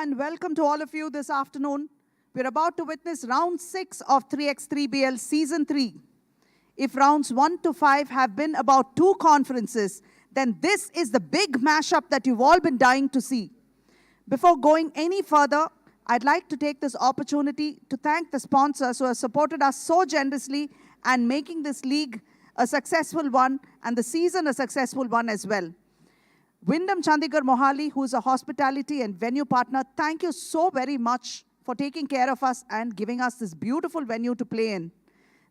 and welcome to all of you this afternoon. We're about to witness round 6 of 3x3BL Season 3. If rounds 1 to 5 have been about 2 conferences, then this is the big mashup that you've all been dying to see. Before going any further, I'd like to take this opportunity to thank the sponsors who have supported us so generously and making this league a successful one and the season a successful one as well. Wyndham Chandigarh Mohali, who is a hospitality and venue partner, thank you so very much for taking care of us and giving us this beautiful venue to play in.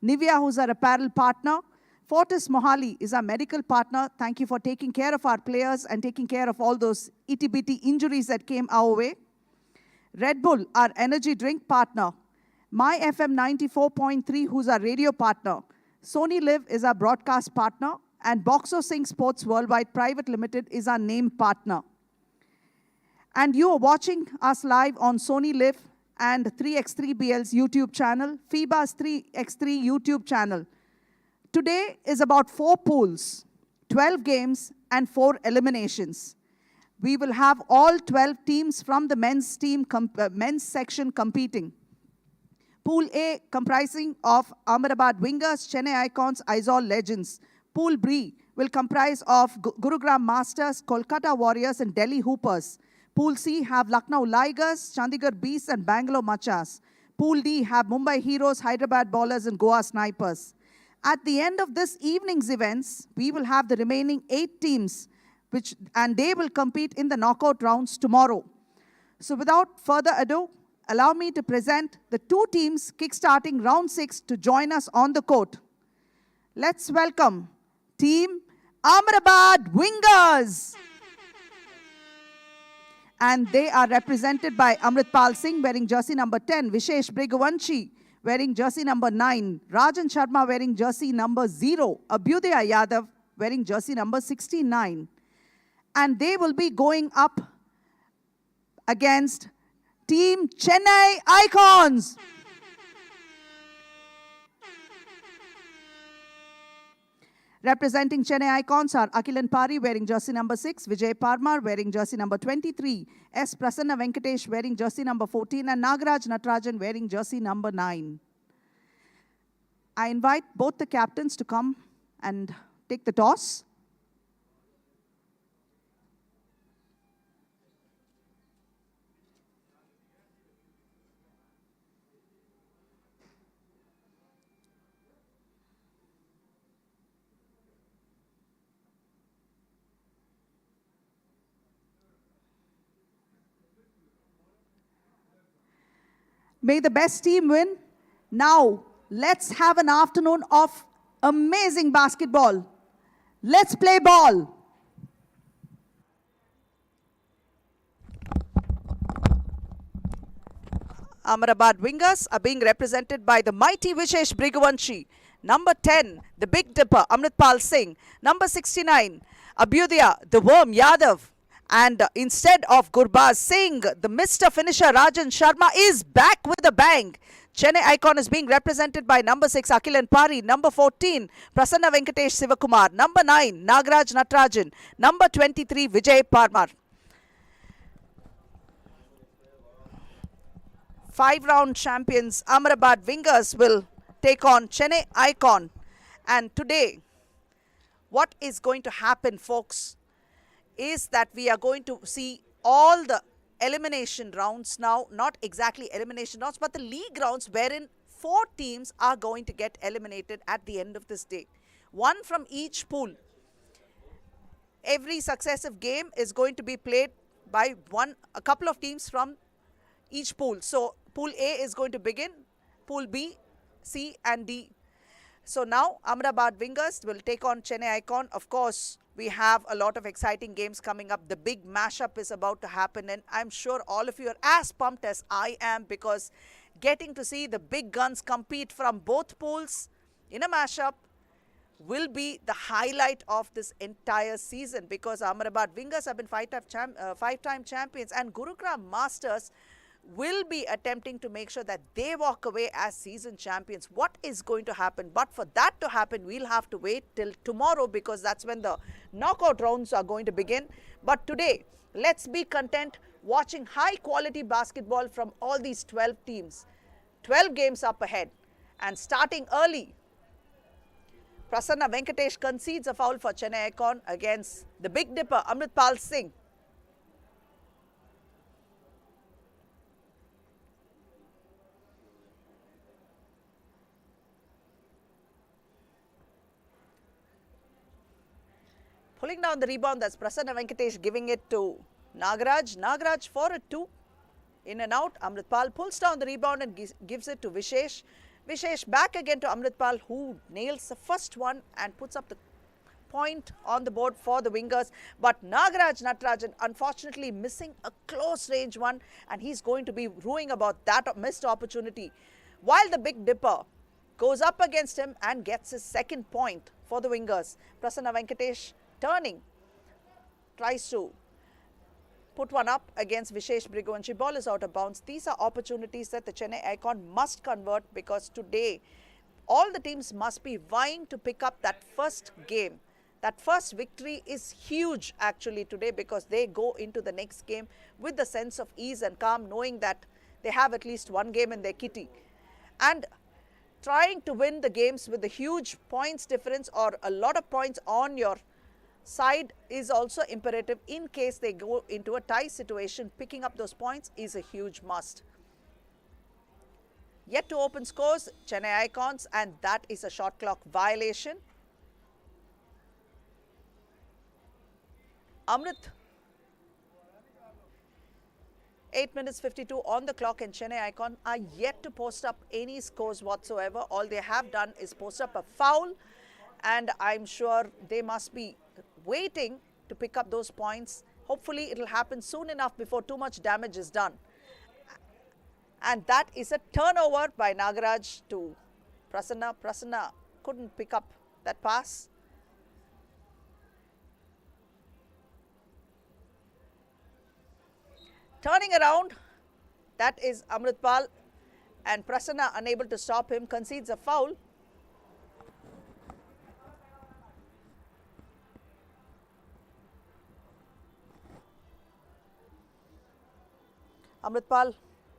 Nivea, who's our apparel partner. Fortis Mohali is our medical partner. Thank you for taking care of our players and taking care of all those itty-bitty injuries that came our way. Red Bull, our energy drink partner. My FM 94.3, who's our radio partner. Sony Live is our broadcast partner. And Boxo Singh Sports Worldwide Private Limited is our name partner. And you are watching us live on Sony Live and 3x3BL's YouTube channel, FIBA's 3x3 YouTube channel. Today is about 4 pools, 12 games, and 4 eliminations. We will have all 12 teams from the men's section competing. Pool A comprising of Ahmedabad Wingers, Chennai Icons, Izol Legends. Pool B will comprise of Gurugram Masters, Kolkata Warriors, and Delhi Hoopers. Pool C have Lucknow Ligers, Chandigarh Beasts, and Bangalore Machas. Pool D have Mumbai Heroes, Hyderabad Ballers, and Goa Snipers. At the end of this evening's events, we will have the remaining 8 teams, and they will compete in the knockout rounds tomorrow. So without further ado, allow me to present the 2 teams kickstarting round 6 to join us on the court. Let's welcome Team Ahmedabad Wingers. And they are represented by Amritpal Singh wearing jersey number 10, Vishesh Brighavanshi wearing jersey number 9, Rajan Sharma wearing jersey number 0, Abhyudaya Yadav wearing jersey number 69. And they will be going up against Team Chennai Icons. Representing Chennai Icons are Akilan Pari wearing jersey number 6, Vijay Parmar wearing jersey number 23, S. Prasanna Venkatesh wearing jersey number 14, and Nagaraj Natarajan wearing jersey number 9. I invite both the captains to come and take the toss. May the best team win. Now, let's have an afternoon of amazing basketball. Let's play ball. Ahmedabad Wingers are being represented by the mighty Vishesh Brighavanshi. Number 10, the Big Dipper, Amritpal Singh. Number 69, Abhyudaya, the Worm Yadav. And instead of Gurbaz Singh, the Mr. Finisher Rajan Sharma is back with a bang. Chennai Icon is being represented by number 6, Akilan Pari. Number 14, Prasanna Venkatesh Sivakumar. Number 9, Nagaraj Natarajan. Number 23, Vijay Parmar. 5-round champions Ahmedabad Wingers will take on Chennai Icon. And today, what is going to happen, folks, is that we are going to see all the elimination rounds now, not exactly elimination rounds, but the league rounds wherein 4 teams are going to get eliminated at the end of this day. 1 from each pool. Every successive game is going to be played by a couple of teams from each pool. So Pool A is going to begin, Pool B, C and D. So now Ahmedabad Wingers will take on Chennai Icon. Of course, we have a lot of exciting games coming up. The big mashup is about to happen, and I'm sure all of you are as pumped as I am, because getting to see the big guns compete from both pools in a mashup will be the highlight of this entire season, because Ahmedabad Wingers have been 5-time champions, and Gurugram Masters will be attempting to make sure that they walk away as season champions. What is going to happen? But for that to happen, we'll have to wait till tomorrow, because that's when the knockout rounds are going to begin. But today, let's be content watching high quality basketball from all these 12 teams. 12 games up ahead and starting early. Prasanna Venkatesh concedes a foul for Chennai Icon against the Big Dipper, Amritpal Singh. Pulling down the rebound, that's Prasanna Venkatesh giving it to Nagaraj. Nagaraj for a 2. In and out, Amritpal pulls down the rebound and gives it to Vishesh. Vishesh back again to Amritpal, who nails the first one and puts up the point on the board for the wingers. But Nagaraj Natarajan unfortunately missing a close range one, and he's going to be rueing about that missed opportunity. While the Big Dipper goes up against him and gets his second point for the wingers. Prasanna Venkatesh turning, tries to put one up against Vishesh Brigwanshi. Ball is out of bounds. These are opportunities that the Chennai Icon must convert, because today all the teams must be vying to pick up that first game. That first victory is huge actually today, because they go into the next game with the sense of ease and calm, knowing that they have at least one game in their kitty. And trying to win the games with a huge points difference or a lot of points on your side is also imperative. In case they go into a tie situation, picking up those points is a huge must. Yet to open scores, Chennai Icons, and that is a shot clock violation. Amrit, 8 minutes 52 on the clock, and Chennai Icon are yet to post up any scores whatsoever. All they have done is post up a foul, and I'm sure they must be waiting to pick up those points. Hopefully it will happen soon enough before too much damage is done. And that is a turnover by Nagaraj to Prasanna. Prasanna couldn't pick up that pass. Turning around, that is Amritpal, and Prasanna, unable to stop him, concedes a foul. Amritpal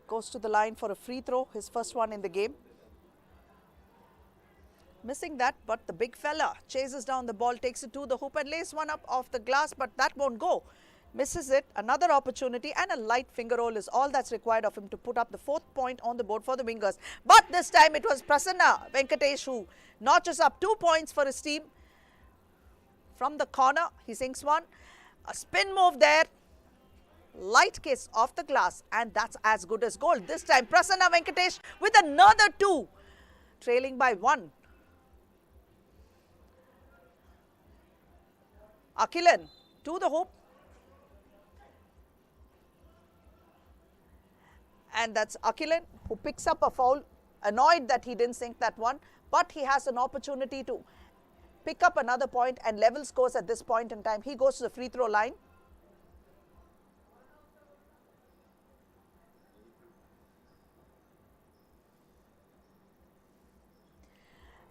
goes to the line for a free throw, his first one in the game. Missing that, but the big fella chases down the ball, takes it to the hoop and lays one up off the glass, but that won't go. Misses it. Another opportunity, and a light finger roll is all that's required of him to put up the 4th point on the board for the wingers. But this time it was Prasanna Venkatesh who notches up 2 points for his team. From the corner, he sinks one. A spin move there. Light kiss off the glass, and that's as good as gold. This time Prasanna Venkatesh with another 2, trailing by 1. Akhilan to the hoop, and that's Akhilan who picks up a foul, annoyed that he didn't sink that one, but he has an opportunity to pick up another point and level scores at this point in time. He goes to the free throw line.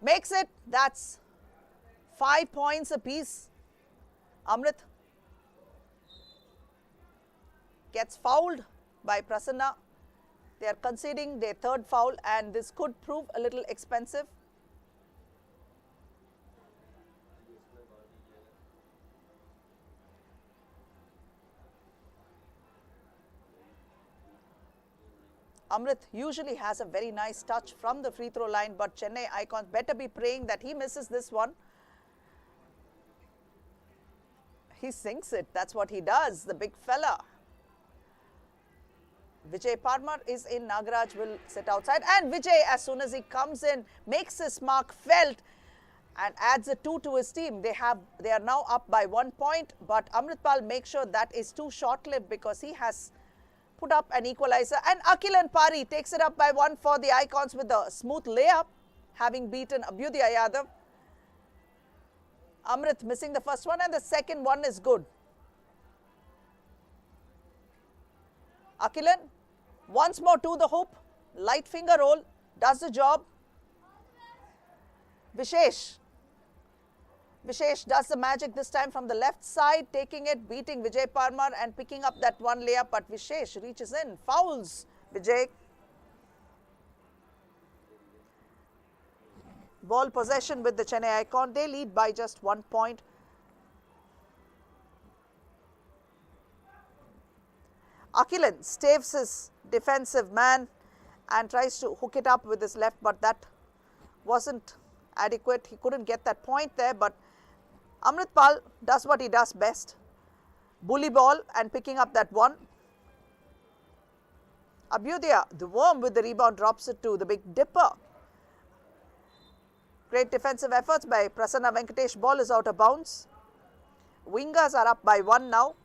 Makes it, that's 5 points apiece. Amrit gets fouled by Prasanna. They are conceding their 3rd foul, and this could prove a little expensive. Amrit usually has a very nice touch from the free throw line, but Chennai Icons better be praying that he misses this one. He sinks it. That's what he does, the big fella. Vijay Parmar is in. Nagaraj will sit outside, and Vijay, as soon as he comes in, makes his mark felt and adds a 2 to his team. They are now up by 1 point, but Amritpal makes sure that is too short-lived, because he has put up an equalizer, and Akhilan Pari takes it up by 1 for the Icons with a smooth layup, having beaten Abhyudaya Yadav. Amrit missing the first one, and the second one is good. Akhilan once more to the hoop, light finger roll, does the job. Vishesh Vishesh does the magic this time from the left side, taking it, beating Vijay Parmar and picking up that one layup, but Vishesh reaches in, fouls Vijay. Ball possession with the Chennai Icon. They lead by just 1 point. Akilan staves his defensive man and tries to hook it up with his left, but that wasn't adequate. He couldn't get that point there, but Amritpal does what he does best. Bully ball and picking up that one. Abhyudaya, the worm with the rebound, drops it to the Big Dipper. Great defensive efforts by Prasanna Venkatesh. Ball is out of bounds. Wingers are up by 1 now.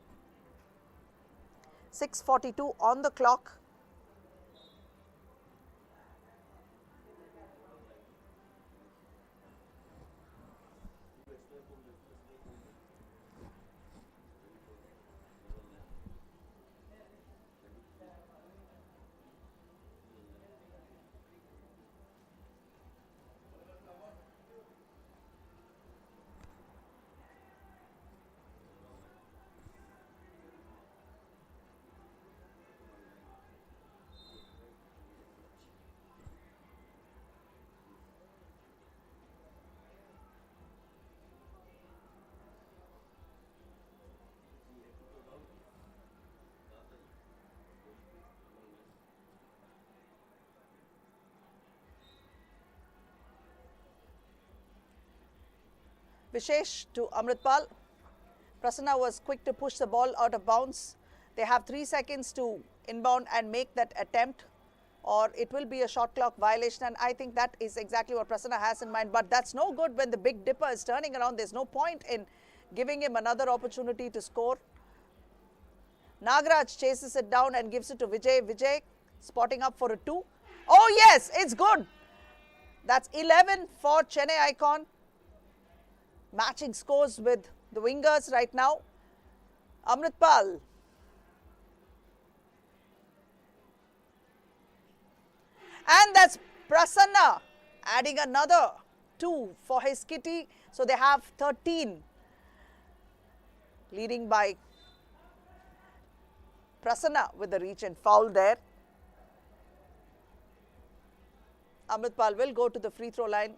6:42 on the clock. Vishesh to Amritpal. Prasanna was quick to push the ball out of bounds. They have 3 seconds to inbound and make that attempt, or it will be a shot clock violation, and I think that is exactly what Prasanna has in mind. But that's no good when the Big Dipper is turning around. There's no point in giving him another opportunity to score. Nagaraj chases it down and gives it to Vijay. Vijay spotting up for a 2. Oh yes, it's good. That's 11 for Chennai Icon. Matching scores with the wingers right now. Amritpal. And that's Prasanna adding another 2 for his kitty. So they have 13. Leading by Prasanna with the reach and foul there. Amritpal will go to the free throw line.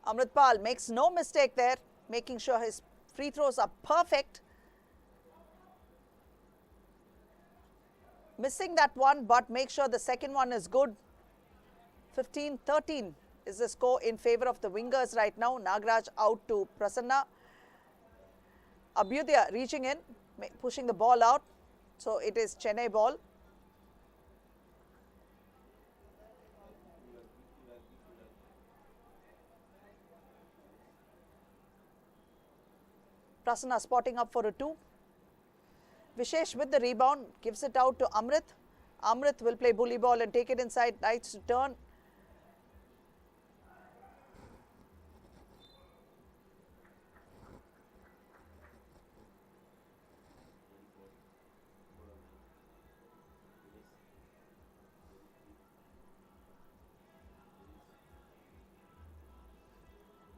Amritpal makes no mistake there, making sure his free throws are perfect. Missing that one, but make sure the second one is good. 15-13 is the score in favor of the wingers right now. Nagaraj out to Prasanna. Abhyudaya reaching in, pushing the ball out. So it is Chennai ball. Prasanna spotting up for a 2. Vishesh with the rebound, gives it out to Amrit. Amrit will play bully ball and take it inside, likes to turn.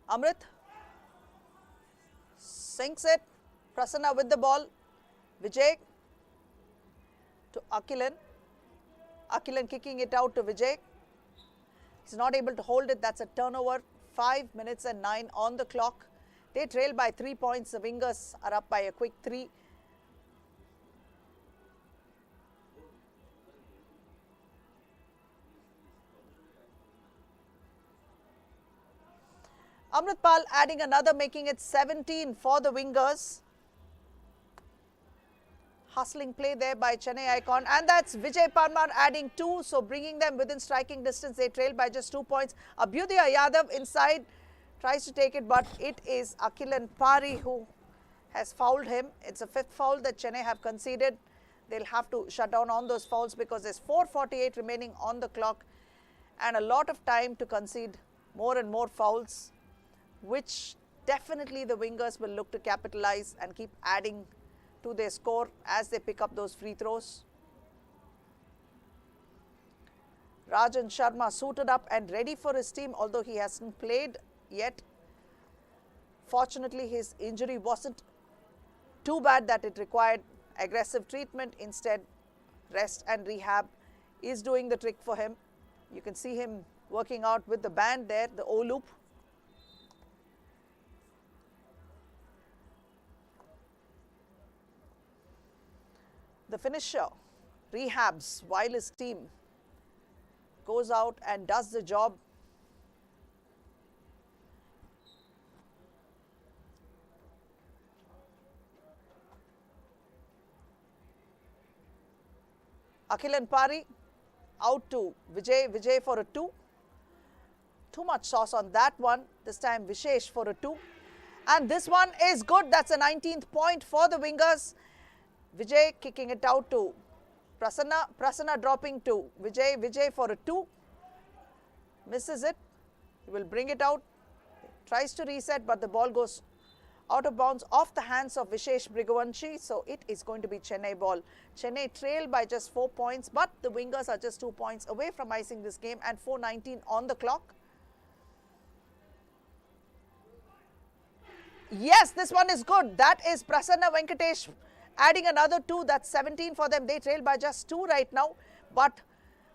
Amrit sinks it. Prasanna with the ball. Vijay to Akilan. Akilan kicking it out to Vijay. He's not able to hold it. That's a turnover. 5 minutes and 9 on the clock. They trail by 3 points. The wingers are up by a quick 3. Amritpal adding another, making it 17 for the wingers. Hustling play there by Chennai Icon, and that's Vijay Parmar adding 2, so bringing them within striking distance. They trail by just 2 points. Abhyudaya Yadav inside tries to take it, but it is Akilan Pari who has fouled him. It's a 5th foul that Chennai have conceded. They'll have to shut down on those fouls because there's 4:48 remaining on the clock and a lot of time to concede more and more fouls, which definitely the wingers will look to capitalize and keep adding to their score as they pick up those free throws. Rajan Sharma suited up and ready for his team, although he hasn't played yet. Fortunately, his injury wasn't too bad that it required aggressive treatment. Instead, rest and rehab is doing the trick for him. You can see him working out with the band there, the O-loop. The finisher rehabs while his team goes out and does the job. Akhilan Pari out to Vijay for a 2. Too much sauce on that one. This time Vishesh for a 2. And this one is good. That's a 19th point for the wingers. Vijay kicking it out to Prasanna. Prasanna dropping to Vijay. Vijay for a 2. Misses it. He will bring it out. Tries to reset, but the ball goes out of bounds off the hands of Vishesh Brighavanshi. So it is going to be Chennai ball. Chennai trail by just 4 points, but the wingers are just 2 points away from icing this game and 4:19 on the clock. Yes, this one is good. That is Prasanna Venkatesh adding another 2. That's 17 for them. They trail by just 2 right now. But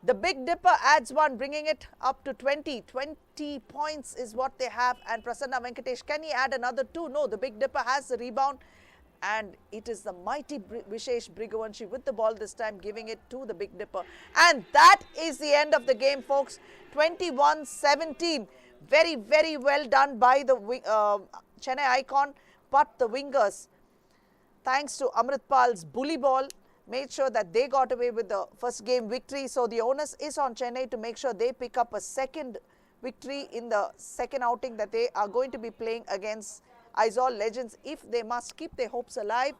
the Big Dipper adds 1, bringing it up to 20. 20 points is what they have. And Prasanna Venkatesh, can he add another 2? No, the Big Dipper has the rebound. And it is the mighty Vishesh Brighavanshi with the ball this time, giving it to the Big Dipper. And that is the end of the game, folks. 21-17. Very, very well done by the Chennai Icon. But the wingers, thanks to Amritpal's bully ball, made sure that they got away with the first game victory. So the onus is on Chennai to make sure they pick up a second victory in the second outing that they are going to be playing against Izol Legends if they must keep their hopes alive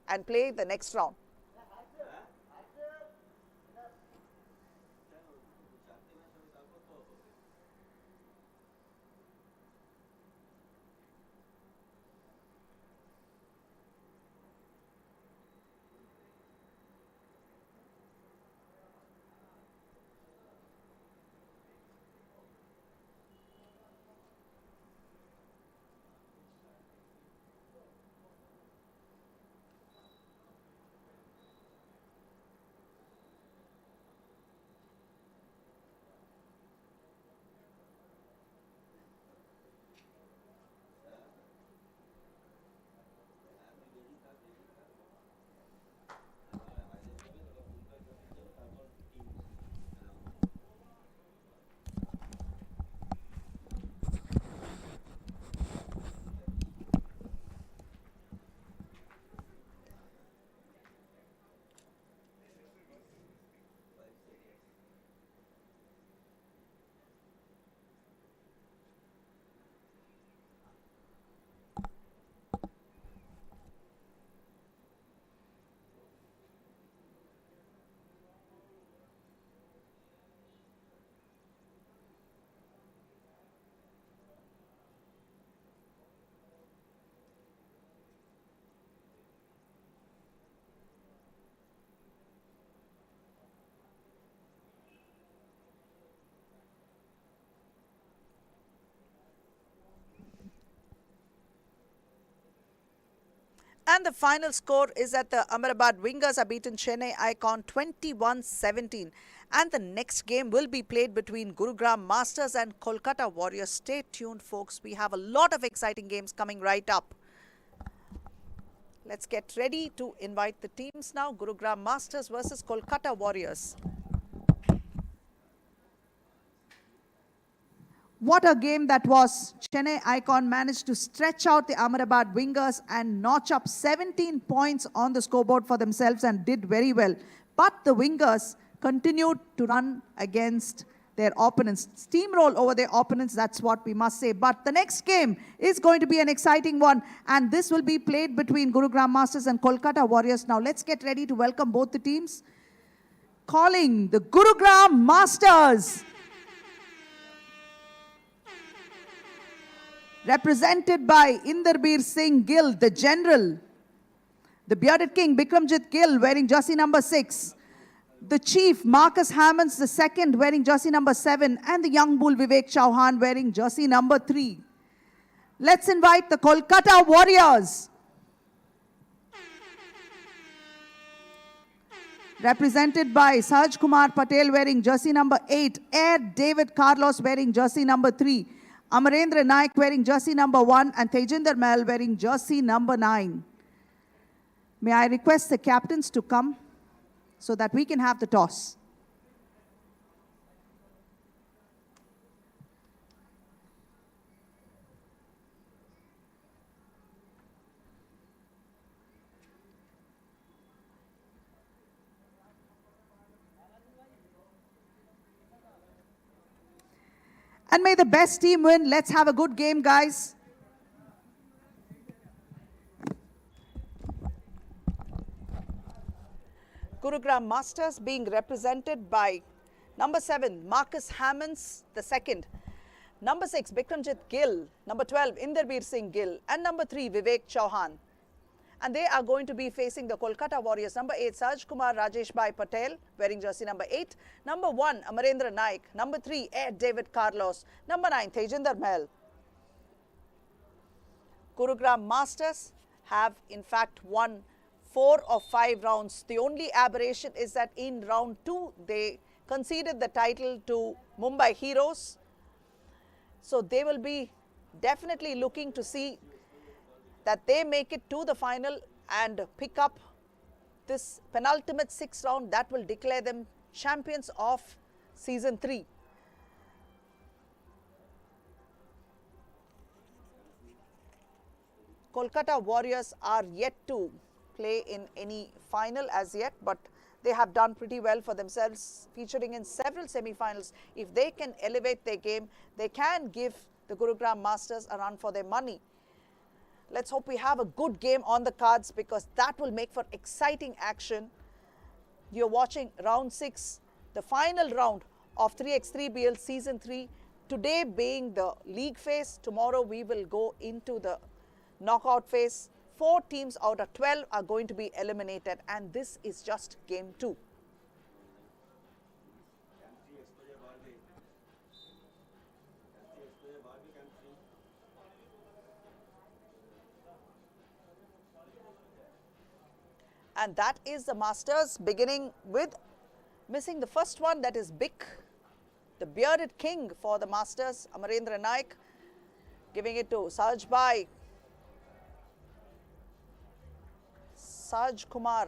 and play the next round. And the final score is that the Ahmedabad wingers have beaten Chennai Icon 21-17. And the next game will be played between Gurugram Masters and Kolkata Warriors. Stay tuned, folks. We have a lot of exciting games coming right up. Let's get ready to invite the teams now. Gurugram Masters versus Kolkata Warriors. What a game that was. Chennai Icon managed to stretch out the Ahmedabad wingers and notch up 17 points on the scoreboard for themselves and did very well. But the wingers continued to run against their opponents, steamroll over their opponents, that's what we must say. But the next game is going to be an exciting one, and this will be played between Gurugram Masters and Kolkata Warriors. Now let's get ready to welcome both the teams. Calling the Gurugram Masters. represented by Inderbir Singh Gill, the General. The bearded king, Bikramjit Gill, wearing jersey number 6. The chief, Marcus Hammonds II, wearing jersey number 7. And the young bull, Vivek Chauhan, wearing jersey number 3. Let's invite the Kolkata Warriors. Represented by Sahaj Kumar Patel, wearing jersey number 8. Air David Carlos, wearing jersey number 3. Amarendra Naik, wearing jersey number 1. And Tejinder Mahal, wearing jersey number 9. May I request the captains to come so that we can have the toss. And may the best team win. Let's have a good game, guys. Gurugram Masters being represented by number 7, Marcus Hammonds II, number 6, Bikramjit Gill, number 12, Inderbir Singh Gill, and number 3, Vivek Chauhan. And they are going to be facing the Kolkata Warriors. Number 8, Sahaj Kumar Rajesh Bhai Patel, wearing jersey number 8. Number 1, Amarendra Naik. Number 3, Air David Carlos. Number 9, Tejinder Mahal. Gurugram Masters have in fact won 4 of 5 rounds. The only aberration is that in round 2, they conceded the title to Mumbai Heroes. So they will be definitely looking to see that they make it to the final and pick up this penultimate 6th round that will declare them champions of season 3. Kolkata Warriors are yet to play in any final as yet, but they have done pretty well for themselves, featuring in several semi-finals. If they can elevate their game, they can give the Gurugram Masters a run for their money. Let's hope we have a good game on the cards, because that will make for exciting action. You're watching round 6, the final round of 3x3BL season 3. Today being the league phase, tomorrow we will go into the knockout phase. 4 teams out of 12 are going to be eliminated, and this is just game 2. And that is the Masters, beginning with missing the first one, that is Bick, the bearded king for the Masters, Amarendra Naik, giving it to Sahaj Bhai. Sahaj Kumar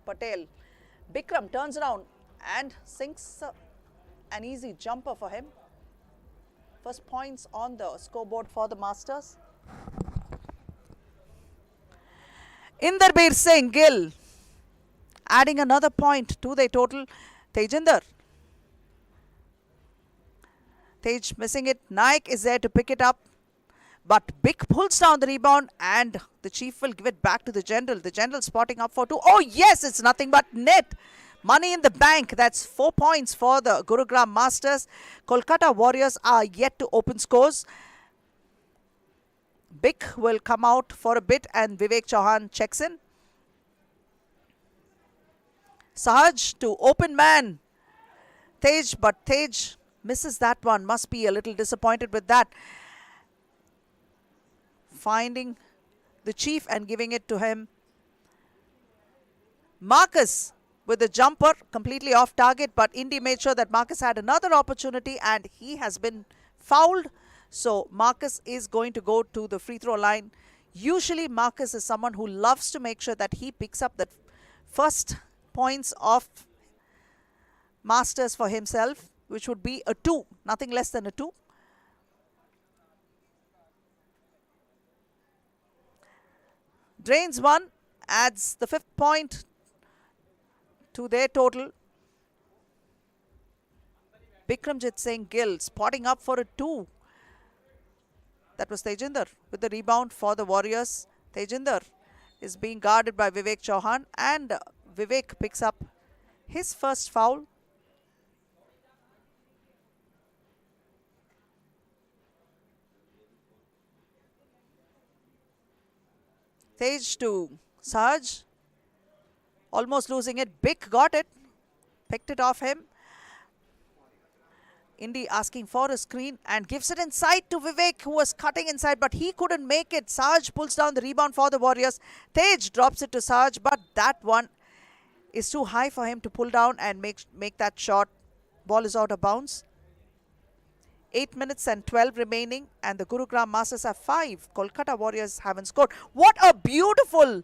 Patel. Bikram turns around and sinks an easy jumper for him. First points on the scoreboard for the Masters. Inderbir Singh Gill adding another point to their total. Tejinder. Tej missing it. Naik is there to pick it up. But Bick pulls down the rebound, and the chief will give it back to the general. The general spotting up for 2. Oh yes, it's nothing but net. Money in the bank. That's 4 points for the Gurugram Masters. Kolkata Warriors are yet to open scores. Bick will come out for a bit, and Vivek Chauhan checks in. Sahaj to open man. Tej, but Tej misses that one. Must be a little disappointed with that. Finding the chief and giving it to him. Marcus with the jumper, completely off target, but Indy made sure that Marcus had another opportunity, and he has been fouled. So Marcus is going to go to the free throw line. Usually Marcus is someone who loves to make sure that he picks up the first points of Masters for himself, which would be a 2, nothing less than a 2. Drains 1, adds the 5th point to their total. Bikramjit Singh Gill spotting up for a 2. That was Tejinder with the rebound for the Warriors. Tejinder is being guarded by Vivek Chauhan, and Vivek picks up his first foul. Tej to Sahaj. Almost losing it. Bik got it. Picked it off him. Indy asking for a screen and gives it inside to Vivek, who was cutting inside, but he couldn't make it. Sahaj pulls down the rebound for the Warriors. Tej drops it to Sahaj, but that one is too high for him to pull down and make that shot. Ball is out of bounds. 8 minutes and 12 remaining, and the Gurugram Masters have 5. Kolkata Warriors haven't scored. What a beautiful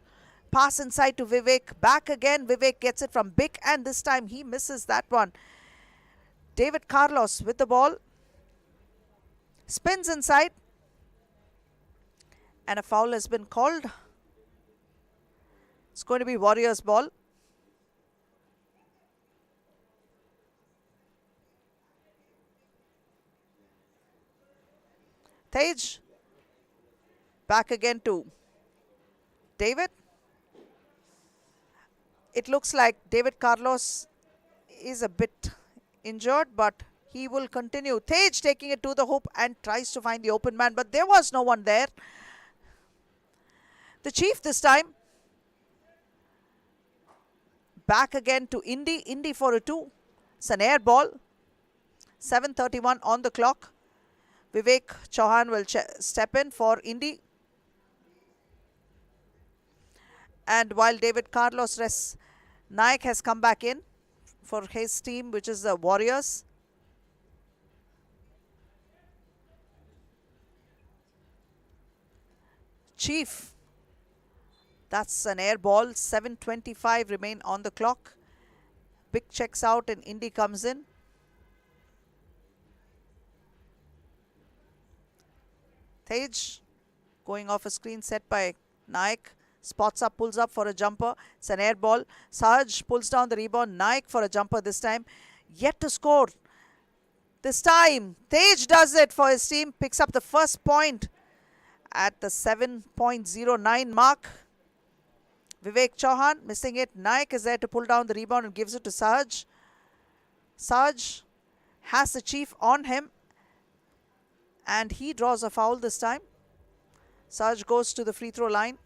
pass inside to Vivek. Back again, Vivek gets it from Bik, and this time he misses that one. David Carlos with the ball. Spins inside. And a foul has been called. It's going to be Warriors ball. Tej. Back again to David. It looks like David Carlos is a bit injured, but he will continue. Tej taking it to the hoop and tries to find the open man, but there was no one there. The Chief this time. Back again to Indy. Indy for a 2. It's an air ball. 7:31 on the clock. Vivek Chauhan will step in for Indy. And while David Carlos rests, Naik has come back in for his team, which is the Warriors. Chief. That's an air ball. 7:25 remain on the clock. Bik checks out and Indy comes in. Tej going off a screen set by Naik. Spots up, pulls up for a jumper. It's an air ball. Sahaj pulls down the rebound. Naik for a jumper this time. Yet to score. This time, Tej does it for his team. Picks up the first point at the 7.09 mark. Vivek Chauhan missing it. Naik is there to pull down the rebound and gives it to Sahaj. Sahaj has the Chief on him. And he draws a foul this time. Sahaj goes to the free throw line.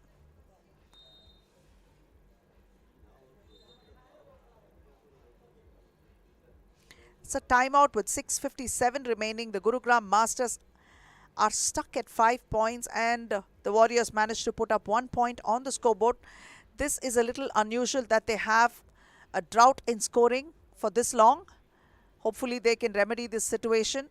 It's a timeout with 6:57 remaining. The Gurugram Masters are stuck at 5 points and the Warriors managed to put up 1 point on the scoreboard. This is a little unusual that they have a drought in scoring for this long. Hopefully they can remedy this situation.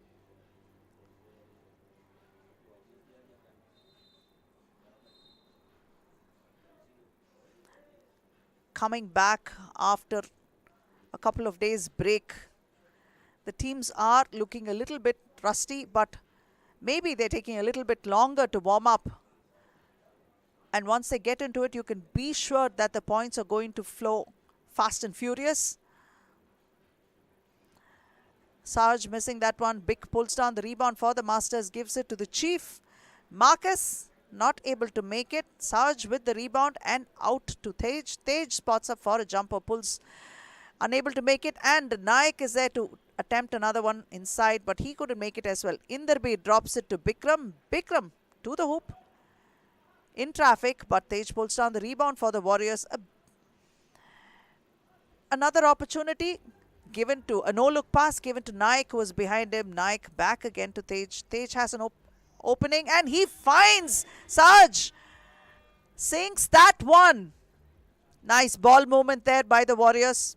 Coming back after a couple of days break. The teams are looking a little bit rusty, but maybe they're taking a little bit longer to warm up. And once they get into it, you can be sure that the points are going to flow fast and furious. Sahaj missing that one. Bik pulls down the rebound for the Masters, gives it to the Chief. Marcus not able to make it. Sahaj with the rebound and out to Tej. Tej spots up for a jumper, pulls, unable to make it, and Naik is there to attempt another one inside, but he couldn't make it as well. Inderbi drops it to Bikram. Bikram to the hoop in traffic, but Tej pulls down the rebound for the Warriors. Another opportunity given to a no-look pass given to Naik, who was behind him. Naik back again to Tej. Tej has an opening and he finds Sahaj. Sinks that one. Nice ball movement there by the Warriors.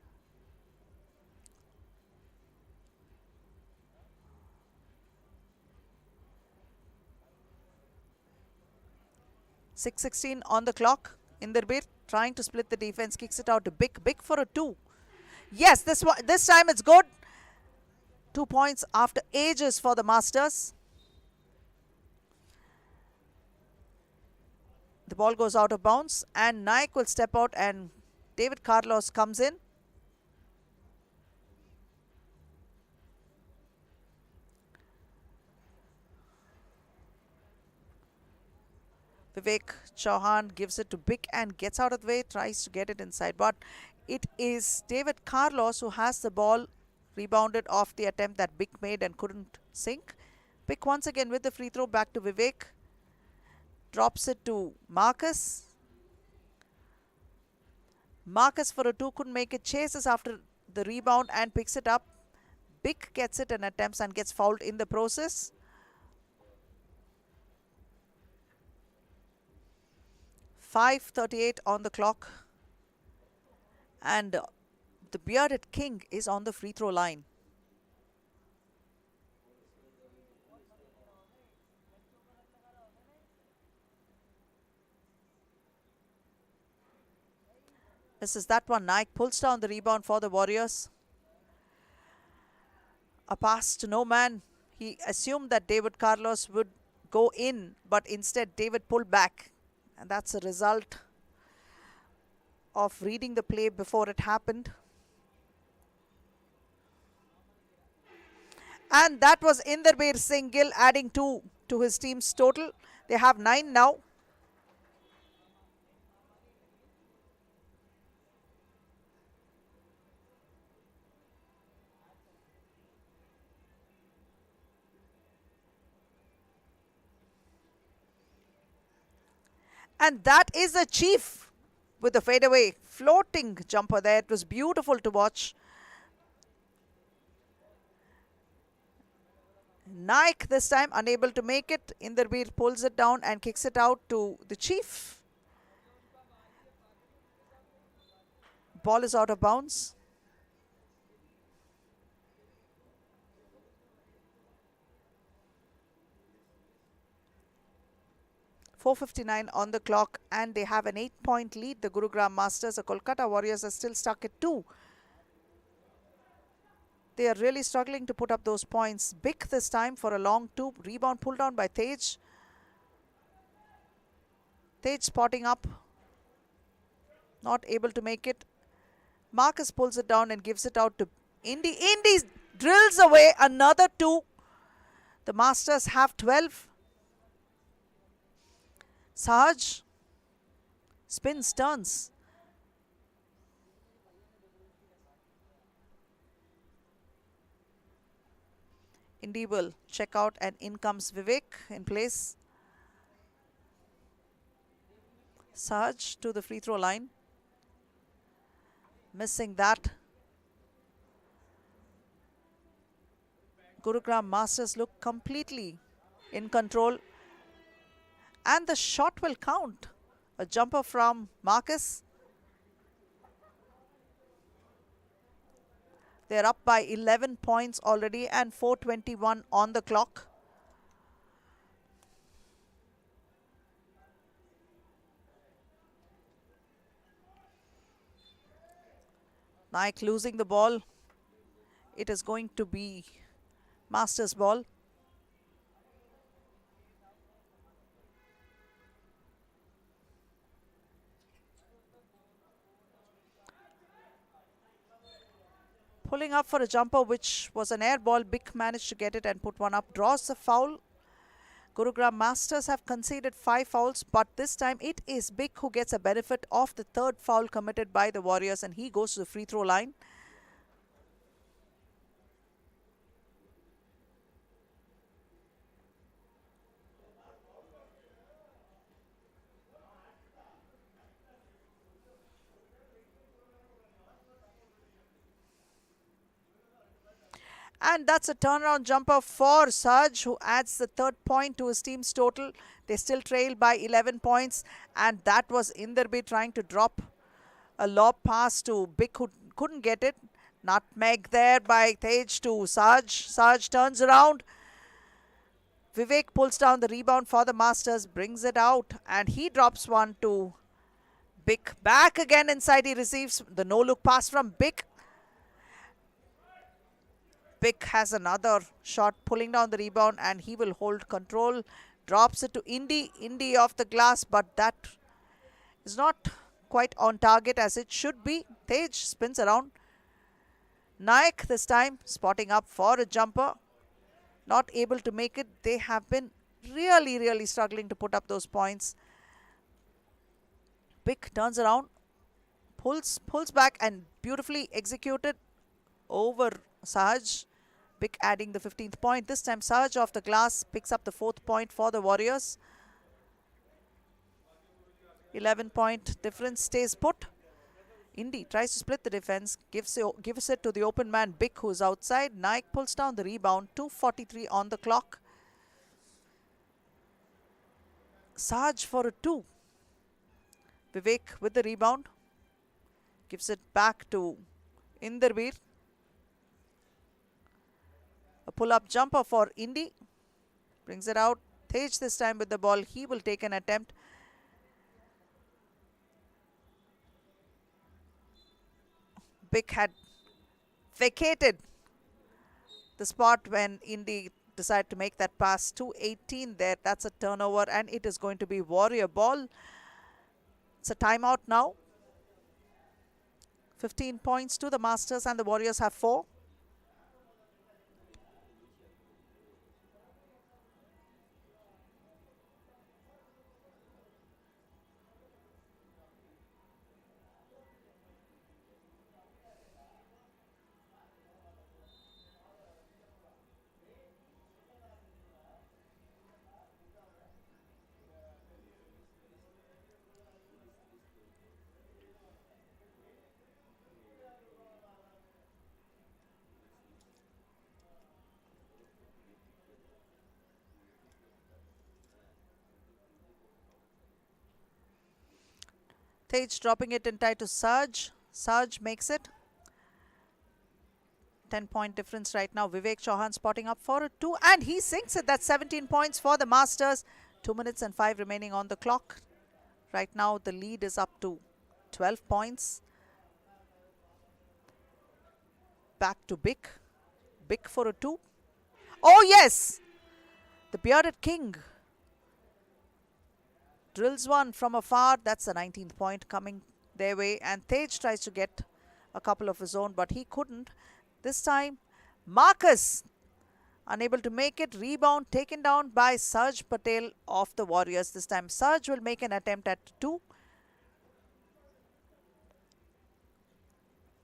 .6:16 on the clock. Inderbir trying to split the defense, kicks it out to Bik. Bik for a 2. Yes, this time it's good. 2 points after ages for the Masters. The ball goes out of bounds and Naik will step out and David Carlos comes in. Vivek Chauhan gives it to Bik and gets out of the way, tries to get it inside. But it is David Carlos who has the ball, rebounded off the attempt that Bik made and couldn't sink. Bik once again with the free throw, back to Vivek. Drops it to Marcus. Marcus for a 2 couldn't make it. Chases after the rebound and picks it up. Big gets it and attempts and gets fouled in the process. .5:38 on the clock. And the bearded king is on the free throw line. This is that one. Naik pulls down the rebound for the Warriors. A pass to no man. He assumed that David Carlos would go in, but instead David pulled back. And that's a result of reading the play before it happened. And that was Inderbir Singh Gill adding 2 to his team's total. They have 9 now. And that is a Chief with the fadeaway floating jumper there. It was beautiful to watch. Naik this time unable to make it. Inderbir pulls it down and kicks it out to the Chief. Ball is out of bounds. .459 on the clock, and they have an 8-point lead. The Gurugram Masters, the Kolkata Warriors are still stuck at 2. They are really struggling to put up those points. Big this time for a long 2. Rebound pulled down by Tej. Tej spotting up. Not able to make it. Marcus pulls it down and gives it out to Indy. Indy drills away another 2. The Masters have 12. Sahaj spins, turns. Indy will check out, and in comes Vivek in place. Sahaj to the free throw line. Missing that. Gurugram Masters look completely in control. And the shot will count. A jumper from Marcus. They're up by 11 points already and 4:21 on the clock. Naik losing the ball. It is going to be Masters ball. Pulling up for a jumper, which was an air ball. Big managed to get it and put one up. Draws the foul. Gurugram Masters have conceded 5 fouls, but this time it is Big who gets a benefit of the 3rd foul committed by the Warriors, and he goes to the free throw line. And that's a turnaround jumper for Sahaj, who adds the 3rd point to his team's total. They still trail by 11 points. And that was Inderbir trying to drop a lob pass to Big, who couldn't get it. Nutmeg there by Tej to Sahaj. Sahaj turns around. Vivek pulls down the rebound for the Masters, brings it out, and he drops one to Big. Back again inside, he receives the no-look pass from Big. Big has another shot, pulling down the rebound, and he will hold control. Drops it to Indy. Indy off the glass, but that is not quite on target as it should be. Tej spins around. Naik this time spotting up for a jumper. Not able to make it. They have been really struggling to put up those points. Big turns around, pulls back, and beautifully executed over Sahaj. Big adding the 15th point. This time Sahaj off the glass picks up the 4th point for the Warriors. 11-point difference stays put. Indy tries to split the defense, gives it to the open man, Bick, who's outside. Naik pulls down the rebound, 2:43 on the clock. Saj for a 2. Vivek with the rebound. Gives it back to Inderveer. A pull-up jumper for Indy. Brings it out. Tej this time with the ball. He will take an attempt. Bick had vacated the spot when Indy decided to make that pass. 2:18 there. That's a turnover and it is going to be Warrior ball. It's a timeout now. 15 points to the Masters and the Warriors have 4. Tej dropping it in tight to Saj. Saj makes it. 10-point difference right now. Vivek Chauhan spotting up for a 2 and he sinks it. That's 17 points for the Masters. 2 minutes and 5 remaining on the clock. Right now the lead is up to 12 points. Back to Bick. Bick for a 2. Oh yes! The bearded king drills one from afar. That's the 19th point coming their way. And Tej tries to get a couple of his own, but he couldn't. This time, Marcus unable to make it. Rebound taken down by Saj Patel of the Warriors. This time, Saj will make an attempt at 2.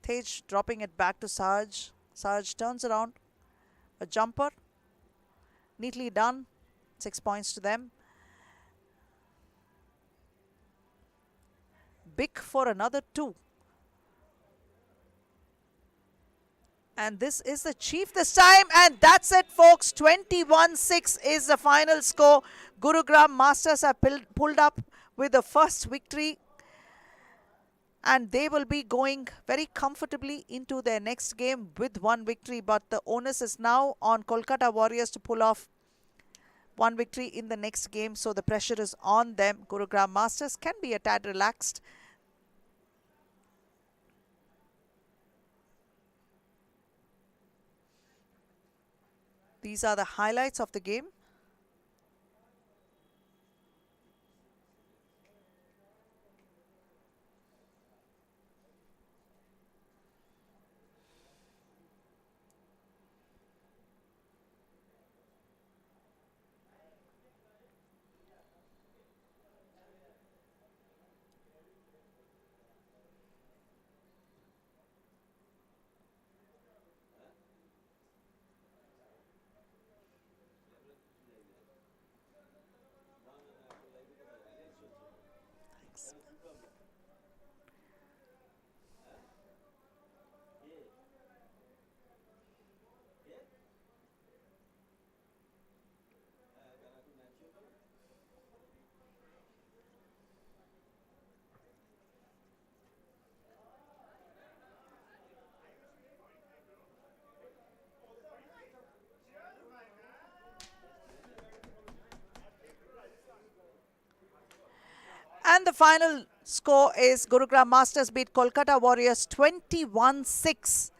Tej dropping it back to Saj. Saj turns around. A jumper. Neatly done. 6 points to them. Bick for another 2. And this is the Chief this time. And that's it, folks. 21-6 is the final score. Gurugram Masters have pulled up with the first victory. And they will be going very comfortably into their next game with 1 victory. But the onus is now on Kolkata Warriors to pull off 1 victory in the next game. So the pressure is on them. Gurugram Masters can be a tad relaxed. These are the highlights of the game. And the final score is Gurugram Masters beat Kolkata Warriors 21-6.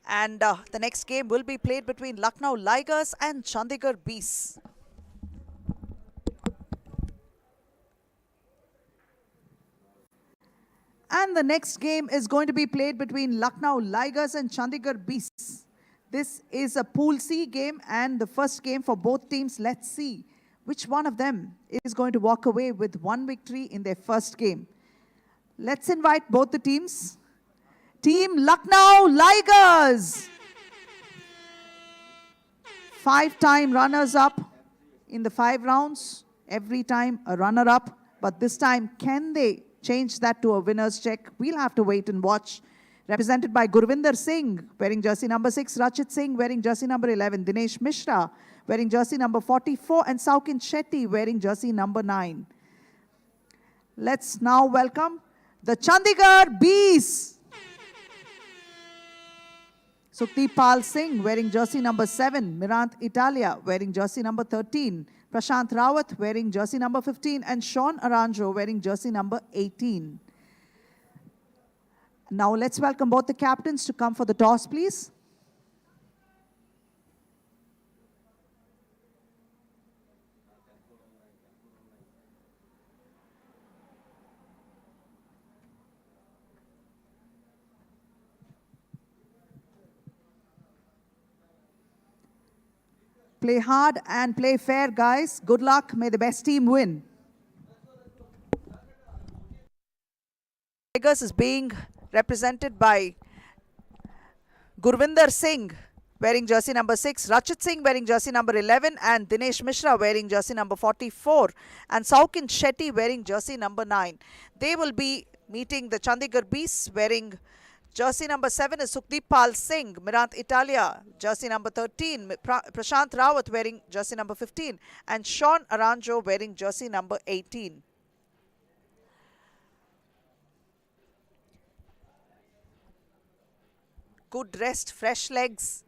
And the next game will be played between Lucknow Ligers and Chandigarh Beasts. And the next game is going to be played between Lucknow Ligers and Chandigarh Beasts. This is a Pool C game and the first game for both teams. Let's see which one of them is going to walk away with 1 victory in their first game. Let's invite both the teams. Team Lucknow Ligers, 5-time runners-up in the 5 rounds. Every time a runner-up, but this time can they change that to a winner's check. We'll have to wait and watch. Represented by Gurvinder Singh, wearing jersey number 6, Rachit Singh, wearing jersey number 11, Dinesh Mishra, wearing jersey number 44, and Saukin Shetty, wearing jersey number 9. Let's now welcome the Chandigarh Bees. Sukhdeep Pal Singh, wearing jersey number 7, Mirant Italia, wearing jersey number 13, Prashant Rawat, wearing jersey number 15, and Sean Aranjo, wearing jersey number 18. Now let's welcome both the captains to come for the toss, please. Play hard and play fair, guys. Good luck. May the best team win. Tigers is being represented by Gurvinder Singh, wearing jersey number 6, Rachit Singh wearing jersey number 11, and Dinesh Mishra wearing jersey number 44, and Saukin Shetty wearing jersey number 9. They will be meeting the Chandigarh Bees. Wearing jersey number 7 is Sukhdeep Pal Singh, Mirant Italia, jersey number 13, Prashant Rawat wearing jersey number 15, and Sean Aranjo wearing jersey number 18. Good rest, fresh legs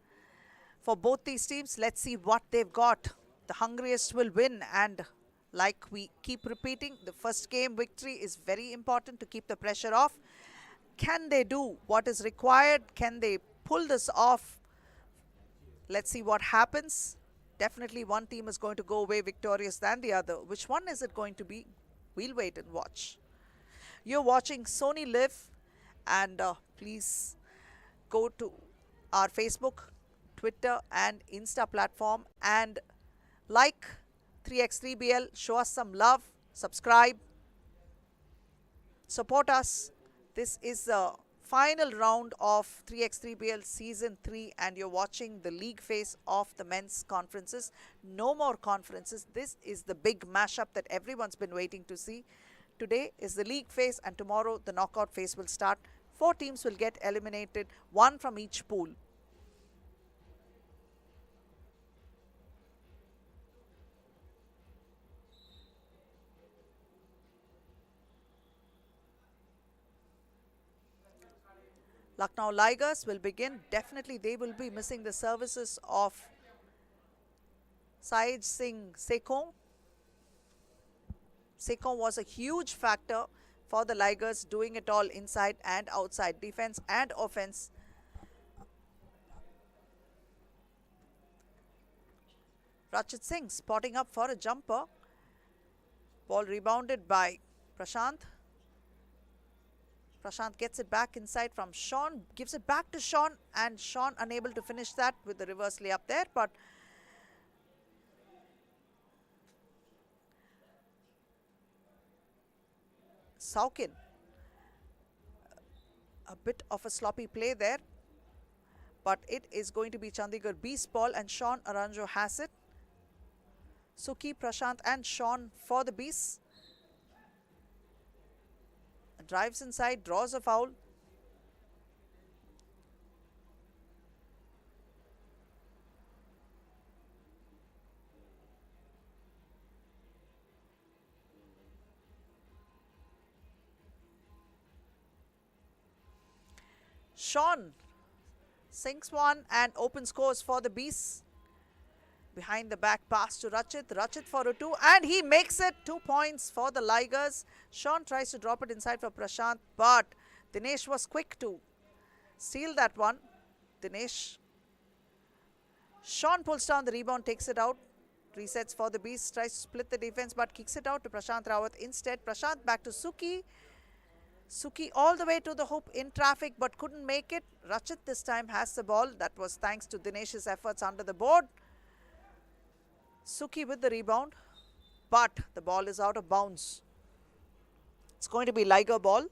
for both these teams. Let's see what they've got. The hungriest will win, and like we keep repeating, the first game victory is very important to keep the pressure off. Can they do what is required? Can they pull this off? Let's see what happens. Definitely one team is going to go away victorious than the other. Which one is it going to be? We'll wait and watch. You're watching Sony Live, and please go to our Facebook, Twitter and Insta platform and like 3x3BL, show us some love, subscribe, support us. This is the final round of 3x3BL Season 3, and you're watching the league phase of the men's conferences. No more conferences. This is the big mashup that everyone's been waiting to see. Today is the league phase, and tomorrow the knockout phase will start. 4 teams will get eliminated, 1 from each pool. Lucknow Ligers will begin. Definitely they will be missing the services of Saij Singh Sekon. Sekon was a huge factor for the Ligers, doing it all inside and outside, defense and offense. Rachit Singh spotting up for a jumper. Ball rebounded by Prashant. Prashant gets it back inside from Sean, gives it back to Sean, and Sean unable to finish that with the reverse layup there, but Saukin, a bit of a sloppy play there, but it is going to be Chandigarh Bees ball, and Sean Aranjo has it. Suki, Prashant and Sean for the Bees. Drives inside, draws a foul. Sean sinks one and open scores for the Bees. Behind the back pass to Rachit. Rachit for a 2, and he makes it. 2 points for the Ligers. Sean tries to drop it inside for Prashant, but Dinesh was quick to steal that one. Dinesh. Sean pulls down the rebound, takes it out. Resets for the Beast, tries to split the defense, but kicks it out to Prashant Rawat instead. Prashant back to Suki. Suki all the way to the hoop in traffic, but couldn't make it. Rachit this time has the ball. That was thanks to Dinesh's efforts under the board. Suki with the rebound, but the ball is out of bounds. It's going to be Liger ball.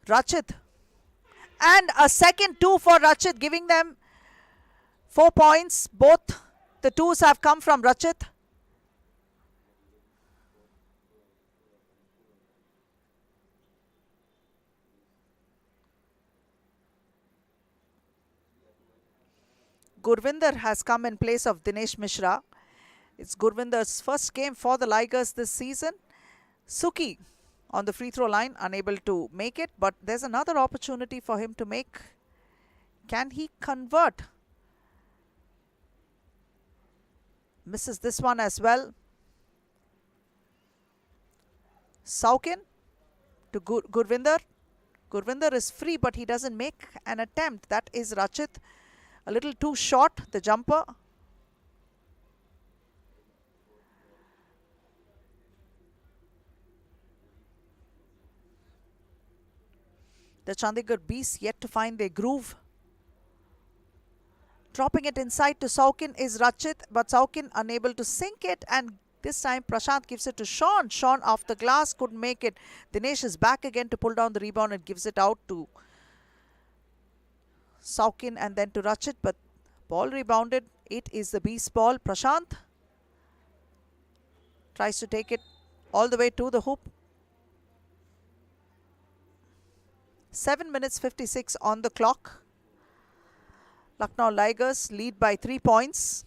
Rachit, and a second 2 for Rachit, giving them 4 points. Both the twos have come from Rachit. Gurvinder has come in place of Dinesh Mishra. It's Gurvinder's first game for the Ligers this season. Suki on the free throw line, unable to make it, but there's another opportunity for him to make. Can he convert? Misses this one as well. Saukin to Gurvinder. Gurvinder is free, but he doesn't make an attempt. That is Rachit. A little too short, the jumper. The Chandigarh Beasts yet to find their groove. Dropping it inside to Saukin is Rachit, but Saukin unable to sink it, and this time Prashant gives it to Sean. Sean off the glass, couldn't make it. Dinesh is back again to pull down the rebound and gives it out to Saukin and then to Rachit, but ball rebounded. It is the Beast ball. Prashant tries to take it all the way to the hoop. 7 minutes 56 on the clock. Lucknow Ligers lead by 3 points.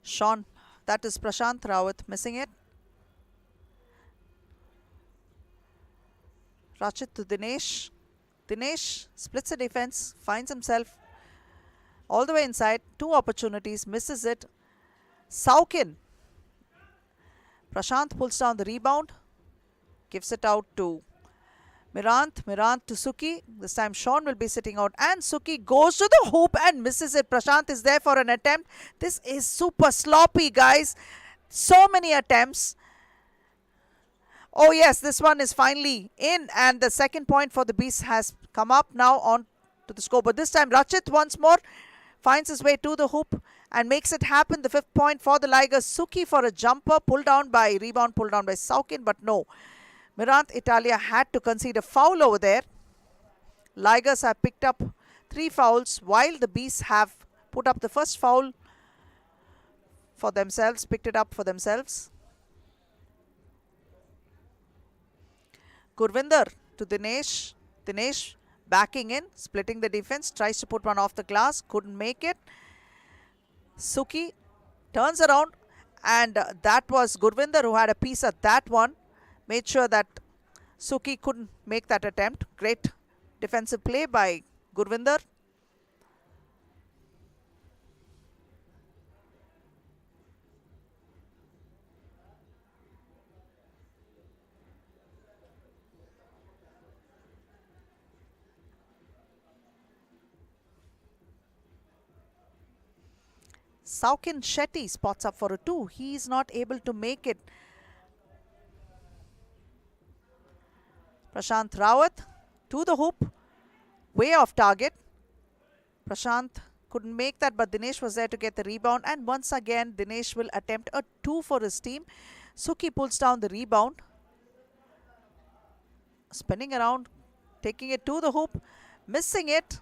Sean, that is Prashant Rawat missing it. Rachit to Dinesh. Dinesh splits the defense, finds himself all the way inside. 2 opportunities, misses it. Saukin. Prashant pulls down the rebound, gives it out to Mirant. Mirant to Suki. This time Sean will be sitting out, and Suki goes to the hoop and misses it. Prashant is there for an attempt. This is super sloppy, guys. So many attempts. Oh yes, this one is finally in, and the second point for the Beasts has come up now on to the score. But this time Rachit once more finds his way to the hoop and makes it happen. The 5th point for the Ligers. Suki for a jumper, rebound pulled down by Saukin, but no. Mirant Italia had to concede a foul over there. Ligers have picked up 3 fouls, while the Beasts have put up the first foul for themselves, picked it up for themselves. Gurvinder to Dinesh. Dinesh backing in, splitting the defense, tries to put one off the glass, couldn't make it. Suki turns around, and that was Gurvinder who had a piece at that one. Made sure that Suki couldn't make that attempt. Great defensive play by Gurvinder. Saukin Shetty spots up for a 2. He is not able to make it. Prashant Rawat to the hoop, way off target. Prashant couldn't make that, but Dinesh was there to get the rebound. And once again, Dinesh will attempt a 2 for his team. Suki pulls down the rebound. Spinning around, taking it to the hoop, missing it.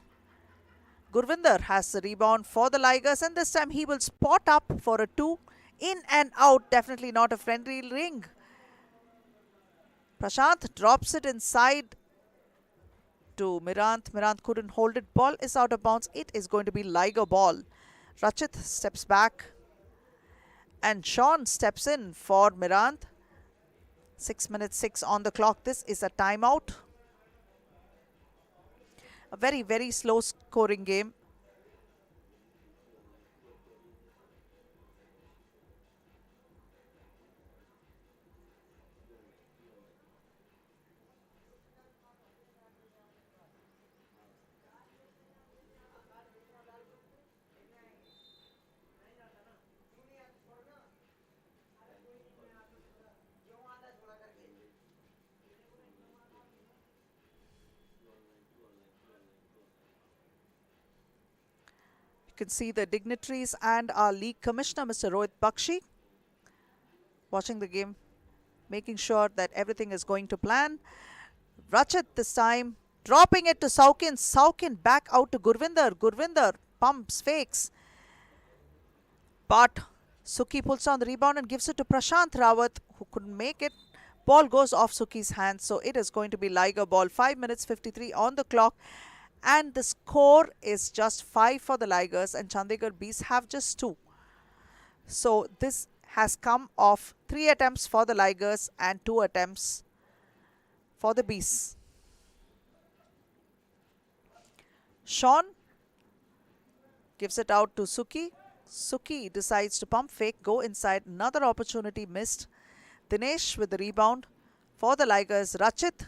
Gurvinder has the rebound for the Ligers, and this time he will spot up for a 2. In and out, definitely not a friendly ring. Prashant drops it inside to Mirant. Mirant couldn't hold it. Ball is out of bounds. It is going to be Liger ball. Rachit steps back, and Sean steps in for Mirant. 6 minutes 6 on the clock. This is a timeout. A very, very slow scoring game. You can see the dignitaries and our league commissioner, Mr. Rohit Bakshi, watching the game, making sure that everything is going to plan. Rachit this time dropping it to Saukin. Saukin back out to Gurvinder. Gurvinder pumps, fakes. But Suki pulls down the rebound and gives it to Prashant Rawat, who couldn't make it. Ball goes off Suki's hands, so it is going to be Liger ball. 5 minutes 53 on the clock. And the score is just 5 for the Ligers, and Chandigarh Bees have just 2. So this has come off 3 attempts for the Ligers and 2 attempts for the Bees. Sean gives it out to Suki. Suki decides to pump fake, go inside. Another opportunity missed. Dinesh with the rebound for the Ligers. Rachit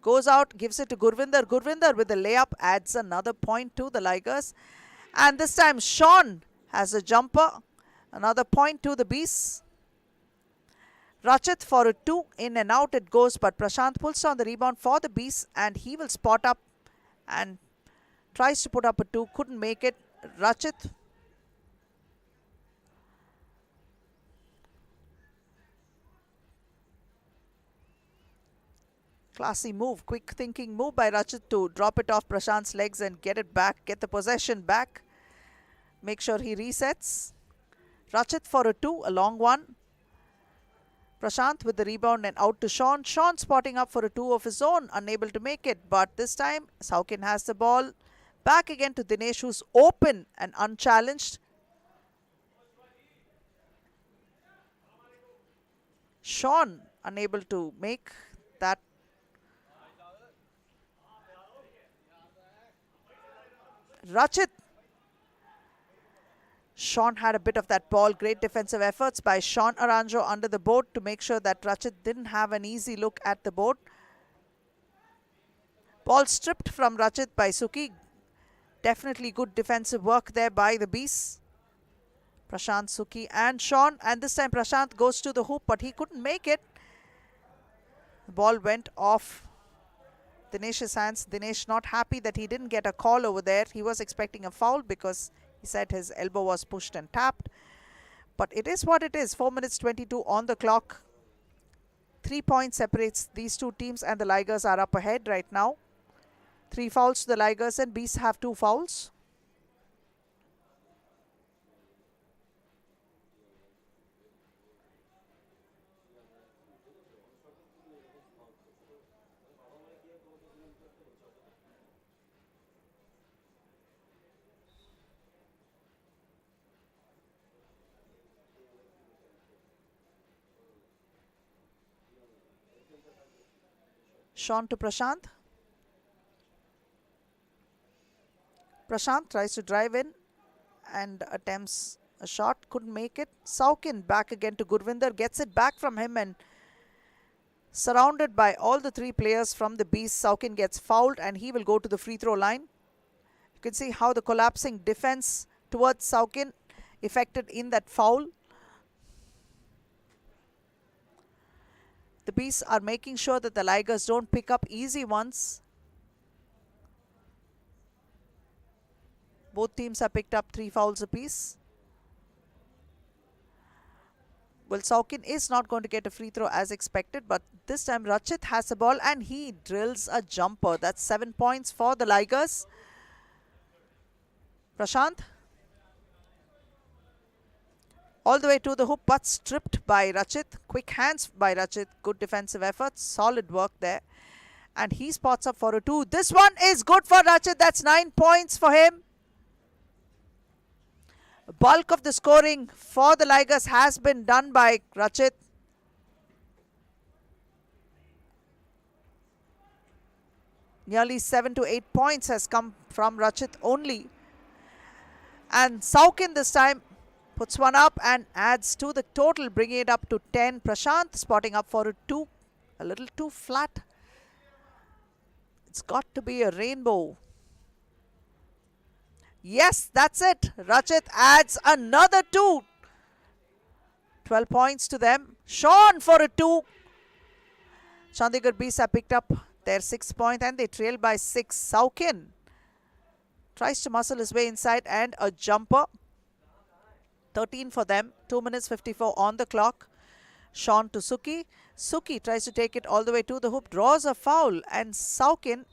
goes out, gives it to Gurvinder. Gurvinder with the layup adds another point to the Ligers. And this time Sean has a jumper. Another point to the Bees. Rachit for a 2. In and out it goes, but Prashant pulls down the rebound for the Bees, and he will spot up and tries to put up a 2. Couldn't make it. Rachit classy move, quick thinking move by Rachit to drop it off Prashant's legs and get it back, get the possession back. Make sure he resets. Rachit for a 2, a long one. Prashant with the rebound and out to Sean. Sean spotting up for a 2 of his own, unable to make it. But this time, Saukin has the ball. Back again to Dinesh, who's open and unchallenged. Sean unable to make that. Rachit. Sean had a bit of that ball. Great defensive efforts by Sean Aranjo under the board to make sure that Rachit didn't have an easy look at the board. Ball stripped from Rachit by Suki. Definitely good defensive work there by the Bees. Prashant, Suki and Sean. And this time Prashant goes to the hoop, but he couldn't make it. The ball went off Dinesh's hands. Dinesh not happy that he didn't get a call over there. He was expecting a foul because he said his elbow was pushed and tapped. But it is what it is. 4 minutes 22 on the clock. 3 points separates these two teams, and the Ligers are up ahead right now. 3 fouls to the Ligers, and Bees have 2 fouls. Sean to Prashant. Prashant tries to drive in and attempts a shot. Couldn't make it. Saukin back again to Gurvinder. Gets it back from him, and surrounded by all the 3 players from the Bees, Saukin gets fouled and he will go to the free throw line. You can see how the collapsing defense towards Saukin affected in that foul. The Bees are making sure that the Ligers don't pick up easy ones. Both teams have picked up 3 fouls apiece. Well, Saukin is not going to get a free throw as expected, but this time Rachit has the ball and he drills a jumper. That's 7 points for the Ligers. Prashant. All the way to the hoop, but stripped by Rachit. Quick hands by Rachit. Good defensive efforts. Solid work there. And he spots up for a 2. This one is good for Rachit. That's 9 points for him. Bulk of the scoring for the Ligers has been done by Rachit. Nearly 7 to 8 points has come from Rachit only. And Saukin this time puts one up and adds to the total, bringing it up to 10. Prashant spotting up for a 2. A little too flat. It's got to be a rainbow. Yes, that's it. Rachit adds another 2. 12 points to them. Sean for a 2. Chandigarh Bees have picked up their 6th point and they trail by 6. Saukin Tries to muscle his way inside and a jumper. 13 for them. 2 minutes 54 on the clock. Sean to Suki. Suki tries to take it all the way to the hoop. Draws a foul. And Saukin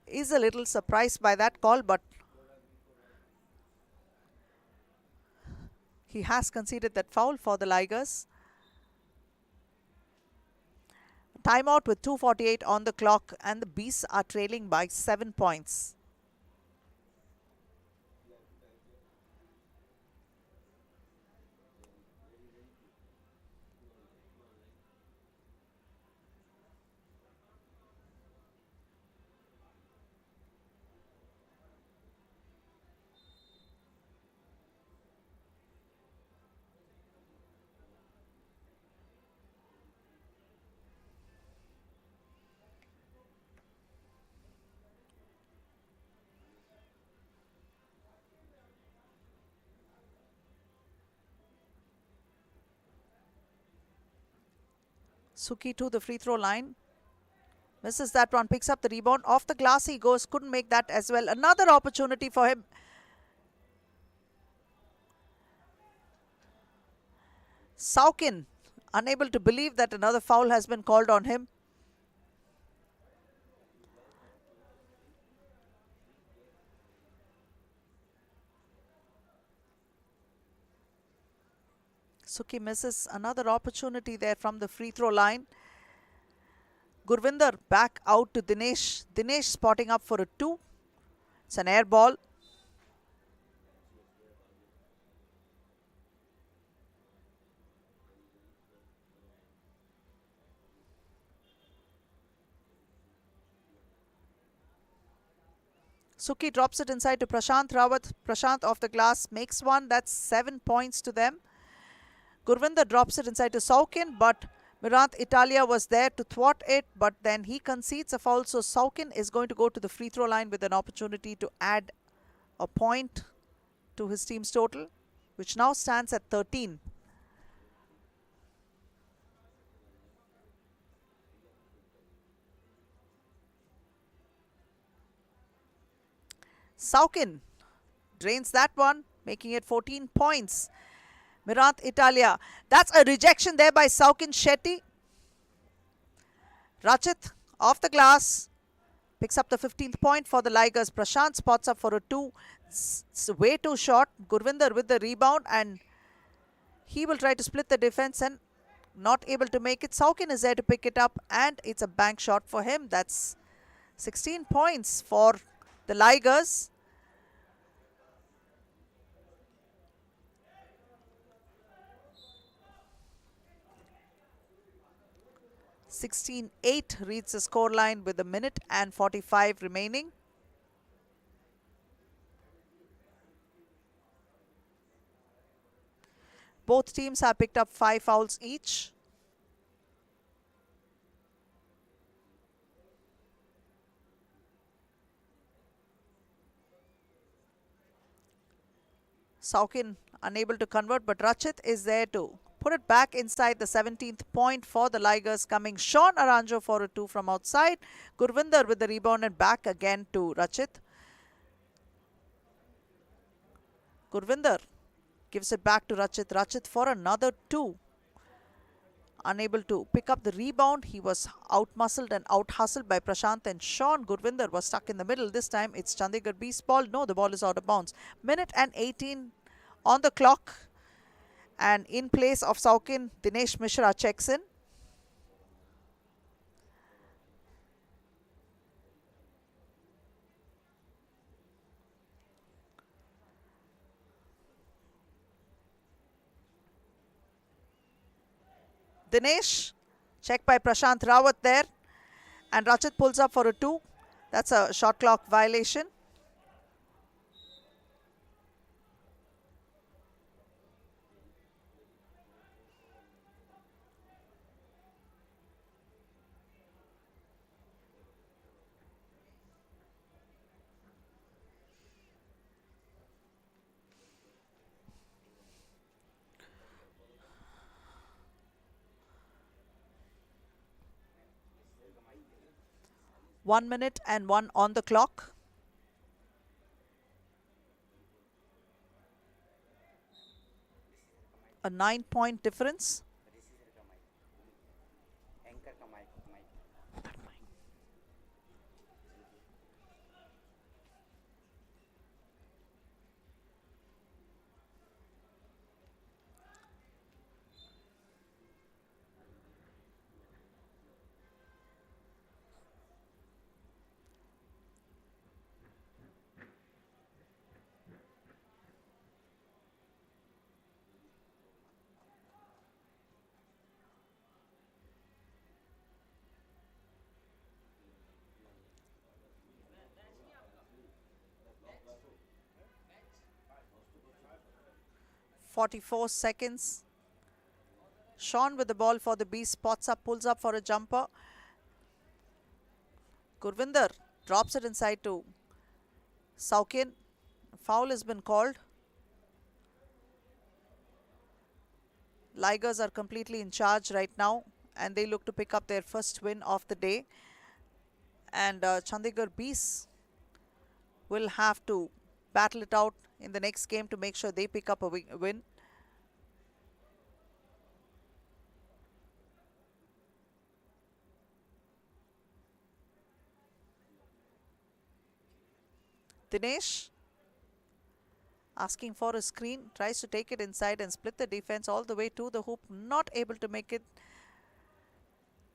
is a little surprised by that call, but he has conceded that foul for the Ligers. Timeout with 2:48 on the clock, and the Beasts are trailing by 7 points. Suki to the free throw line. Misses that one, picks up the rebound. Off the glass he goes, couldn't make that as well. Another opportunity for him. Saukin unable to believe that another foul has been called on him. Suki misses another opportunity there from the free throw line. Gurvinder back out to Dinesh. Dinesh spotting up for a 2. It's an air ball. Suki drops it inside to Prashant Rawat. Prashant off the glass makes one. That's 7 points to them. Gurvinder drops it inside to Saukin, but Mirant Italia was there to thwart it, but then he concedes a foul. So Saukin is going to go to the free throw line with an opportunity to add a point to his team's total, which now stands at 13. Saukin drains that one, making it 14 points. Mirant Italia. That's a rejection there by Saukin Shetty. Rachit off the glass. Picks up the 15th point for the Ligers. Prashant spots up for a 2. It's way too short. Gurvinder with the rebound, and he will try to split the defense and not able to make it. Saukin is there to pick it up, and it's a bank shot for him. That's 16 points for the Ligers. 16-8 reads the scoreline with a minute and 45 remaining. Both teams have picked up 5 fouls each. Saukin unable to convert, but Rachit is there to put it back inside. The 17th point for the Ligers coming. Sean Aranjo for a 2 from outside. Gurvinder with the rebound and back again to Rachit. Gurvinder gives it back to Rachit. Rachit for another 2. Unable to pick up the rebound. He was out-muscled and out-hustled by Prashant and Sean. Gurvinder was stuck in the middle. This time it's Chandigarh Beast ball. No, the ball is out of bounds. Minute and 18 on the clock. And in place of Saukin, Dinesh Mishra checks in. Dinesh, checked by Prashant Rawat there. And Rachit pulls up for a 2. That's a shot clock violation. One minute and 1 on the clock. A 9-point difference. .44 seconds. Sean with the ball for the Beast, spots up, pulls up for a jumper. Gurvinder drops it inside to Saukin. Foul has been called. Ligers are completely in charge right now, and they look to pick up their first win of the day. And Chandigarh Beasts will have to battle it out in the next game to make sure they pick up a win. Dinesh asking for a screen, tries to take it inside and split the defense all the way to the hoop, not able to make it.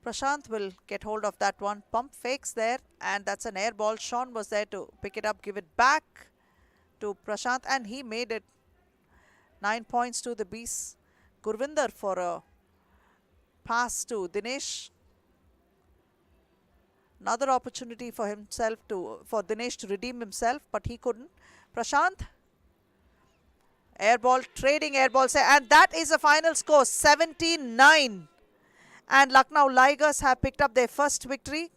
Prashant will get hold of that one. Pump fakes there, and that's an air ball. Sean was there to pick it up, give it back to Prashant, and he made it. 9 points to the Beasts. Gurvinder for a pass to Dinesh. Another opportunity for Dinesh to redeem himself, but he couldn't. Prashant, air ball, trading air balls, and that is the final score, 17-9. And Lucknow Ligers have picked up their first victory.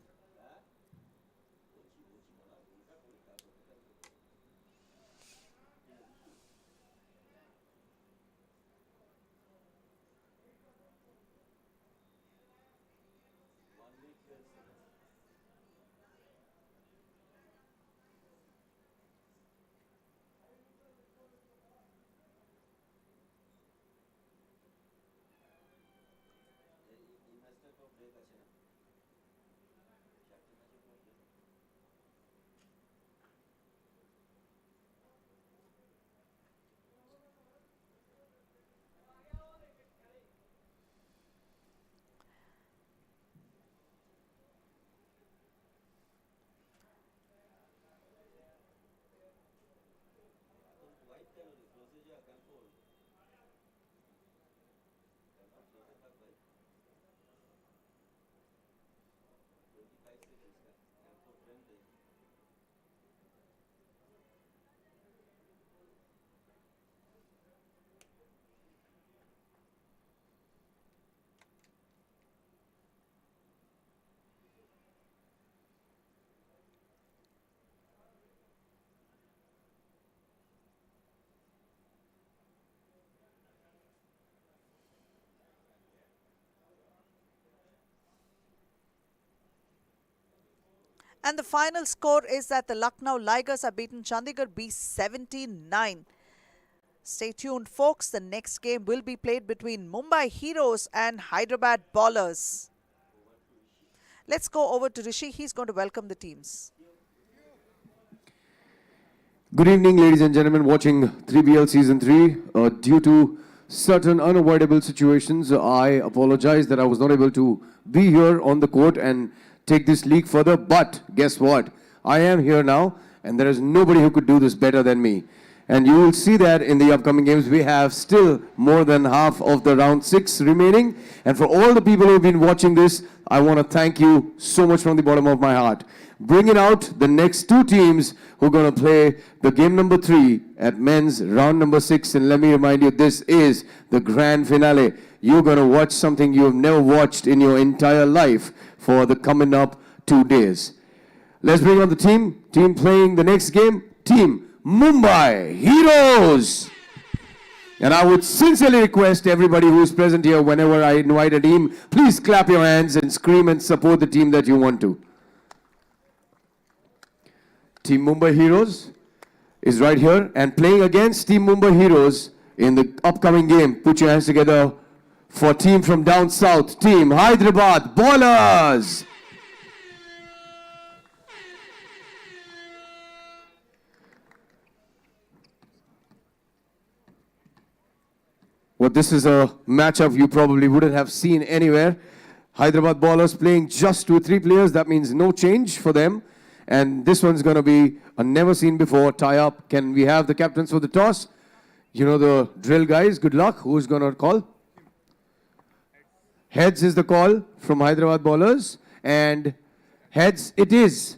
And the final score is that the Lucknow Ligers have beaten Chandigarh Beasts 17-9. Stay tuned, folks. The next game will be played between Mumbai Heroes and Hyderabad Ballers. Let's go over to Rishi. He's going to welcome the teams. Good evening, ladies and gentlemen, watching 3BL Season 3. Due to certain unavoidable situations, I apologize that I was not able to be here on the court and take this league further. But guess what? I am here now, and there is nobody who could do this better than me. And you will see that in the upcoming games. We have still more than half of the round 6 remaining. And for all the people who have been watching this, I want to thank you so much from the bottom of my heart. Bringing out the next two teams who are going to play the game number 3 at men's round number 6. And let me remind you, this is the grand finale. You're going to watch something you have never watched in your entire life for the coming up 2 days. Let's bring on the team. Team playing the next game. Team Mumbai Heroes. And I would sincerely request everybody who is present here, whenever I invite a team, please clap your hands and scream and support the team that you want to. Team Mumbai Heroes is right here, and playing against Team Mumbai Heroes in the upcoming game. Put your hands together for team from down south, Team Hyderabad Ballers. Well, this is a matchup you probably wouldn't have seen anywhere. Hyderabad Ballers playing just with 3 players. That means no change for them. And this one's going to be a never seen before tie-up. Can we have the captains for the toss? You know the drill, guys. Good luck. Who's going to call? Heads is the call from Hyderabad Ballers. And heads it is.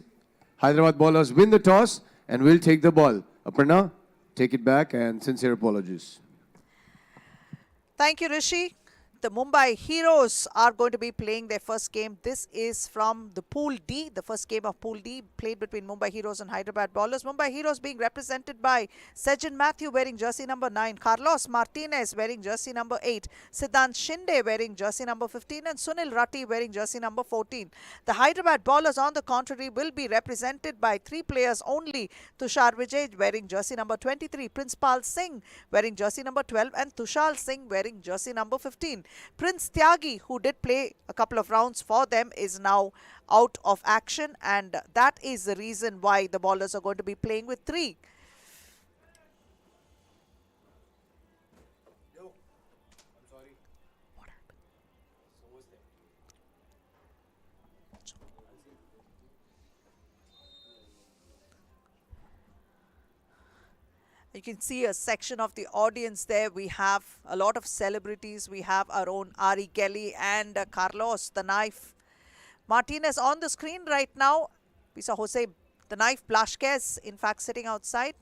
Hyderabad Ballers win the toss and will take the ball. Aparna, take it back and sincere apologies. Thank you, Rishi. The Mumbai Heroes are going to be playing their first game. This is from the Pool D, the first game of Pool D played between Mumbai Heroes and Hyderabad Ballers. Mumbai Heroes being represented by Sejan Matthew wearing jersey number 9, Carlos Martinez wearing jersey number 8, Siddhant Shinde wearing jersey number 15 and Sunil Ratti wearing jersey number 14. The Hyderabad Ballers, on the contrary, will be represented by 3 players only. Tushar Vijay wearing jersey number 23, Princepal Singh wearing jersey number 12 and Tushal Singh wearing jersey number 15. Prince Tyagi, who did play a couple of rounds for them, is now out of action, and that is the reason why the Ballers are going to be playing with 3. You can see a section of the audience there. We have a lot of celebrities. We have our own Ari Kelly and Carlos, the Knife Martinez on the screen right now. We saw Jose, the Knife Blasquez, in fact, sitting outside.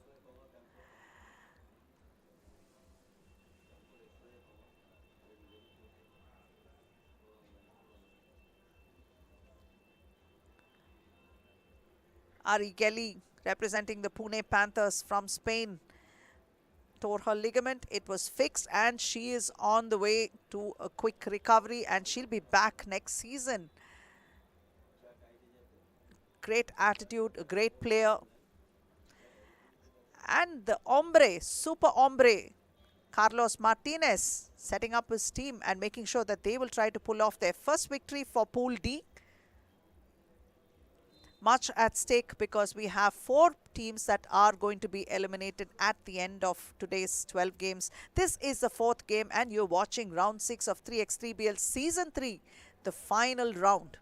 Ari Kelly representing the Pune Panthers from Spain. Tore her ligament. It was fixed and she is on the way to a quick recovery and she'll be back next season. Great attitude, a great player. And the hombre, super hombre, Carlos Martinez, setting up his team and making sure that they will try to pull off their first victory for Pool D. Much at stake because we have 4 teams that are going to be eliminated at the end of today's 12 games. This is the 4th game and you're watching round 6 of 3x3BL Season 3, the final round.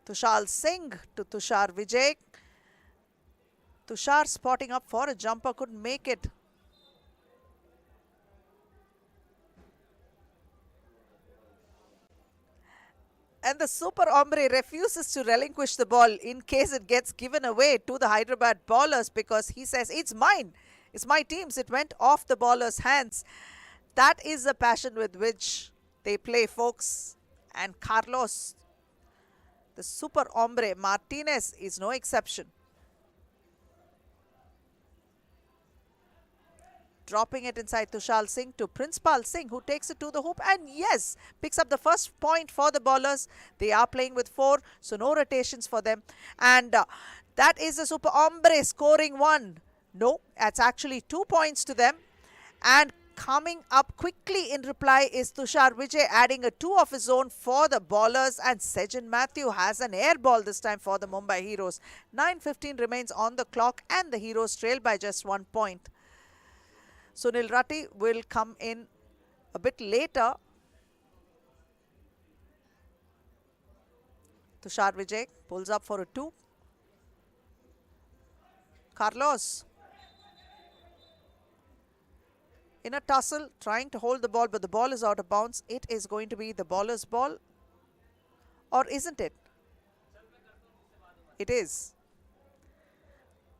Tushal Singh to Tushar Vijay. Tushar spotting up for a jumper, couldn't make it. And the super hombre refuses to relinquish the ball in case it gets given away to the Hyderabad Ballers because he says, it's mine, it's my team's, it went off the ballers' hands. That is the passion with which they play, folks. And Carlos, the super hombre Martinez, is no exception. Dropping it inside Tushal Singh to Princepal Singh, who takes it to the hoop and yes, picks up the first point for the Ballers. They are playing with 4, so no rotations for them. And that is the super hombre scoring 1. No, that's actually 2 points to them. And coming up quickly in reply is Tushar Vijay, adding a 2 of his own for the Ballers, and Sejan Matthew has an air ball this time for the Mumbai Heroes. 9:15 remains on the clock and the Heroes trail by just 1 point. Sunil Ratti will come in a bit later. Tushar Vijay pulls up for a 2. Carlos in a tussle, trying to hold the ball, but the ball is out of bounds. It is going to be the Ballers' ball. Or isn't it? It is.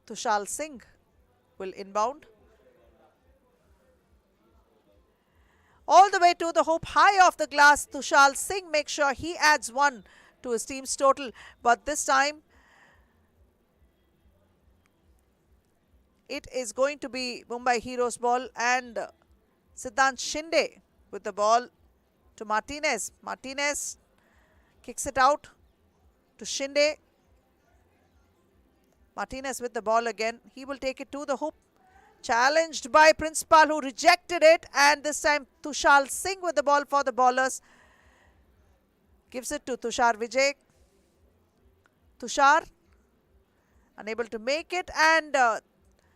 Tushal Singh will inbound. All the way to the hoop, high off the glass. Tushal Singh makes sure he adds 1 to his team's total. But this time, It is going to be Mumbai Heroes ball, and Siddhant Shinde with the ball to Martinez. Martinez kicks it out to Shinde. Martinez with the ball again. He will take it to the hoop. Challenged by Principal, who rejected it, and this time Tushar Singh with the ball for the ballers. Gives it to Tushar Vijay. Tushar unable to make it, and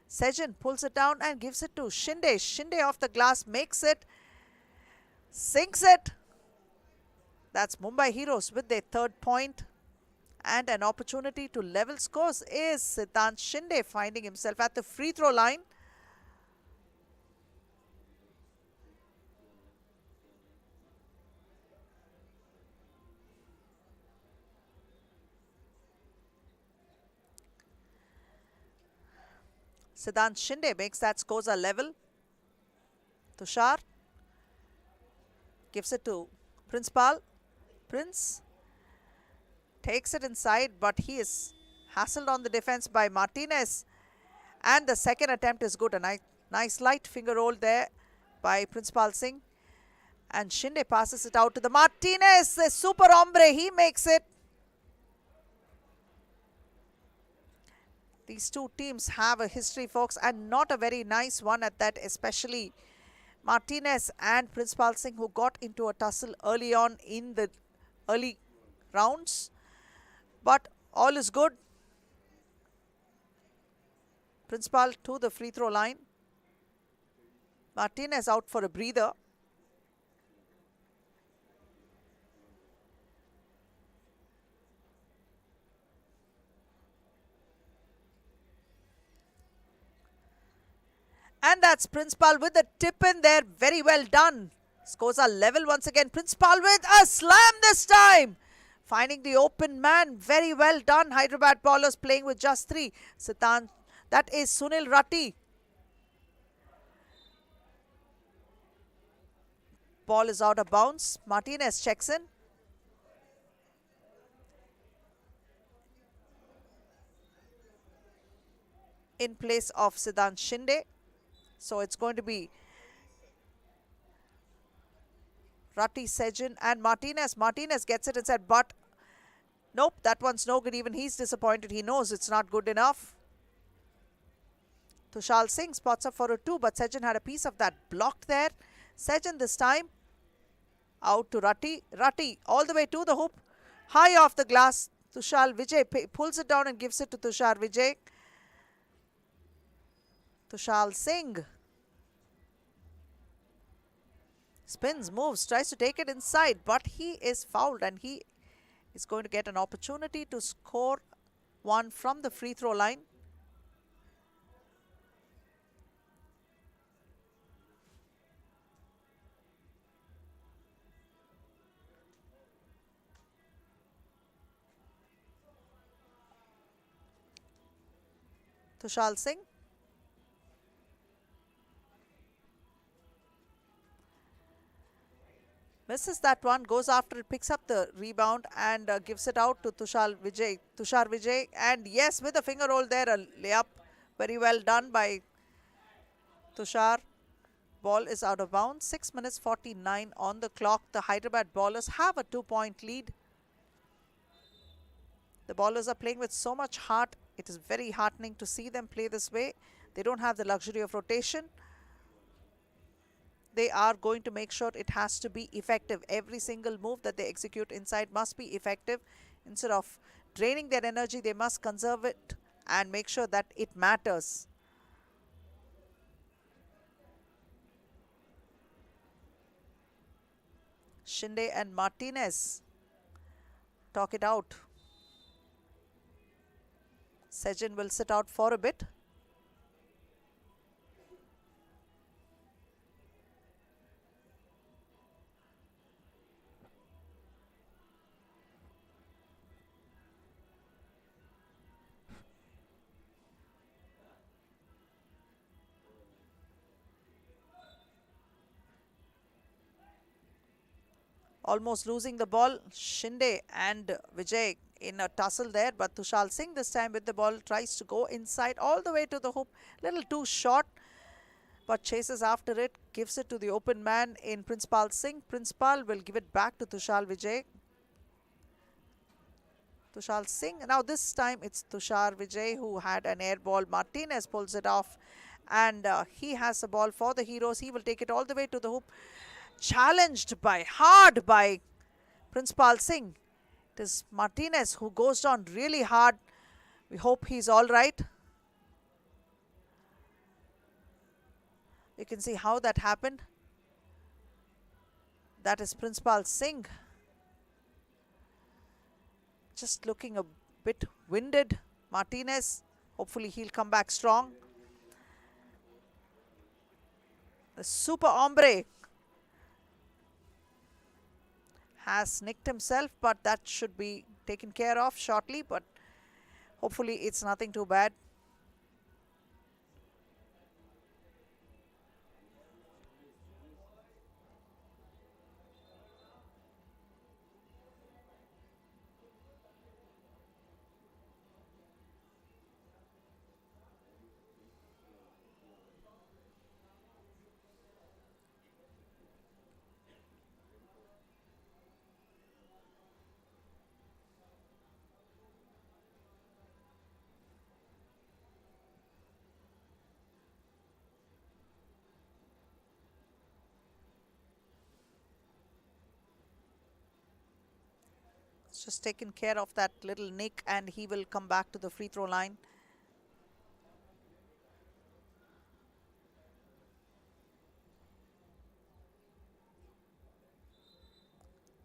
Sejan pulls it down and gives it to Shinde. Shinde off the glass, makes it, sinks it. That's Mumbai Heroes with their third point. And an opportunity to level scores is Siddhant Shinde finding himself at the free throw line. Siddhant Shinde makes that scores a level. Tushar gives it to Principal. Prince takes it inside, but he is hassled on the defense by Martinez. And the second attempt is good. A nice light finger roll there by Principal Singh. And Shinde passes it out to the Martinez. The super hombre, he makes it. These two teams have a history, folks, and not a very nice one at that, especially Martinez and Principal Singh, who got into a tussle early on in the early rounds. But all is good. Principal to the free throw line. Martinez out for a breather. And that's Principal with the tip in there. Very well done. Scores are level once again. Principal with a slam this time. Finding the open man. Very well done. Hyderabad ballers playing with just three. Siddhant, that is Sunil Ratti. Ball is out of bounds. Martinez checks in. In place of Siddhant Shinde. So it's going to be Ratti, Sejan and Martinez. Martinez gets it inside, but nope, that one's no good. Even he's disappointed. He knows it's not good enough. Tushar Singh spots up for a two, but Sejan had a piece of that blocked there. Sejan this time out to Ratti. Ratti all the way to the hoop. High off the glass. Tushar Vijay pulls it down and gives it to Tushar Vijay. Tushar Singh spins, moves, tries to take it inside, but he is fouled and he is going to get an opportunity to score one from the free throw line. Tushar Singh. Misses that one, goes after it, picks up the rebound and gives it out to Tushar Vijay. Tushar Vijay, and yes, with a finger roll there, a layup. Very well done by Tushar. Ball is out of bounds. 6 minutes 49 on the clock. The Hyderabad ballers have a 2-point lead. The ballers are playing with so much heart. It is very heartening to see them play this way. They don't have the luxury of rotation. They are going to make sure it has to be effective. Every single move that they execute inside must be effective. Instead of draining their energy, they must conserve it and make sure that it matters. Shinde and Martinez talk it out. Sejan will sit out for a bit. Almost losing the ball. Shinde and Vijay in a tussle there, but Tushar Singh this time with the ball tries to go inside all the way to the hoop. Little too short, but chases after it, gives it to the open man in Principal Singh. Principal will give it back to Tushar Vijay. Tushar Singh. Now this time it's Tushar Vijay who had an air ball. Martinez pulls it off, and he has the ball for the Heroes. He will take it all the way to the hoop. Challenged hard by Principal Singh. It is Martinez who goes down really hard. We hope he's all right. You can see how that happened. That is Principal Singh. Just looking a bit winded. Martinez, hopefully he'll come back strong. The super hombre has nicked himself, but that should be taken care of shortly, but hopefully it's nothing too bad. Just taken care of that little nick, and he will come back to the free throw line.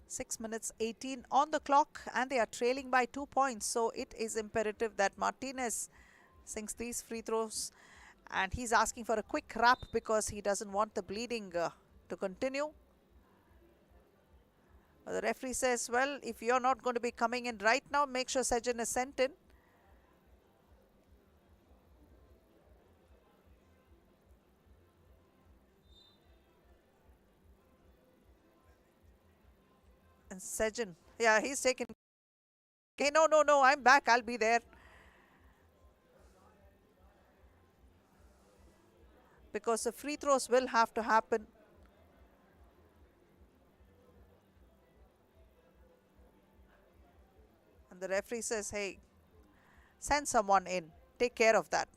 Six minutes 18 on the clock, and they are trailing by 2 points. So it is imperative that Martinez sinks these free throws, and he's asking for a quick wrap because he doesn't want the bleeding to continue. The referee says, well, if you're not going to be coming in right now, make sure Sajan is sent in. And Sajan, yeah, he's taken. Okay, no, I'm back. I'll be there. Because the free throws will have to happen. And the referee says, hey, send someone in. Take care of that.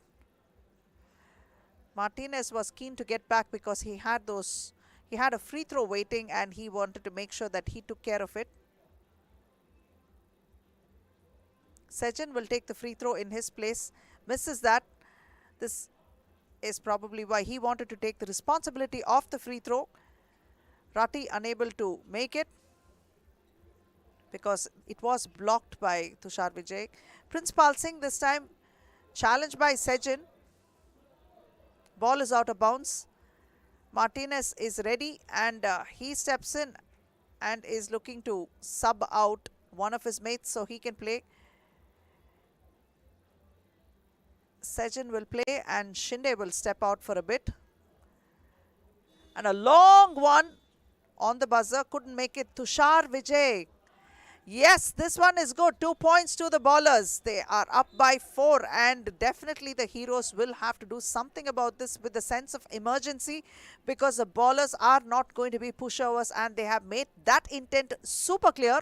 Martinez was keen to get back because he had a free throw waiting, and he wanted to make sure that he took care of it. Sajan will take the free throw in his place. Misses that. This is probably why he wanted to take the responsibility of the free throw. Rati unable to make it, because it was blocked by Tushar Vijay. Principal Singh this time challenged by Sajan. Ball is out of bounds. Martinez is ready, and he steps in and is looking to sub out one of his mates so he can play. Sajan will play, and Shinde will step out for a bit. And a long one on the buzzer, couldn't make it. Tushar Vijay. Yes, this one is good. 2 points to the ballers. They are up by 4, and definitely the Heroes will have to do something about this with a sense of emergency, because the ballers are not going to be pushovers, and they have made that intent super clear.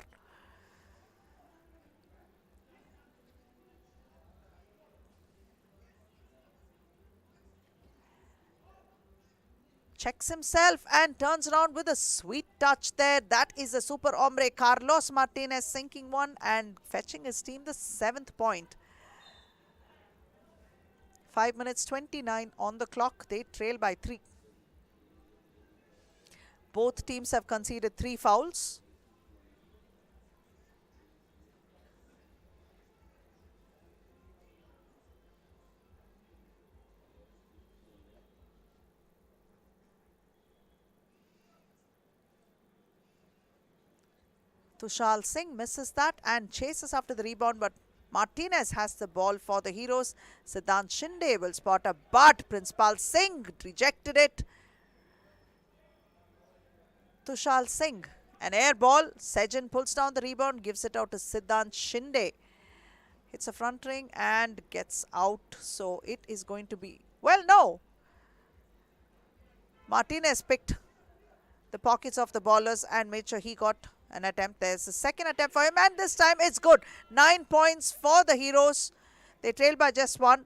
Checks himself and turns around with a sweet touch there. That is a super hombre. Carlos Martinez sinking one and fetching his team the 7th point. 5 minutes 29 on the clock. They trail by 3. Both teams have conceded 3 fouls. Tushar Singh misses that and chases after the rebound, but Martinez has the ball for the Heroes. Siddhant Shinde will spot a, but Principal Singh rejected it. Tushar Singh An air ball. Sejan pulls down the rebound, gives it out to Siddhant Shinde. Hits a front ring and gets out. So it is going to be, well, no. Martinez picked the pockets of the ballers and made sure he got an attempt. There's a second attempt for him, and this time it's good. 9 points for the Heroes. They trail by just 1.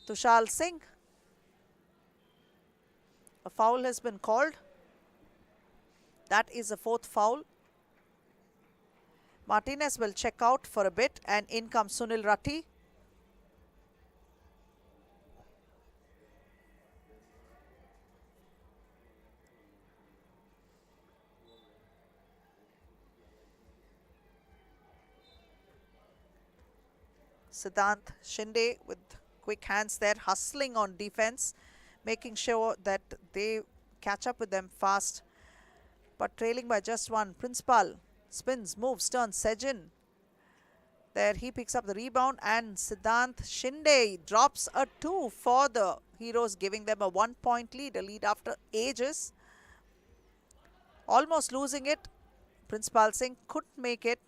Tushar Singh. A foul has been called. That is a 4th foul. Martinez will check out for a bit, and in comes Sunil Ratty. Siddhant Shinde with quick hands there, hustling on defense, making sure that they catch up with them fast. But trailing by just 1. Principal spins, moves, turns. Sejan. There he picks up the rebound, and Siddhant Shinde drops a 2 for the Heroes, giving them a 1-point lead, a lead after ages. Almost losing it. Principal Singh couldn't make it.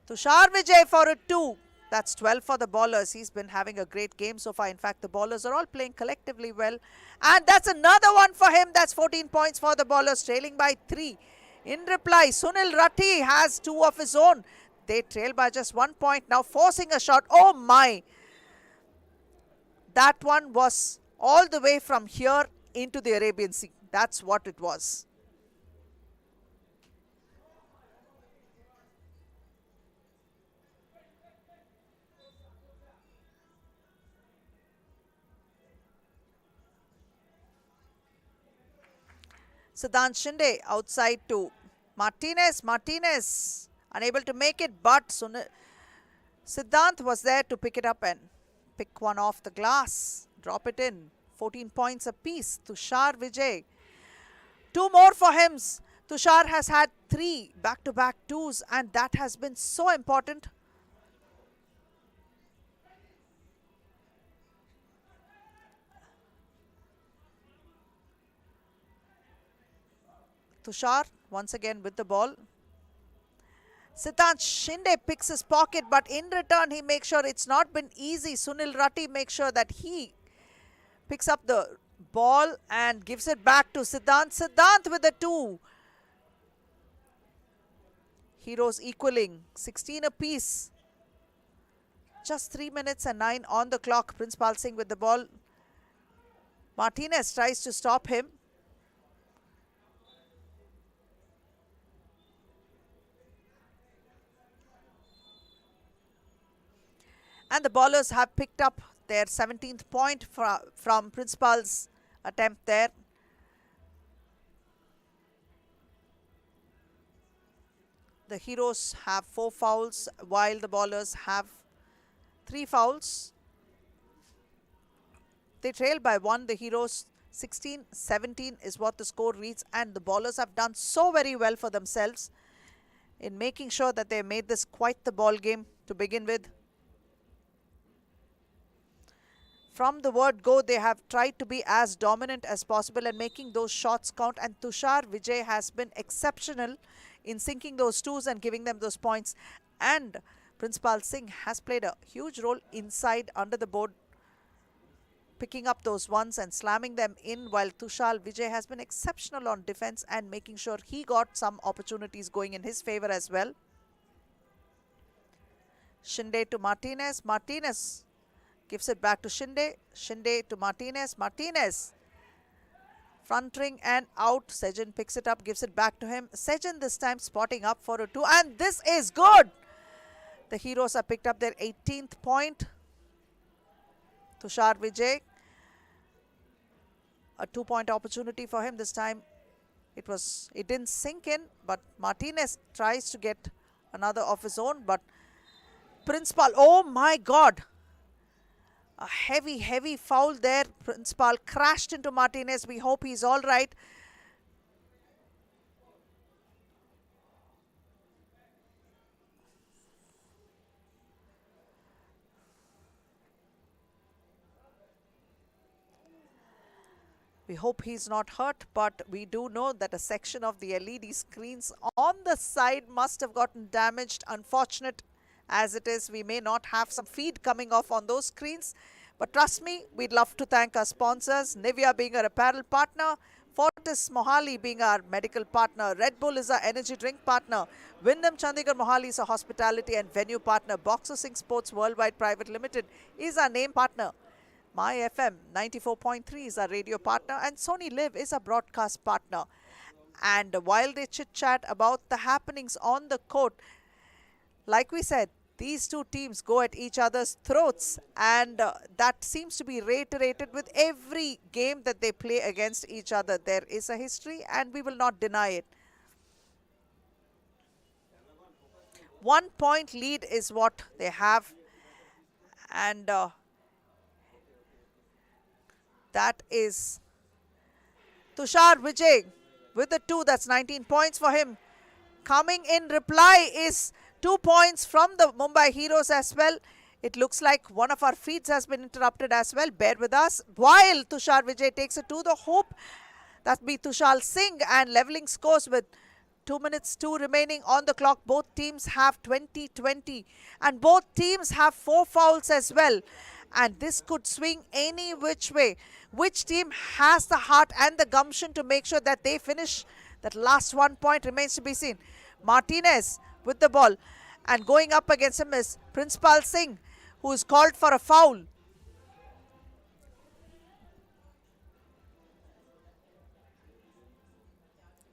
Tushar Vijay for a 2. That's 12 for the ballers. He's been having a great game so far. In fact, the ballers are all playing collectively well. And that's another one for him. That's 14 points for the ballers, trailing by 3. In reply, Sunil Ratty has 2 of his own. They trail by just 1 point. Now forcing a shot. Oh my! That one was all the way from here into the Arabian Sea. That's what it was. Siddhant Shinde outside to Martinez. Martinez unable to make it, but Siddhant was there to pick it up and pick one off the glass. Drop it in. 14 points apiece. Tushar Vijay. 2 more for him. Tushar has had 3 back-to-back 2s, and that has been so important. Tushar once again with the ball. Siddhant Shinde picks his pocket, but in return he makes sure it's not been easy. Sunil Ratty makes sure that he picks up the ball and gives it back to Siddhant. Siddhant with a 2. Heroes equaling 16 apiece. Just 3 minutes and 9 on the clock. Principal Singh with the ball. Martinez tries to stop him. And the ballers have picked up their 17th point from Principal's attempt there. The Heroes have 4 fouls, while the ballers have 3 fouls. They trail by 1. The Heroes 16-17 is what the score reads, and the ballers have done so very well for themselves in making sure that they made this quite the ball game to begin with. From the word go, they have tried to be as dominant as possible and making those shots count. And Tushar Vijay has been exceptional in sinking those 2s and giving them those points. And Principal Singh has played a huge role inside under the board, picking up those 1s and slamming them in, while Tushar Vijay has been exceptional on defense and making sure he got some opportunities going in his favor as well. Shinde to Martinez. Martinez gives it back to Shinde. Shinde to Martinez. Martinez. Front ring and out. Sejan picks it up, gives it back to him. Sejan this time spotting up for a 2. And this is good. The Heroes have picked up their 18th point. Tushar Vijay. A 2-point opportunity for him. This time it didn't sink in, but Martinez tries to get another of his own. But Principal, oh my God. A heavy foul there. Principal crashed into Martinez. We hope he's all right. We hope he's not hurt, but we do know that a section of the LED screens on the side must have gotten damaged. Unfortunate as it is, we may not have some feed coming off on those screens. But trust me, we'd love to thank our sponsors, Nivea being our apparel partner, Fortis Mohali being our medical partner, Red Bull is our energy drink partner, Wyndham Chandigarh Mohali is our hospitality and venue partner, Boxer Singh Sports Worldwide Private Limited is our name partner, My FM 94.3 is our radio partner, and Sony Live is our broadcast partner. And while they chit-chat about the happenings on the court, like we said, these two teams go at each other's throats, and that seems to be reiterated with every game that they play against each other. There is a history, and we will not deny it. 1 point lead is what they have, and that is Tushar Vijay with the 2. That's 19 points for him. Coming in reply is 2 points from the Mumbai Heroes as well. It looks like one of our feeds has been interrupted as well. Bear with us. While Tushar Vijay takes it to the hoop, that be Tushar Singh, and leveling scores with 2 minutes 2 remaining on the clock. Both teams have 20-20, and both teams have 4 fouls as well. And this could swing any which way. Which team has the heart and the gumption to make sure that they finish? That last 1 point remains to be seen. Martinez with the ball, and going up against him is Principal Singh, who is called for a foul.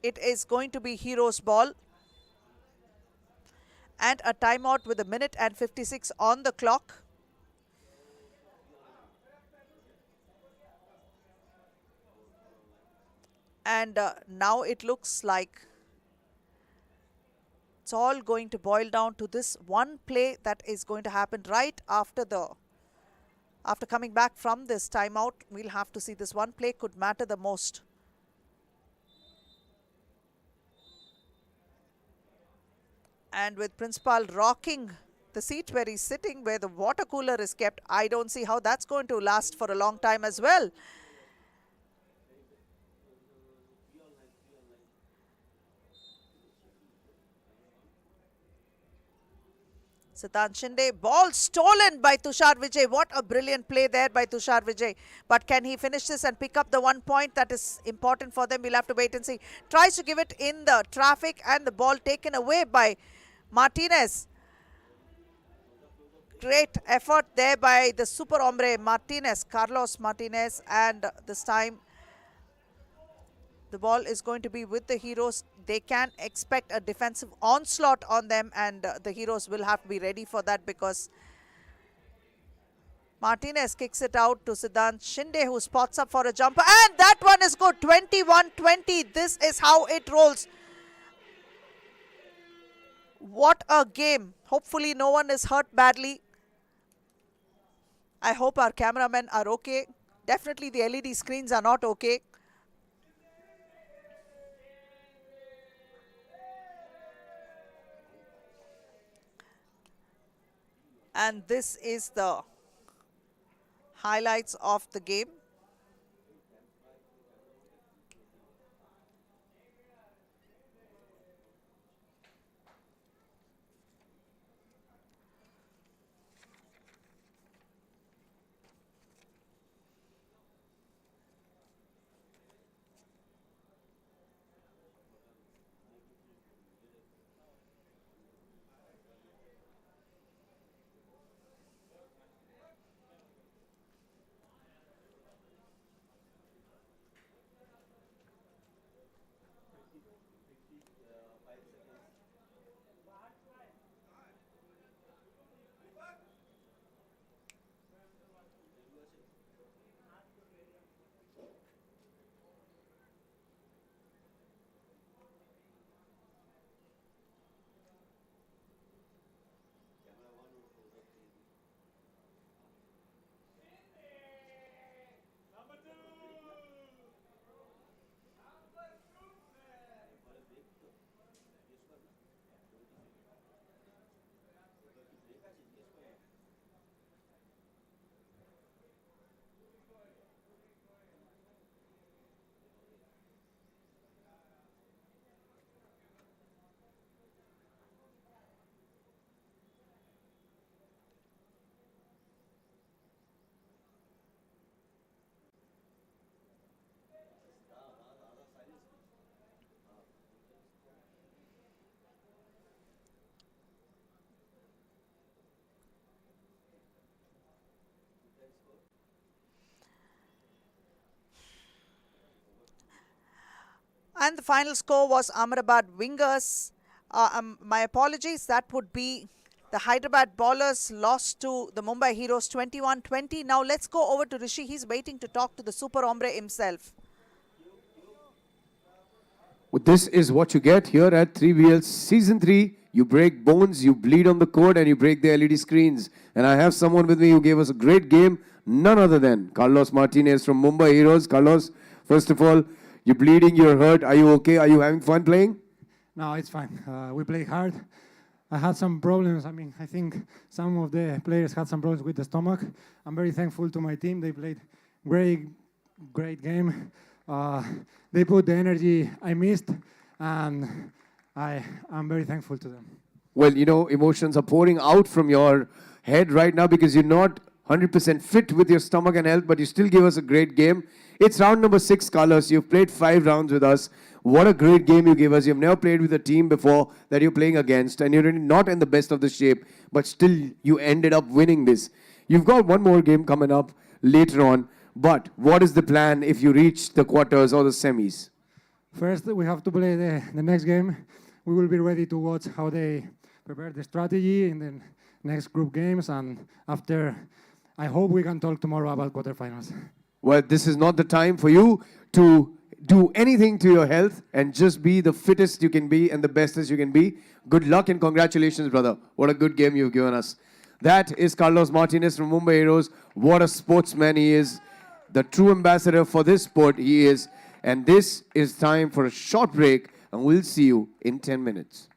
It is going to be Heroes' ball. And a timeout with 1 minute and 56 on the clock. And now it looks like it's all going to boil down to this one play that is going to happen right after coming back from this timeout. We'll have to see this one play could matter the most. And with Principal rocking the seat where he's sitting, where the water cooler is kept, I don't see how that's going to last for a long time as well. Siddhant Shinde, ball stolen by Tushar Vijay. What a brilliant play there by Tushar Vijay. But can he finish this and pick up the 1 point that is important for them? We'll have to wait and see. Tries to give it in the traffic, and the ball taken away by Martinez. Great effort there by the super hombre Martinez, Carlos Martinez, and this time the ball is going to be with the Heroes. They can expect a defensive onslaught on them, and the Heroes will have to be ready for that, because Martinez kicks it out to Siddhant Shinde, who spots up for a jumper, and that one is good. 21-20. This is how it rolls. What a game. Hopefully no one is hurt badly. I hope our cameramen are okay. Definitely the LED screens are not okay. And this is the highlights of the game. And the final score was Ahmedabad Wingers. My apologies, that would be the Hyderabad Ballers lost to the Mumbai Heroes 21-20. Now let's go over to Rishi. He's waiting to talk to the super hombre himself. Well, this is what you get here at 3BL Season 3. You break bones, you bleed on the court, and you break the LED screens. And I have someone with me who gave us a great game, none other than Carlos Martinez from Mumbai Heroes. Carlos, first of all, you're bleeding, you're hurt. Are you okay? Are you having fun playing? No, it's fine. We played hard. I had some problems. I think some of the players had some problems with the stomach. I'm very thankful to my team. They played great game. They put the energy I missed, and I'm very thankful to them. Well, you know, emotions are pouring out from your head right now because you're not 100% fit with your stomach and health, but you still give us a great game. It's round number 6, Carlos. You've played 5 rounds with us. What a great game you gave us. You've never played with a team before that you're playing against, and you're not in the best of the shape, but still you ended up winning this. You've got one more game coming up later on, but what is the plan if you reach the quarters or the semis? First, we have to play the next game. We will be ready to watch how they prepare the strategy in the next group games, and after, I hope we can talk tomorrow about quarterfinals. Well, this is not the time for you to do anything to your health and just be the fittest you can be and the bestest you can be. Good luck and congratulations, brother. What a good game you've given us. That is Carlos Martinez from Mumbai Heroes. What a sportsman he is. The true ambassador for this sport he is. And this is time for a short break, and we'll see you in 10 minutes.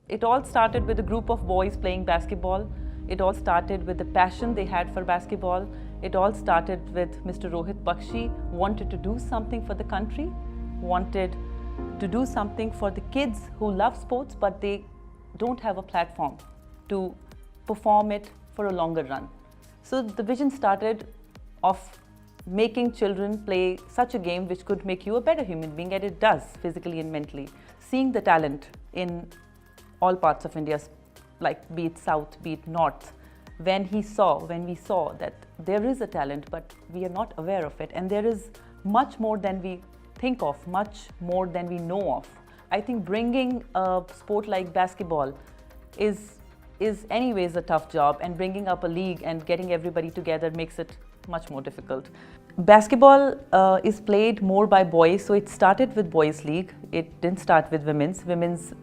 It all started with a group of boys playing basketball. It all started with the passion they had for basketball. It all started with Mr. Rohit Bakshi wanted to do something for the country, wanted to do something for the kids who love sports but they don't have a platform to perform it for a longer run. So the vision started of making children play such a game which could make you a better human being, and it does physically and mentally. Seeing the talent in all parts of India, like be it south, be it north, when we saw that there is a talent but we are not aware of it, and there is much more than we think of, much more than we know of. I think bringing a sport like basketball is anyways a tough job, and bringing up a league and getting everybody together makes it much more difficult. Basketball is played more by boys, so it started with boys league. It didn't start with women's. Women's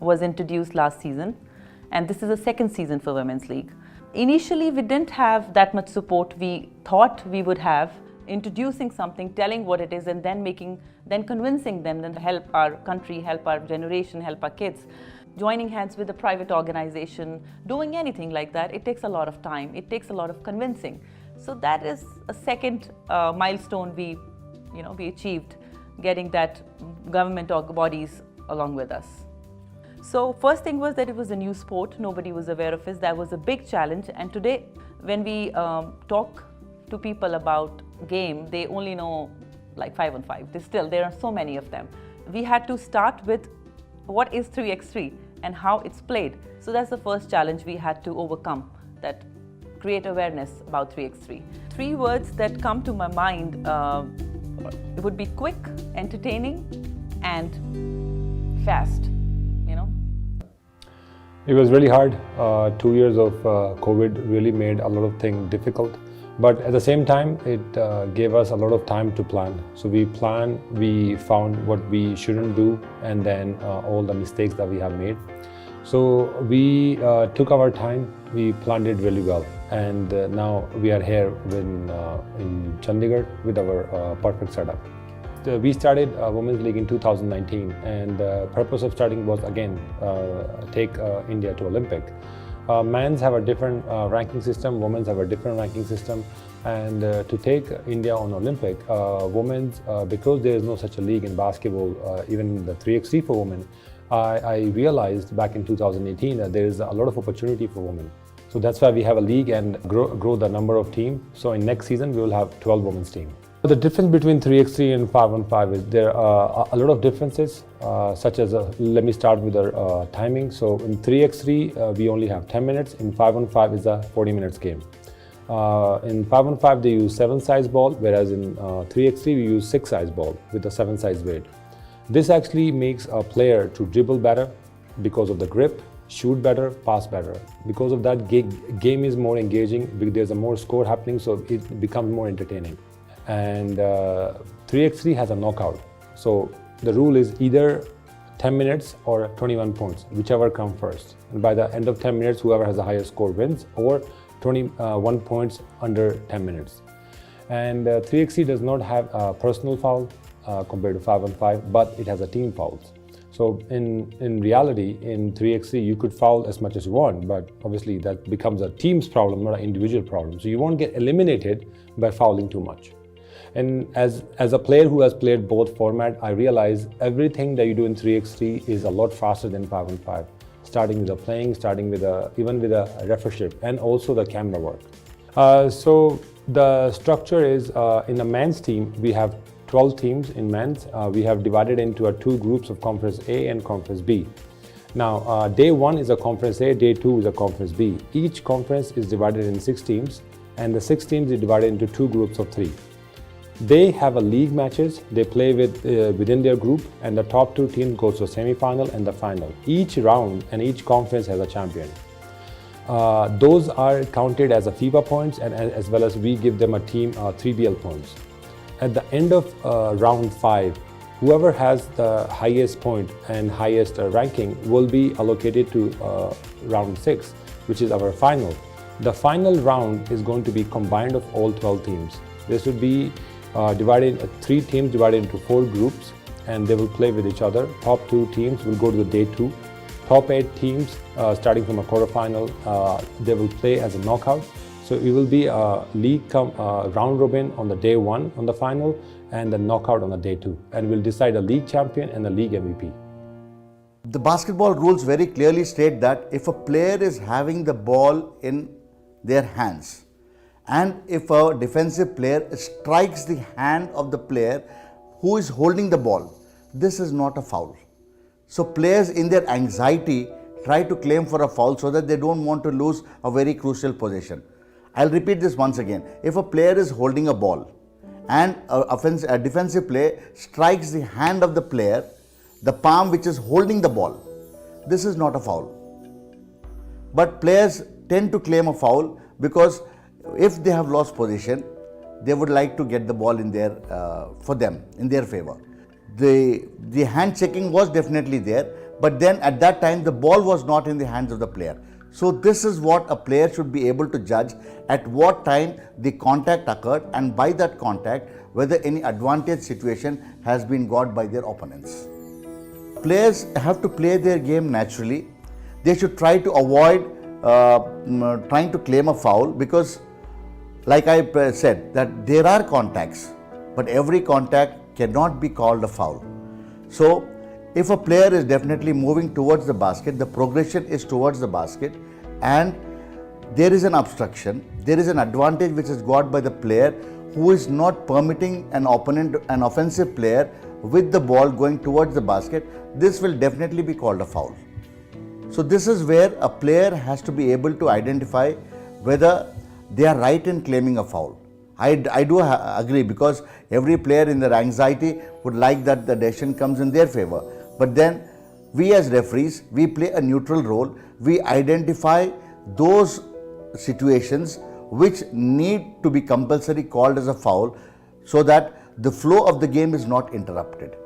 was introduced last season, and this is the second season for Women's League. Initially, we didn't have that much support we thought we would have. Introducing something, telling what it is, and then convincing them to help our country, help our generation, help our kids. Joining hands with a private organization, doing anything like that, it takes a lot of time. It takes a lot of convincing. So that is a second milestone we achieved, getting that government bodies along with us. So first thing was that it was a new sport, nobody was aware of it. That was a big challenge, and today when we talk to people about game, they only know like 5-on-5. There are so many of them. We had to start with what is 3x3 and how it's played. So that's the first challenge we had to overcome, that create awareness about 3x3. 3 words that come to my mind it would be quick, entertaining, and fast. It was really hard. 2 years of COVID really made a lot of things difficult. But at the same time, it gave us a lot of time to plan. So we planned, we found what we shouldn't do, and then all the mistakes that we have made. So we took our time, we planned it really well, and now we are here in Chandigarh with our perfect setup. We started Women's League in 2019, and the purpose of starting was again take India to Olympic. Men's have a different ranking system, women's have a different ranking system, and to take India on Olympic, women's, because there is no such a league in basketball, even the 3x3 for women, I realized back in 2018 that there is a lot of opportunity for women. So that's why we have a league and grow the number of teams. So in next season, we will have 12 women's team. The difference between 3x3 and 5-on-5 is there are a lot of differences, such as, let me start with the timing. So in 3x3, we only have 10 minutes. In 5-on-5 is a 40 minutes game. In 5-on-5, they use 7-size ball, whereas in 3x3, we use 6-size ball with a 7-size weight. This actually makes a player to dribble better because of the grip, shoot better, pass better. Because of that, game is more engaging, there's a more score happening, so it becomes more entertaining. And 3x3 has a knockout. So the rule is either 10 minutes or 21 points, whichever comes first. And by the end of 10 minutes, whoever has the highest score wins, or 21 points under 10 minutes. And 3x3 does not have a personal foul compared to 5-on-5, but it has a team fouls. So in reality, in 3x3, you could foul as much as you want, but obviously that becomes a team's problem, not an individual problem. So you won't get eliminated by fouling too much. And as a player who has played both format, I realize everything that you do in 3x3 is a lot faster than 5-on-5. Starting with the playing, starting with even with a refereeship, and also the camera work. So the structure is in the men's team, we have 12 teams in men's. We have divided into two groups of Conference A and Conference B. Now, day 1 is a Conference A, day 2 is a Conference B. Each conference is divided in 6 teams, and the 6 teams are divided into 2 groups of 3. They have a league matches, they play within their group, and the top 2 teams go to a semi-final and the final. Each round and each conference has a champion. Those are counted as a FIBA points, and as well as we give them a team 3BL points. At the end of round 5, whoever has the highest point and highest ranking will be allocated to round 6, which is our final. The final round is going to be combined of all 12 teams. This would be divided 3 teams divided into 4 groups, and they will play with each other. Top 2 teams will go to the day 2. Top 8 teams, starting from a quarterfinal, they will play as a knockout. So it will be a league round robin on the day 1 on the final, and the knockout on the day 2. And we'll decide a league champion and a league MVP. The basketball rules very clearly state that if a player is having the ball in their hands, and if a defensive player strikes the hand of the player who is holding the ball, this is not a foul. So players in their anxiety try to claim for a foul so that they don't want to lose a very crucial possession. I'll repeat this once again. If a player is holding a ball and a defensive player strikes the hand of the player, the palm which is holding the ball, this is not a foul. But players tend to claim a foul because if they have lost possession, they would like to get the ball in their for them, in their favor. The hand checking was definitely there, but then at that time the ball was not in the hands of the player. So this is what a player should be able to judge, at what time the contact occurred, and by that contact whether any advantage situation has been got by their opponents. Players have to play their game naturally. They should try to avoid trying to claim a foul, because like I said, that there are contacts, but every contact cannot be called a foul. So if a player is definitely moving towards the basket, the progression is towards the basket, and there is an obstruction, there is an advantage which is got by the player who is not permitting an opponent, an offensive player with the ball going towards the basket, this will definitely be called a foul. So this is where a player has to be able to identify whether they are right in claiming a foul. I do agree, because every player in their anxiety would like that the decision comes in their favor. But then we as referees, we play a neutral role. We identify those situations which need to be compulsory called as a foul so that the flow of the game is not interrupted.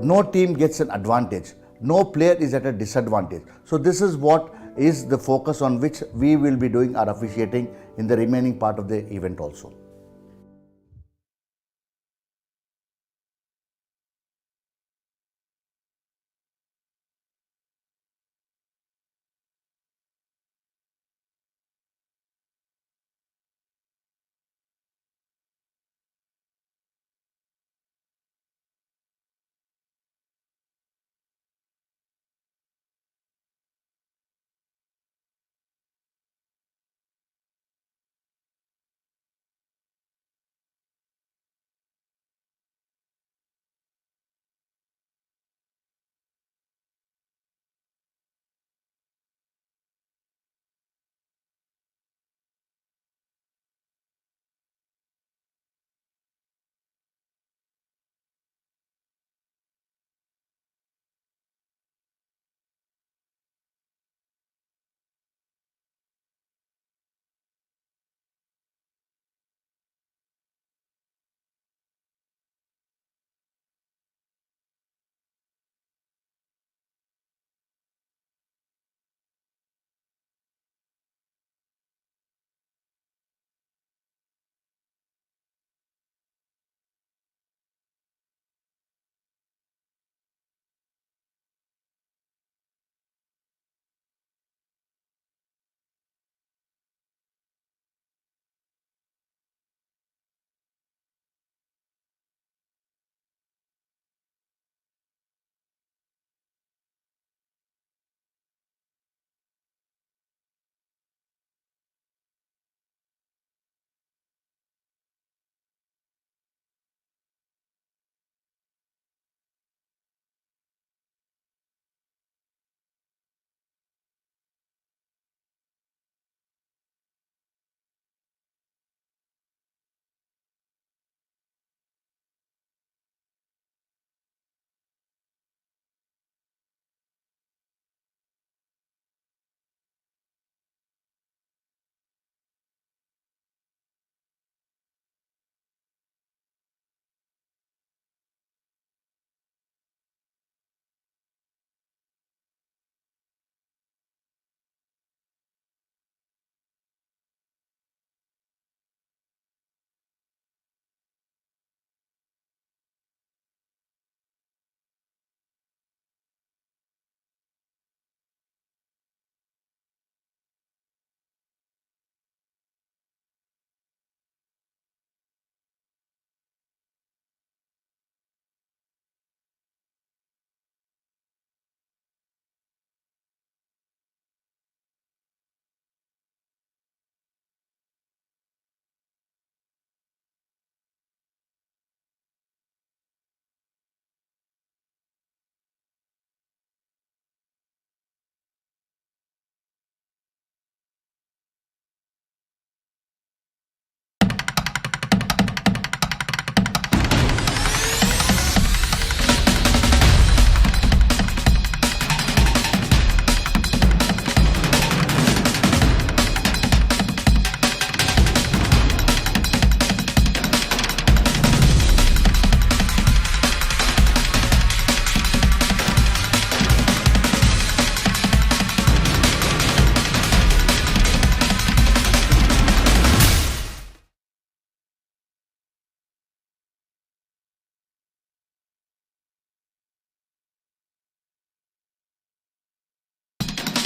No team gets an advantage. No player is at a disadvantage. So this is what is the focus on which we will be doing our officiating in the remaining part of the event also.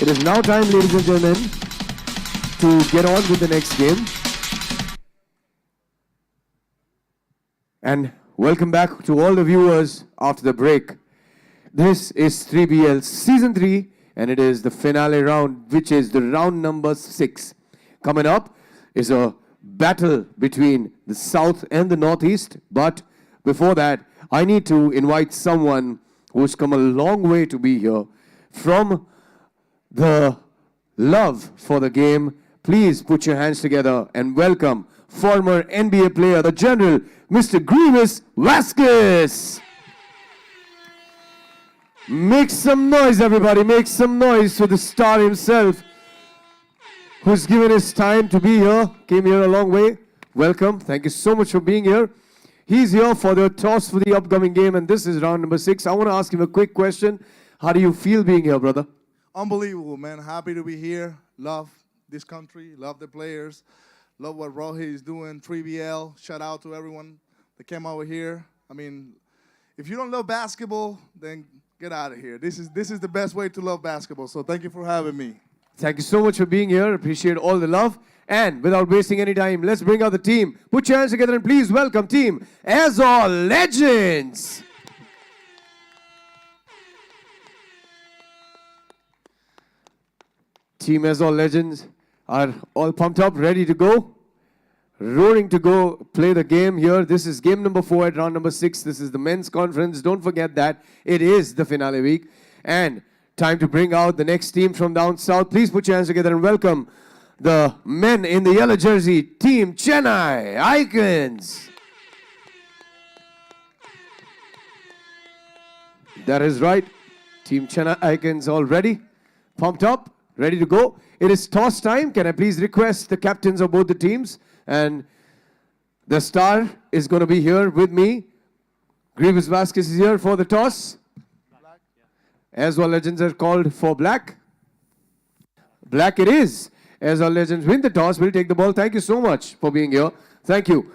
It is now time, ladies and gentlemen, to get on with the next game. And welcome back to all the viewers after the break. This is 3BL Season 3, and it is the finale round, which is the round number 6. Coming up is a battle between the South and the Northeast. But before that, I need to invite someone who's come a long way to be here. From the love for the game, please put your hands together and welcome former NBA player, the General, Mr. Grievous Vasquez. Make some noise, everybody. Make some noise to the star himself. who's given his time to be here, came here a long way. Welcome. Thank you so much for being here. He's here for the toss for the upcoming game, and this is round number 6. I want to ask him a quick question. How do you feel being here, brother? Unbelievable, man. Happy to be here. Love this country. Love the players. Love what Rohit is doing. 3BL. Shout out to everyone that came over here. I mean, if you don't love basketball, then get out of here. This is the best way to love basketball. So thank you for having me. Thank you so much for being here. Appreciate all the love. And without wasting any time, let's bring out the team. Put your hands together and please welcome team Izol Legends. Team Izol Legends are all pumped up, ready to go. Roaring to go play the game here. This is game number 4 at round number 6. This is the men's conference. Don't forget that it is the finale week. And time to bring out the next team from down south. Please put your hands together and welcome the men in the yellow jersey, Team Chennai Icons. That is right. Team Chennai Icons all ready, pumped up, ready to go. It is toss time. Can I please request the captains of both the teams? And the star is going to be here with me. Grievous Vasquez is here for the toss. Izol Legends are called for black. Black it is. Izol Legends win the toss. Will take the ball. Thank you so much for being here. Thank you.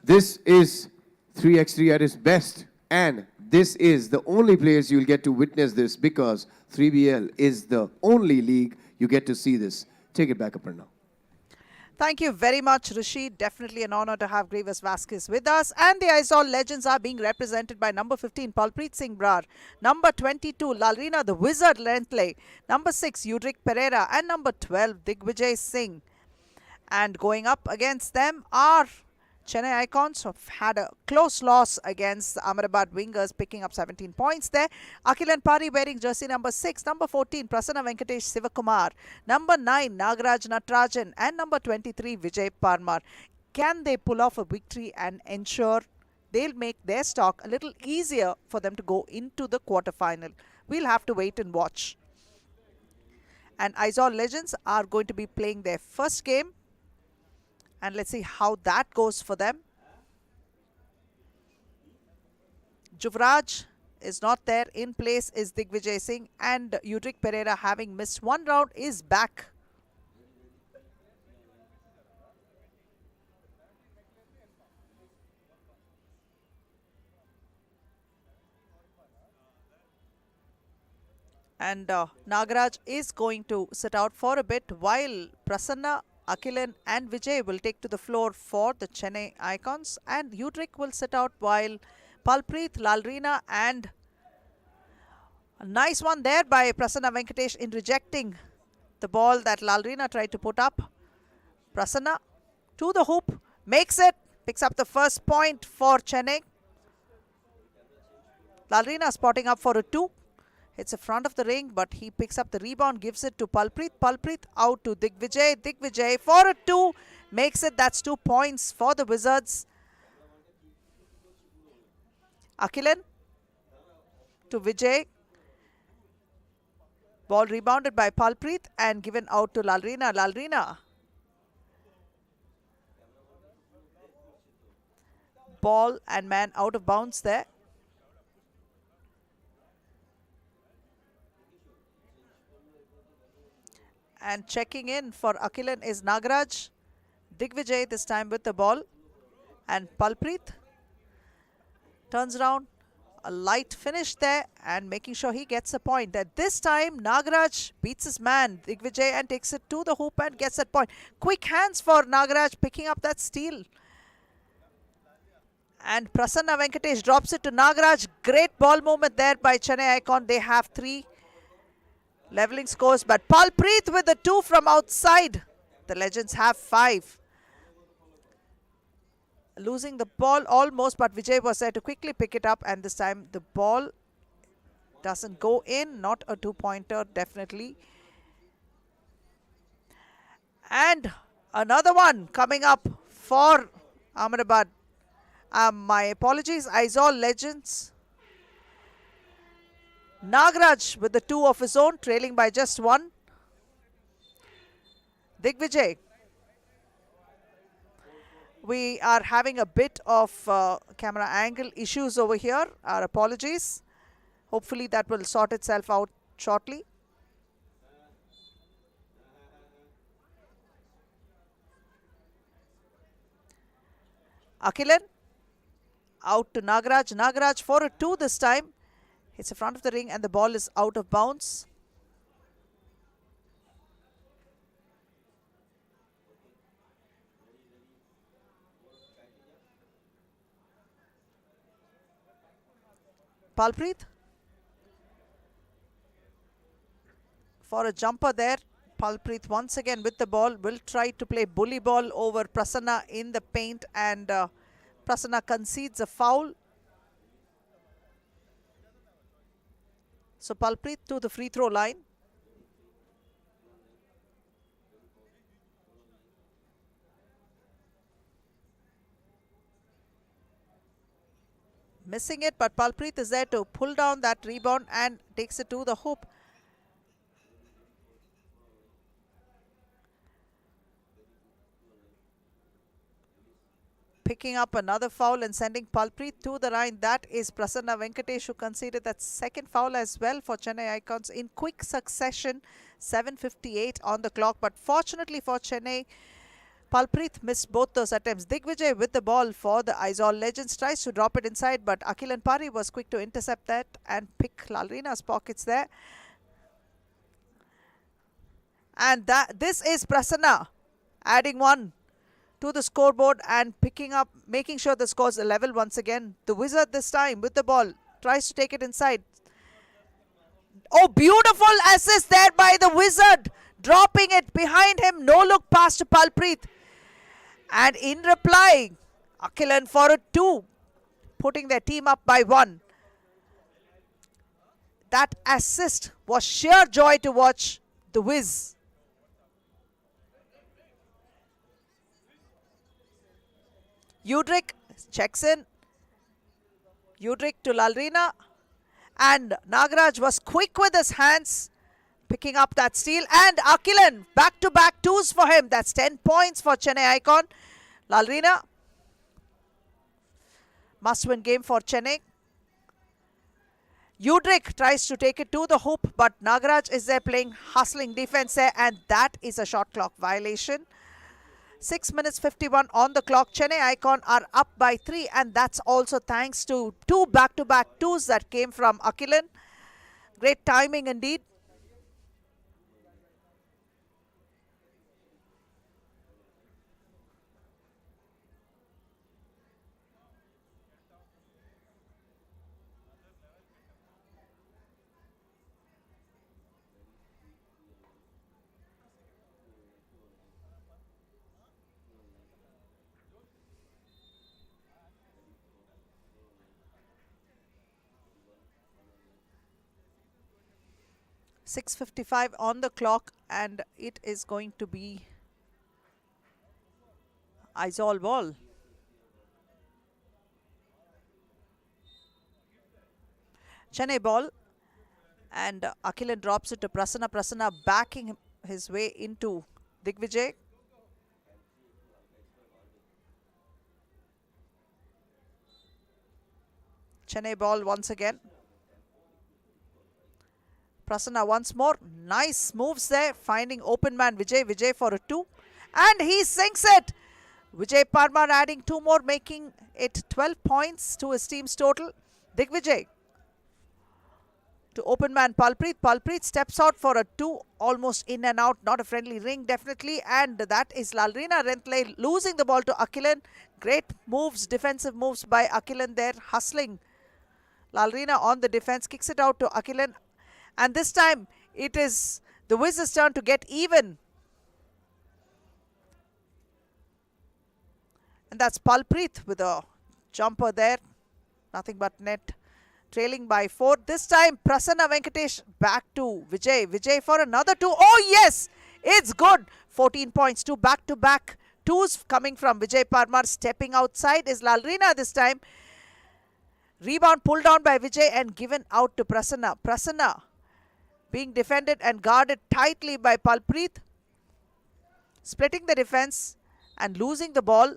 This is 3x3 at its best. And this is the only place you'll get to witness this because 3BL is the only league you get to see this. Take it back, Aparna. Thank you very much, Rishi. Definitely an honor to have Grievous Vasquez with us. And the Izol Legends are being represented by number 15, Palpreet Singh Brar, number 22, Lalrina the Wizard Lentley, number 6, Udrik Pereira, and number 12, Digvijay Singh. And going up against them are Chennai Icons, who have had a close loss against the Ahmedabad Wingers, picking up 17 points there. Akhilan Pari wearing jersey number 6, number 14, Prasanna Venkatesh Sivakumar, number 9, Nagaraj Natarajan, and number 23, Vijay Parmar. Can they pull off a victory and ensure they'll make their stock a little easier for them to go into the quarterfinal? We'll have to wait and watch. And Izol Legends are going to be playing their first game. And let's see how that goes for them. Juvraj is not there. In place is Digvijay Singh, and Udrik Pereira, having missed one round, is back. And Nagaraj is going to sit out for a bit while Prasanna, Akhilan and Vijay will take to the floor for the Chennai Icons, and Udrik will sit out while Palpreet, Lalrina, and a nice one there by Prasanna Venkatesh in rejecting the ball that Lalrina tried to put up. Prasanna to the hoop, makes it, picks up the first point for Chennai. Lalrina spotting up for a 2. It's a front of the ring, but he picks up the rebound, gives it to Palpreet. Palpreet out to Digvijay. Digvijay for a 2. Makes it. That's 2 points for the Wizards. Akhilan to Vijay. Ball rebounded by Palpreet and given out to Lalrina. Lalrina. Ball and man out of bounds there. And checking in for Akhilan is Nagaraj. Digvijay this time with the ball. And Palpreet turns around. A light finish there and making sure he gets a point. That this time Nagaraj beats his man Digvijay and takes it to the hoop and gets that point. Quick hands for Nagaraj picking up that steal. And Prasanna Venkatesh drops it to Nagaraj. Great ball movement there by Chennai Icon. They have 3 leveling scores, but Palpreet with the 2 from outside. The Legends have 5. Losing the ball almost, but Vijay was there to quickly pick it up, and this time the ball doesn't go in. Not a 2-pointer, definitely. And another one coming up for Ahmedabad. My apologies, Izol Legends. Nagaraj with the 2 of his own, trailing by just 1. Digvijay. We are having a bit of camera angle issues over here. Our apologies. Hopefully that will sort itself out shortly. Akhilan out to Nagaraj. Nagaraj for a 2 this time. Hits the front of the ring and the ball is out of bounds. Palpreet for a jumper there. Palpreet once again with the ball will try to play bully ball over Prasanna in the paint, and Prasanna concedes a foul. So Palpreet to the free throw line. Missing it, but Palpreet is there to pull down that rebound and takes it to the hoop. Picking up another foul and sending Palpreet to the line. That is Prasanna Venkatesh, who conceded that second foul as well for Chennai Icons in quick succession. 7:58 on the clock, but fortunately for Chennai, Palpreet missed both those attempts. Digvijay with the ball for the Izol Legends, tries to drop it inside, but Akhilan Pari was quick to intercept that and pick Lalrina's pockets there. And this is Prasanna adding one to the scoreboard and making sure the score's a level once again. The Wizard this time with the ball, tries to take it inside. Oh, beautiful assist there by the Wizard, dropping it behind him. No look pass to Palpreet. And in reply, Akhilan for a 2, putting their team up by 1. That assist was sheer joy to watch the Wiz. Udrik checks in. Udrik to Lalrina. And Nagaraj was quick with his hands, picking up that steal. And Akhilan, back-to-back 2s for him. That's 10 points for Chennai Icon. Lalrina, must-win game for Chennai. Udrik tries to take it to the hoop, but Nagaraj is there playing hustling defense there, and that is a shot clock violation. 6 minutes 51 on the clock. Chennai Icon are up by 3, and that's also thanks to 2 back-to-back 2s that came from Akhilan. Great timing indeed. .655 on the clock, and it is going to be Izol ball. Chennai ball, and Akhilan drops it to Prasanna. Prasanna backing his way into Digvijay. Chennai ball once again. Prasanna once more. Nice moves there, finding open man Vijay. Vijay for a 2. And he sinks it. Vijay Parmar adding 2 more, making it 12 points to his team's total. Digvijay to open man Palpreet. Palpreet steps out for a 2. Almost in and out. Not a friendly ring, definitely. And that is Lalrina Rentley losing the ball to Akhilan. Great moves, defensive moves by Akhilan there. Hustling Lalrina on the defense. Kicks it out to Akhilan. And this time, it is the Wiz's turn to get even. And that's Palpreet with a jumper there. Nothing but net. Trailing by 4. This time, Prasanna Venkatesh back to Vijay. Vijay for another 2. Oh, yes! It's good. 14 points. 2 back-to-back 2s coming from Vijay Parmar. Stepping outside is Lalrina this time. Rebound pulled down by Vijay and given out to Prasanna. Prasanna being defended and guarded tightly by Palpreet. splitting the defense and losing the ball.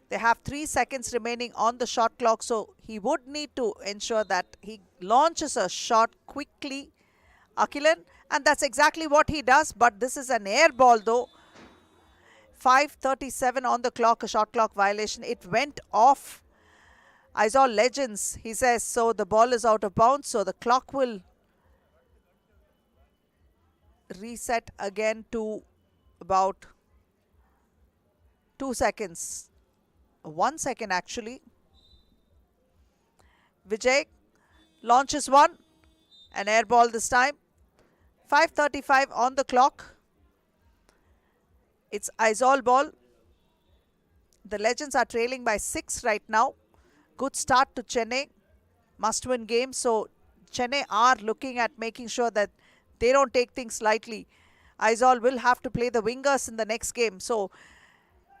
They have 3 seconds remaining on the shot clock, so he would need to ensure that he launches a shot quickly, Akhilan, and that's exactly what he does. But this is an air ball though. 5:37 on the clock, a shot clock violation. It went off Izol Legends, he says, so the ball is out of bounds, so the clock will reset again to about 2 seconds. 1 second actually. Vijay launches one, an air ball this time. 5:35 on the clock. It's Izol ball. The Legends are trailing by 6 right now. Good start to Chennai. Must win game. So Chennai are looking at making sure that they don't take things lightly. Izol will have to play the wingers in the next game. So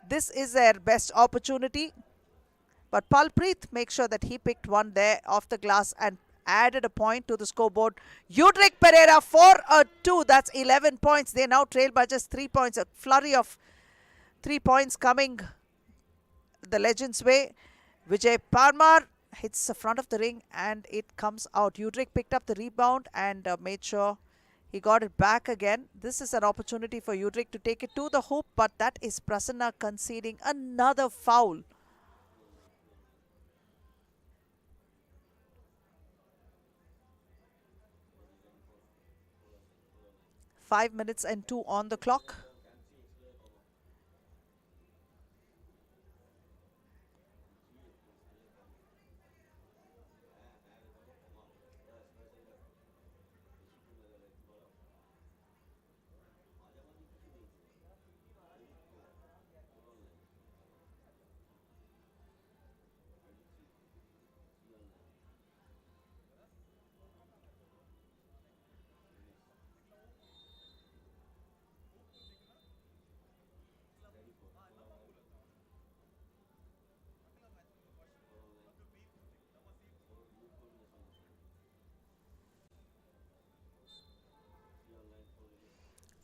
this is their best opportunity. But Palpreet makes sure that he picked one there off the glass and added a point to the scoreboard. Udrik Pereira for a 2. That's 11 points. They now trail by just 3 points. A flurry of 3 points coming the Legends' way. Vijay Parmar hits the front of the ring and it comes out. Udrik picked up the rebound and made sure he got it back again. This is an opportunity for Udrik to take it to the hoop, but that is Prasanna conceding another foul. Five minutes and 2 on the clock.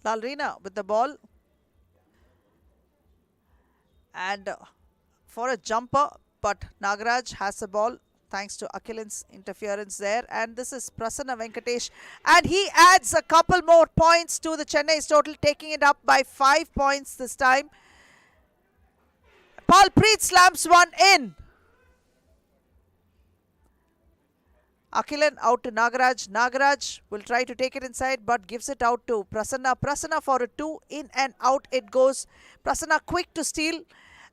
Lalrina with the ball. And for a jumper, but Nagaraj has the ball thanks to Akhilan's interference there. And this is Prasanna Venkatesh. And he adds a couple more points to the Chennai's total, taking it up by 5 points this time. Palpreet slams one in. Akhilan out to Nagaraj. Nagaraj will try to take it inside but gives it out to Prasanna. Prasanna for a 2. In and out it goes. Prasanna quick to steal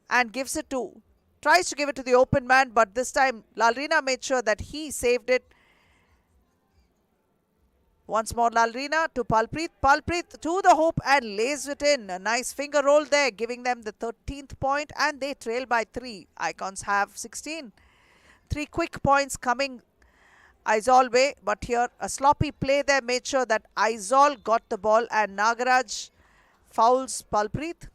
and gives it to, tries to give it to the open man, but this time Lalrina made sure that he saved it. Once more Lalrina to Palpreet. Palpreet to the hoop and lays it in. A nice finger roll there, giving them the 13th point, and they trail by 3. Icons have 16. 3 quick points coming Izol way, but here a sloppy play there made sure that Izol got the ball and Nagaraj fouls Palpreet.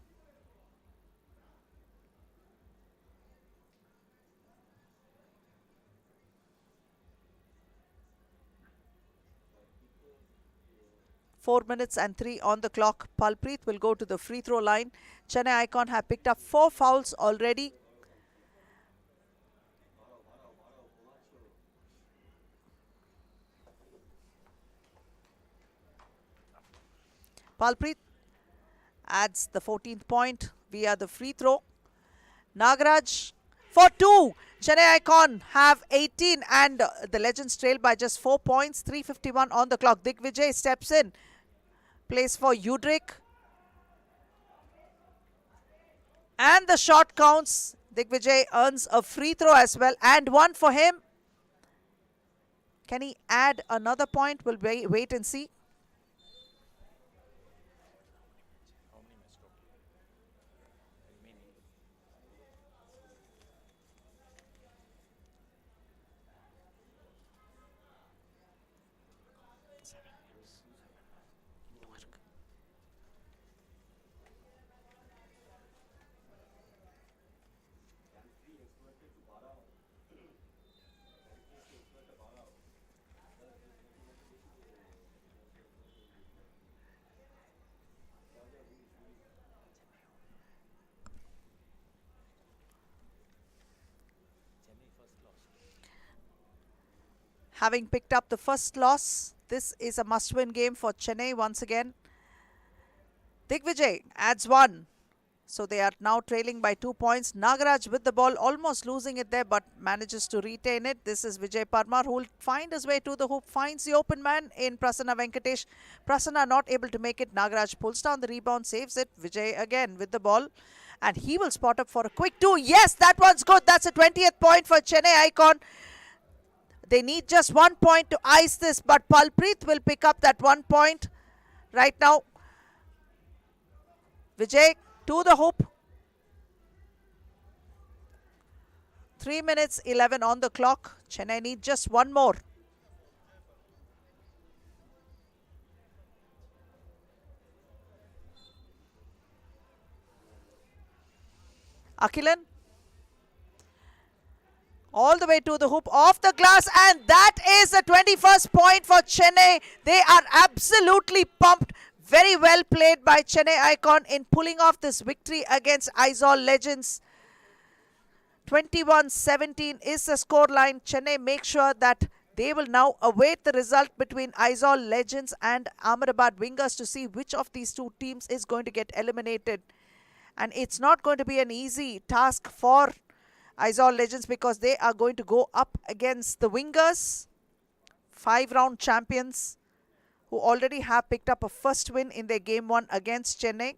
Four minutes and 3 on the clock. Palpreet will go to the free throw line. Chennai Icon have picked up 4 fouls already. Palpreet adds the 14th point via the free throw. Nagaraj for 2. Chennai Icon have 18 and the Legends trail by just 4 points. 3:51 on the clock. Digvijay steps in. Plays for Udrik. And the shot counts. Digvijay earns a free throw as well and one for him. Can he add another point? We'll wait and see. having picked up the first loss. This is a must-win game for Chennai once again. Digvijay adds 1. So they are now trailing by 2 points. Nagaraj with the ball, almost losing it there, but manages to retain it. This is Vijay Parmar, who will find his way to the hoop, finds the open man in Prasanna Venkatesh. Prasanna not able to make it. Nagaraj pulls down the rebound, saves it. Vijay again with the ball, and he will spot up for a quick 2. Yes, that one's good. That's a 20th point for Chennai Icon. They need just 1 point to ice this, but Palpreet will pick up that 1 point right now. Vijay to the hoop. 3 minutes 11 on the clock. Chennai need just 1 more. Akhilan. All the way to the hoop, off the glass, and that is the 21st point for Chennai. They are absolutely pumped. Very well played by Chennai Icon in pulling off this victory against Izol Legends. 21-17 is the scoreline. Chennai make sure that they will now await the result between Izol Legends and Ahmedabad Wingers to see which of these two teams is going to get eliminated. And it's not going to be an easy task for Izol Legends because they are going to go up against the Wingers, 5-round champions, who already have picked up a first win in their game 1 against Chennai.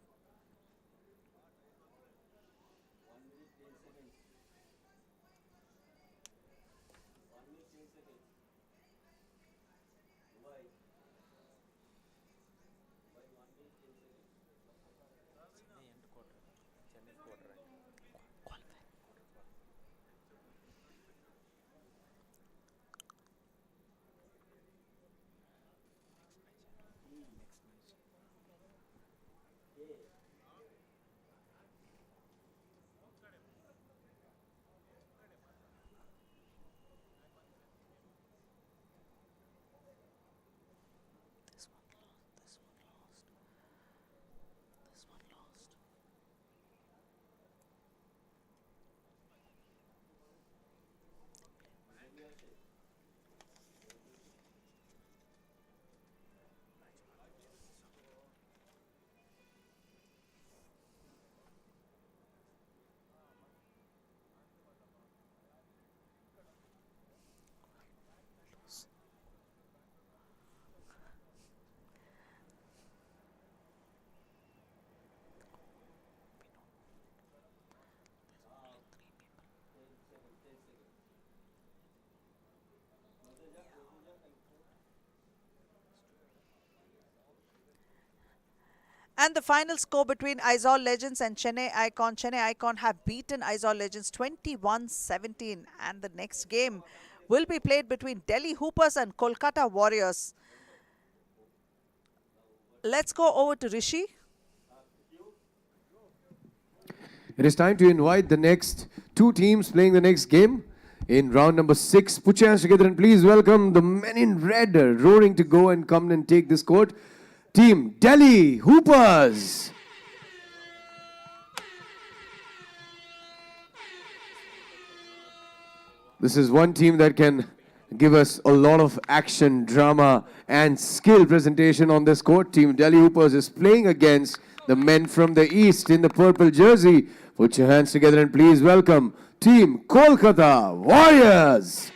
And the final score between Izol Legends and Chennai Icon. Chennai Icon have beaten Izol Legends 21-17. And the next game will be played between Delhi Hoopers and Kolkata Warriors. Let's go over to Rishi. It is time to invite the next two teams playing the next game in round number 6. Put your hands together and please welcome the men in red roaring to go and come and take this court. Team Delhi Hoopers. This is one team that can give us a lot of action, drama and skill presentation on this court. Team Delhi Hoopers is playing against the men from the east in the purple jersey. Put your hands together and please welcome Team Kolkata Warriors.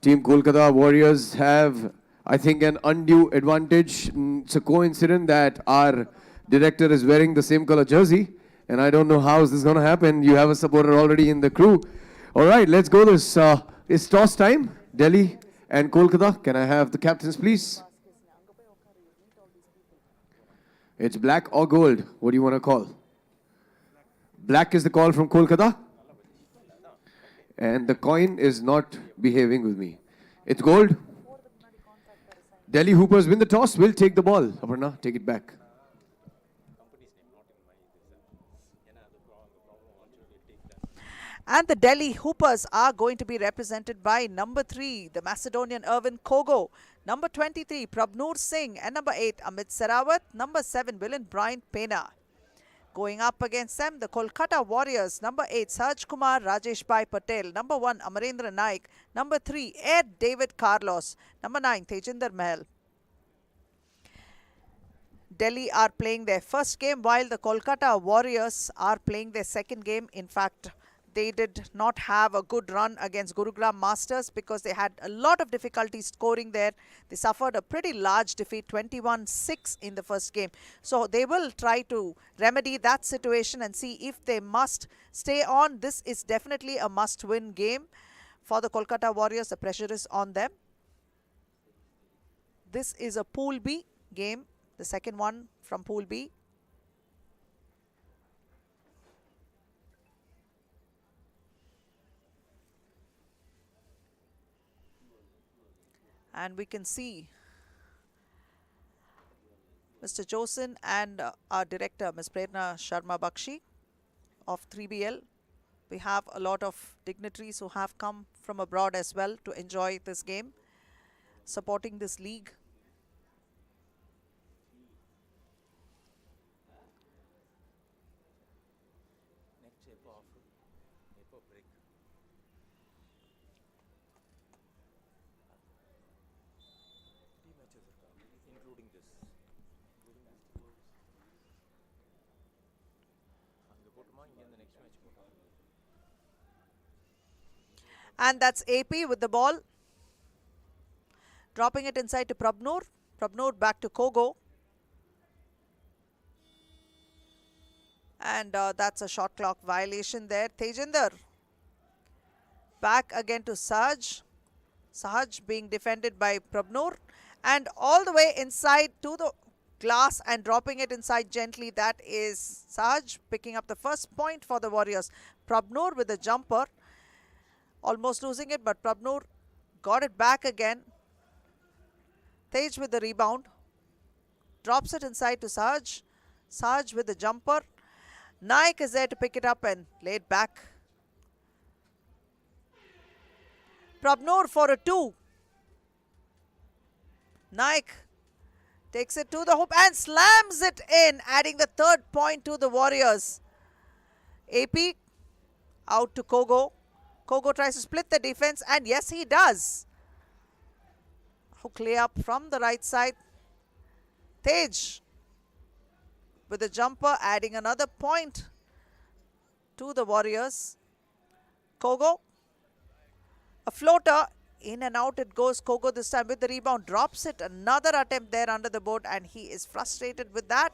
Team Kolkata Warriors have, I think, an undue advantage. It's a coincidence that our director is wearing the same color jersey, and I don't know how is this going to happen. You have a supporter already in the crew. All right, let's go. This is toss time. Delhi and Kolkata. Can I have the captains, please? It's black or gold. What do you want to call? Black is the call from Kolkata. And the coin is not behaving with me. It's gold. Delhi Hoopers win the toss. Will take the ball. Aparna, take it back. And the Delhi Hoopers are going to be represented by number 3, the Macedonian Irvin Kogo, number 23, Prabnoor Singh, and number 8, Amit Sarawat, number 7, Willen Bryant Pena. Going up against them, the Kolkata Warriors, number 8, Saj Kumar Rajesh Bhai Patel, number 1, Amarendra Naik, number 3, Ed David Carlos, number 9, Tejinder Mahal. Delhi are playing their first game while the Kolkata Warriors are playing their second game. In fact, they did not have a good run against Gurugram Masters because they had a lot of difficulty scoring there. They suffered a pretty large defeat, 21-6 in the first game. So they will try to remedy that situation and see if they must stay on. This is definitely a must-win game for the Kolkata Warriors. The pressure is on them. This is a Pool B game, the second one from Pool B. And we can see Mr. Josen and our director, Ms. Prerna Sharma Bakshi of 3BL. We have a lot of dignitaries who have come from abroad as well to enjoy this game, supporting this league. And that's AP with the ball. Dropping it inside to Prabnur. Prabnur back to Kogo. And that's a shot clock violation there. Tejinder. Back again to Saj. Saj being defended by Prabnur. And all the way inside to the glass and dropping it inside gently. That is Saj picking up the first point for the Warriors. Prabnur with the jumper. Almost losing it, but Prabnur got it back again. Tej with the rebound. Drops it inside to Saj. Saj with the jumper. Naik is there to pick it up and lay it back. Prabnur for a 2. Naik takes it to the hoop and slams it in, adding the third point to the Warriors. AP out to Kogo. Kogo tries to split the defense, and yes, he does. Hook layup from the right side. Tej with the jumper, adding another point to the Warriors. Kogo, a floater, in and out it goes. Kogo this time with the rebound, drops it. Another attempt there under the board, and he is frustrated with that.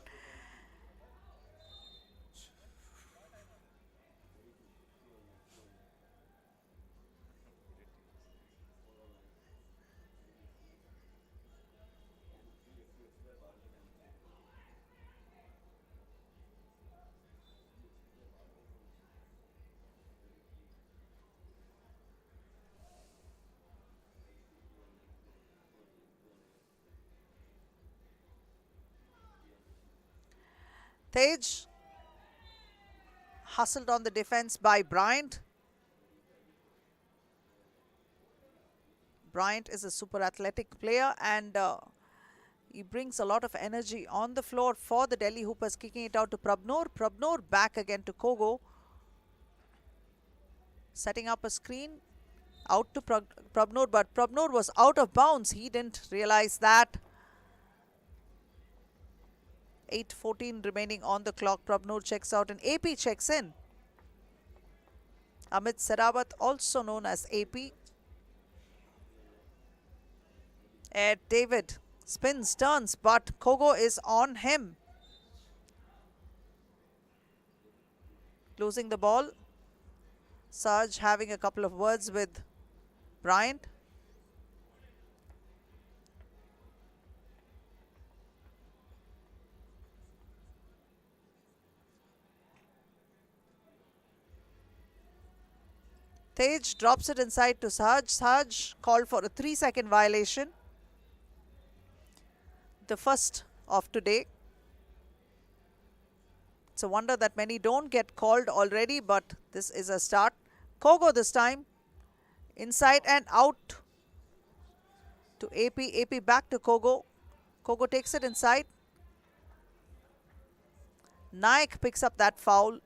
Tej hustled on the defense by Bryant. Bryant is a super athletic player, and he brings a lot of energy on the floor for the Delhi Hoopers, kicking it out to Prabnur. Prabnur back again to Kogo. Setting up a screen out to Prabnur, but Prabnur was out of bounds. He didn't realize that. 8:14 remaining on the clock. Prabnur checks out and AP checks in. Amit Serawat, also known as AP. Ed David spins, turns, but Kogo is on him. Losing the ball. Saj having a couple of words with Bryant. Tej drops it inside to Saj. Saj called for a 3-second violation. The first of today. It's a wonder that many don't get called already, but this is a start. Kogo this time. Inside and out to AP. AP back to Kogo. Kogo takes it inside. Naik picks up that foul.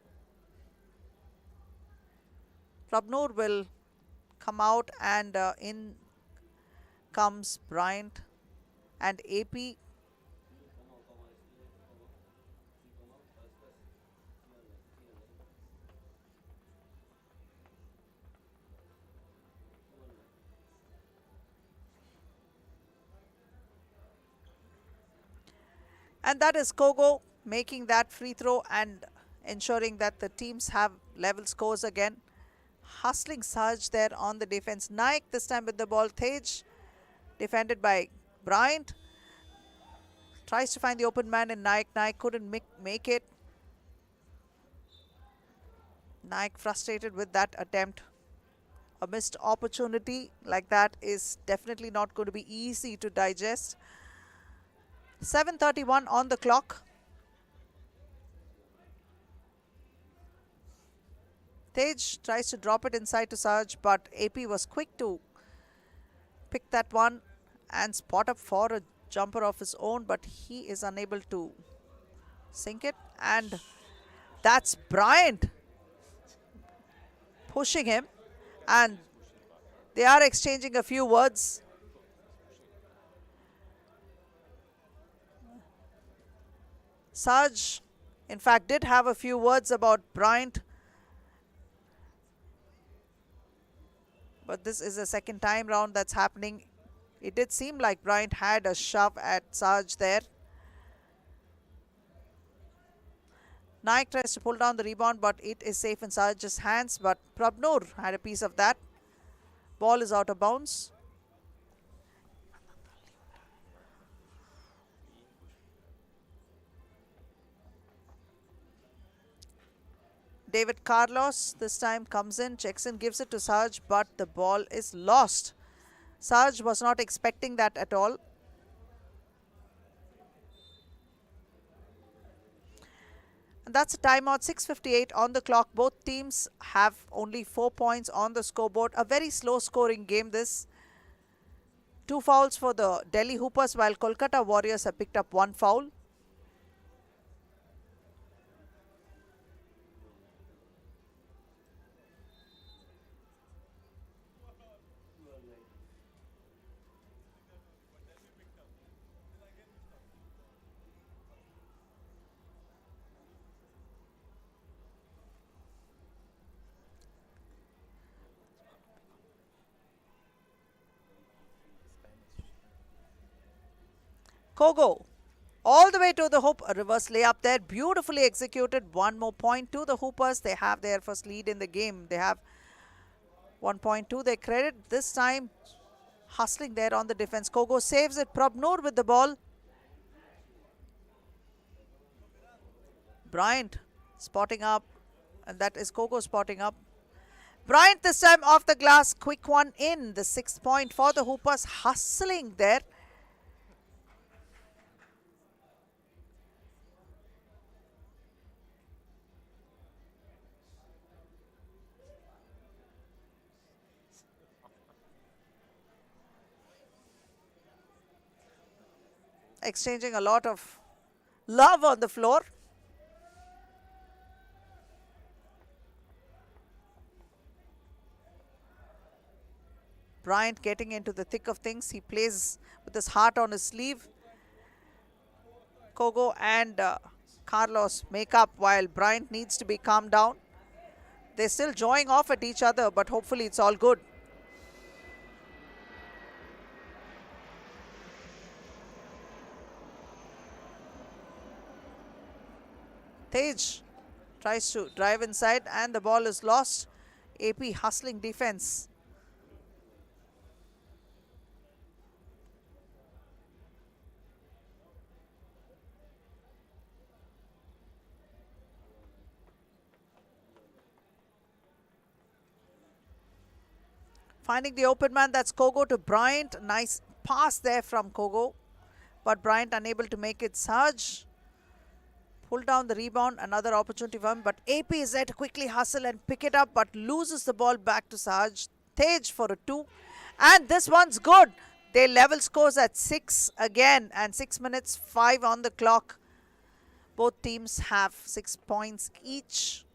Prabnoor will come out, and in comes Bryant and AP. And that is Kogo making that free throw and ensuring that the teams have level scores again. Hustling Saj there on the defense. Naik this time with the ball. Tej defended by Bryant. Tries to find the open man in Naik. Naik couldn't make it. Naik frustrated with that attempt. A missed opportunity like that is definitely not going to be easy to digest. 7:31 on the clock. Tej tries to drop it inside to Saj, but AP was quick to pick that one and spot up for a jumper of his own, but he is unable to sink it. And that's Bryant pushing him, and they are exchanging a few words. Saj, in fact, did have a few words about Bryant, but this is the second time round that's happening. It did seem like Bryant had a shove at Saj there. Naik tries to pull down the rebound, but it is safe in Saj's hands. But Prabnoor had a piece of that. Ball is out of bounds. David Carlos this time comes in, checks in, gives it to Saj, but the ball is lost. Saj was not expecting that at all. And that's a timeout. 6:58 on the clock. Both teams have only 4 points on the scoreboard. A very slow scoring game this. 2 fouls for the Delhi Hoopers, while Kolkata Warriors have picked up 1 foul. Kogo all the way to the hoop. A reverse layup there, beautifully executed. 1 more point to the Hoopers. They have their first lead in the game. They have 1 point to their credit. This time hustling there on the defense. Kogo saves it. Prabnoor with the ball. Bryant spotting up, and that is Kogo spotting up. Bryant this time off the glass. Quick one in. The 6th point for the Hoopers. Hustling there. Exchanging a lot of love on the floor. Bryant getting into the thick of things. He plays with his heart on his sleeve. Kogo and Carlos make up while Bryant needs to be calmed down. They're still jawing off at each other, but hopefully it's all good. Tej tries to drive inside, and the ball is lost. AP hustling defense. Finding the open man, that's Kogo to Bryant. Nice pass there from Kogo, but Bryant unable to make it. Saj pull down the rebound, another opportunity for him, but AP is there to quickly hustle and pick it up, but loses the ball back to Saj. Tej for a 2, and this one's good. They level scores at 6 again, and 6 minutes 5 on the clock. Both teams have 6 points each.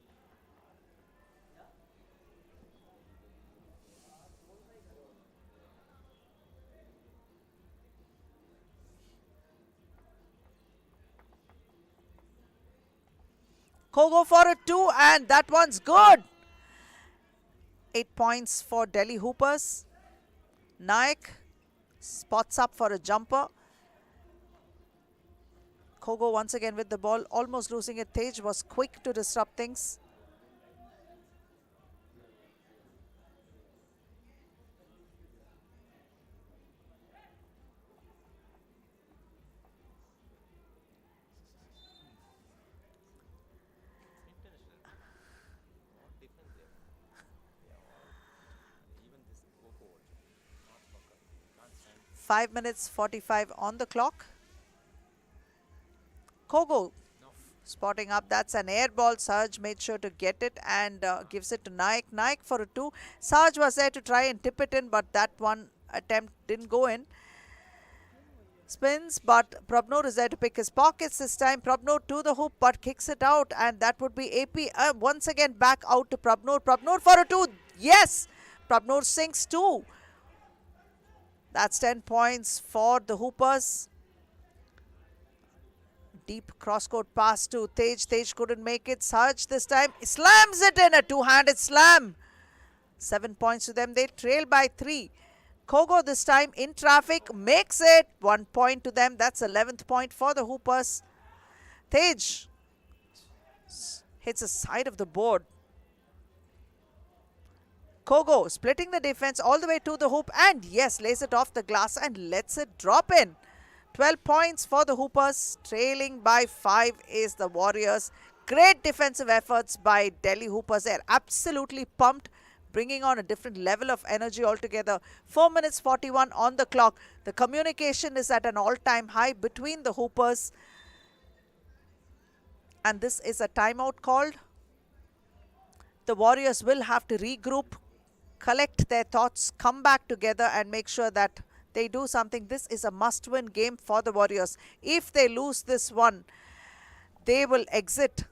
Kogo for a 2 and that one's good. 8 points for Delhi Hoopers. Naik spots up for a jumper. Kogo once again with the ball, almost losing it. Tej was quick to disrupt things. Five minutes 45 on the clock. Kogo spotting up. That's an air ball. Sarge made sure to get it and gives it to Naik. Naik for a 2. Sarge was there to try and tip it in, but that one attempt didn't go in. Spins, but Prabnur is there to pick his pockets this time. Prabnur to the hoop, but kicks it out, and that would be AP. Once again, back out to Prabnur. Prabnur for a 2. Yes! Prabnur sinks 2. That's 10 points for the Hoopers. Deep cross-court pass to Tej. Tej couldn't make it. Sarge this time slams it in, a two-handed slam. 7 points to them. They trail by 3. Kogo this time in traffic makes it. 1 point to them. That's 11th point for the Hoopers. Tej hits the side of the board. Kogo splitting the defense all the way to the hoop and yes, lays it off the glass and lets it drop in. 12 points for the Hoopers. Trailing by 5 is the Warriors. Great defensive efforts by Delhi Hoopers. They're absolutely pumped, bringing on a different level of energy altogether. 4 minutes 41 on the clock. The communication is at an all-time high between the Hoopers. And this is a timeout called. The Warriors will have to regroup, collect their thoughts, come back together and make sure that they do something. This is a must-win game for the Warriors. If they lose this one, they will exit.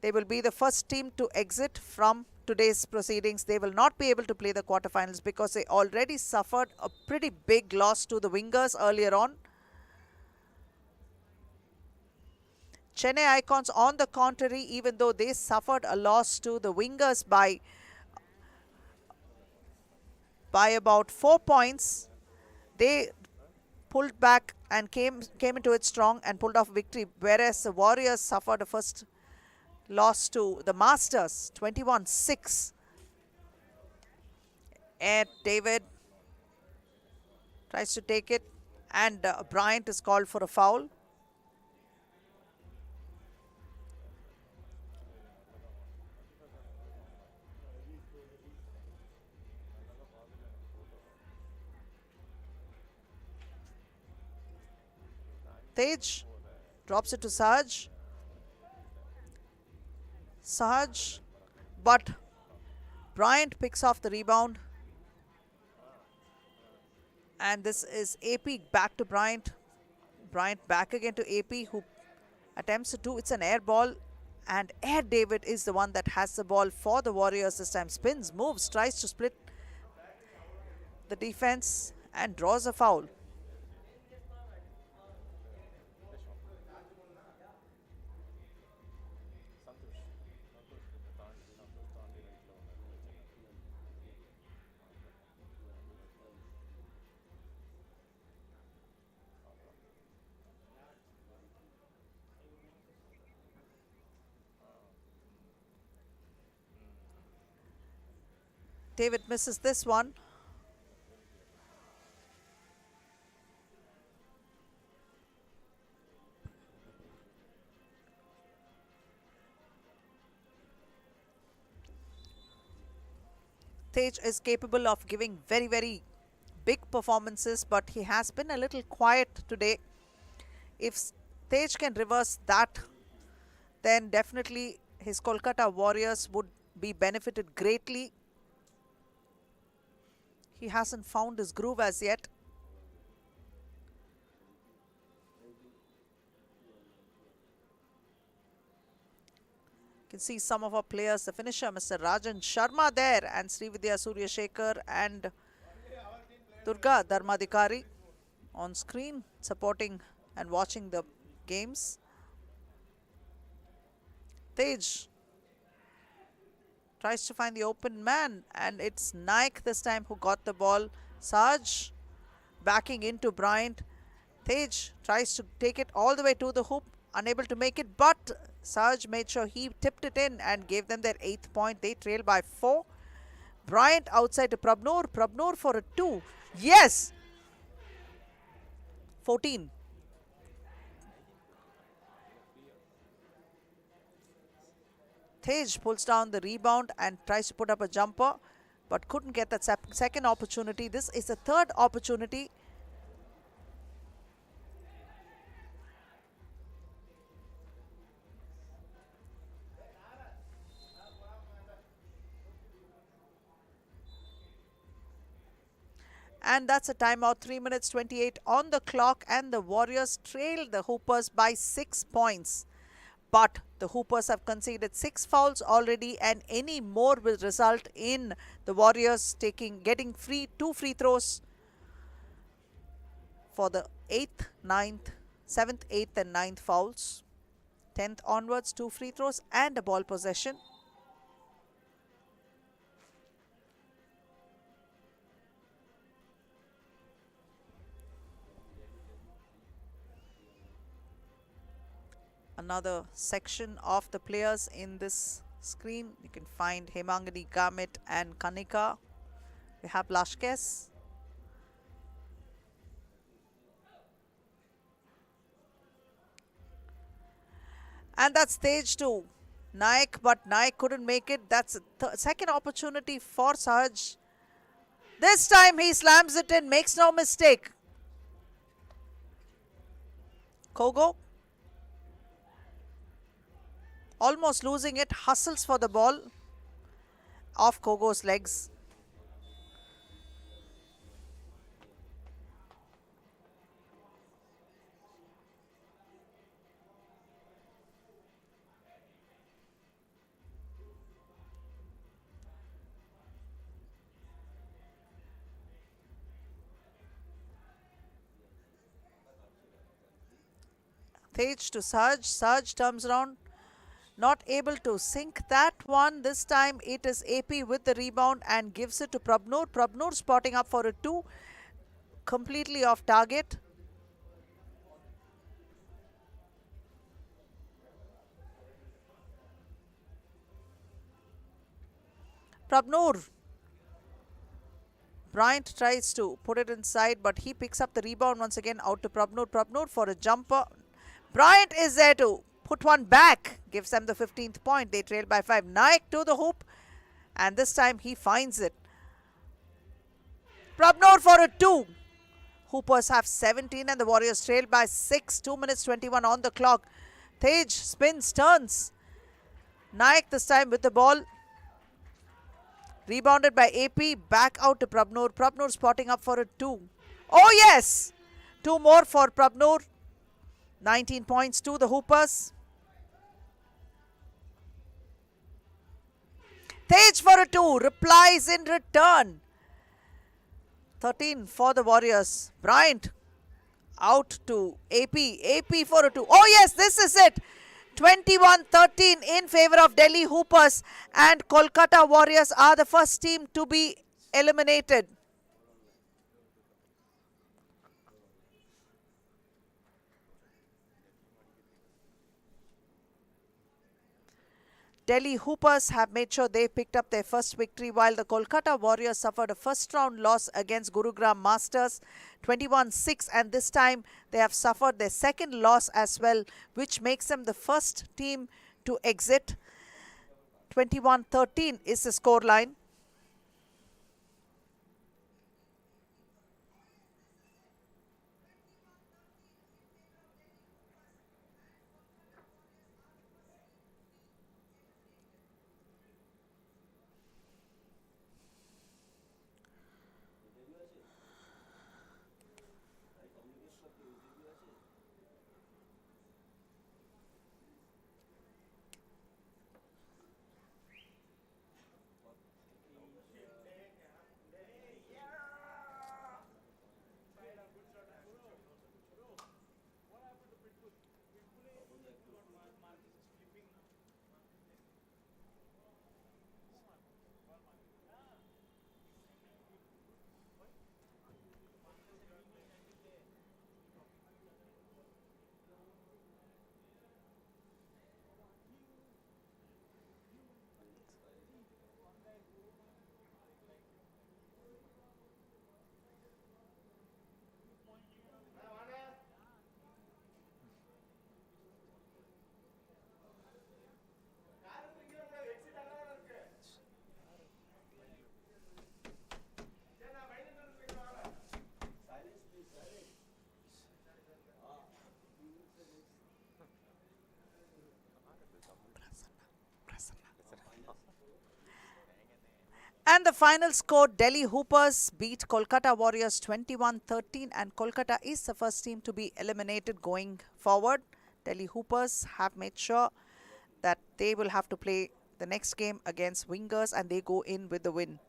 They will be the first team to exit from today's proceedings. They will not be able to play the quarterfinals because they already suffered a pretty big loss to the Wingers earlier on. Chennai Icons, on the contrary, even though they suffered a loss to the Wingers by about 4 points, they pulled back and came into it strong and pulled off victory, whereas the Warriors suffered a first loss to the Masters, 21-6. And David tries to take it, and Bryant is called for a foul. Tej drops it to Sarge. Sarge, but Bryant picks off the rebound. And this is AP back to Bryant. Bryant back again to AP, who attempts to do. It's an air ball. And Air David is the one that has the ball for the Warriors this time. Spins, moves, tries to split the defense and draws a foul. David misses this one. Tej is capable of giving very, very big performances, but he has been a little quiet today. If Tej can reverse that, then definitely his Kolkata Warriors would be benefited greatly. He hasn't found his groove as yet. can see some of our players, the finisher, Mr. Rajan Sharma there, and Srividya Surya Shekhar and Durga Dharmadikari on screen, supporting and watching the games. Tej tries to find the open man, and it's Naik this time who got the ball. Saj backing into Bryant. Tej tries to take it all the way to the hoop, unable to make it, but Saj made sure he tipped it in and gave them their 8th point. They trail by 4. Bryant outside to Prabnur. Prabnur for a 2. Yes! 14. Tej pulls down the rebound and tries to put up a jumper, but couldn't get that second opportunity. This is the 3rd opportunity. And that's a timeout. 3 minutes 28 on the clock, and the Warriors trail the Hoopers by 6 points. But the Hoopers have conceded 6 fouls already, and any more will result in the Warriors getting 2 free throws for the 8th, 9th, 7th, 8th and 9th fouls. 10th onwards, 2 free throws and a ball possession. Another section of the players in this screen. You can find Hemangani, Gamit and Kanika. We have Lashkes. And that's stage 2. Naik, but Naik couldn't make it. That's the second opportunity for Sahaj. This time he slams it in, makes no mistake. Kogo, almost losing it, hustles for the ball off Kogo's legs. Tej to Saj. Saj turns around. Not able to sink that one. This time it is AP with the rebound and gives it to Prabnur. Prabnur spotting up for a 2. Completely off target. Prabnur. Bryant tries to put it inside, but he picks up the rebound once again out to Prabnur. Prabnur for a jumper. Bryant is there to put one back, gives them the 15th point. They trail by 5. Naik to the hoop, and this time he finds it. Prabnur for a 2. Hoopers have 17 and the Warriors trail by 6. 2 minutes 21 on the clock. Tej spins, turns. Naik this time with the ball. Rebounded by AP, back out to Prabnur. Prabnur spotting up for a 2. Oh yes! 2 more for Prabnur. 19 points to the Hoopers. Tej for a 2, replies in return. 13 for the Warriors. Bryant out to AP. AP for a 2. Oh yes, this is it. 21-13 in favor of Delhi Hoopers, and Kolkata Warriors are the first team to be eliminated. Delhi Hoopers have made sure they picked up their first victory, while the Kolkata Warriors suffered a first-round loss against Gurugram Masters 21-6, and this time they have suffered their second loss as well, which makes them the first team to exit. 21-13 is the scoreline. And the final score, Delhi Hoopers beat Kolkata Warriors 21-13, and Kolkata is the first team to be eliminated going forward. Delhi Hoopers have made sure that they will have to play the next game against Wingers, and they go in with the win.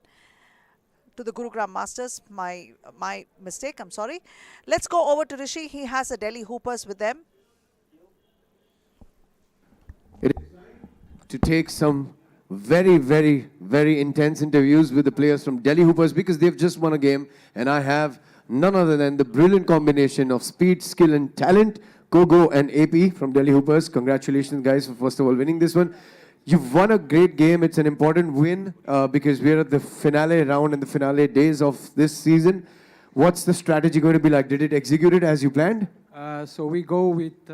To the Gurugram Masters, my mistake, I'm sorry. Let's go over to Rishi. He has the Delhi Hoopers with them. To take some very, very, very intense interviews with the players from Delhi Hoopers because they've just won a game, and I have none other than the brilliant combination of speed, skill and talent, Kogo and AP from Delhi Hoopers. Congratulations guys for first of all winning this one. You've won a great game. It's an important win because we're at the finale round and the finale days of this season. What's the strategy going to be like? Did it execute it as you planned? So we go with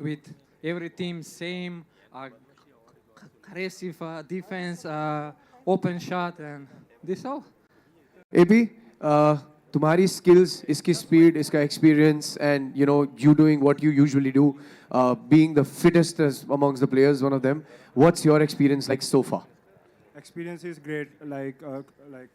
with every team same aggressive defense, open shot, and this all. AP, तुम्हारी skills, इसकी speed, इसका experience, and you doing what you usually do, being the fittest amongst the players, one of them. What's your experience like so far? Experience is great. Like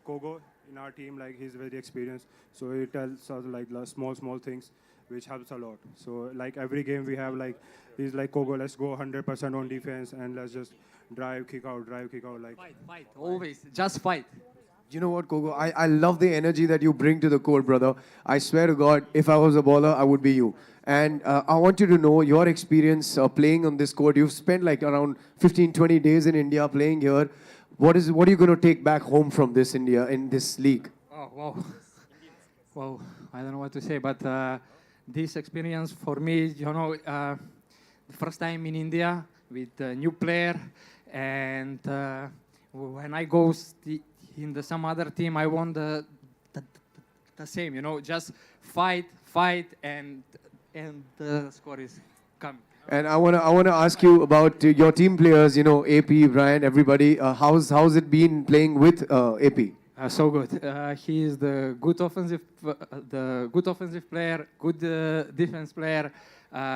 Kogo in our team, like he's very experienced, so he tells us like small things, which helps a lot. So like every game we have like he's like Kogo, let's go 100% on defense and let's just drive, kick out, like Fight, always, just fight. You know what, Kogo? I love the energy that you bring to the court, brother. I swear to God, if I was a baller, I would be you. And I want you to know your experience playing on this court. You've spent like around 15, 20 days in India playing here. What are you going to take back home from this India in this league? Oh, wow. Well, I don't know what to say, but this experience for me, the first time in India with a new player, and when I go in some other team, I want the same, just fight, and the score is coming. And I wanna ask you about your team players, AP, Brian, everybody. How's it been playing with AP? So good. He is the good offensive player, good defense player.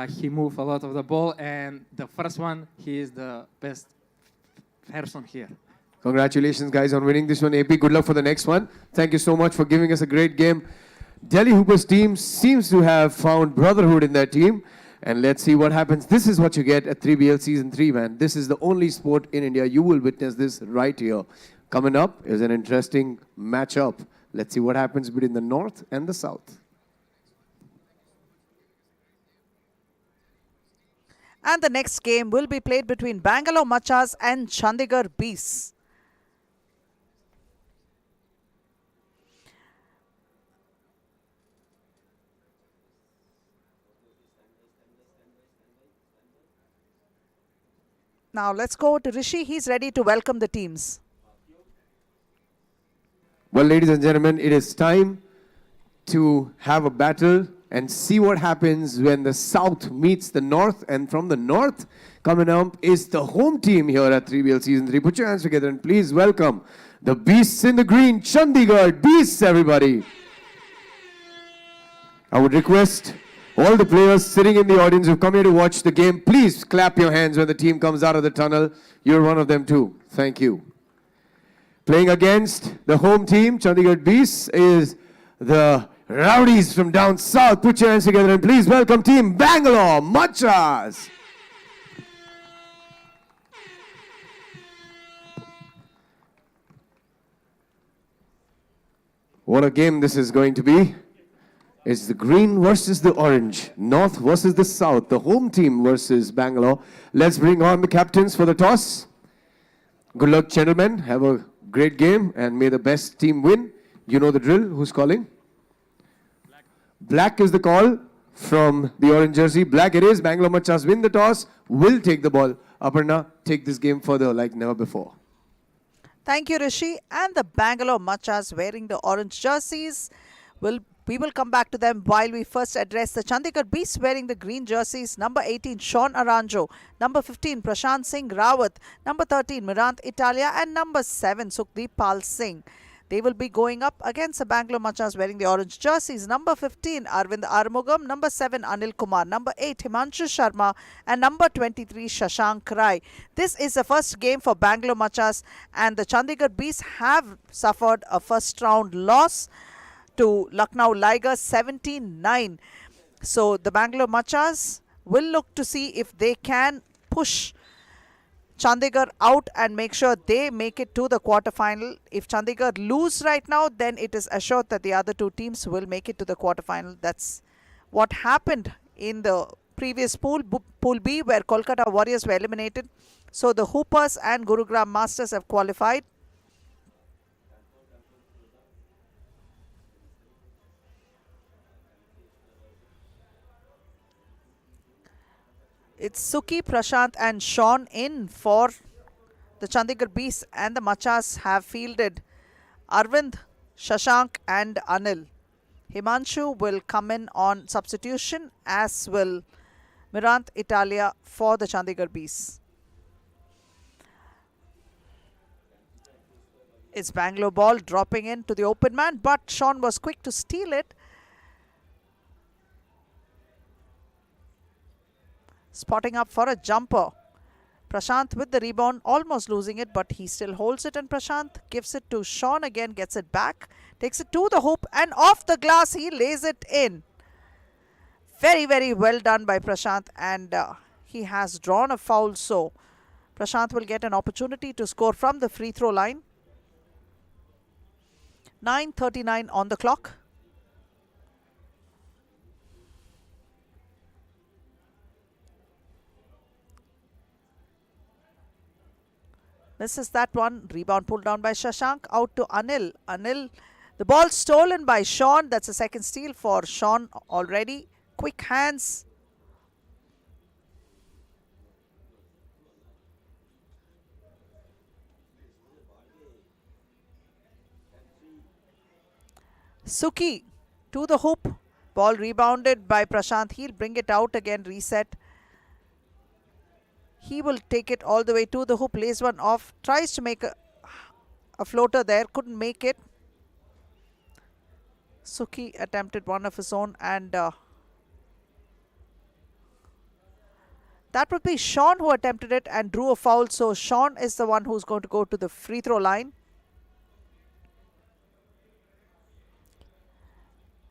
He moves a lot of the ball, and the first one, he is the best person here. Congratulations, guys, on winning this one. AP, good luck for the next one. Thank you so much for giving us a great game. Delhi Hoopers team seems to have found brotherhood in their team. And let's see what happens. This is what you get at 3BL Season 3, man. This is the only sport in India. You will witness this right here. Coming up is an interesting matchup. Let's see what happens between the North and the South. And the next game will be played between Bangalore Machas and Chandigarh Beasts. Now let's go to Rishi. He's ready to welcome the teams. Well, ladies and gentlemen, it is time to have a battle and see what happens when the South meets the North. And from the North, coming up is the home team here at 3BL Season 3. Put your hands together and please welcome the Beasts in the green, Chandigarh Beasts, everybody. I would request all the players sitting in the audience who've come here to watch the game, please clap your hands when the team comes out of the tunnel. You're one of them too. Thank you. Playing against the home team, Chandigarh Beasts, is the Rowdies from down south. Put your hands together and please welcome team Bangalore Machas. What a game this is going to be. It's the green versus the orange, North versus the South, the home team versus Bangalore. Let's bring on the captains for the toss. Good luck, gentlemen. Have a great game and may the best team win. You know the drill. Who's calling? Black is the call from the orange jersey. Black it is. Bangalore Machas win the toss. Will take the ball. Aparna, take this game further like never before. Thank you, Rishi. And the Bangalore Machas wearing the orange jerseys. We will come back to them while we first address the Chandigarh Beasts wearing the green jerseys. Number 18, Sean Aranjo. Number 15, Prashant Singh Rawat. Number 13, Mirant Italia. And number 7, Sukhdeep Pal Singh. They will be going up against the Bangalore Machas wearing the orange jerseys. Number 15, Arvind Armugam. Number 7, Anil Kumar. Number 8, Himanshu Sharma. And number 23, Shashank Rai. This is the first game for Bangalore Machas, and the Chandigarh Beasts have suffered a first round loss to Lucknow Ligers 17-9. So the Bangalore Machas will look to see if they can push Chandigarh out and make sure they make it to the quarterfinal. If Chandigarh lose right now, then it is assured that the other two teams will make it to the quarterfinal. That's what happened in the previous pool, Pool B, where Kolkata Warriors were eliminated. So the Hoopers and Gurugram Masters have qualified. It's Suki, Prashant and Sean in for the Chandigarh Beasts, and the Machas have fielded Arvind, Shashank and Anil. Himanshu will come in on substitution, as will Mirant Italia for the Chandigarh Beasts. It's Bangalore ball dropping in to the open man, but Sean was quick to steal it. Spotting up for a jumper. Prashant with the rebound, almost losing it, but he still holds it, and Prashant gives it to Sean again, gets it back, takes it to the hoop, and off the glass he lays it in. Very, very well done by Prashant, and he has drawn a foul, so Prashant will get an opportunity to score from the free throw line. 9:39 on the clock. Misses that one. Rebound pulled down by Shashank. Out to Anil. Anil, the ball stolen by Sean. That's a second steal for Sean already. Quick hands. Suki to the hoop. Ball rebounded by Prashant. He'll bring it out again. Reset. He will take it all the way to the hoop, lays one off, tries to make a floater there, couldn't make it. Suki attempted one of his own, and that would be Sean who attempted it and drew a foul. So Sean is the one who's going to go to the free throw line.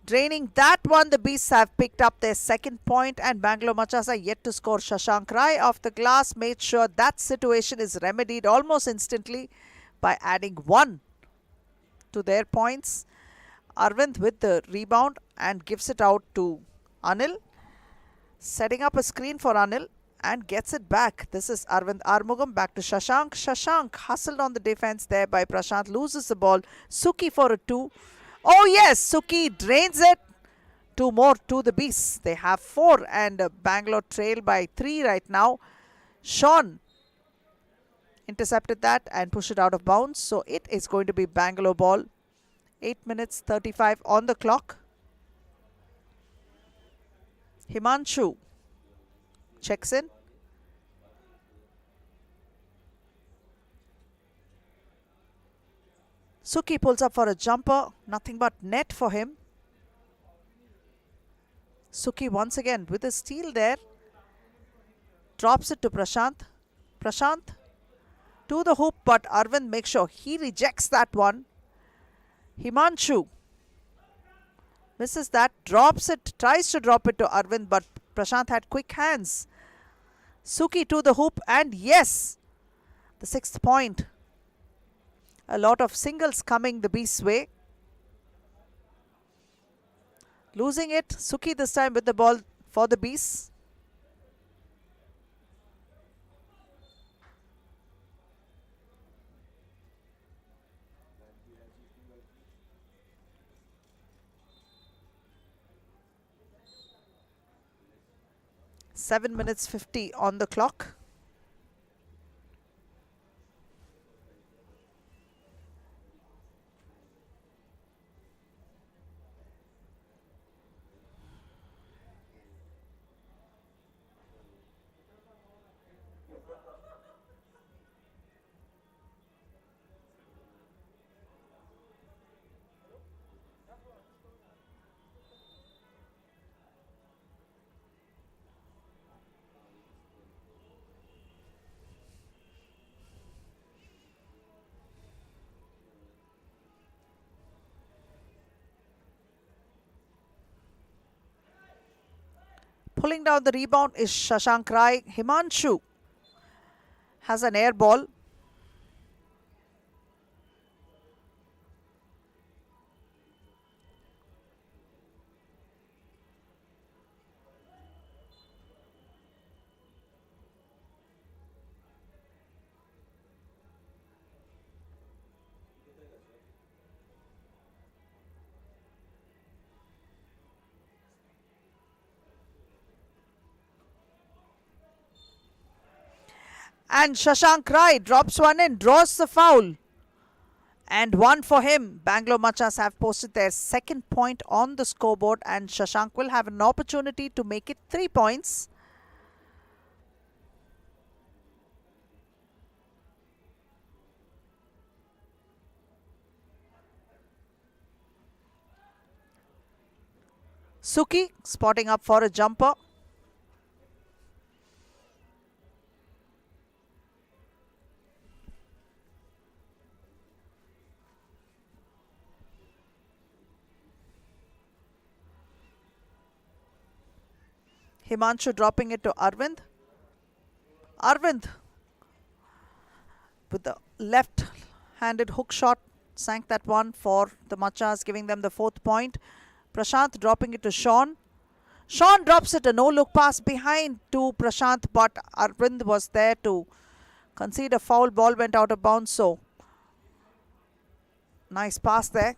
Draining that one, the Beasts have picked up their second point, and Bangalore Machas are yet to score. Shashank Rai off the glass made sure that situation is remedied almost instantly by adding one to their points. Arvind with the rebound and gives it out to Anil. Setting up a screen for Anil and gets it back. This is Arvind Armugam, back to Shashank. Shashank hustled on the defense there by Prashant, loses the ball. Suki for a two. Oh yes, Suki drains it. Two more to the Beasts. They have 4, and Bangalore trail by 3 right now. Sean intercepted that and pushed it out of bounds. So it is going to be Bangalore ball. 8 minutes 35 on the clock. Himanshu checks in. Suki pulls up for a jumper. Nothing but net for him. Suki once again with a steal there. Drops it to Prashant. Prashant to the hoop, but Arvind makes sure he rejects that one. Himanshu misses that, drops it, tries to drop it to Arvind, but Prashant had quick hands. Suki to the hoop, and yes, the 6th point. A lot of singles coming the Beast's way. Losing it, Suki this time with the ball for the Beasts. Seven minutes 50 on the clock. Pulling down the rebound is Shashank Rai. Himanshu has an air ball. And Shashank Rai drops one in, draws the foul. And one for him. Bangalore Machas have posted their second point on the scoreboard, and Shashank will have an opportunity to make it 3 points. Suki spotting up for a jumper. Himanshu dropping it to Arvind. Arvind with the left-handed hook shot sank that one for the Machas, giving them the 4th point. Prashant dropping it to Sean. Sean drops it, a no-look pass behind to Prashant, but Arvind was there to concede a foul. Ball went out of bounds, so nice pass there.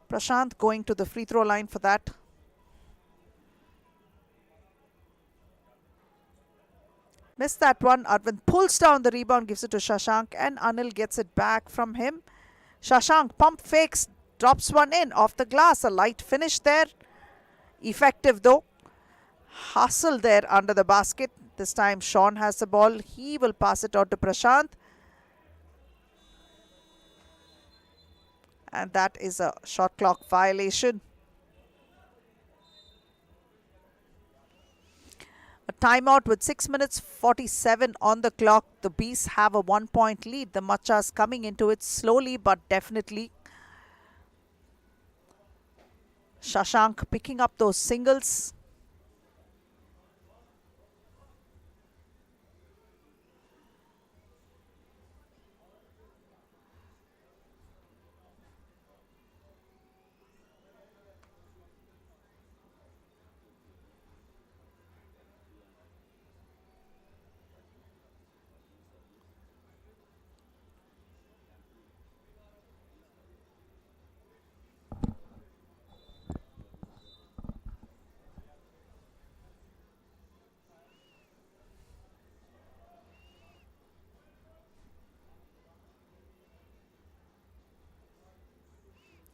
Prashant going to the free throw line for that. Missed that one. Arvind pulls down the rebound, gives it to Shashank, and Anil gets it back from him. Shashank pump fakes, drops one in off the glass. A light finish there. Effective though. Hustle there under the basket. This time Sean has the ball. He will pass it out to Prashant. And that is a shot clock violation. A timeout with 6 minutes 47 on the clock. The Bees have a 1-point lead. The Machas coming into it slowly but definitely. Shashank picking up those singles.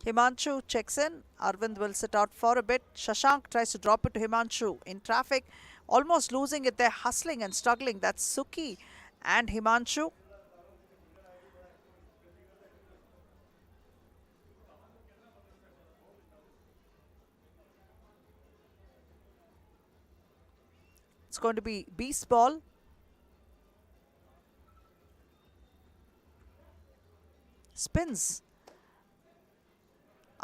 Himanshu checks in. Arvind will sit out for a bit. Shashank tries to drop it to Himanshu in traffic. Almost losing it there, hustling and struggling. That's Suki and Himanshu. It's going to be Beast ball. Spins.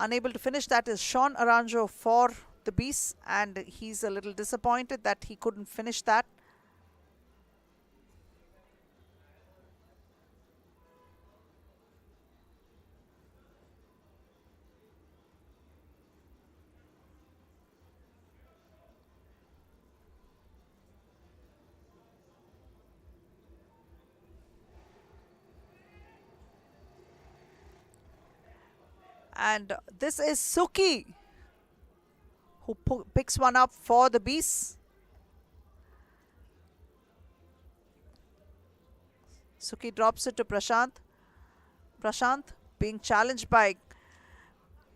Unable to finish. That is Sean Aranjo for the Beasts, and he's a little disappointed that he couldn't finish that. And this is Suki, who picks one up for the Beasts. Suki drops it to Prashant. Prashant being challenged by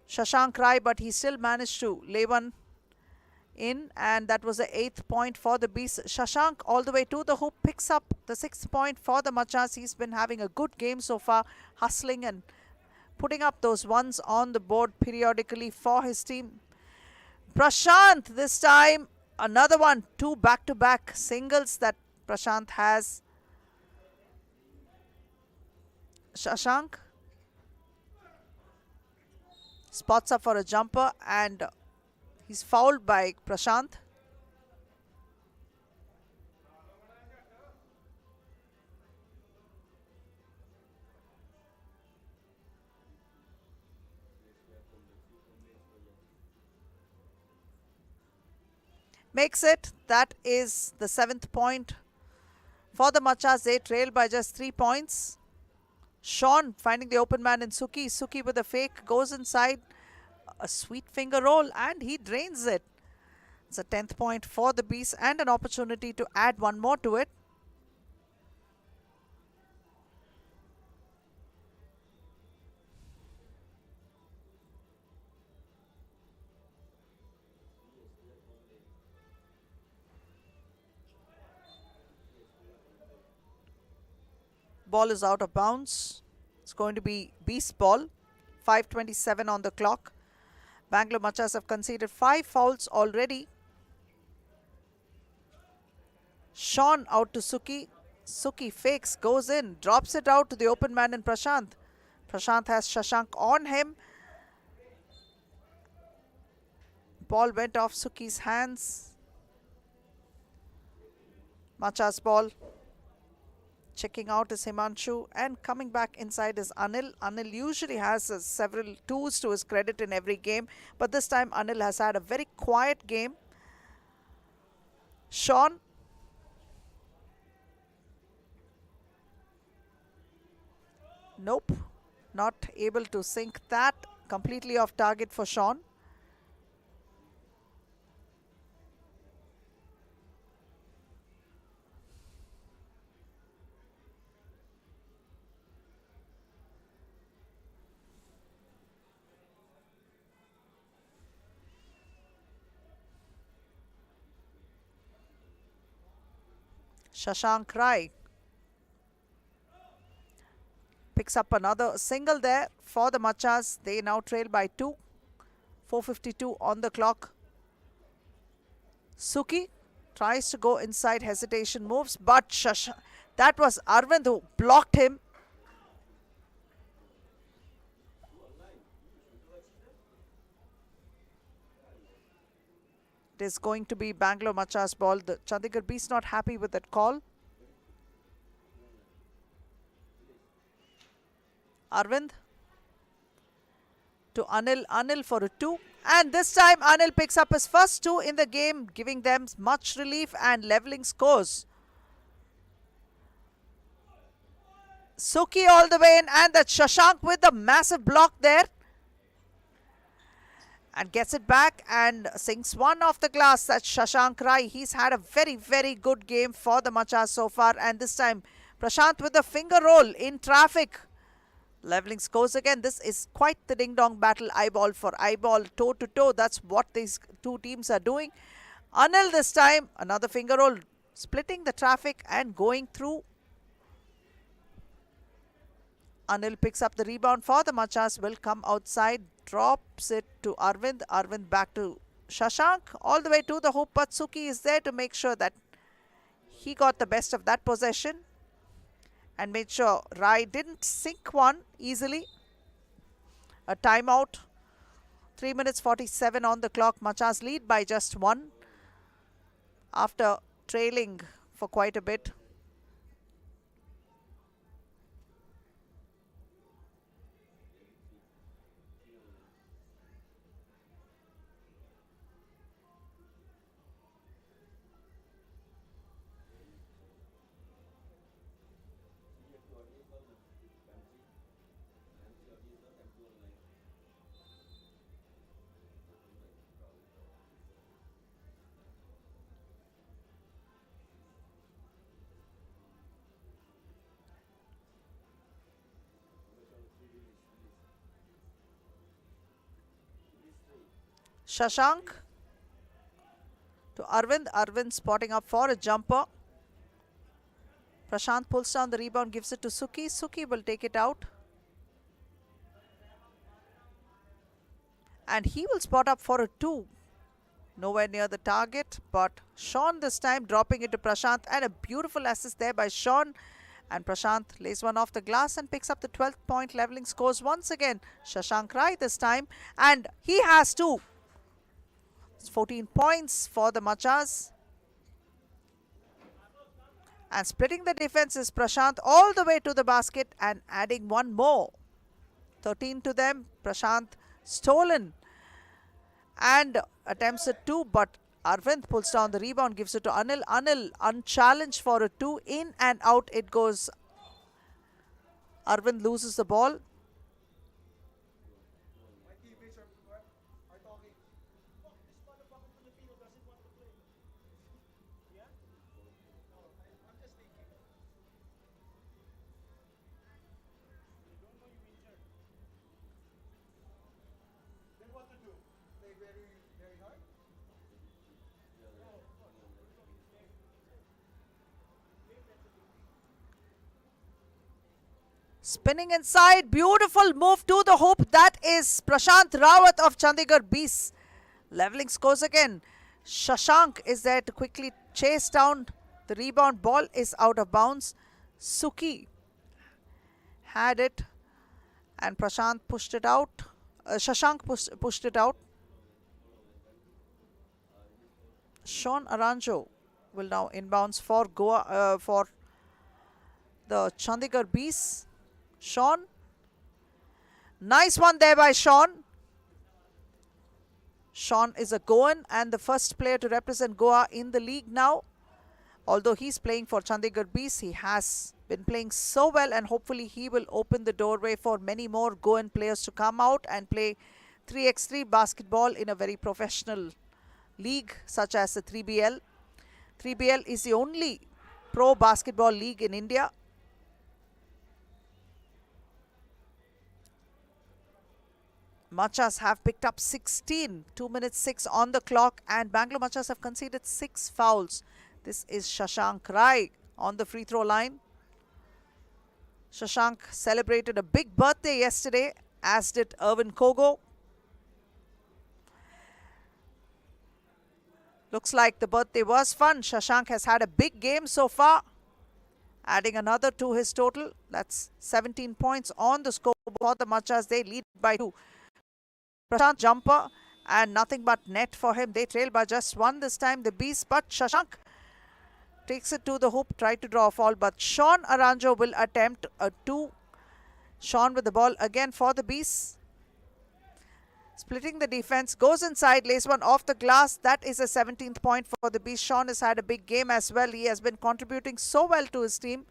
Shashank Rai, but he still managed to lay one in, and that was the 8th point for the Beasts. Shashank all the way to the hoop, picks up the 6th point for the Machas. He's been having a good game so far, hustling and putting up those ones on the board periodically for his team. Prashant, this time, another one. 2 back-to-back singles that Prashant has. Shashank spots up for a jumper, and He's fouled by Prashant. Makes it. That is the 7th point for the Machas. They trail by just 3 points. Sean finding the open man in Suki. Suki with a fake goes inside. A sweet finger roll and he drains it. It's a 10th point for the Bees and an opportunity to add one more to it. Ball is out of bounds. It's going to be Beast ball. 5:27 on the clock. Bangalore Machas have conceded 5 fouls already. Sean out to Suki. Suki fakes, goes in, drops it out to the open man in Prashant. Prashant has Shashank on him. Ball went off Suki's hands. Machas ball. Checking out is Himanshu and coming back inside is Anil. Anil usually has several twos to his credit in every game, but this time Anil has had a very quiet game. Sean. Nope, not able to sink that. Completely off target for Sean. Shashank Rai picks up another single there for the Machas. They now trail by 2. 4:52 on the clock. Suki tries to go inside, hesitation moves, but that was Arvind who blocked him. It is going to be Bangalore Machas ball. The Chandigarh Beast not happy with that call. Arvind to Anil. Anil for a 2. And this time Anil picks up his first 2 in the game, giving them much relief and leveling scores. Suki all the way in, and that Shashank with the massive block there. And gets it back and sinks one off the glass. That's Shashank Rai. He's had a very, very good game for the Machas so far. And this time, Prashant with a finger roll in traffic. Leveling scores again. This is quite the ding-dong battle, eyeball for eyeball, toe-to-toe. That's what these two teams are doing. Anil this time, another finger roll, splitting the traffic and going through. Anil picks up the rebound for the Machas, will come outside, drops it to Arvind. Arvind back to Shashank, all the way to the hoop, but Suki is there to make sure that he got the best of that possession and made sure Rai didn't sink one easily. A timeout. 3 minutes 47 on the clock. Machas lead by just 1 after trailing for quite a bit. Shashank to Arvind. Arvind spotting up for a jumper. Prashant pulls down the rebound, gives it to Suki. Suki will take it out. And he will spot up for a 2. Nowhere near the target, but Sean this time dropping it to Prashant. And a beautiful assist there by Sean. And Prashant lays one off the glass and picks up the 12th point, leveling scores once again. Shashank Rai this time. And he has 2. It's 14 points for the Machas. And splitting the defense is Prashant all the way to the basket and adding one more. 13 to them. Prashant stolen and attempts a 2, but Arvind pulls down the rebound, gives it to Anil. Anil unchallenged for a 2. In and out it goes. Arvind loses the ball. Spinning inside, beautiful move to the hoop. That is Prashant Rawat of Chandigarh Beasts. Leveling scores again. Shashank is there to quickly chase down the rebound. Ball is out of bounds. Suki had it and Prashant pushed it out. Shashank pushed it out. Sean Aranjo will now inbounds for Goa for the Chandigarh Beasts. Sean, nice one there by Sean. Sean is a Goan and the first player to represent Goa in the league now. Although he's playing for Chandigarh Beasts, he has been playing so well and hopefully he will open the doorway for many more Goan players to come out and play 3x3 basketball in a very professional league such as the 3BL. 3BL is the only pro basketball league in India. Machas have picked up 16, 2 minutes 6 on the clock, and Bangalore Machas have conceded 6 fouls. This is Shashank Rai on the free throw line. Shashank celebrated a big birthday yesterday, as did Irvin Kogo. Looks like the birthday was fun. Shashank has had a big game so far, adding another to his total. That's 17 points on the score for the Machas. They lead by 2. Prashant jumper and nothing but net for him. They trail by just 1 this time, the Beast, but Shashank takes it to the hoop, tried to draw a foul, but Sean Aranjo will attempt a 2. Sean with the ball again for the Beast. Splitting the defense, goes inside, lays one off the glass. That is a 17th point for the Beast. Sean has had a big game as well. He has been contributing so well to his team.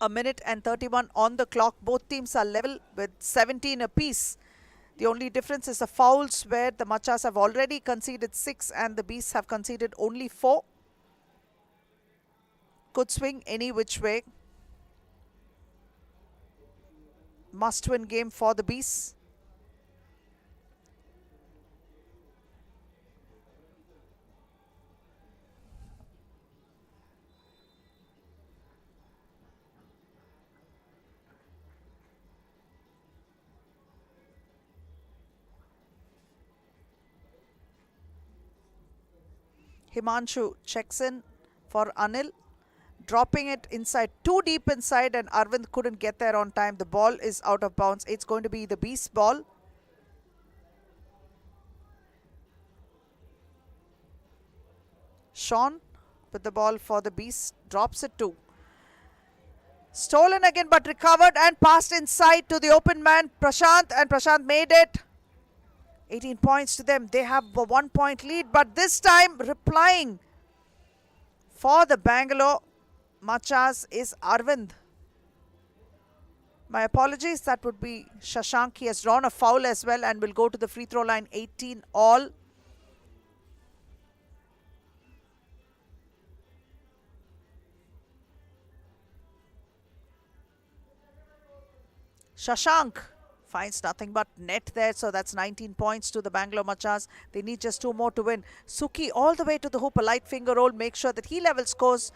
A minute and 31 on the clock. Both teams are level with 17 apiece. The only difference is the fouls, where the Machas have already conceded 6 and the Beasts have conceded only 4. Could swing any which way. Must-win game for the Beasts. Himanshu checks in for Anil, dropping it inside, too deep inside, and Arvind couldn't get there on time. The ball is out of bounds. It's going to be the Beast's ball. Sean with the ball for the Beast, drops it too. Stolen again but recovered and passed inside to the open man Prashant, and Prashant made it. 18 points to them. They have a 1 point lead, but this time replying for the Bangalore Machas is Arvind. My apologies, that would be Shashank. He has drawn a foul as well and will go to the free throw line. 18 all. Shashank finds nothing but net there, so that's 19 points to the Bangalore Machas. They need just 2 more to win. Suki all the way to the hoop, a light finger roll, make sure that he level scores.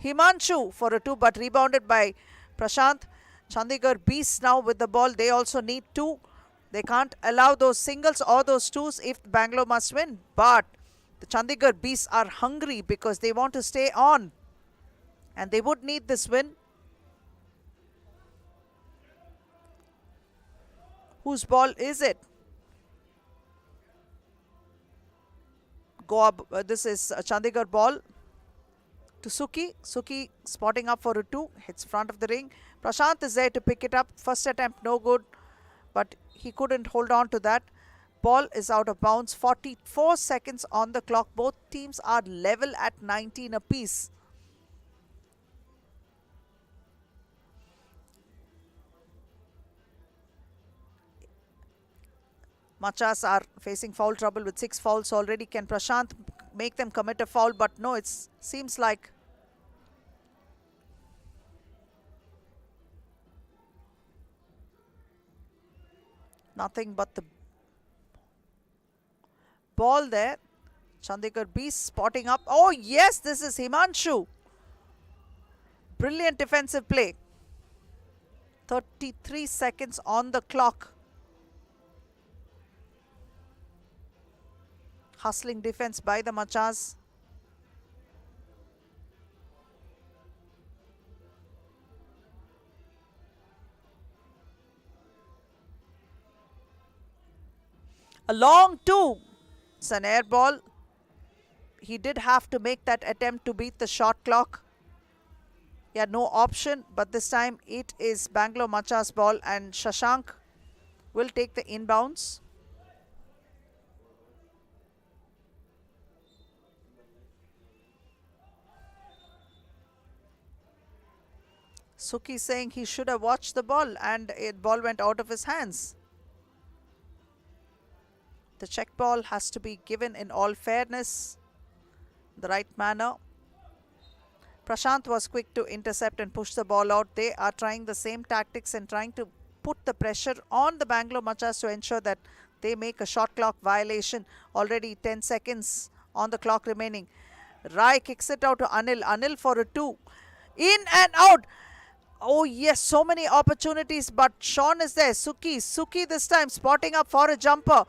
Himanshu for a 2, but rebounded by Prashant. Chandigarh Beasts now with the ball. They also need 2. They can't allow those singles or those 2s if Bangalore must win. But The Chandigarh Beasts are hungry because they want to stay on. And they would need this win. Whose ball is it? Go up. This is a Chandigarh ball to Suki. Suki spotting up for a 2. Hits front of the ring. Prashant is there to pick it up. First attempt no good. But he couldn't hold on to that. Ball is out of bounds. 44 seconds on the clock. Both teams are level at 19 apiece. Machas are facing foul trouble with 6 fouls already. Can Prashant make them commit a foul? But no, it seems like nothing but the ball there. Chandigarh Beast spotting up. Oh yes, this is Himanshu. Brilliant defensive play. 33 seconds on the clock. Hustling defense by the Machas. A long 2. It's an air ball. He did have to make that attempt to beat the shot clock. He had no option, but this time it is Bangalore Machas ball and Shashank will take the inbounds. Suki saying he should have watched the ball and the ball went out of his hands. The check ball has to be given in all fairness, the right manner. Prashant was quick to intercept and push the ball out. They are trying the same tactics and trying to put the pressure on the Bangalore Machas to ensure that they make a shot clock violation. Already 10 seconds on the clock remaining. Rai kicks it out to Anil. Anil for a 2. In and out. Oh yes, so many opportunities, but Sean is there. Suki this time spotting up for a jumper.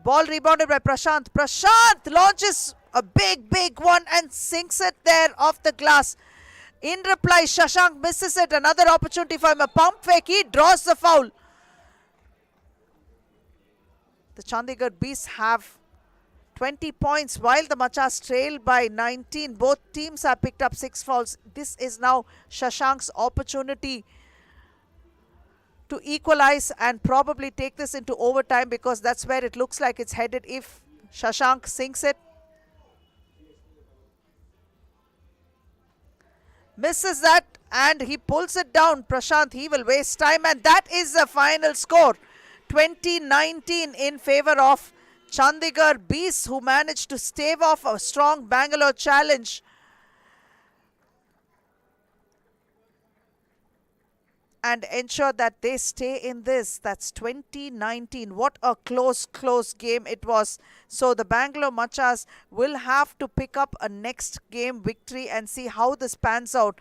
Ball rebounded by Prashant. Prashant launches a big one and sinks it there off the glass. In reply, Shashank misses it. Another opportunity for him. A pump fake. He draws the foul. The Chandigarh Beasts have 20 points while the Machas trail by 19. Both teams have picked up 6 fouls. This is now Shashank's opportunity to equalize and probably take this into overtime, because that's where it looks like it's headed if Shashank sinks it. Misses that and he pulls it down. Prashant, he will waste time, and that is the final score. 2019 in favor of Chandigarh Beasts, who managed to stave off a strong Bangalore challenge. And ensure that they stay in this. That's 2019. What a close game it was. So the Bangalore Machas will have to pick up a next game victory and see how this pans out.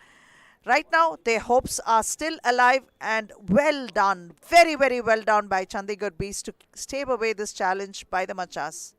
Right now, their hopes are still alive, and well done. Very well done by Chandigarh Beasts to stave away this challenge by the Machas.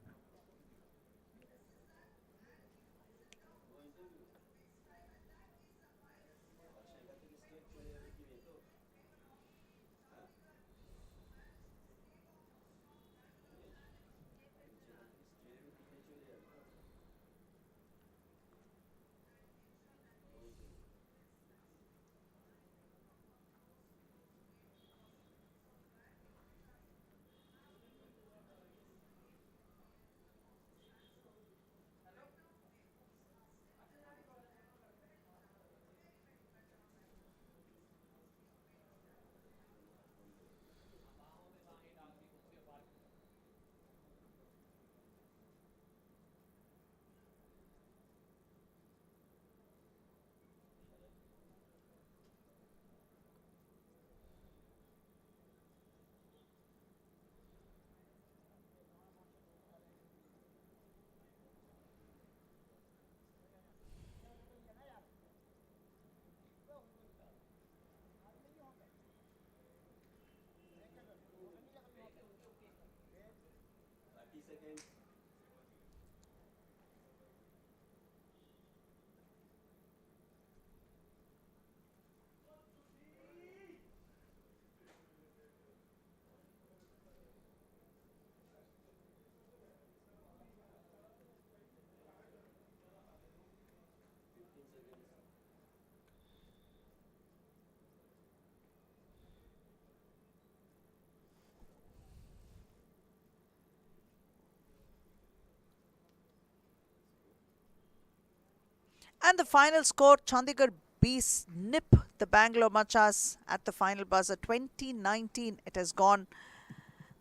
And the final score, Chandigarh beats nip the Bangalore Machas at the final buzzer. 2019 it has gone.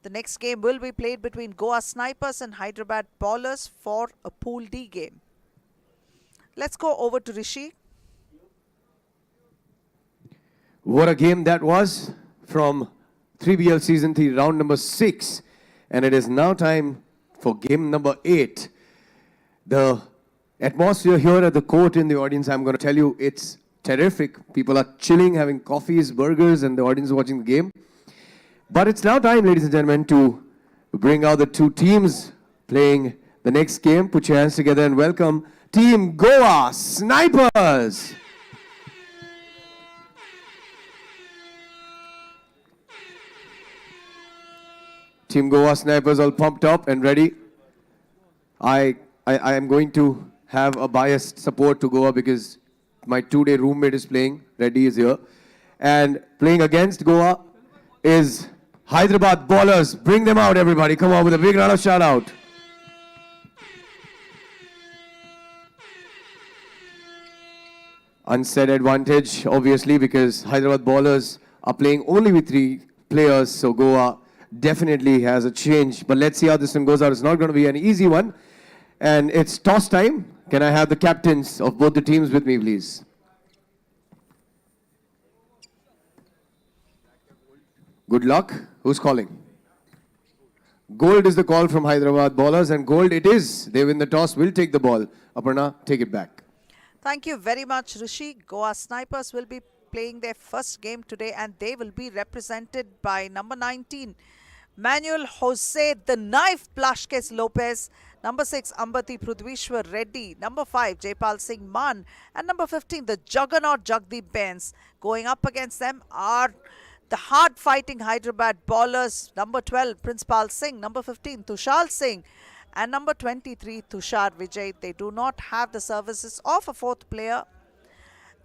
The next game will be played between Goa Snipers and Hyderabad Ballers for a Pool D game. Let's go over to Rishi. What a game that was from 3BL Season 3, round number 6. And it is now time for game number 8. The atmosphere here at the court in the audience, I'm going to tell you, it's terrific. People are chilling, having coffees, burgers, and the audience watching the game. But it's now time, ladies and gentlemen, to bring out the two teams playing the next game. Put your hands together and welcome Team Goa Snipers. Team Goa Snipers all pumped up and ready. I am going to have a biased support to Goa because my two-day roommate is playing. Reddy is here. And playing against Goa is Hyderabad Ballers. Bring them out, everybody. Come on with a big round of shout-out. Unsaid advantage, obviously, because Hyderabad Ballers are playing only with 3 players, so Goa definitely has a change. But let's see how this one goes out. It's not going to be an easy one. And it's toss time. Can I have the captains of both the teams with me, please? Good luck. Who's calling? Gold is the call from Hyderabad Ballers, and gold it is. They win the toss, will take the ball. Aparna, take it back. Thank you very much, Rishi. Goa Snipers will be playing their first game today, and they will be represented by number 19, Manuel Jose the Knife Blasquez Lopez, number 6, Ambati Prudvishwar Reddy, number 5, Jaipal Singh Man, and number 15, the Juggernaut Jagdeep Bains. Going up against them are the hard-fighting Hyderabad Ballers, number 12, Princepal Singh, number 15, Tushar Singh, and number 23, Tushar Vijay. They do not have the services of a 4th player,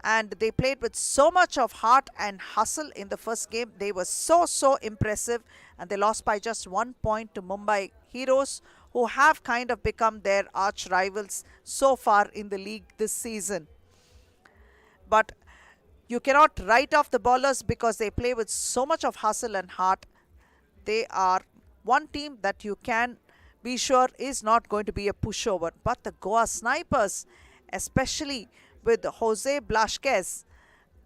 and they played with so much of heart and hustle in the first game. They were so impressive, and they lost by just 1 point to Mumbai Heroes, who have kind of become their arch rivals so far in the league this season. But you cannot write off the Ballers because they play with so much of hustle and heart. They are one team that you can be sure is not going to be a pushover. But the Goa Snipers, especially with Jose Blasquez,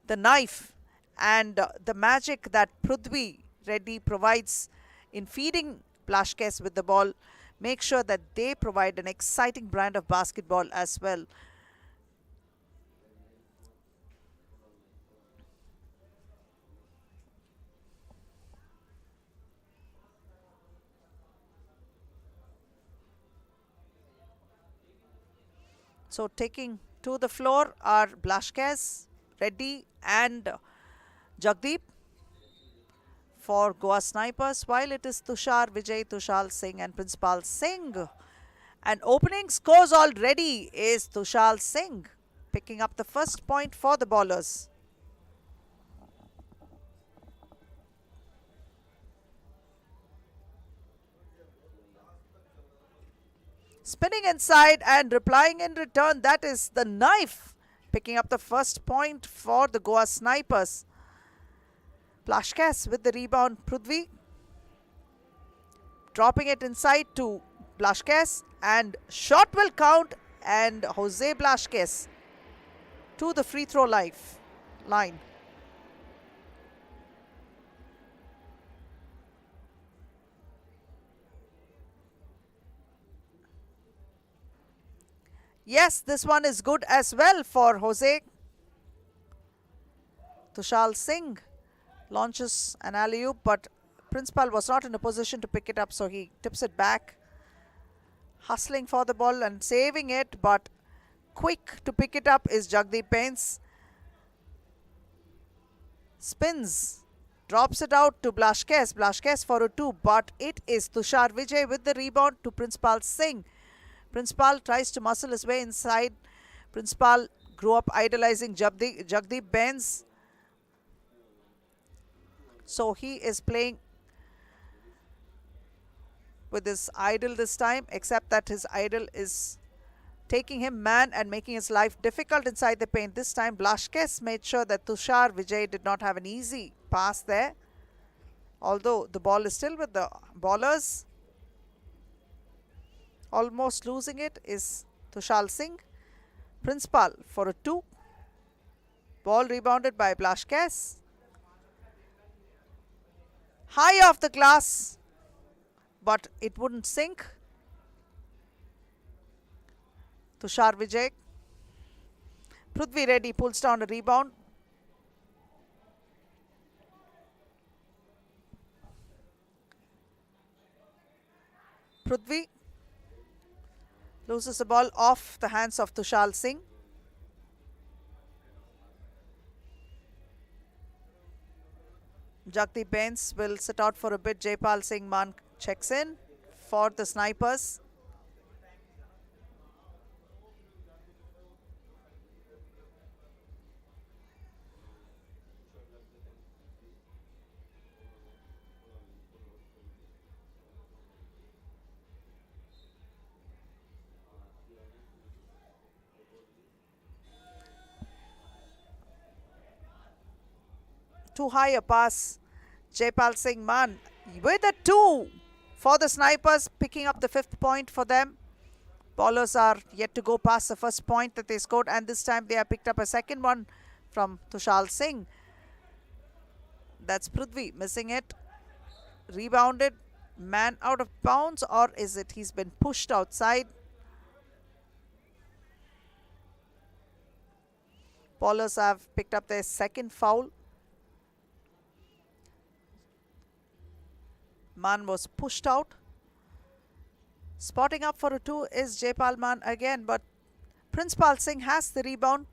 the knife, and the magic that Prudvi Reddy provides in feeding Blasquez with the ball, make sure that they provide an exciting brand of basketball as well. So taking to the floor are Blasquez, Reddy, and Jagdeep for Goa Snipers, while it is Tushar Vijay, Tushar Singh, and Princepal Singh. And opening scores already is Tushar Singh picking up the first point for the Ballers. Spinning inside and replying in return, that is the knife picking up the first point for the Goa Snipers. Blasquez with the rebound, Prudvi dropping it inside to Blasquez, and shot will count, and Jose Blasquez to the free throw line. Yes, this one is good as well for Jose. Tushar Singh launches an alley-oop, but Princepal was not in a position to pick it up, so he tips it back. Hustling for the ball and saving it, but quick to pick it up is Jagdeep Bains. Spins, drops it out to Blasquez. Blasquez for a 2, but it is Tushar Vijay with the rebound to Princepal Singh. Princepal tries to muscle his way inside. Princepal grew up idolizing Jagdeep Bains, so he is playing with his idol this time, except that his idol is taking him man and making his life difficult inside the paint. This time Blasquez made sure that Tushar Vijay did not have an easy pass there. Although the ball is still with the ballers. Almost losing it is Tushar Singh. Principal for a 2. Ball rebounded by Blasquez. High off the glass, but it wouldn't sink. Tushar Vijay. Prithvi Reddy pulls down a rebound. Prithvi loses the ball off the hands of Tushar Singh. Jagdeep Bains will sit out for a bit. Jaipal Singh Man checks in for the Snipers. Too high a pass. Jaipal Singh Man with a 2 for the Snipers, picking up the 5th point for them. Ballers are yet to go past the first point that they scored, and this time they have picked up a second one from Tushar Singh. That's Prithvi missing it. Rebounded. Man out of bounds, or is it he's been pushed outside? Ballers have picked up their second foul. Man was pushed out. Spotting up for a 2 is Jaipal Man again, but Principal Singh has the rebound.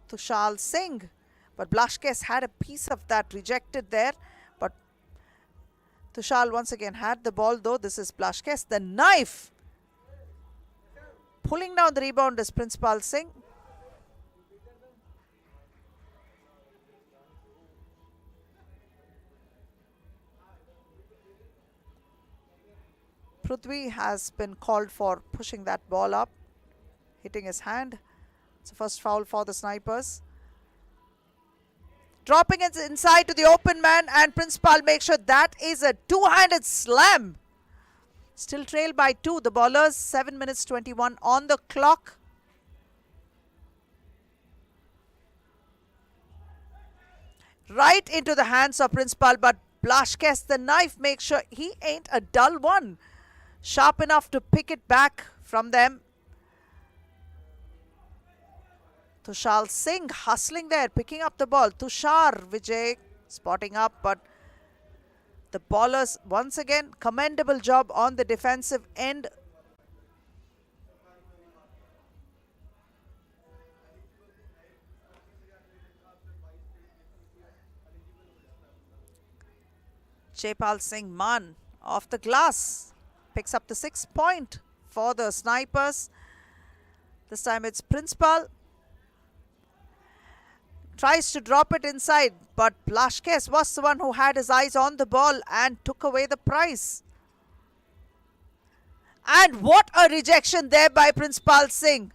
Tushar Singh, but Blasquez had a piece of that rejected there, but Tushar once again had the ball though. This is Blasquez. The knife. Pulling down the rebound is Principal Singh. Prithvi has been called for pushing that ball up, hitting his hand. It's the first foul for the Snipers. Dropping it inside to the open man, and Principal makes sure that is a two-handed slam. Still trailed by 2. The ballers, 7 minutes 21 on the clock. Right into the hands of Principal, but Blasquez, the knife, makes sure he ain't a dull one. Sharp enough to pick it back from them. Tushar Singh hustling there, picking up the ball. Tushar Vijay spotting up, but the ballers once again, commendable job on the defensive end. Jaipal Singh Man off the glass. Picks up the 6th point for the Snipers. This time it's Principal. Tries to drop it inside, but Blasquez was the one who had his eyes on the ball and took away the prize. And what a rejection there by Principal Singh.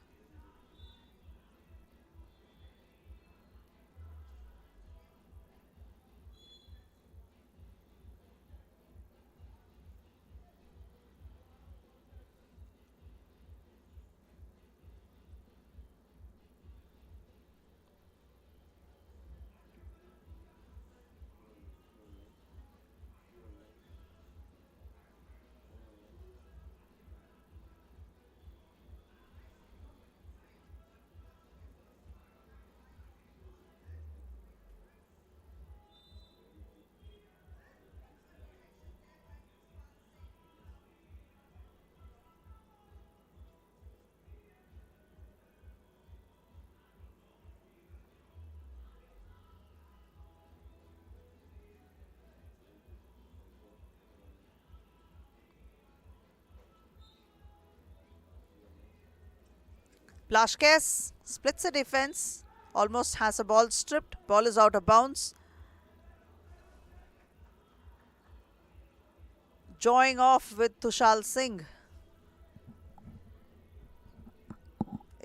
Blasquez splits the defense, almost has a ball stripped. Ball is out of bounds. Joining off with Tushar Singh.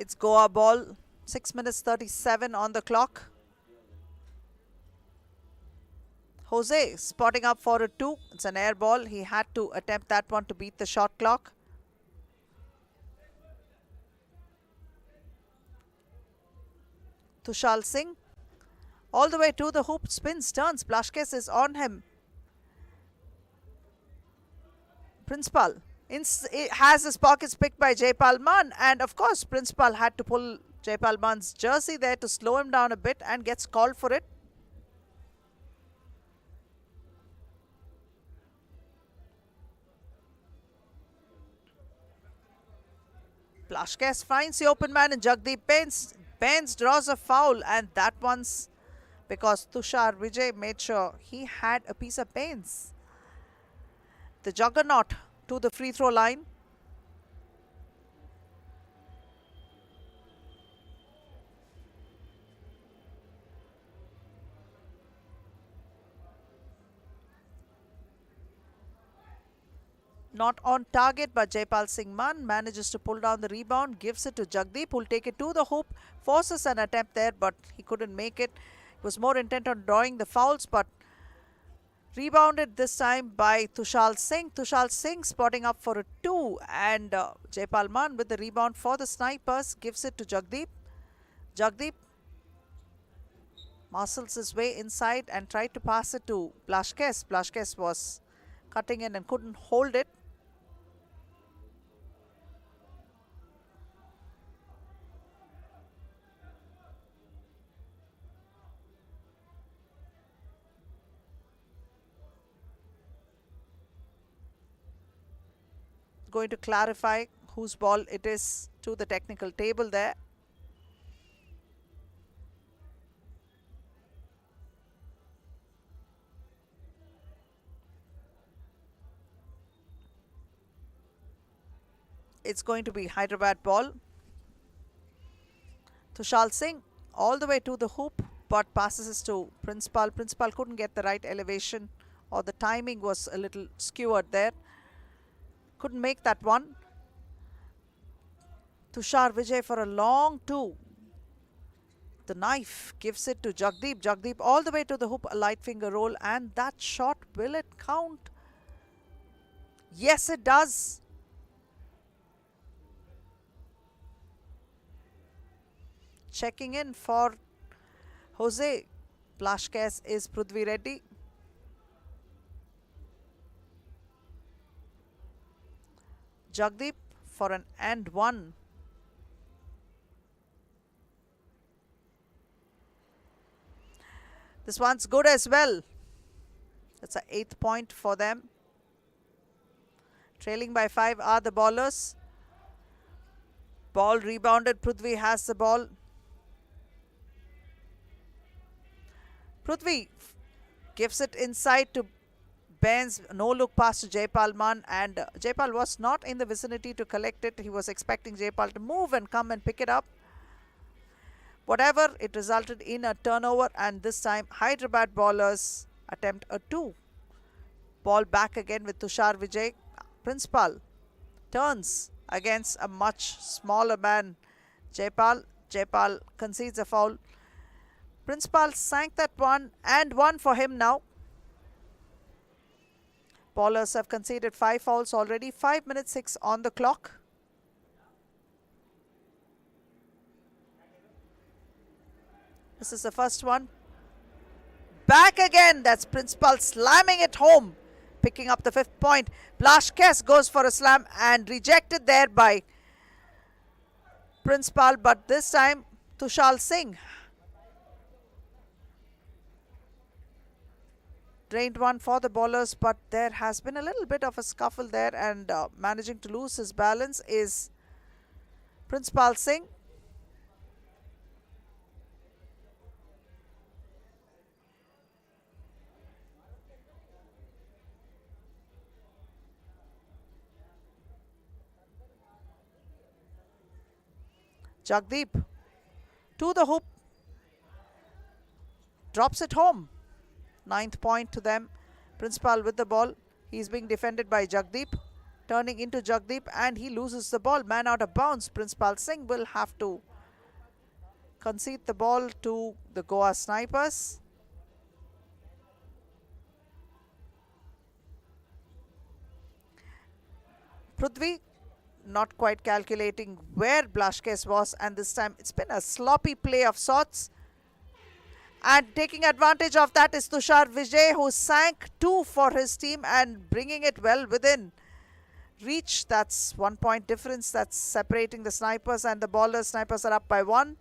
It's Goa ball. 6 minutes 37 on the clock. Jose spotting up for a 2. It's an air ball. He had to attempt that one to beat the shot clock. Tushal Singh all the way to the hoop, spins, turns. Blasquez is on him. Principal has his pockets picked by Jaipal Man, and of course Principal had to pull Jaipal Man's jersey there to slow him down a bit and gets called for it. Blasquez finds the open man in Jagdeep Bains. Bains draws a foul, and that one's because Tushar Vijay made sure he had a piece of Bains. The juggernaut to the free throw line. Not on target, but Jaipal Singh Man manages to pull down the rebound, gives it to Jagdeep, who'll take it to the hoop, forces an attempt there, but he couldn't make it. He was more intent on drawing the fouls, but rebounded this time by Tushal Singh. Tushal Singh spotting up for a 2, and Jaipal Man with the rebound for the Snipers gives it to Jagdeep. Jagdeep muscles his way inside and tried to pass it to Blasquez. Blasquez was cutting in and couldn't hold it. Going to clarify whose ball it is to the technical table there. It's going to be Hyderabad ball. Tushal Singh all the way to the hoop, but passes it to Principal. Principal couldn't get the right elevation, or the timing was a little skewered there. Couldn't make that one. Tushar Vijay for a long 2. The knife gives it to Jagdeep. Jagdeep all the way to the hoop, a light finger roll, and that shot, will it count? Yes, it does. Checking in for Jose Blasquez is Prithvi Reddy. Jagdeep for an and 1. This one's good as well. That's an 8th point for them. Trailing by 5 are the ballers. Ball rebounded. Prithvi has the ball. Prithvi gives it inside to Bains. No look pass to Jaipal Man, and Jaipal was not in the vicinity to collect it. He was expecting Jaipal to move and come and pick it up. Whatever, it resulted in a turnover, and this time Hyderabad ballers attempt a 2. Ball back again with Tushar Vijay. Principal turns against a much smaller man, Jaipal. Jaipal concedes a foul. Principal sank that one, and 1 for him now. Ballers have conceded 5 fouls already. 5 minutes 6 on the clock. This is the first one. Back again. That's Principal slamming it home. Picking up the 5th point. Blasquez goes for a slam and rejected there by Principal. But this time Tushal Singh drained one for the ballers, but there has been a little bit of a scuffle there, and managing to lose his balance is Principal Singh. Jagdeep to the hoop, drops it home. 9th point to them. Principal with the ball. He's being defended by Jagdeep. Turning into Jagdeep, and he loses the ball. Man out of bounds. Principal Singh will have to concede the ball to the Goa Snipers. Prithvi not quite calculating where Blasquez was, and this time it's been a sloppy play of sorts. And taking advantage of that is Tushar Vijay, who sank 2 for his team and bringing it well within reach. That's 1 point difference that's separating the snipers and the bowlers. Snipers are up by 1.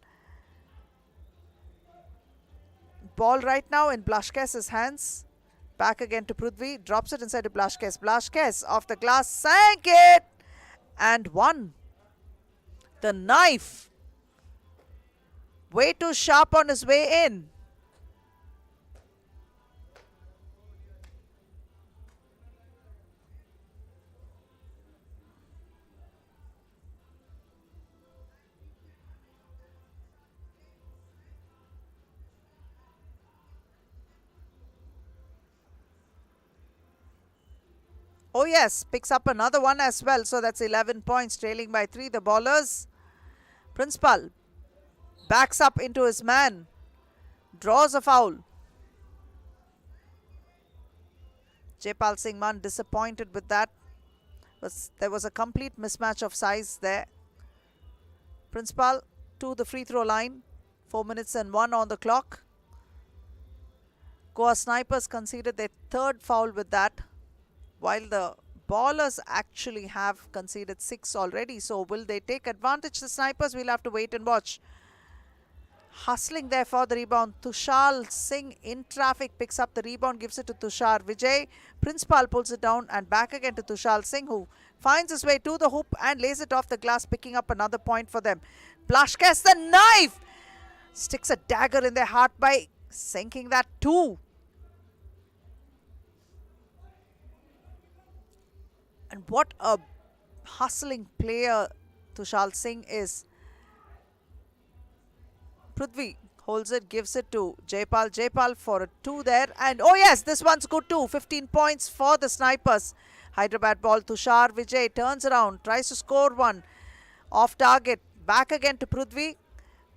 Ball right now in Blasquez's hands. Back again to Prithvi. Drops it inside to Blasquez. Blasquez off the glass. Sank it! And 1. The knife. Way too sharp on his way in. Oh yes, picks up another one as well. So that's 11 points, trailing by 3. The bowlers. Principal backs up into his man. Draws a foul. Jaipal Singh Man disappointed with that. There was a complete mismatch of size there. Principal to the free throw line. 4 minutes and 1 on the clock. Goa Snipers conceded their 3rd foul with that, while the bowlers actually have conceded 6 already. So will they take advantage, the Snipers? We'll have to wait and watch. Hustling there for the rebound. Tushar Singh in traffic picks up the rebound, gives it to Tushar Vijay. Principal pulls it down and back again to Tushar Singh, who finds his way to the hoop and lays it off the glass, picking up another point for them. Blasquez, the knife! Sticks a dagger in their heart by sinking that too. And what a hustling player Tushar Singh is. Prithvi holds it, gives it to Jaipal. Jaipal for a 2 there. And oh yes, this one's good too. 15 points for the Snipers. Hyderabad ball. Tushar Vijay turns around, tries to score 1. Off target. Back again to Prithvi.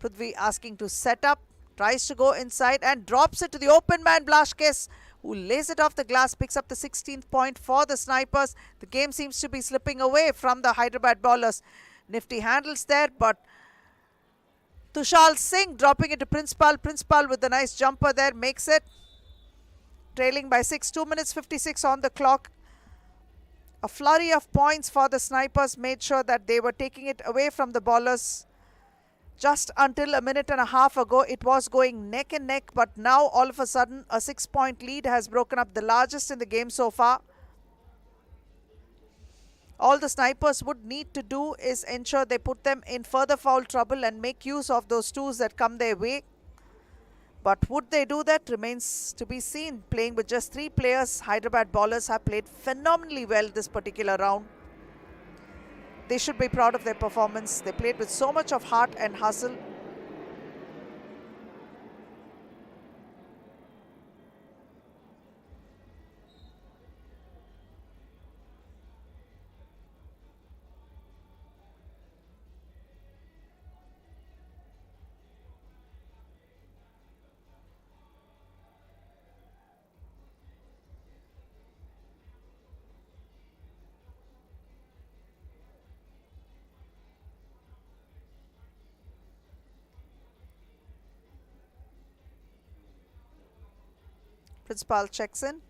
Prithvi asking to set up. Tries to go inside and drops it to the open man Blasquez, who lays it off the glass, picks up the 16th point for the Snipers. The game seems to be slipping away from the Hyderabad bowlers. Nifty handles there, but Tushar Singh dropping it to Principal. Principal with the nice jumper there makes it. Trailing by 6, 2 minutes 56 on the clock. A flurry of points for the Snipers made sure that they were taking it away from the bowlers. Just until a minute and a half ago, it was going neck and neck, but now all of a sudden a 6-point lead has broken up, the largest in the game so far. All the Snipers would need to do is ensure they put them in further foul trouble and make use of those 2s that come their way. But would they do that remains to be seen. Playing with just 3 players, Hyderabad bowlers have played phenomenally well this particular round. They should be proud of their performance. They played with so much of heart and hustle. Principal checks in.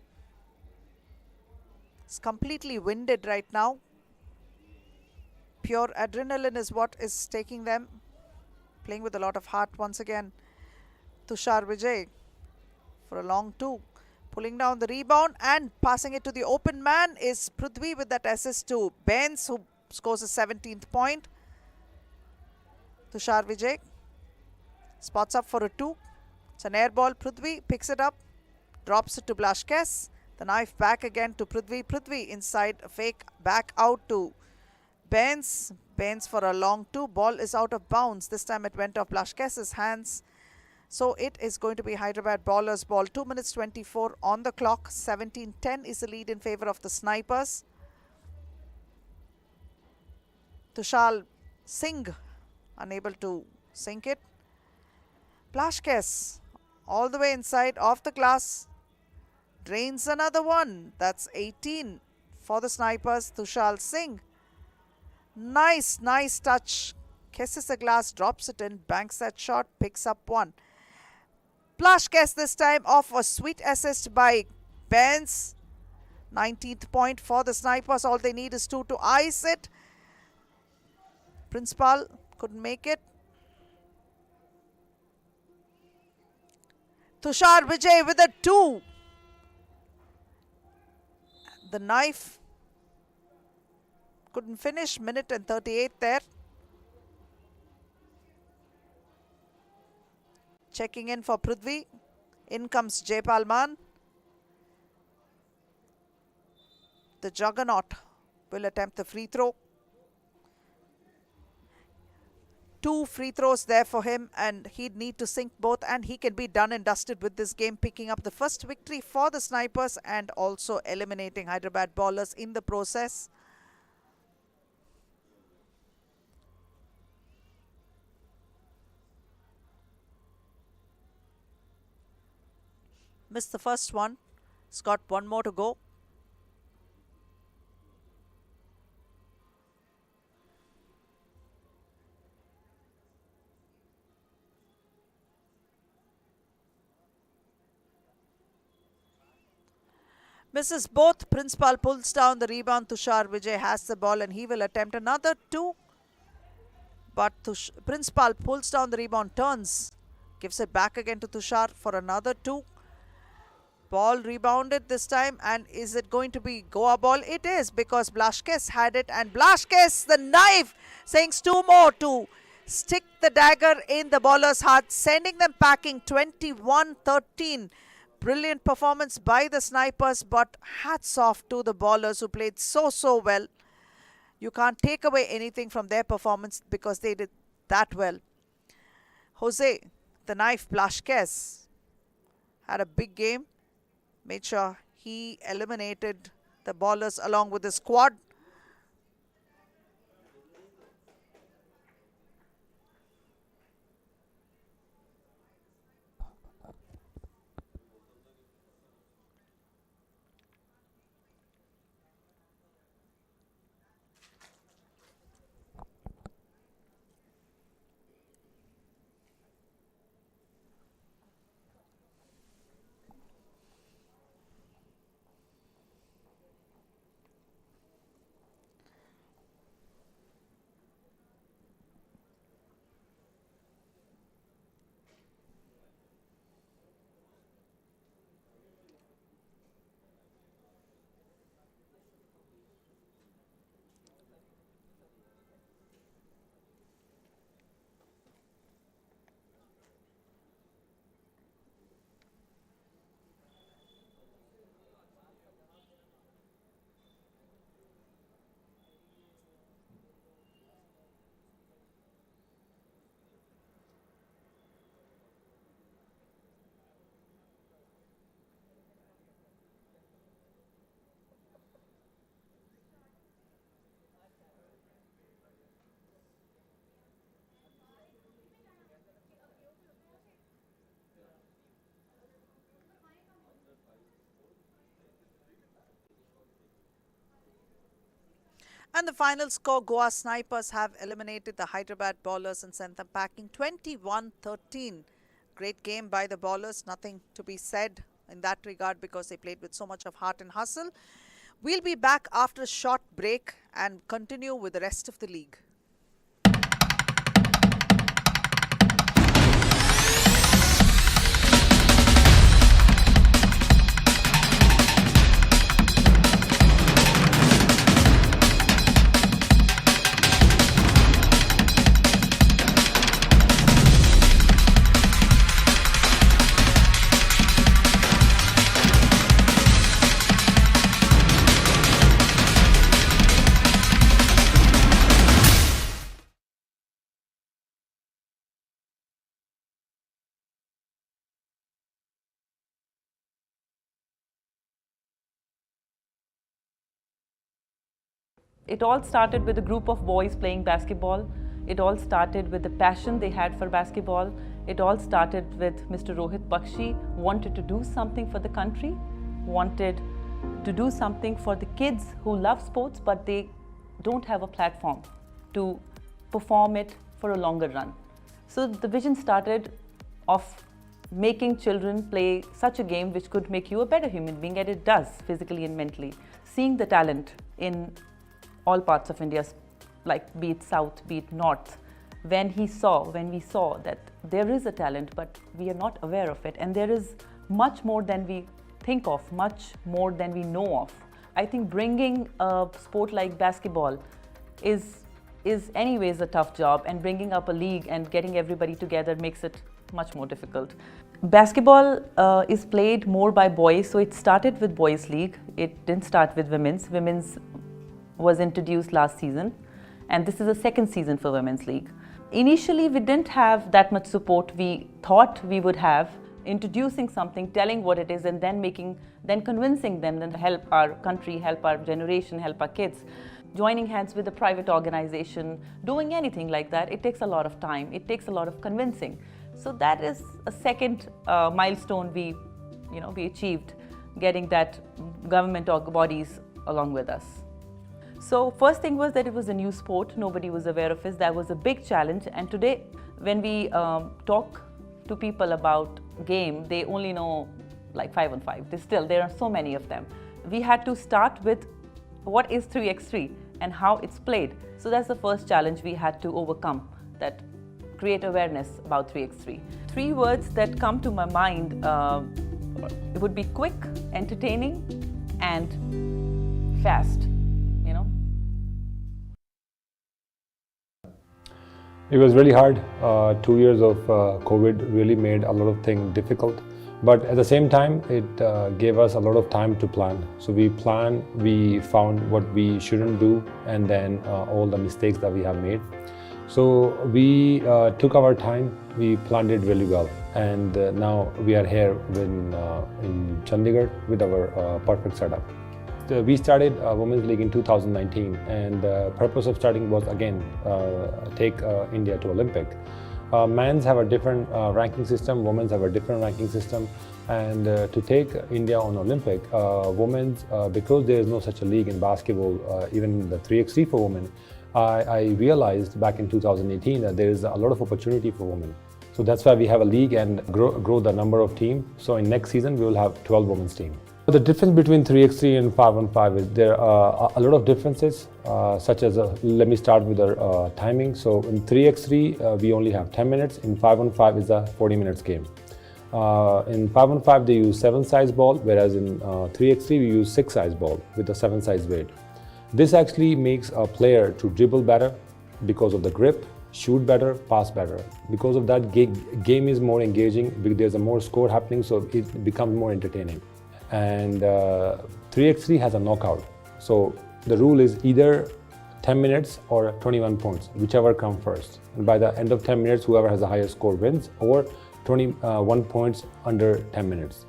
It's completely winded right now. Pure adrenaline is what is taking them. Playing with a lot of heart once again. Tushar Vijay for a long 2. Pulling down the rebound and passing it to the open man is Prithvi with that assist to Benz, who scores a 17th point. Tushar Vijay spots up for a 2. It's an air ball. Prithvi picks it up. Drops it to Blasquez. The knife back again to Prithvi. Prithvi inside, a fake back out to Benz. Benz for a long 2. Ball is out of bounds. This time it went off Blasquez's hands. So it is going to be Hyderabad bowlers ball. 2 minutes 24 on the clock. 17-10 is the lead in favor of the Snipers. Tushar Singh unable to sink it. Plashkes all the way inside, off the glass, drains another one. That's 18 for the snipers. Tushar Singh, nice touch, kisses the glass, drops it in, banks that shot, picks up one. Plashkes this time off a sweet assist by Benz. 19th point for the snipers. All they need is 2 to ice it. Principal couldn't make it. Tushar Vijay with a 2. The knife couldn't finish. Minute and 38 there. Checking in for Prithvi. In comes Jaipal Man. The juggernaut will attempt the free throw. 2 free throws there for him, and he'd need to sink both, and he can be done and dusted with this game, picking up the first victory for the snipers and also eliminating Hyderabad bowlers in the process. Missed the first one. He's got one more to go. Misses both. Principal pulls down the rebound. Tushar Vijay has the ball and he will attempt another 2. But Principal pulls down the rebound, turns, gives it back again to Tushar for another 2. Ball rebounded this time, and is it going to be Goa ball? It is, because Plashkes had it, and Plashkes, the knife, sinks 2 more to stick the dagger in the bowler's heart, sending them packing. 21-13. Brilliant performance by the snipers, but hats off to the bowlers who played so well. You can't take away anything from their performance because they did that well. Jose, the knife Plashkes, had a big game. Made sure he eliminated the bowlers along with the squad. And the final score, Goa snipers have eliminated the Hyderabad bowlers and sent them packing 21-13. Great game by the bowlers. Nothing to be said in that regard because they played with so much of heart and hustle. We'll be back after a short break and continue with the rest of the league. It all started with a group of boys playing basketball. It all started with the passion they had for basketball. It all started with Mr. Rohit Bakshi wanted to do something for the country, wanted to do something for the kids who love sports but they don't have a platform to perform it for a longer run. So the vision started of making children play such a game which could make you a better human being, and it does physically and mentally. Seeing the talent in all parts of India, like be it south, be it north, when we saw that there is a talent but we are not aware of it, and there is much more than we think of, much more than we know of. I think bringing a sport like basketball is anyways a tough job, and bringing up a league and getting everybody together makes it much more difficult. Basketball is played more by boys, so it started with boys league. It didn't start with women's. Women's was introduced last season, and this is the second season for women's league. Initially, we didn't have that much support we thought we would have. Introducing something, telling what it is, and then convincing them to help our country, help our generation, help our kids. Joining hands with a private organization, doing anything like that, it takes a lot of time. It takes a lot of convincing. So that is a second milestone we achieved, getting that government bodies along with us. So first thing was that it was a new sport. Nobody was aware of it. That was a big challenge. And today, when we talk to people about game, they only know like 5-on-5. There are so many of them. We had to start with what is 3x3 and how it's played. So that's the first challenge we had to overcome, that create awareness about 3x3. 3 words that come to my mind it would be quick, entertaining, and fast. It was really hard. 2 years of COVID really made a lot of things difficult. But at the same time, it gave us a lot of time to plan. So we found what we shouldn't do, and then all the mistakes that we have made. So we took our time, we planned it really well. And now we are here in Chandigarh with our perfect setup. We started Women's League in 2019, and the purpose of starting was again take India to Olympic. Men's have a different ranking system, women's have a different ranking system, and to take India on Olympic, women's, because there is no such a league in basketball, even the 3x3 for women, I realized back in 2018 that there is a lot of opportunity for women. So that's why we have a league and grow the number of teams. So in next season, we will have 12 women's team. The difference between 3x3 and 5-on-5 is there are a lot of differences, such as, let me start with the timing. So in 3x3, we only have 10 minutes. In 5-on-5 is a 40 minutes game. In 5-on-5, they use 7-size ball, whereas in 3x3, we use 6-size ball with a 7-size weight. This actually makes a player to dribble better because of the grip, shoot better, pass better. Because of that, game is more engaging, there's a more score happening, so it becomes more entertaining. And 3x3 has a knockout. So the rule is either 10 minutes or 21 points, whichever comes first. And by the end of 10 minutes, whoever has the highest score wins, or 21 points under 10 minutes.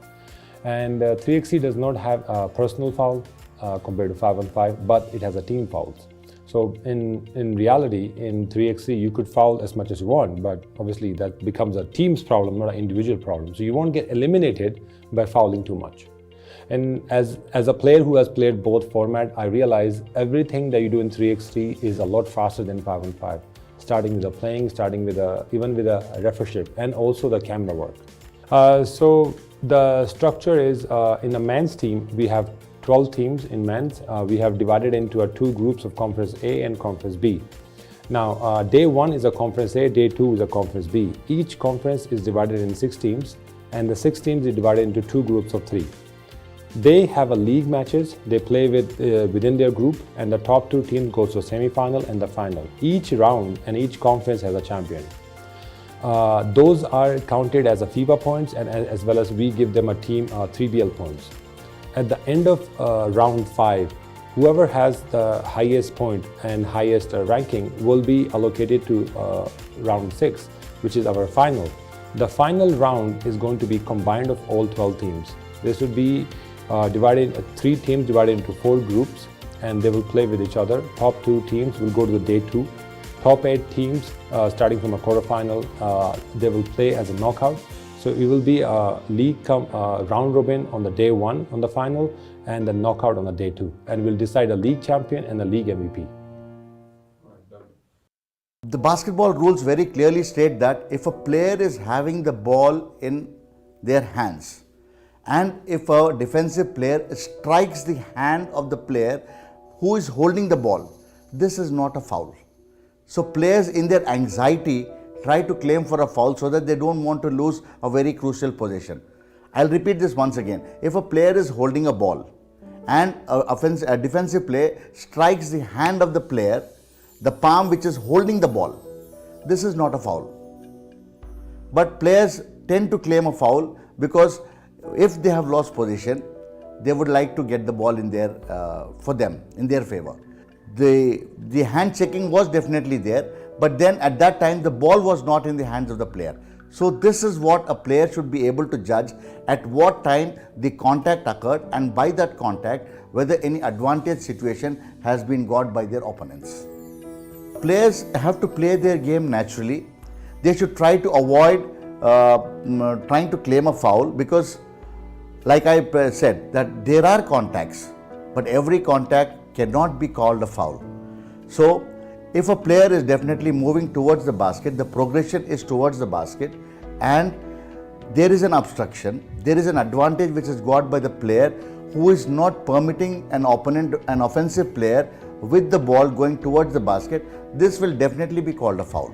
And 3x3 does not have a personal foul compared to 5-on-5, but it has a team fouls. So in reality, in 3x3, you could foul as much as you want, but obviously that becomes a team's problem, not an individual problem. So you won't get eliminated by fouling too much. And as a player who has played both format, I realize everything that you do in 3x3 is a lot faster than 5-on-5. Starting with the playing, even with a refereeship, and also the camera work. So the structure is, in the men's team, we have 12 teams in men's. We have divided into 2 groups of Conference A and Conference B. Now, day 1 is a Conference A, day 2 is a Conference B. Each conference is divided in 6 teams, and the 6 teams are divided into 2 groups of 3. They have a league matches, they play within their group, and the top 2 teams goes to the semi-final and the final. Each round and each conference has a champion. Those are counted as a FIBA points, and as well as we give them a team 3BL points. At the end of round 5, whoever has the highest point and highest ranking will be allocated to round 6, which is our final. The final round is going to be combined of all 12 teams. This would be 3 teams divided into 4 groups, and they will play with each other. Top 2 teams will go to the day 2. Top 8 teams, starting from a quarterfinal, they will play as a knockout. So it will be a league round robin on the day 1 on the final, and the knockout on the day 2. And we'll decide a league champion and a league MVP. The basketball rules very clearly state that if a player is having the ball in their hands, and if a defensive player strikes the hand of the player who is holding the ball, this is not a foul. So players in their anxiety try to claim for a foul so that they don't want to lose a very crucial possession. I'll repeat this once again. If a player is holding a ball and a defensive player strikes the hand of the player, the palm which is holding the ball, this is not a foul. But players tend to claim a foul because if they have lost possession, they would like to get the ball in their for them, in their favor. The hand checking was definitely there, but then at that time the ball was not in the hands of the player. So this is what a player should be able to judge, at what time the contact occurred, and by that contact whether any advantage situation has been got by their opponents. Players have to play their game naturally. They should try to avoid trying to claim a foul, because like I said, that there are contacts, but every contact cannot be called a foul. So if a player is definitely moving towards the basket, the progression is towards the basket, and there is an obstruction, there is an advantage which is got by the player who is not permitting an opponent, an offensive player with the ball going towards the basket, this will definitely be called a foul.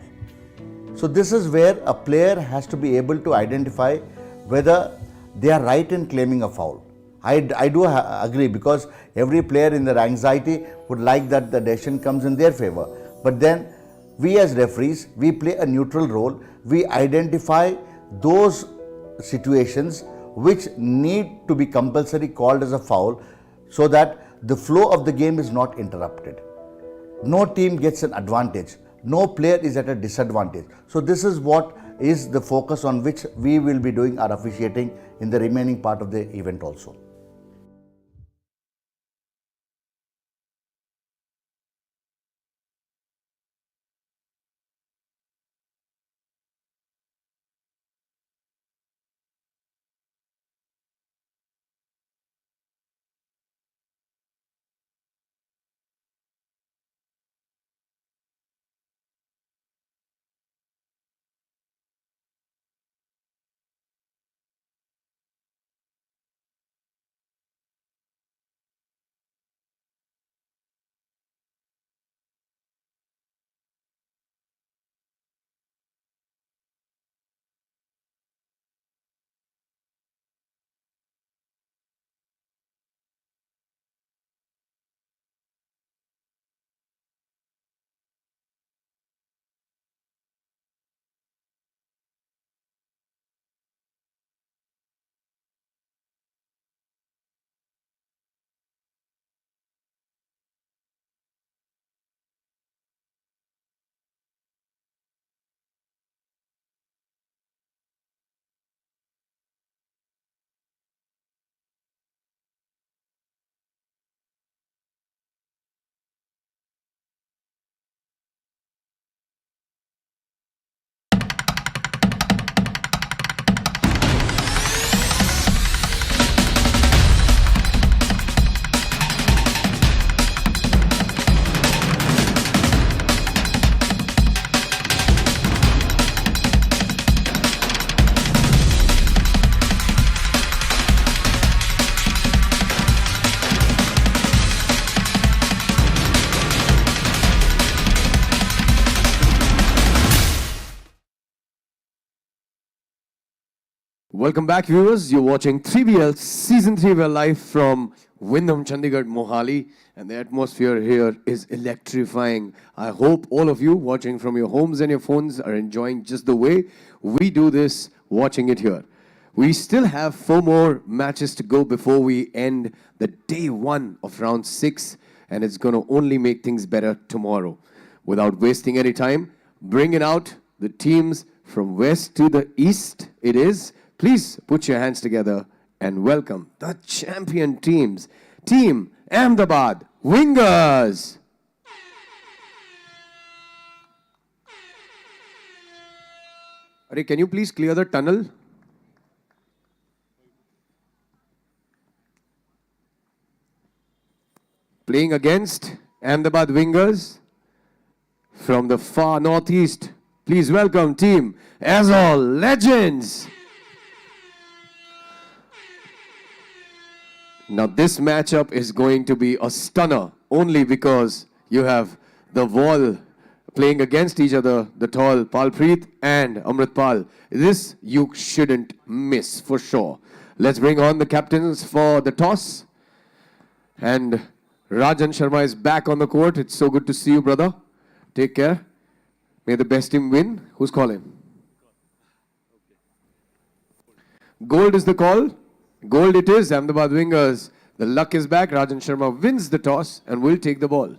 So this is where a player has to be able to identify whether they are right in claiming a foul. I do agree, because every player in their anxiety would like that the decision comes in their favor. But then we as referees, we play a neutral role. We identify those situations which need to be compulsory called as a foul, so that the flow of the game is not interrupted. No team gets an advantage. No player is at a disadvantage. So this is what is the focus on which we will be doing our officiating in the remaining part of the event also. Welcome back, viewers. You're watching 3BL Season 3. We're live from Wyndham, Chandigarh, Mohali, and the atmosphere here is electrifying. I hope all of you watching from your homes and your phones are enjoying just the way we do this, watching it here. We still have 4 more matches to go before we end the day 1 of round 6, and it's going to only make things better tomorrow. Without wasting any time, bringing out the teams from west to the east, it is. Please put your hands together and welcome the champion teams. Team Ahmedabad Wingers. Arey, can you please clear the tunnel? Playing against Ahmedabad Wingers from the far northeast. Please welcome team Izol Legends. Now this matchup is going to be a stunner only because you have the wall playing against each other, the tall Palpreet and Amritpal. This you shouldn't miss for sure. Let's bring on the captains for the toss. And Rajan Sharma is back on the court. It's so good to see you, brother. Take care. May the best team win. Who's calling? Gold is the call. Gold it is. Ahmedabad Wingers. The luck is back. Rajan Sharma wins the toss and will take the ball.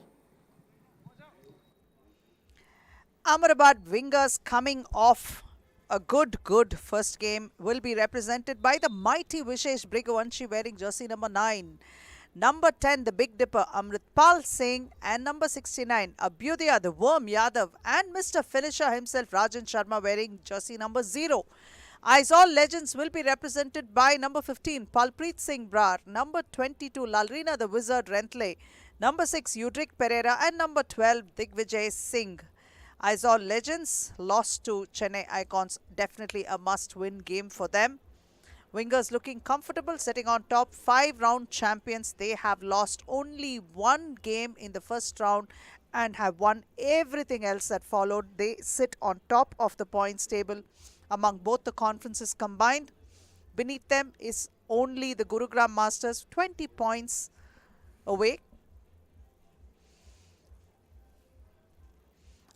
Ahmedabad Wingers coming off a good first game will be represented by the mighty Vishesh Brighavanshi wearing jersey number 9. Number 10, the Big Dipper, Amritpal Singh, and number 69, Abhyudaya, the Worm Yadav, and Mr. Finisher himself, Rajan Sharma, wearing jersey number 0. Izol Legends will be represented by number 15, Palpreet Singh Brar, number 22, Lalrina, the Wizard Rentley, number 6, Udrik Pereira, and number 12, Digvijay Singh. Izol Legends lost to Chennai Icons, definitely a must-win game for them. Wingers looking comfortable, sitting on top, 5-round champions. They have lost only one game in the first round and have won everything else that followed. They sit on top of the points table among both the conferences combined. Beneath them is only the Gurugram Masters, 20 points away.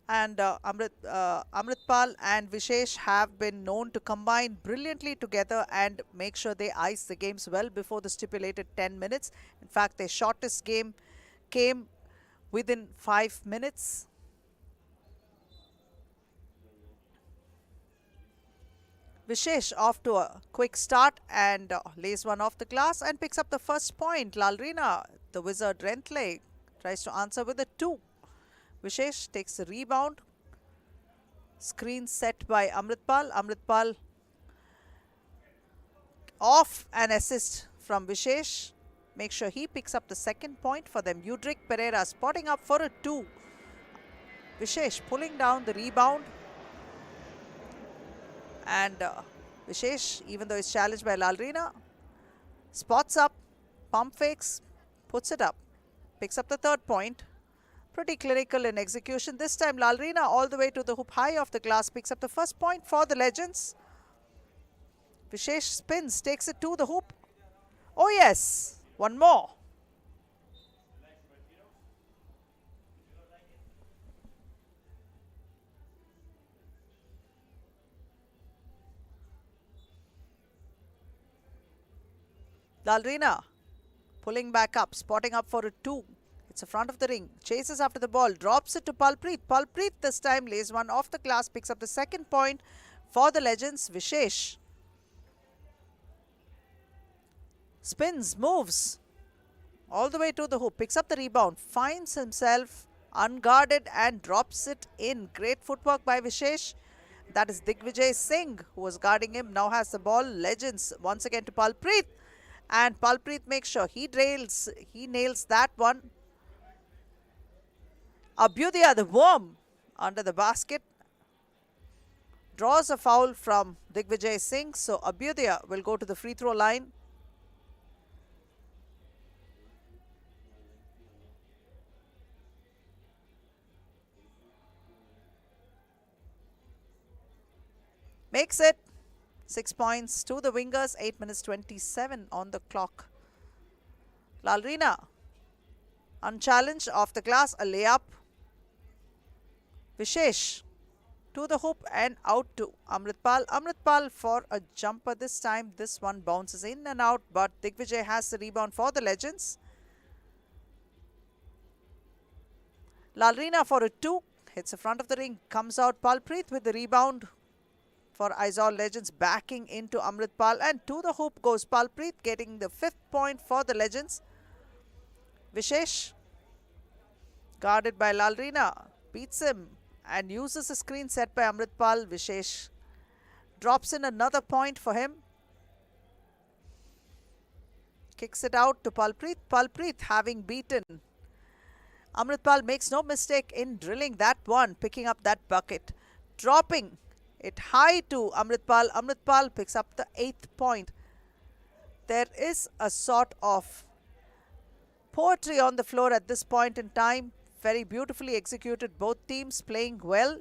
And Amritpal and Vishesh have been known to combine brilliantly together and make sure they ice the games well before the stipulated 10 minutes. In fact, their shortest game came within 5 minutes. Vishesh off to a quick start and lays one off the glass and picks up the first point. Lalrina, the Wizard Rentley, tries to answer with a 2. Vishesh takes the rebound. Screen set by Amritpal. Amritpal off an assist from Vishesh. Make sure he picks up the second point for them. Udrik Pereira spotting up for a 2. Vishesh pulling down the rebound. And Vishesh, even though he's challenged by Lalrina, spots up, pump fakes, puts it up, picks up the third point. Pretty clinical in execution. This time Lalrina all the way to the hoop high off the glass picks up the first point for the Legends. Vishesh spins, takes it to the hoop. Oh yes, one more. Lalrina pulling back up, spotting up for a 2. It's the front of the ring, chases after the ball, drops it to Palpreet. Palpreet this time lays one off the glass, picks up the second point for the Legends. Vishesh spins, moves all the way to the hoop, picks up the rebound, finds himself unguarded and drops it in. Great footwork by Vishesh. That is Digvijay Singh who was guarding him, now has the ball. Legends once again to Palpreet, and Palpreet makes sure he nails that one. Abhyudaya, the Worm, under the basket, draws a foul from Digvijay Singh. So Abhyudaya will go to the free throw line. Makes it 6 points to the Wingers, 8 minutes 27 on the clock. Lalrina, unchallenged off the glass, a layup. Vishesh to the hoop and out to Amritpal. Amritpal for a jumper this time. This one bounces in and out, but Digvijay has the rebound for the Legends. Lalrina for a 2. Hits the front of the ring. Comes out Palpreet with the rebound for Izol Legends, backing into Amritpal. And to the hoop goes Palpreet, getting the 5th point for the Legends. Vishesh Guarded by Lalrina. Beats him and uses a screen set by Amritpal. Vishesh drops in another point for him. Kicks it out to Palpreet. Palpreet having beaten Amritpal makes no mistake in drilling that one, picking up that bucket. Dropping it high to Amritpal. Amritpal picks up the 8th point. There is a sort of poetry on the floor at this point in time. Very beautifully executed. Both teams playing well.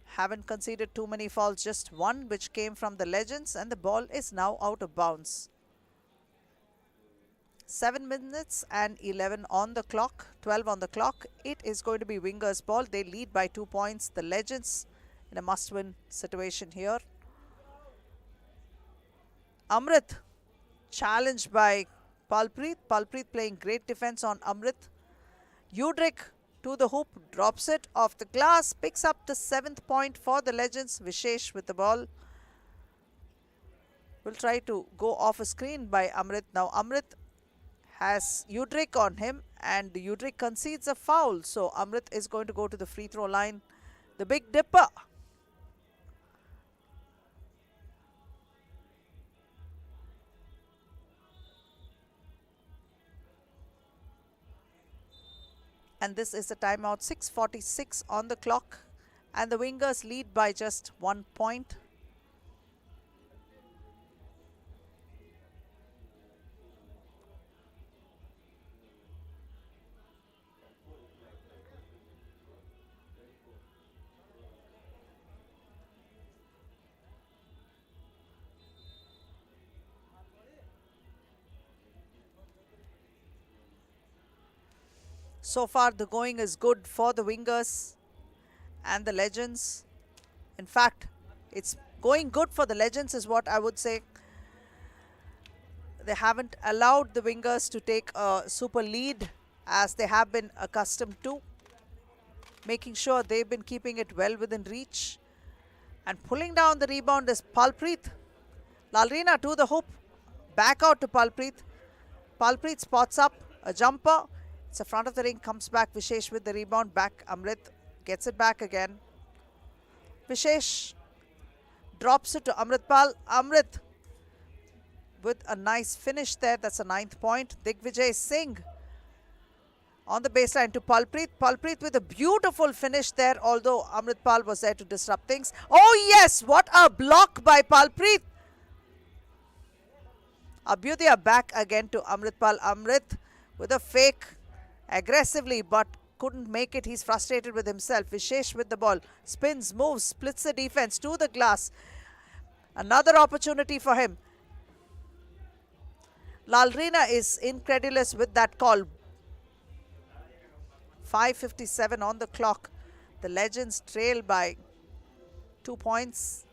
Haven't conceded too many fouls, just one which came from the Legends, and the ball is now out of bounds. 7 minutes and 11 on the clock, 12 on the clock. It is going to be Wingers' ball. They lead by 2 points. The Legends in a must-win situation here. Amrit challenged by Palpreet. Palpreet playing great defense on Amrit. Udrik to the hoop, drops it off the glass, picks up the 7th point for the Legends. Vishesh with the ball. Will try to go off a screen by Amrit. Now Amrit has Udrik on him and Udrik concedes a foul. So Amrit is going to go to the free throw line. The Big Dipper. And this is the timeout. 6:46 on the clock. And the Wingers lead by just 1 point. So far, the going is good for the Wingers and the Legends. In fact, it's going good for the Legends is what I would say. They haven't allowed the Wingers to take a super lead as they have been accustomed to. Making sure they've been keeping it well within reach. And pulling down the rebound is Palpreet. Lalrina to the hoop. Back out to Palpreet. Palpreet spots up a jumper. It's the front of the ring, comes back. Vishesh with the rebound. Back Amrit gets it back again. Vishesh drops it to Amritpal. Amrit with a nice finish there. That's a 9th point. Digvijay Singh on the baseline to Palpreet. Palpreet with a beautiful finish there, although Amritpal was there to disrupt things. Oh yes, what a block by Palpreet. Abhyudaya back again to Amritpal. Amrit with a fake aggressively, but couldn't make it. He's frustrated with himself. Vishesh with the ball. Spins, moves, splits the defense to the glass. Another opportunity for him. Lalrina is incredulous with that call. 5:57 on the clock. The Legends trail by 2 points.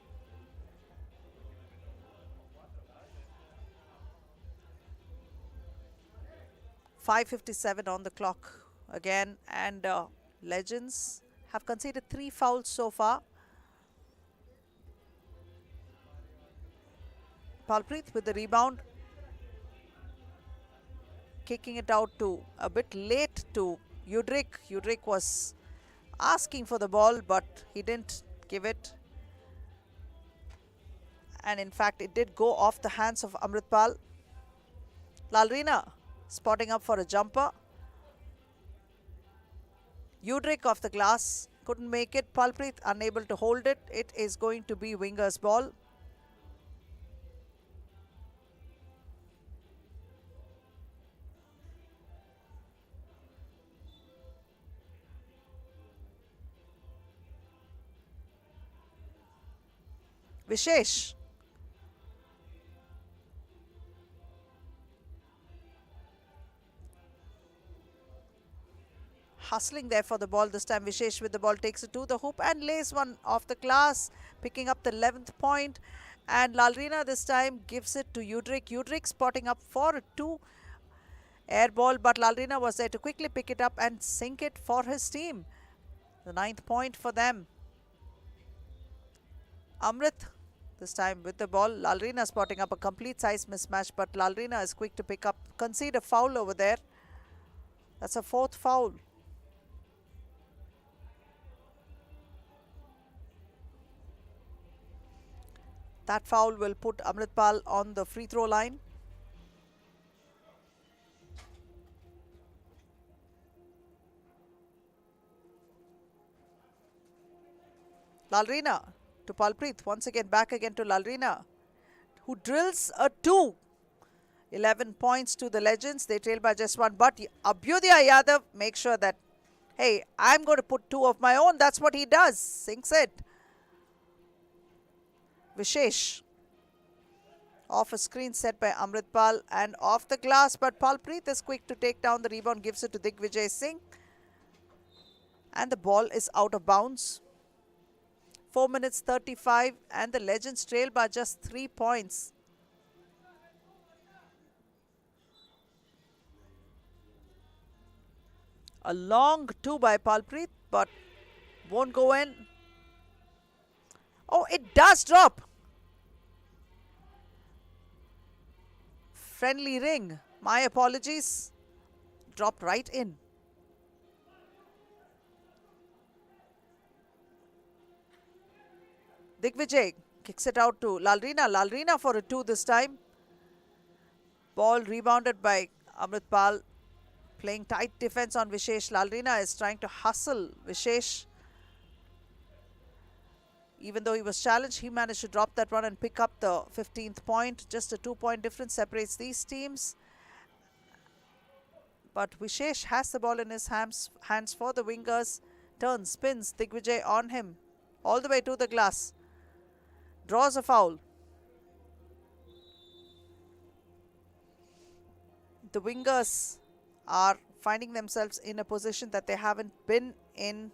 .557 on the clock again, and Legends have conceded 3 fouls so far. Palpreet with the rebound. Kicking it out to a bit late to Udrik. Udrik was asking for the ball, but he didn't give it. And in fact, it did go off the hands of Amritpal. Lalrina spotting up for a jumper. Udrik off the glass. Couldn't make it. Palpreet unable to hold it. It is going to be Wingers' ball. Vishesh. Hustling there for the ball. This time Vishesh with the ball takes it to the hoop and lays one off the glass, picking up the 11th point. And Lalrina this time gives it to Udrik. Udrik spotting up for a 2 air ball, but Lalrina was there to quickly pick it up and sink it for his team. The 9th point for them. Amrit this time with the ball. Lalrina spotting up a complete size mismatch, but Lalrina is quick to pick up, concede a foul over there. That's a fourth foul. That foul will put Amritpal on the free throw line. Lalrina to Palpreet. Once again, back again to Lalrina, who drills a 2. 11 points to the Legends. They trail by just 1. But Abhyudaya Yadav makes sure that, hey, I'm going to put 2 of my own. That's what he does. Sinks it. Vishesh. Off a screen set by Amritpal and off the glass. But Palpreet is quick to take down the rebound. Gives it to Digvijay Singh. And the ball is out of bounds. 4 minutes 35 and the Legends trail by just 3 points. A long 2 by Palpreet, but won't go in. Oh, it does drop. Friendly ring. My apologies. Dropped right in. Digvijay kicks it out to Lalrina. Lalrina for a 2 this time. Ball rebounded by Amritpal. Playing tight defense on Vishesh. Lalrina is trying to hustle Vishesh. Even though he was challenged, he managed to drop that one and pick up the 15th point. Just a 2-point difference separates these teams. But Vishesh has the ball in his hands for the wingers. Turns, spins, Digvijay on him. All the way to the glass. Draws a foul. The wingers are finding themselves in a position that they haven't been in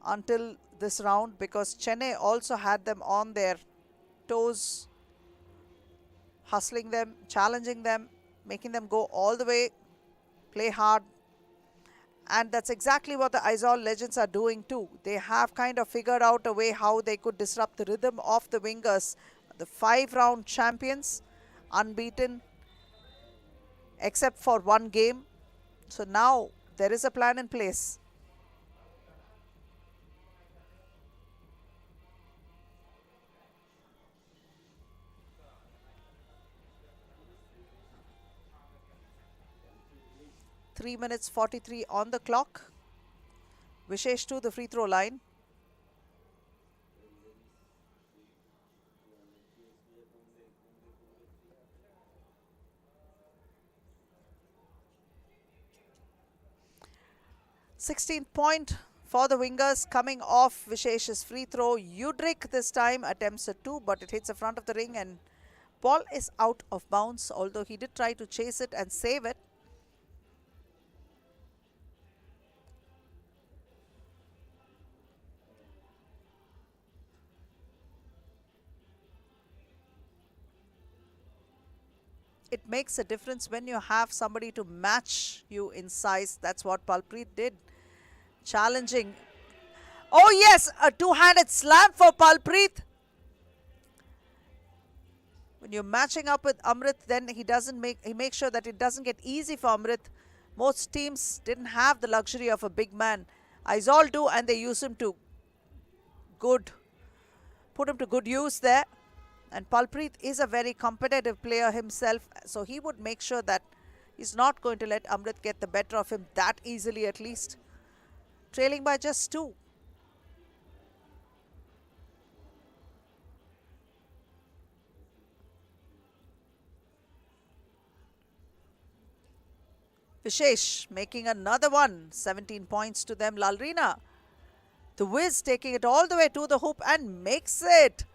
until this round, because Chennai also had them on their toes, hustling them, challenging them, making them go all the way, play hard. And that's exactly what the Izol Legends are doing too. They have kind of figured out a way how they could disrupt the rhythm of the wingers. The 5-round champions, unbeaten except for one game. So now there is a plan in place. Three minutes 43 on the clock. Vishesh to the free throw line. (16th point for the wingers coming off Vishesh's free throw. Udrik this time attempts a 2, but it hits the front of the ring and ball is out of bounds, although he did try to chase it and save it. It makes a difference when you have somebody to match you in size. That's what Palpreet did. Challenging. Oh yes, a two-handed slam for Palpreet. When you're matching up with Amrit, then he makes sure that it doesn't get easy for Amrit. Most teams didn't have the luxury of a big man. Izol do, and they use him to put him to good use there. And Palpreet is a very competitive player himself, so he would make sure that he's not going to let Amrit get the better of him that easily, at least. Trailing by just 2. Vishesh making another one. 17 points to them. Lalrina, the whiz, taking it all the way to the hoop and makes it.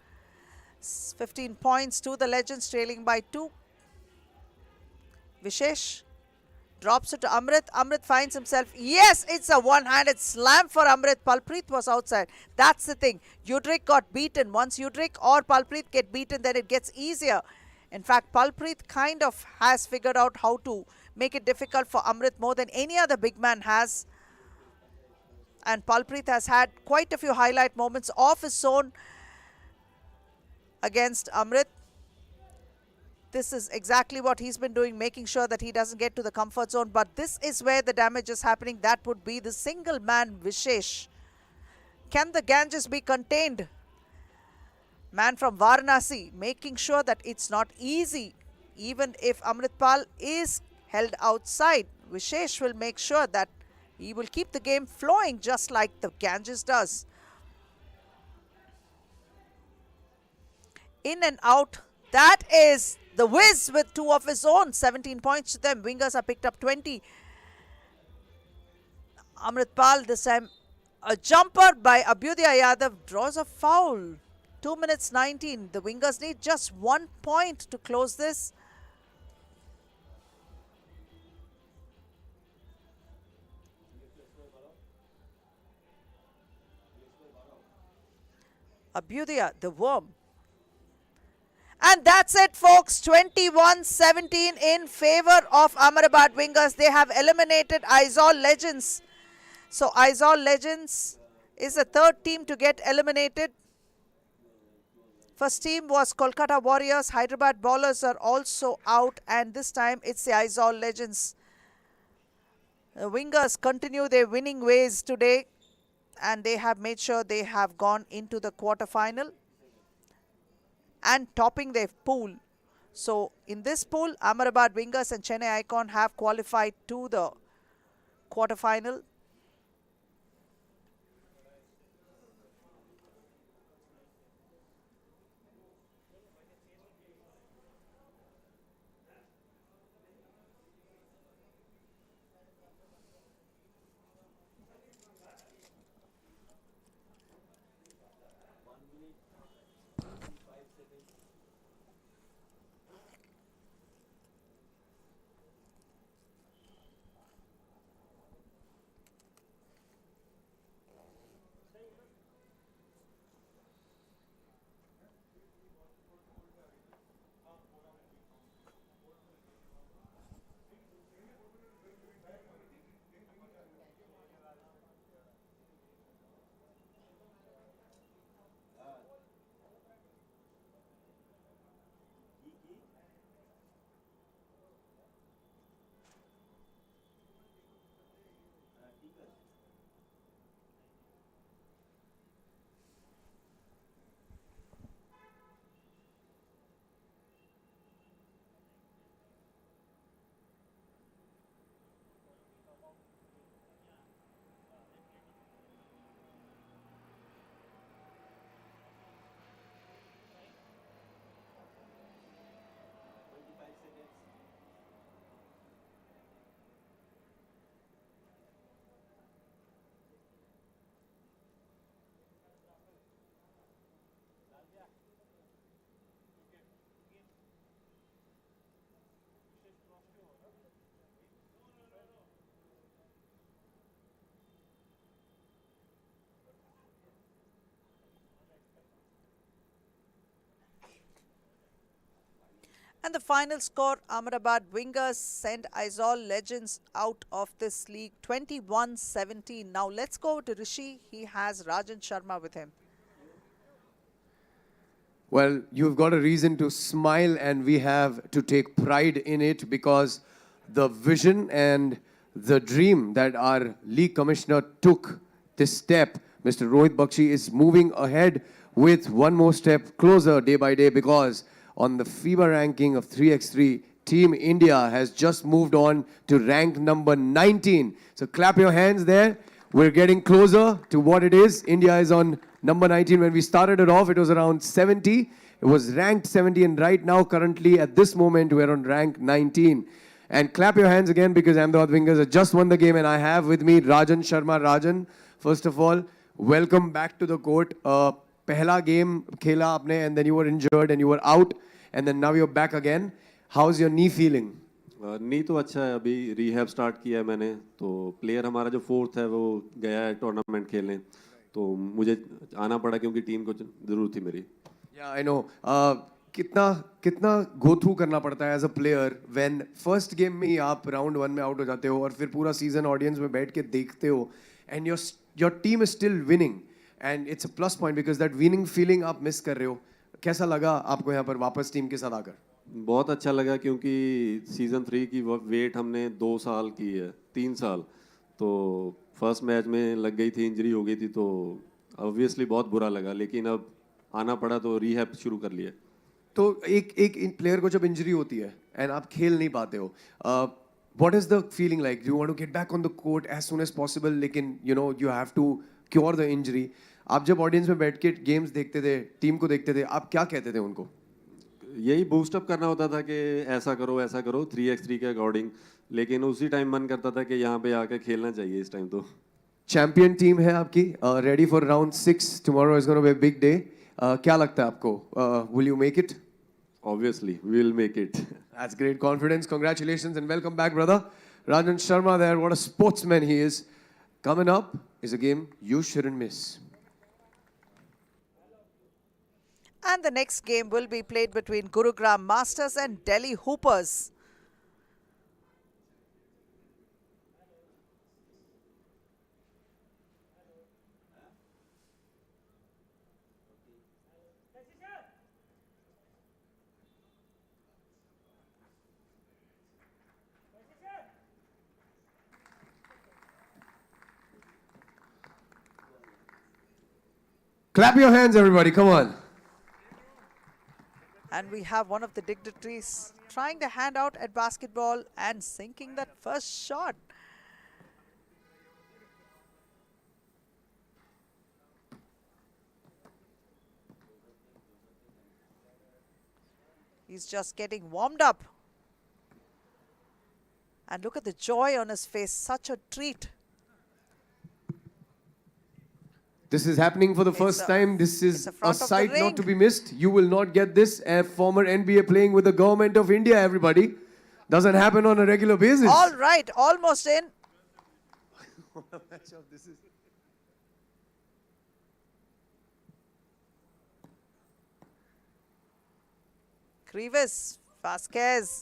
15 points to the Legends, trailing by 2. Vishesh drops it to Amrit. Amrit finds himself. Yes, it's a one-handed slam for Amrit. Palpreet was outside. That's the thing. Udrik got beaten. Once Udrik or Palpreet get beaten, then it gets easier. In fact, Palpreet kind of has figured out how to make it difficult for Amrit more than any other big man has. And Palpreet has had quite a few highlight moments of his own against Amrit. This is exactly what he's been doing, making sure that he doesn't get to the comfort zone. But this is where the damage is happening. That would be the single man Vishesh. Can the Ganges be contained? Man from Varanasi, making sure that it's not easy. Even if Amritpal is held outside, Vishesh will make sure that he will keep the game flowing just like the Ganges does. In and out. That is the Wiz with 2 of his own. 17 points to them. Wingers have picked up 20. Amritpal this time. A jumper by Abhyudaya Yadav draws a foul. 2 minutes 19. The Wingers need just 1 point to close this. Abhyudaya, the worm. And that's it, folks. 21-17 in favor of Ahmedabad Wingers. They have eliminated Izol Legends. So Izol Legends is the third team to get eliminated. First team was Kolkata Warriors. Hyderabad Ballers are also out. And this time it's the Izol Legends. The Wingers continue their winning ways today. And they have made sure they have gone into the quarterfinal and topping their pool. So in this pool, Ahmedabad Wingers and Chennai Icon have qualified to the quarterfinal. And the final score, Ahmedabad Wingers send Izol Legends out of this league, 21-17. Now let's go to Rishi. He has Rajan Sharma with him. Well, you've got a reason to smile and we have to take pride in it because the vision and the dream that our league commissioner took this step, Mr. Rohit Bakshi is moving ahead with one more step closer day by day because on the FIBA ranking of 3x3, Team India has just moved on to rank number 19. So clap your hands there. We're getting closer to what it is. India is on number 19. When we started it off, it was around 70. It was ranked 70 and right now, currently at this moment, we're on rank 19. And clap your hands again because Ahmedabad Wingers have just won the game and I have with me Rajan Sharma. Rajan, first of all, welcome back to the court. Pehla game khela aapne and then you were injured and you were out and then now you're back again. How's your knee feeling? नी तो अच्छा है अभी rehab start किया है मैंने तो player हमारा जो फोर्थ है वो गया है टूर्नामेंट खेलने तो मुझे आना पड़ा क्योंकि टीम को जरूरत थी मेरी Yeah, I know. कितना go through करना पड़ता है as a player when first game में ही आप round 1 में out हो जाते हो और फिर पूरा season audience में बैठ के देखते हो and your team is still winning and it's a plus point because that winning feeling आप miss कर रहे हो. कैसा लगा आपको यहाँ पर वापस टीम के साथ आकर? बहुत अच्छा लगा क्योंकि सीज़न 3 की वेट हमने 2 साल की है, 3 साल। तो फर्स्ट मैच में लग गई थी, इंजरी हो गई थी, तो ऑब्वियसली बहुत बुरा लगा, लेकिन अब आना पड़ा तो रीहैब शुरू कर लिया। तो एक प्लेयर को जब इंजरी होती है एंड आप खेल नहीं पाते हो, what is the feeling like? You want to get back on the court as soon as possible, लेकिन you have to cure the injury. आप जब ऑडियंस में बैठ के गेम्स देखते थे, टीम को देखते थे, आप क्या कहते थे उनको? यही बूस्टअप करना होता था कि ऐसा करो 3x3 के अकॉर्डिंग, लेकिन उसी टाइम मन करता था कि यहाँ पे आके खेलना चाहिए इस टाइम। तो चैंपियन टीम है आपकी, ready for round 6, tomorrow is gonna be a big day. क्या लगता है आपको, will you make it? Obviously we will make it. That's great confidence. Congratulations and welcome back, brother. Rajan Sharma there. What a sportsman he is. Coming up is a game you shouldn't miss. And the next game will be played between Gurugram Masters and Delhi Hoopers. Clap your hands, everybody. Come on. And we have one of the dignitaries trying the hand out at basketball and sinking that first shot. He's just getting warmed up. And look at the joy on his face, such a treat. This is happening for the first time. This is the a front of the sight not ring. to be missed. You will not get this. A former NBA playing with the government of India, everybody. Doesn't happen on a regular basis. All right, almost in. Grievous, Vasquez,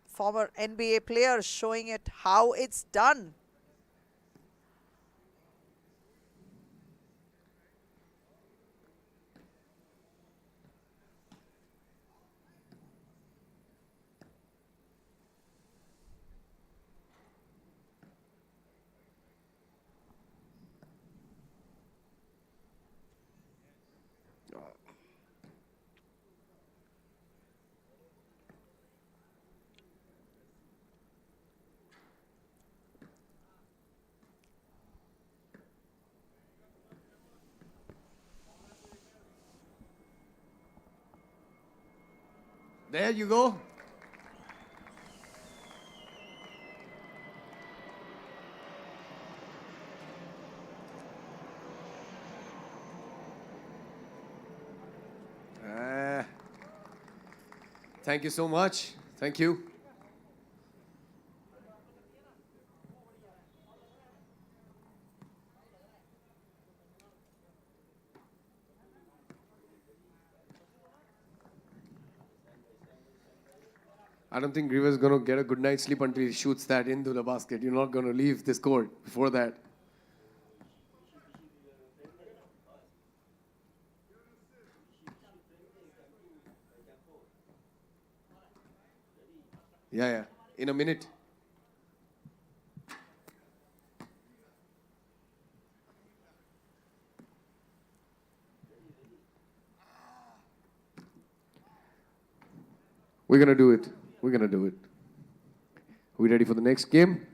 former NBA player, showing it how it's done. There you go. Thank you so much. Thank you. I don't think Griever's going to get a good night's sleep until he shoots that into the basket. You're not going to leave this court before that. Yeah. In a minute. We're going to do it. We're going to do it. Are we ready for the next game?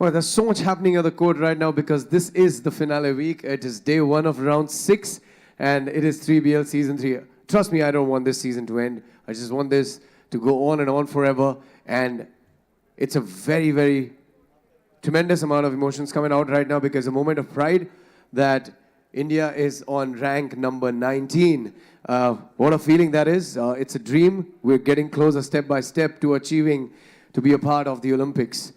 Well, there's so much happening on the court right now because this is the finale week. It is day 1 of round 6 and it is 3BL season 3. Trust me, I don't want this season to end. I just want this to go on and on forever. And it's a very, very tremendous amount of emotions coming out right now because a moment of pride that India is on rank number 19. What a feeling that is. It's a dream. We're getting closer step by step to achieving to be a part of the Olympics.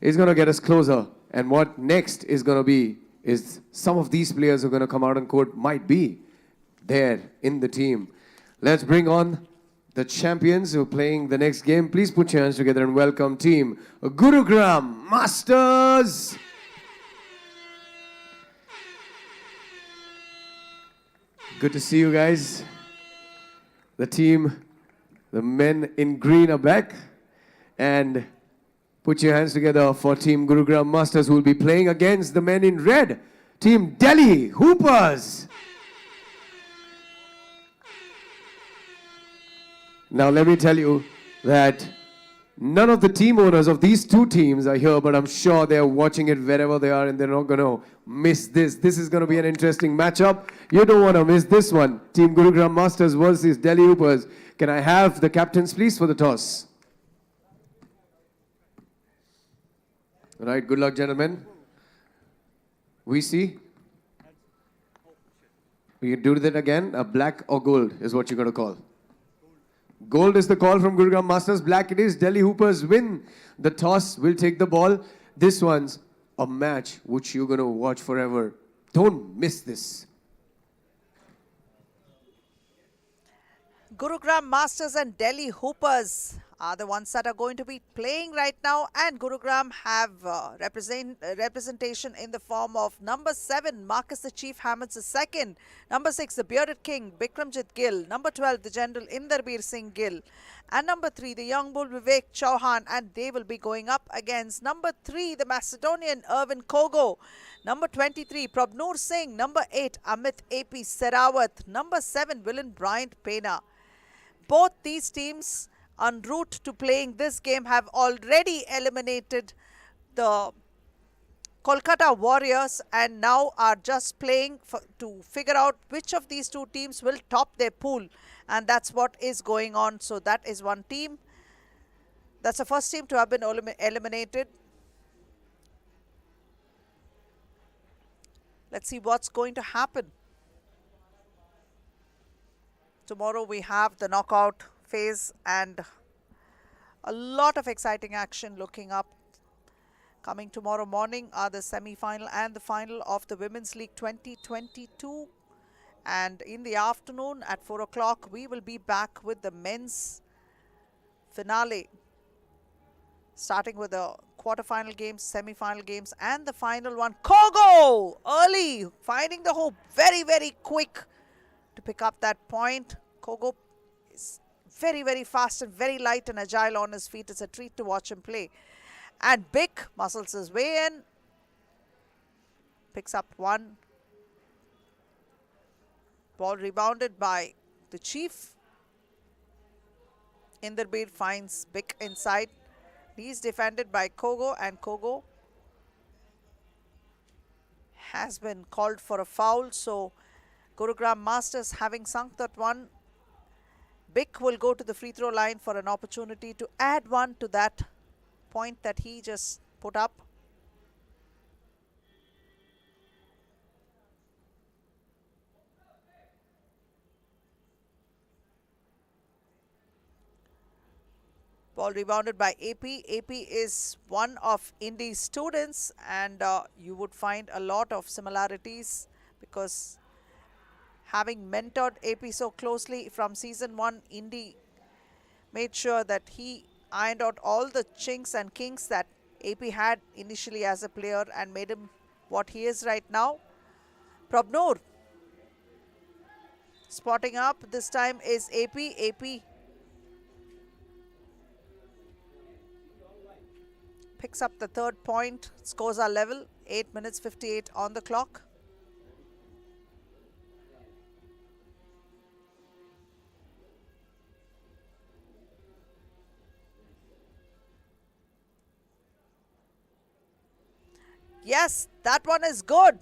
It's going to get us closer. And what next is going to be is some of these players who are going to come out on court might be there in the team. Let's bring on the champions who are playing the next game. Please put your hands together and welcome team Gurugram Masters. Good to see you guys. The team, the men in green are back. And put your hands together for team Gurugram Masters who will be playing against the men in red. Team Delhi Hoopers. Now let me tell you that none of the team owners of these two teams are here, but I'm sure they're watching it wherever they are and they're not going to miss this. This is going to be an interesting matchup. You don't want to miss this one. Team Gurugram Masters versus Delhi Hoopers. Can I have the captains please for the toss? All right, good luck gentlemen. We see. We can do that again. Black or gold is what you're going to call. Gold is the call from Gurugram Masters. Black it is. Delhi Hoopers win the toss. Will take the ball. This one's a match which you're going to watch forever. Don't miss this. Gurugram Masters and Delhi Hoopers are the ones that are going to be playing right now, and Gurugram have representation in the form of number 7, Marcus the Chief Hamid II, number 6, the Bearded King, Bikramjit Gill, number 12, the General Inderbir Singh Gill, and number 3, the young bull Vivek Chauhan, and they will be going up against number 3, the Macedonian Irvin Kogo, number 23, Prabnoor Singh, number 8, Amit AP Serawat, number 7, Villain Bryant Pena. Both these teams en route to playing this game have already eliminated the Kolkata Warriors and now are just playing to figure out which of these two teams will top their pool, and that's what is going on. So that is one team. That's the first team to have been eliminated. Let's see what's going to happen. Tomorrow we have the knockout phase and a lot of exciting action looking up. Coming tomorrow morning are the semi-final and the final of the Women's League 2022. And in the afternoon at 4 o'clock, we will be back with the men's finale. Starting with the quarter-final games, semi-final games and the final one. Kogo early, finding the hoop very, very quick to pick up that point. Kogo is very, very fast and very light and agile on his feet. It's a treat to watch him play. And Bick muscles his way in. Picks up one. Ball rebounded by the Chief. Inderbir finds Bick inside. He's defended by Kogo, and Kogo has been called for a foul. So Gurugram Masters having sunk that one. Bick will go to the free throw line for an opportunity to add one to that point that he just put up. Ball rebounded by AP. AP is one of Indy's students, and you would find a lot of similarities because having mentored AP so closely from season 1, Indy made sure that he ironed out all the chinks and kinks that AP had initially as a player and made him what he is right now. Prabnoor spotting up, this time is AP. AP picks up the third point. Scores are level, 8 minutes 58 on the clock. Yes, that one is good.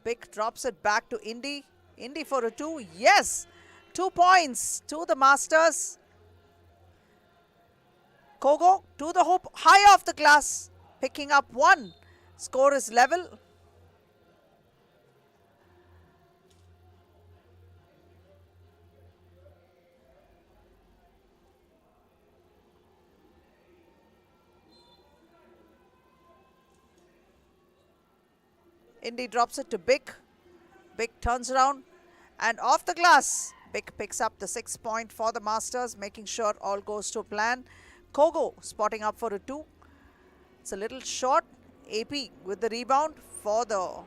Bick drops it back to Indy. Indy for a 2. Yes, 2 points to the Masters. Kogo to the hoop, high off the glass, picking up one. Score is level. Indy drops it to Bick. Bick turns around and off the glass. Bick picks up the 6 point for the Masters, making sure all goes to plan. Kogo spotting up for a 2. It's a little short. AP with the rebound for the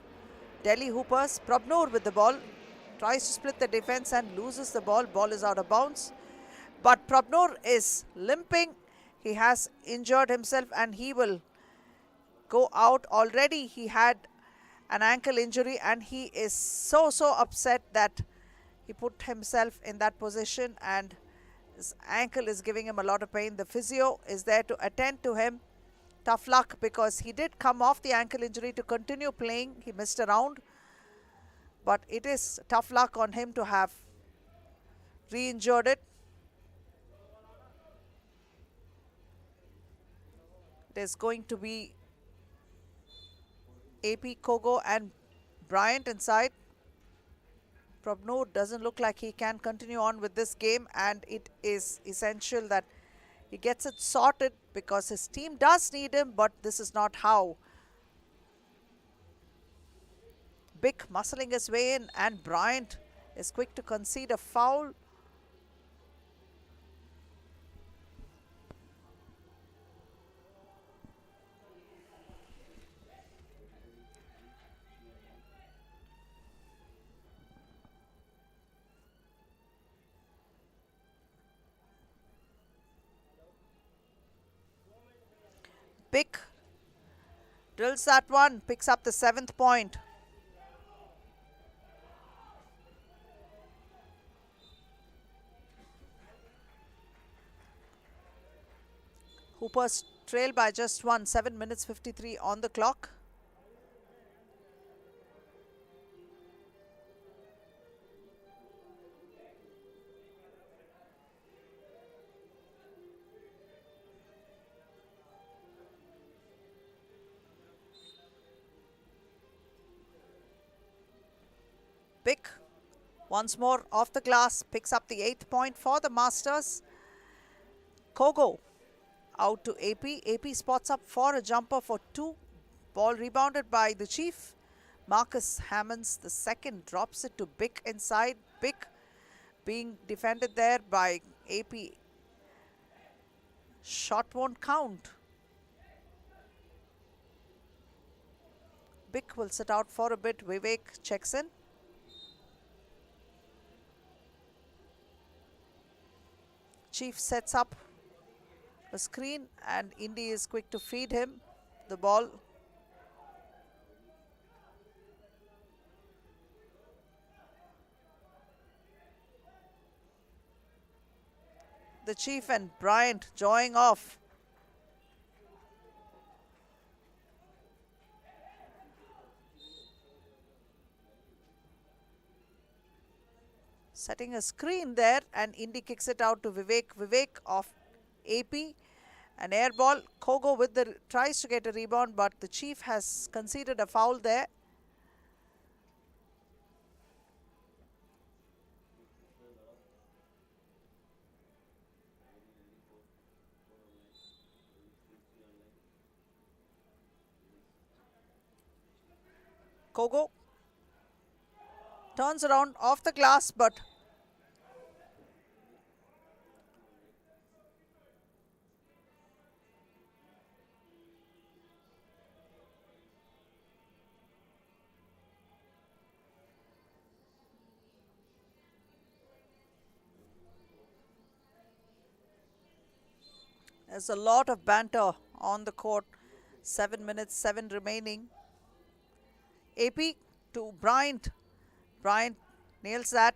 Delhi Hoopers. Prabnoor with the ball. Tries to split the defense and loses the ball. Ball is out of bounds. But Prabnoor is limping. He has injured himself and he will go out. Already he had an ankle injury and he is so upset that he put himself in that position and his ankle is giving him a lot of pain. The physio is there to attend to him. Tough luck because he did come off the ankle injury to continue playing. He missed a round, but it is tough luck on him to have re-injured it. It is going to be AP, Kogo and Bryant inside. Prabnoor doesn't look like he can continue on with this game, and it is essential that he gets it sorted because his team does need him, but this is not how. Bick muscling his way in and Bryant is quick to concede a foul. Bick drills that one, picks up the 7th point. Hoopers trail by just 1, 7 minutes 53 on the clock. Bick once more off the glass, picks up the 8th point for the Masters. Kogo out to AP. AP spots up for a jumper for 2. Ball rebounded by the Chief. Marcus Hammonds, the second, drops it to Bick inside. Bick being defended there by AP. Shot won't count. Bick will sit out for a bit. Vivek checks in. Chief sets up a screen and Indy is quick to feed him the ball. The Chief and Bryant joining off. Setting a screen there and Indy kicks it out to Vivek. Vivek off AP. An air ball. Kogo with the tries to get a rebound, but the Chief has conceded a foul there. Kogo turns around off the glass, but there's a lot of banter on the court. 7 minutes, 7 remaining. AP to Bryant. Bryant nails that.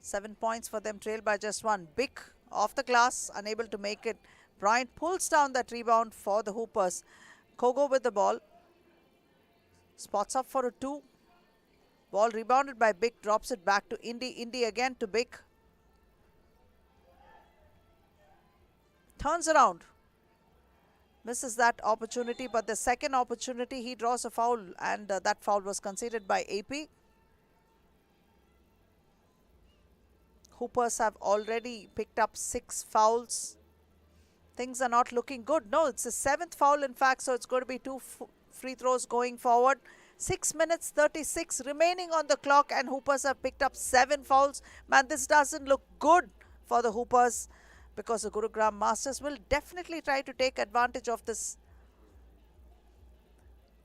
7 points for them, trailed by just 1. Bick off the glass, unable to make it. Bryant pulls down that rebound for the Hoopers. Kogo with the ball. Spots up for a 2. Ball rebounded by Bick, drops it back to Indy. Indy again to Bick. turns around. Misses that opportunity, but the second opportunity he draws a foul, and that foul was conceded by AP. Hoopers have already picked up 6 fouls. Things are not looking good. No, it's the 7th foul in fact, so it's going to be 2 free throws going forward. 6 minutes 36 remaining on the clock, and Hoopers have picked up 7 fouls. Man, this doesn't look good for the Hoopers, because the Gurugram Masters will definitely try to take advantage of this.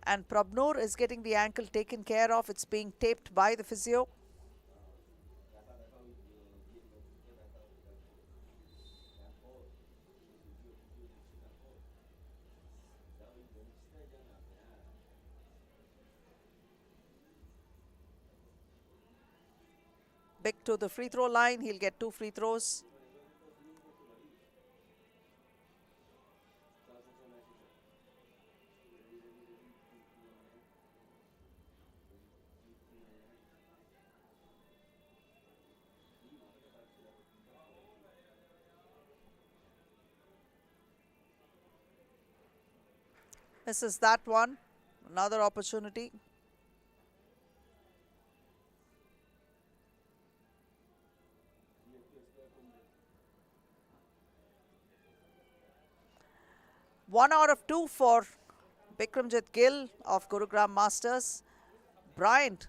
And Prabnoor is getting the ankle taken care of. It's being taped by the physio. Big to the free throw line. He'll get 2 free throws. Misses that one. Another opportunity. One out of 2 for Bikramjit Gill of Gurugram Masters. Bryant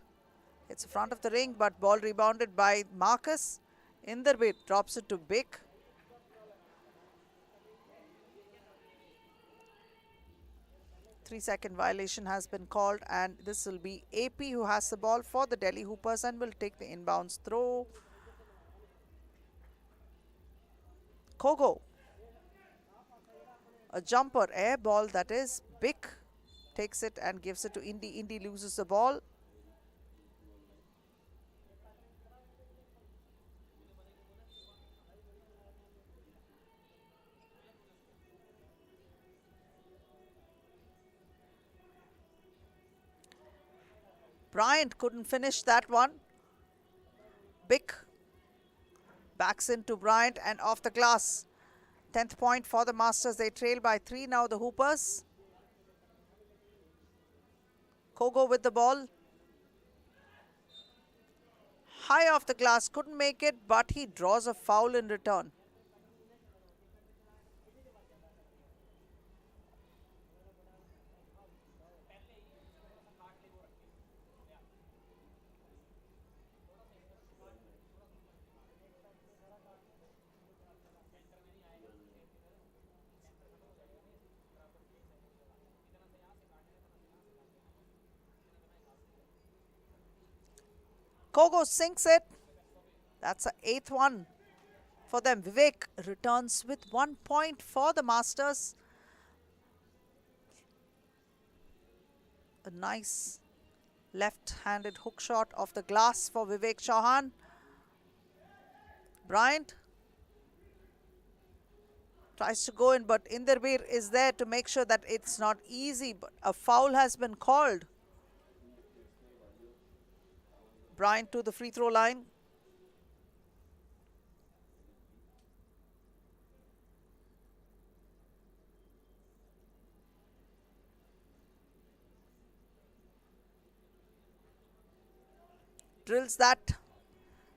hits the front of the ring, but ball rebounded by Marcus. Inderbir drops it to Bik. Three-second violation has been called, and this will be AP who has the ball for the Delhi Hoopers and will take the inbounds throw. Kogo. A jumper air ball, that is. Bik takes it and gives it to Indy. Indy loses the ball. Bryant couldn't finish that one. Bik backs into Bryant and off the glass. 10th point for the Masters. They trail by 3 now, the Hoopers. Kogo with the ball. High off the glass, couldn't make it, but he draws a foul in return. Kogo sinks it. That's the 8th one for them. Vivek returns with 1 point for the Masters. A nice left-handed hook shot off the glass for Vivek Chauhan. Bryant tries to go in, but Inderbir is there to make sure that it's not easy. But a foul has been called. Bryant to the free throw line. Drills that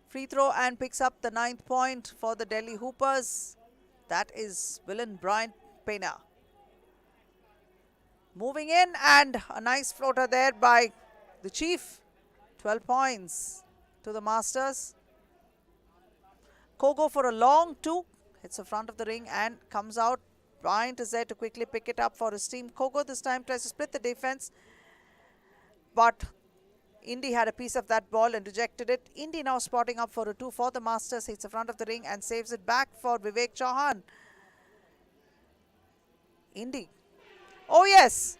free throw and picks up the 9th point for the Delhi Hoopers. That is Willen Bryant Pena. Moving in, and a nice floater there by the Chief. 12 points to the Masters. Kogo for a long 2. Hits the front of the ring and comes out. Bryant is there to quickly pick it up for his team. Kogo this time tries to split the defense, but Indy had a piece of that ball and rejected it. Indy now spotting up for a 2 for the Masters. Hits the front of the ring and saves it back for Vivek Chauhan. Indy. Oh yes,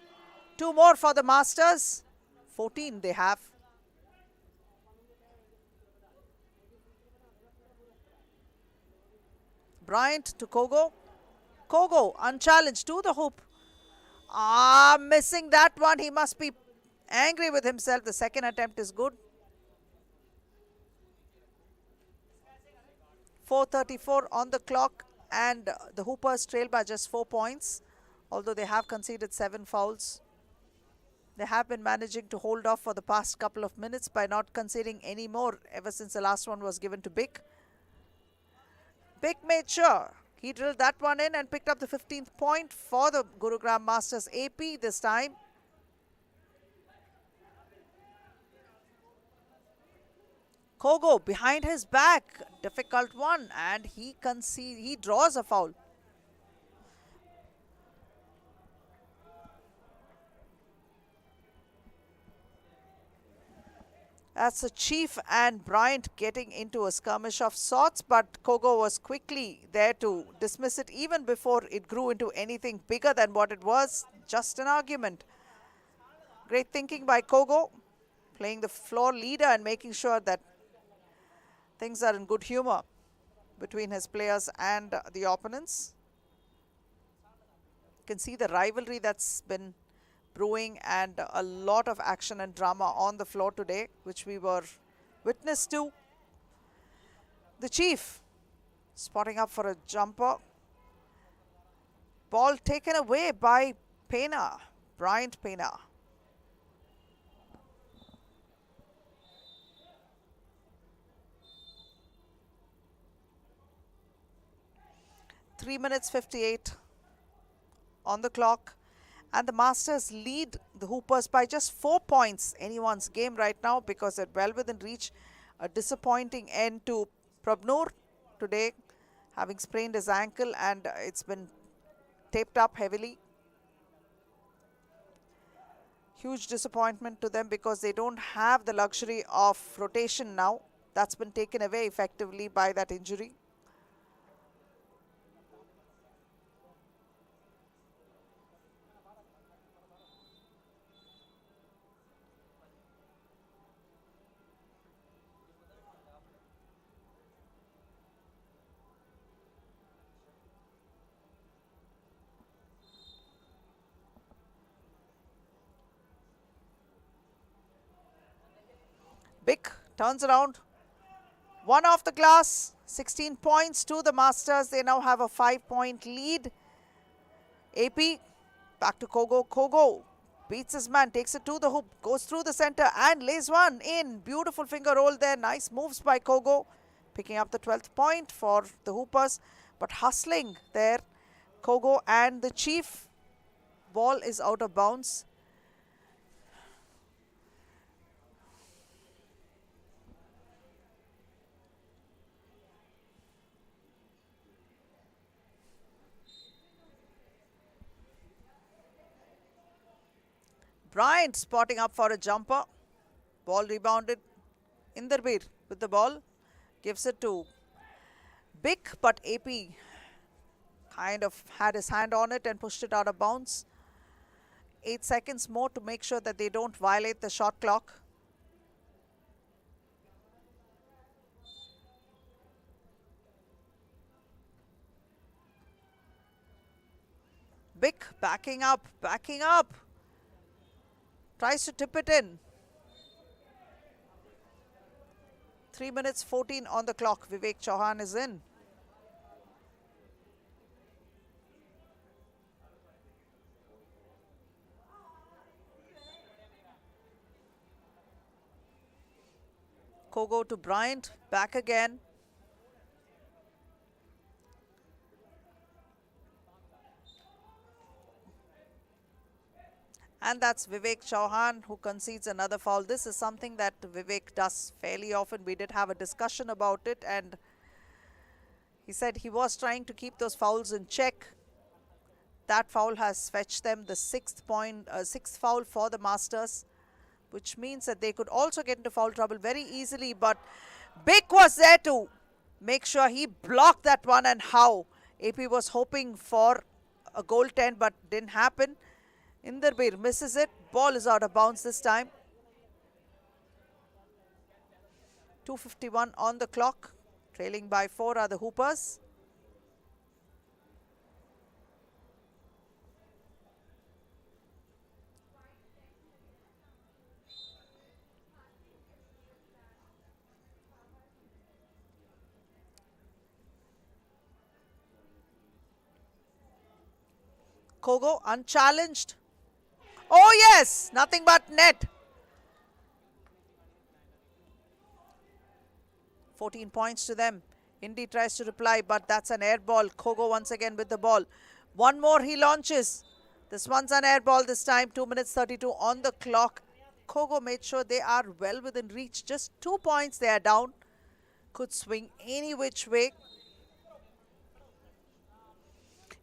2 more for the Masters. 14 they have. Bryant to Kogo. Kogo unchallenged to the hoop. Missing that one. He must be angry with himself. The second attempt is good. 4:34 on the clock. and the Hoopers trail by just 4 points, although they have conceded 7 fouls. They have been managing to hold off for the past couple of minutes by not conceding any more ever since the last one was given to Bick. Bick made sure he drilled that one in and picked up the 15th point for the Gurugram Masters AP this time. Kogo behind his back, difficult one, and he draws a foul. That's the Chief and Bryant getting into a skirmish of sorts, but Kogo was quickly there to dismiss it even before it grew into anything bigger than what it was, just an argument. Great thinking by Kogo, playing the floor leader and making sure that things are in good humor between his players and the opponents. You can see the rivalry that's been brewing and a lot of action and drama on the floor today, which we were witness to. The Chief spotting up for a jumper. Ball taken away by Pena, Bryant Pena. 3 minutes 58 on the clock, and the Masters lead the Hoopers by just 4 points. Anyone's game right now because they're well within reach. A disappointing end to Prabnoor today, having sprained his ankle and it's been taped up heavily. Huge disappointment to them because they don't have the luxury of rotation now. That's been taken away effectively by that injury. Bick turns around, one off the glass, 16 points to the Masters. They now have a 5-point lead. AP back to Kogo. Kogo beats his man, takes it to the hoop, goes through the center and lays one in. Beautiful finger roll there. Nice moves by Kogo, picking up the 12th point for the Hoopers. But hustling there, Kogo and the Chief. Ball is out of bounds. Bryant spotting up for a jumper. Ball rebounded. Inderbir with the ball. Gives it to Bick, but AP kind of had his hand on it and pushed it out of bounds. 8 seconds more to make sure that they don't violate the shot clock. Bick backing up, backing up. Tries to tip it in. 3 minutes 14 on the clock. Vivek Chauhan is in. Kogo to Bryant, back again. And that's Vivek Chauhan who concedes another foul. This is something that Vivek does fairly often. We did have a discussion about it and he said he was trying to keep those fouls in check. That foul has fetched them the sixth foul for the Masters, which means that they could also get into foul trouble very easily. But Bick was there to make sure he blocked that one, and how. AP was hoping for a goaltend but didn't happen. Inderbir misses it. Ball is out of bounds this time. 2:51 on the clock. Trailing by 4 are the Hoopers. Kogo unchallenged. Oh yes, nothing but net. 14 points to them. Indy tries to reply, but that's an air ball. Kogo once again with the ball. One more he launches. This one's an air ball this time. 2 minutes 32 on the clock. Kogo made sure they are well within reach. Just 2 points they are down. Could swing any which way.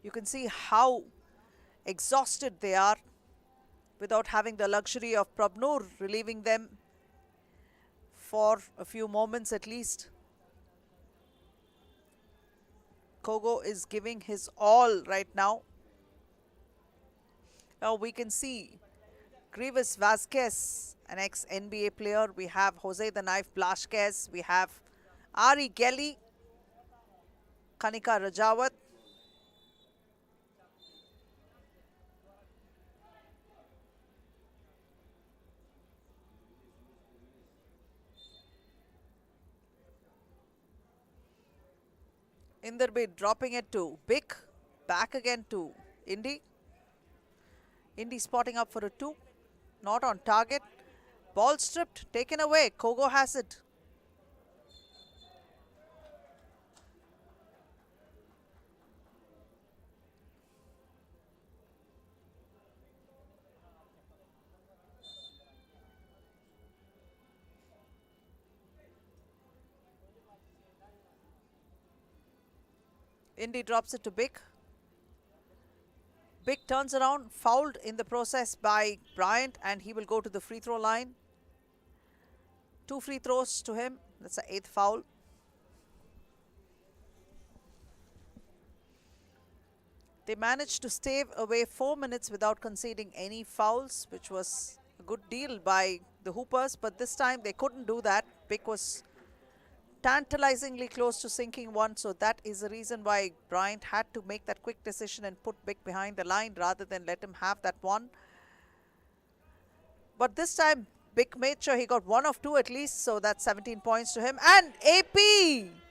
You can see how exhausted they are without having the luxury of Prabnur relieving them for a few moments at least. Kogo is giving his all right now. Now we can see Grievous Vasquez, an ex-NBA player. We have Jose the Knife Blasquez. We have Ari Gelly, Kanika Rajawat. Inderbid dropping it to Bick. Back again to Indy. Indy spotting up for a 2. Not on target. Ball stripped. Taken away. Kogo has it. Indy drops it to Bick. Bick turns around, fouled in the process by Bryant, and he will go to the free throw line. 2 free throws to him. That's the 8th foul. They managed to stave away 4 minutes without conceding any fouls, which was a good deal by the Hoopers, but this time they couldn't do that. Bick was tantalizingly close to sinking one, so that is the reason why Bryant had to make that quick decision and put Bick behind the line rather than let him have that one. But this time Bick made sure he got 1 of 2 at least, so that's 17 points to him. And AP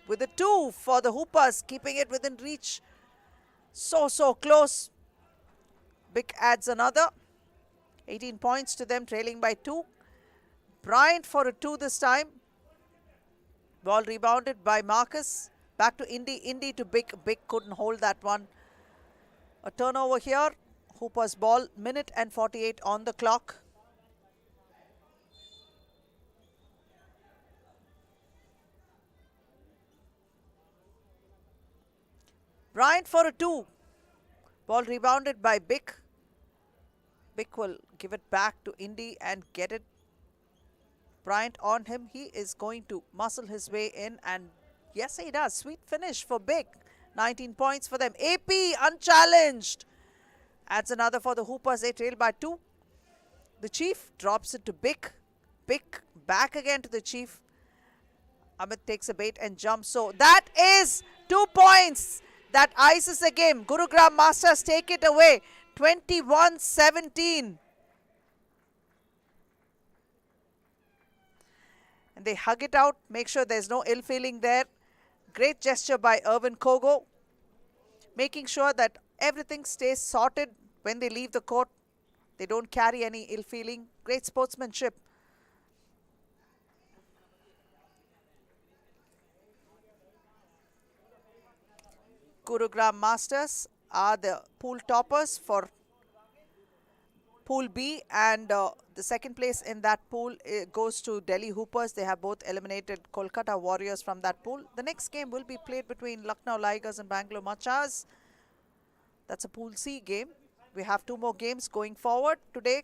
with a 2 for the Hoopers, keeping it within reach. So close. Bick adds another. 18 points to them, trailing by 2. Bryant for a 2 this time. Ball rebounded by Marcus. Back to Indy. Indy to Bick. Bick couldn't hold that one. A turnover here. Hooper's ball. Minute and 48 on the clock. Bryant for a 2. Ball rebounded by Bick. Bick will give it back to Indy and get it. Bryant on him. He is going to muscle his way in, and yes, he does. Sweet finish for Bick. 19 points for them. AP unchallenged. Adds another for the Hoopers. They trail by 2. The Chief drops it to Bick. Bick back again to the Chief. Amit takes a bait and jumps. So that is 2 points. That ices the game. Gurugram Masters take it away. 21-17. And they hug it out, make sure there's no ill feeling there. Great gesture by Irvin Kogo, making sure that everything stays sorted when they leave the court. They don't carry any ill feeling. Great sportsmanship. Gurugram Masters are the pool toppers for Pool B, and the second place in that pool goes to Delhi Hoopers. They have both eliminated Kolkata Warriors from that pool. The next game will be played between Lucknow Ligers and Bangalore Machas. That's a Pool C game. We have 2 more games going forward today.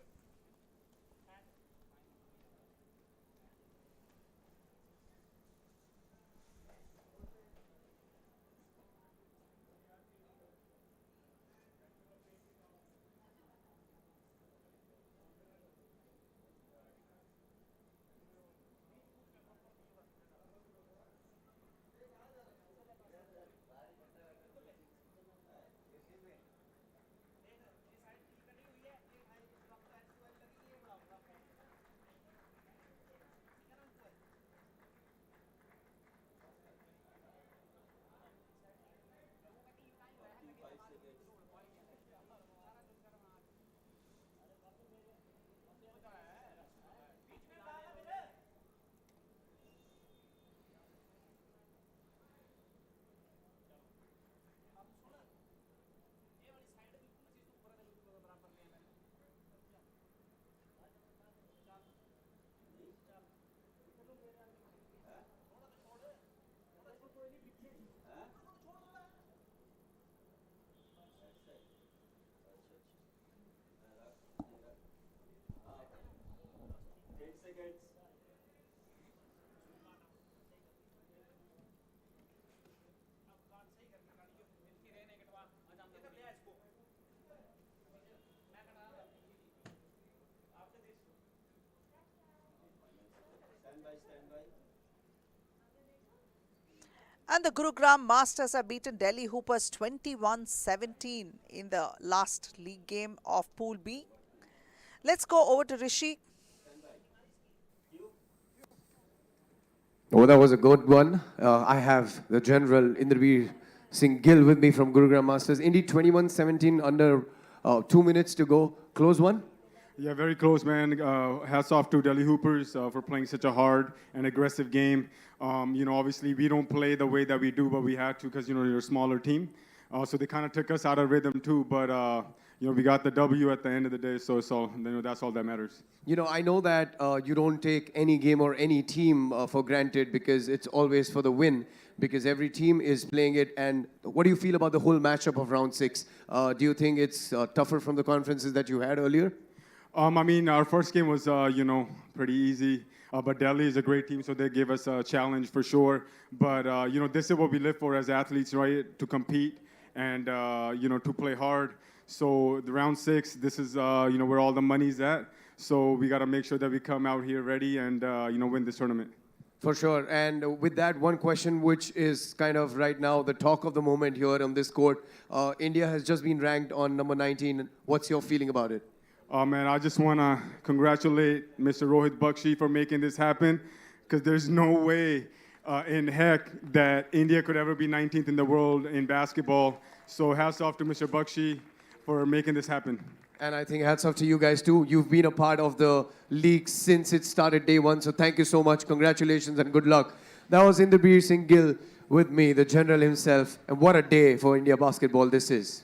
And the Gurugram Masters have beaten Delhi Hoopers 21-17 in the last league game of Pool B. Let's go over to Rishi. Oh, that was a good one. I have the General Indraveer Singh Gill with me from Gurugram Masters. Indy 21-17 under 2 minutes to go. Close one. Yeah, very close, man. Hats off to Delhi Hoopers for playing such a hard and aggressive game. Obviously we don't play the way that we do, but we had to because, you're a smaller team. So they kind of took us out of rhythm too, but, we got the W at the end of the day, so that's all that matters. I know that you don't take any game or any team for granted because it's always for the win, because every team is playing it. And what do you feel about the whole matchup of round 6? Do you think it's tougher from the conferences that you had earlier? Our first game was, pretty easy. But Delhi is a great team, so they gave us a challenge for sure. But, this is what we live for as athletes, right? To compete and, to play hard. So the round 6, this is, where all the money's at. So we got to make sure that we come out here ready and, win this tournament. For sure. And with that, one question which is kind of right now the talk of the moment here on this court. India has just been ranked on number 19. What's your feeling about it? Man, I just want to congratulate Mr. Rohit Bakshi for making this happen, because there's no way in heck that India could ever be 19th in the world in basketball. So hats off to Mr. Bakshi for making this happen. And I think hats off to you guys too. You've been a part of the league since it started day one. So thank you so much. Congratulations and good luck. That was Indraveer Singh Gill with me, the general himself. And what a day for India basketball this is.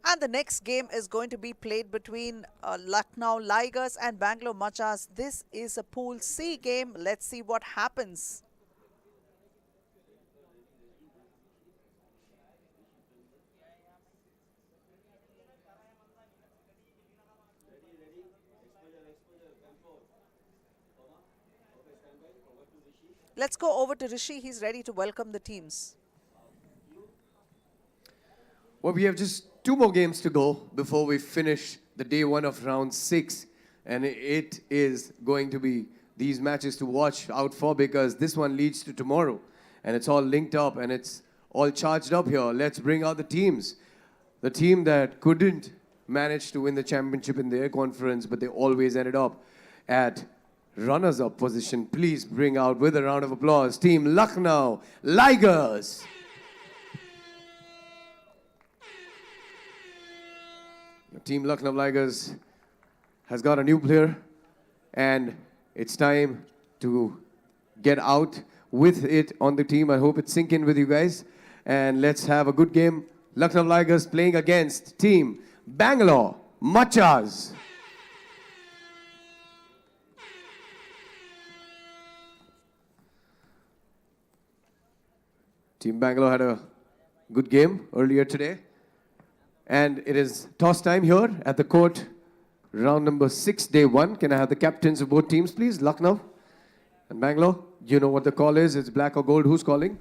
And the next game is going to be played between Lucknow Ligers and Bangalore Machas. This is a Pool C game. Let's see what happens. Let's go over to Rishi. He's ready to welcome the teams. Well, we have just 2 more games to go before we finish the day 1 of round 6. And it is going to be these matches to watch out for, because this one leads to tomorrow. And it's all linked up and it's all charged up here. Let's bring out the teams. The team that couldn't manage to win the championship in their conference, but they always ended up at runners-up position. Please bring out, with a round of applause, Team Lucknow Ligers. Team Lucknow Ligers has got a new player, and it's time to get out with it on the team. I hope it's sink in with you guys. And let's have a good game. Lucknow Ligers playing against Team Bangalore Machas. Team Bangalore had a good game earlier today. And it is toss time here at the court. Round number 6, day 1. Can I have the captains of both teams, please? Lucknow and Bangalore. You know what the call is. It's black or gold. Who's calling?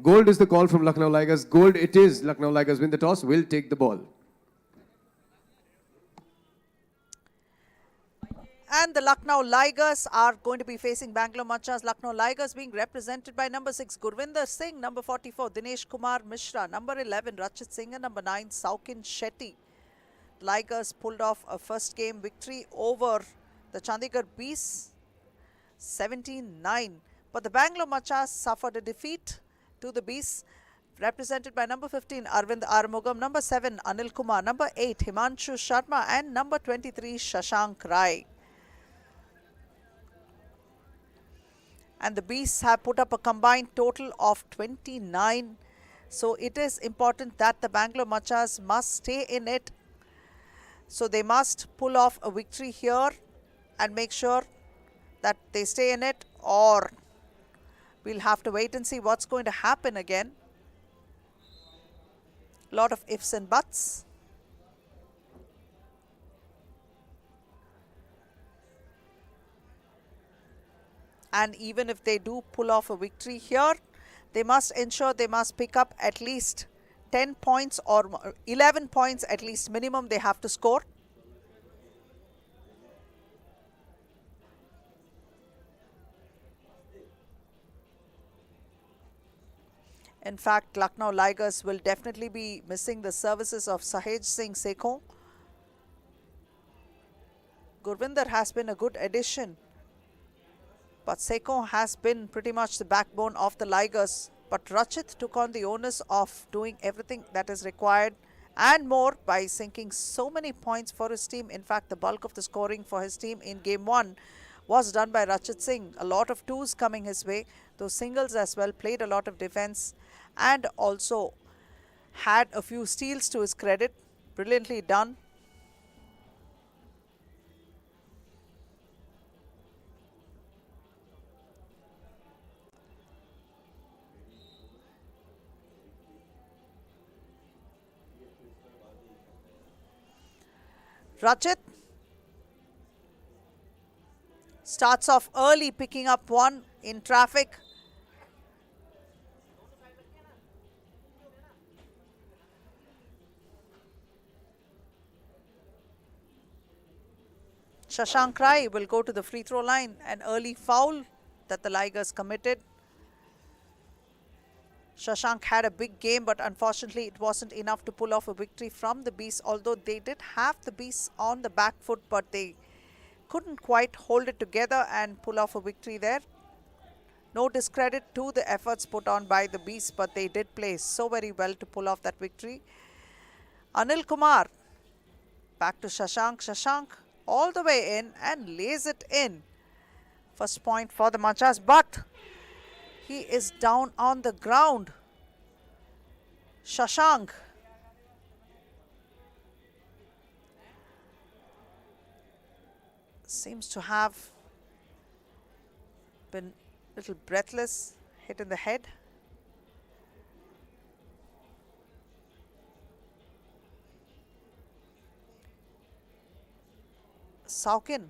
Gold is the call from Lucknow Ligers. Gold it is. Lucknow Ligers win the toss. Will take the ball. And the Lucknow Ligers are going to be facing Bangalore Machas. Lucknow Ligers being represented by number 6, Gurvinder Singh, number 44, Dinesh Kumar Mishra, number 11, Rachit Singh, and number 9, Saukin Shetty. Ligers pulled off a first game victory over the Chandigarh Beasts, 17-9. But the Bangalore Machas suffered a defeat to the Beasts, represented by number 15, Arvind Armugam, number 7, Anil Kumar, number 8, Himanshu Sharma, and number 23, Shashank Rai. And the Beasts have put up a combined total of 29. So it is important that the Bangalore Machas must stay in it. So they must pull off a victory here and make sure that they stay in it, or we'll have to wait and see what's going to happen again. Lot of ifs and buts. And even if they do pull off a victory here, they must ensure they must pick up at least 10 points or 11 points at least minimum they have to score. In fact, Lucknow Ligers will definitely be missing the services of Sahej Singh Sekhon. Gurvinder has been a good addition, but Sekhon has been pretty much the backbone of the Ligers. But Rachit took on the onus of doing everything that is required and more by sinking so many points for his team. In fact, the bulk of the scoring for his team in game 1 was done by Rachit Singh. A lot of twos coming his way, those singles as well, played a lot of defense and also had a few steals to his credit. Brilliantly done. Rachit starts off early, picking up one in traffic. Shashank Rai will go to the free throw line. An early foul that the Ligers committed. Shashank had a big game, but unfortunately it wasn't enough to pull off a victory from the Beasts, although they did have the Beasts on the back foot, but they couldn't quite hold it together and pull off a victory there. No discredit to the efforts put on by the Beasts, but they did play so very well to pull off that victory. Anil Kumar, back to Shashank. Shashank all the way in and lays it in. First point for the Machas, but he is down on the ground. Shashank. Seems to have been a little breathless, hit in the head. Saukin,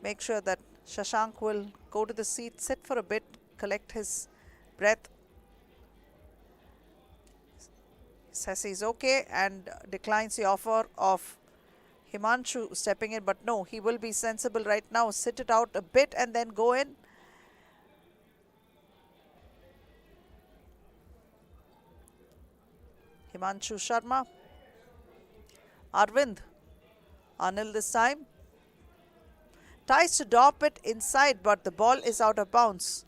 make sure that Shashank will go to the seat, sit for a bit, collect his breath. Says he's okay and declines the offer of Himanshu stepping in, but no, he will be sensible right now. Sit it out a bit and then go in. Himanshu Sharma. Arvind. Anil this time. Tries to drop it inside, but the ball is out of bounds.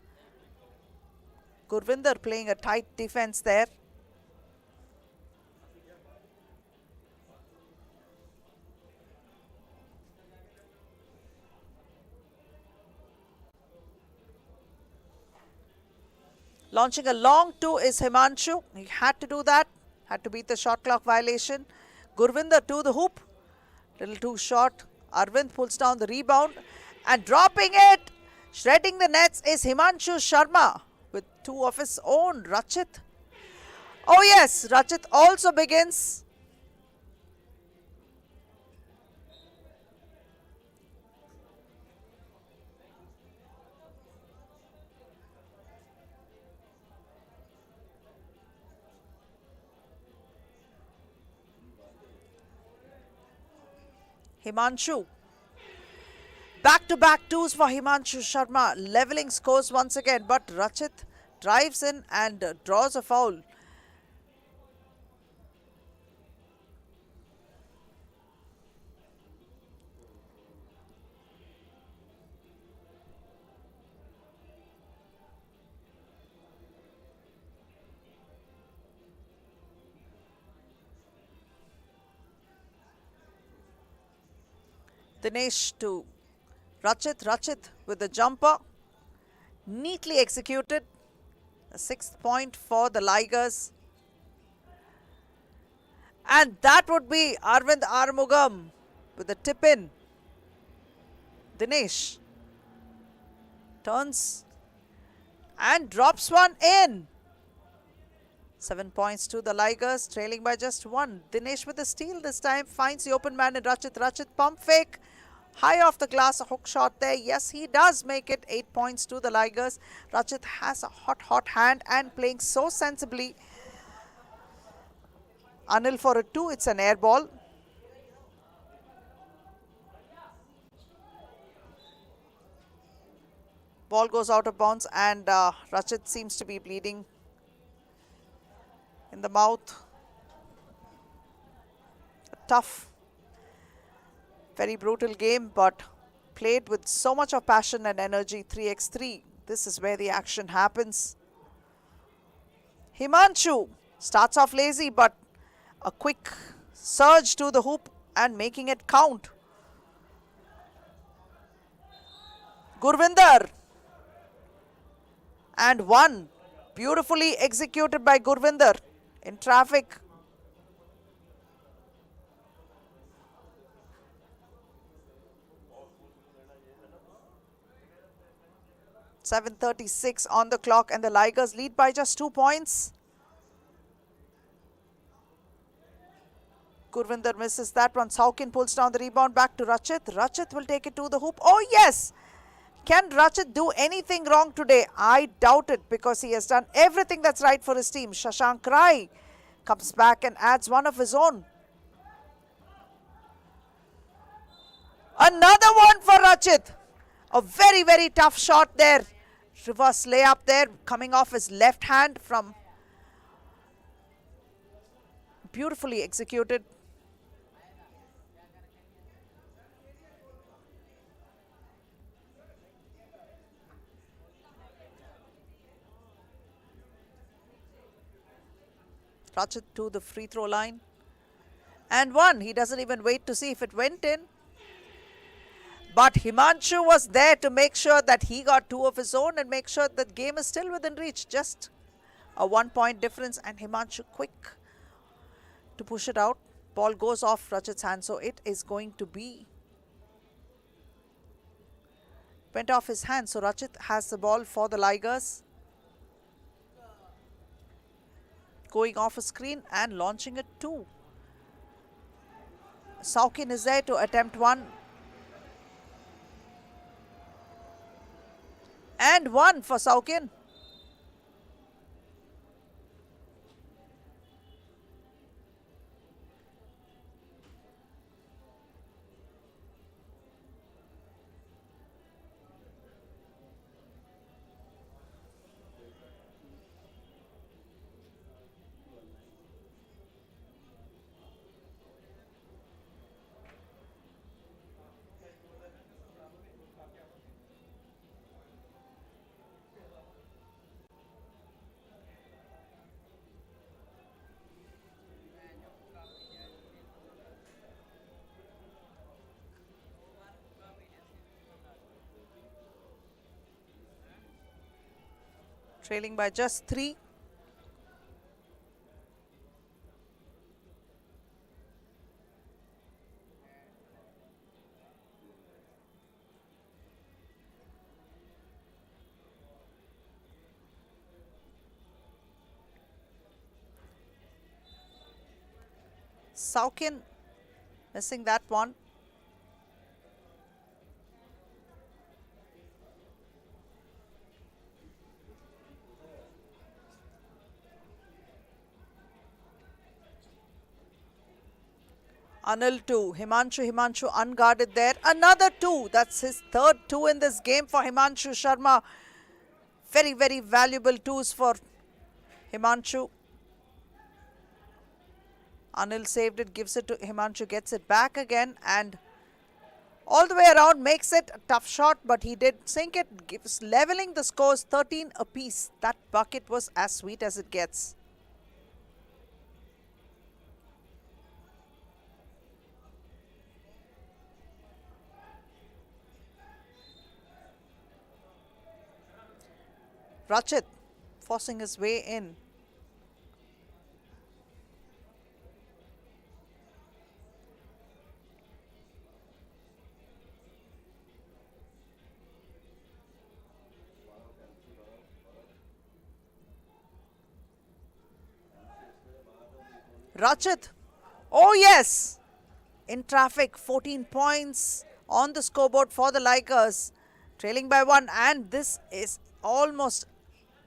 Gurvinder playing a tight defense there. Launching a long two is Himanshu. He had to do that. Had to beat the shot clock violation. Gurvinder to the hoop. Little too short. Arvind pulls down the rebound and dropping it. Shredding the nets is Himanshu Sharma with two of his own. Rachit. Oh yes, Rachit also begins. Himanshu. Back-to-back twos for Himanshu Sharma. Leveling scores once again, but Rachit drives in and draws a foul. Dinesh to Rachit. Rachit with the jumper. Neatly executed. A sixth point for the Ligers. And that would be Arvind Armugam with the tip in. Dinesh. Turns and drops one in. 7 points to the Ligers, trailing by just 1. Dinesh with the steal this time, finds the open man in Rachit. Rachit pump fake, high off the glass, a hook shot there. Yes, he does make it. 8 points to the Ligers. Rachit has a hot hand and playing so sensibly. Anil for a 2, it's an air ball. Ball goes out of bounds and Rachit seems to be bleeding in the mouth. A tough, very brutal game, but played with so much of passion and energy. 3x3. This is where the action happens. Himanshu starts off lazy, but a quick surge to the hoop and making it count. Gurvinder. And 1. Beautifully executed by Gurvinder in traffic. .736 on the clock and the Ligers lead by just 2 points. Gurvinder misses that one. Saukin pulls down the rebound back to Rachit. Rachit will take it to the hoop. Oh yes! Can Rachit do anything wrong today? I doubt it, because he has done everything that's right for his team. Shashank Rai comes back and adds one of his own. Another one for Rachit. A very, very tough shot there. Reverse layup there, coming off his left hand from... Beautifully executed. Rachit to the free throw line. And 1. He doesn't even wait to see if it went in. But Himanshu was there to make sure that he got 2 of his own and make sure that game is still within reach. Just a 1 point difference, and Himanshu quick to push it out. Ball goes off Rachit's hand, so it is going to be... Went off his hand, so Rachit has the ball for the Ligers. Going off a screen and launching it 2. Saukin is there to attempt 1. And 1 for Saukin. Trailing by just 3. Saukin missing that one. Anil 2, Himanshu unguarded there. Another 2, that's his third 2 in this game for Himanshu Sharma. Very, very valuable 2s for Himanshu. Anil saved it, gives it to Himanshu, gets it back again and all the way around makes it a tough shot, but he did sink it, gives leveling the scores 13 apiece. That bucket was as sweet as it gets. Rachit forcing his way in. Rachit. Oh yes. In traffic, 14 points on the scoreboard for the Lakers. Trailing by 1, and this is almost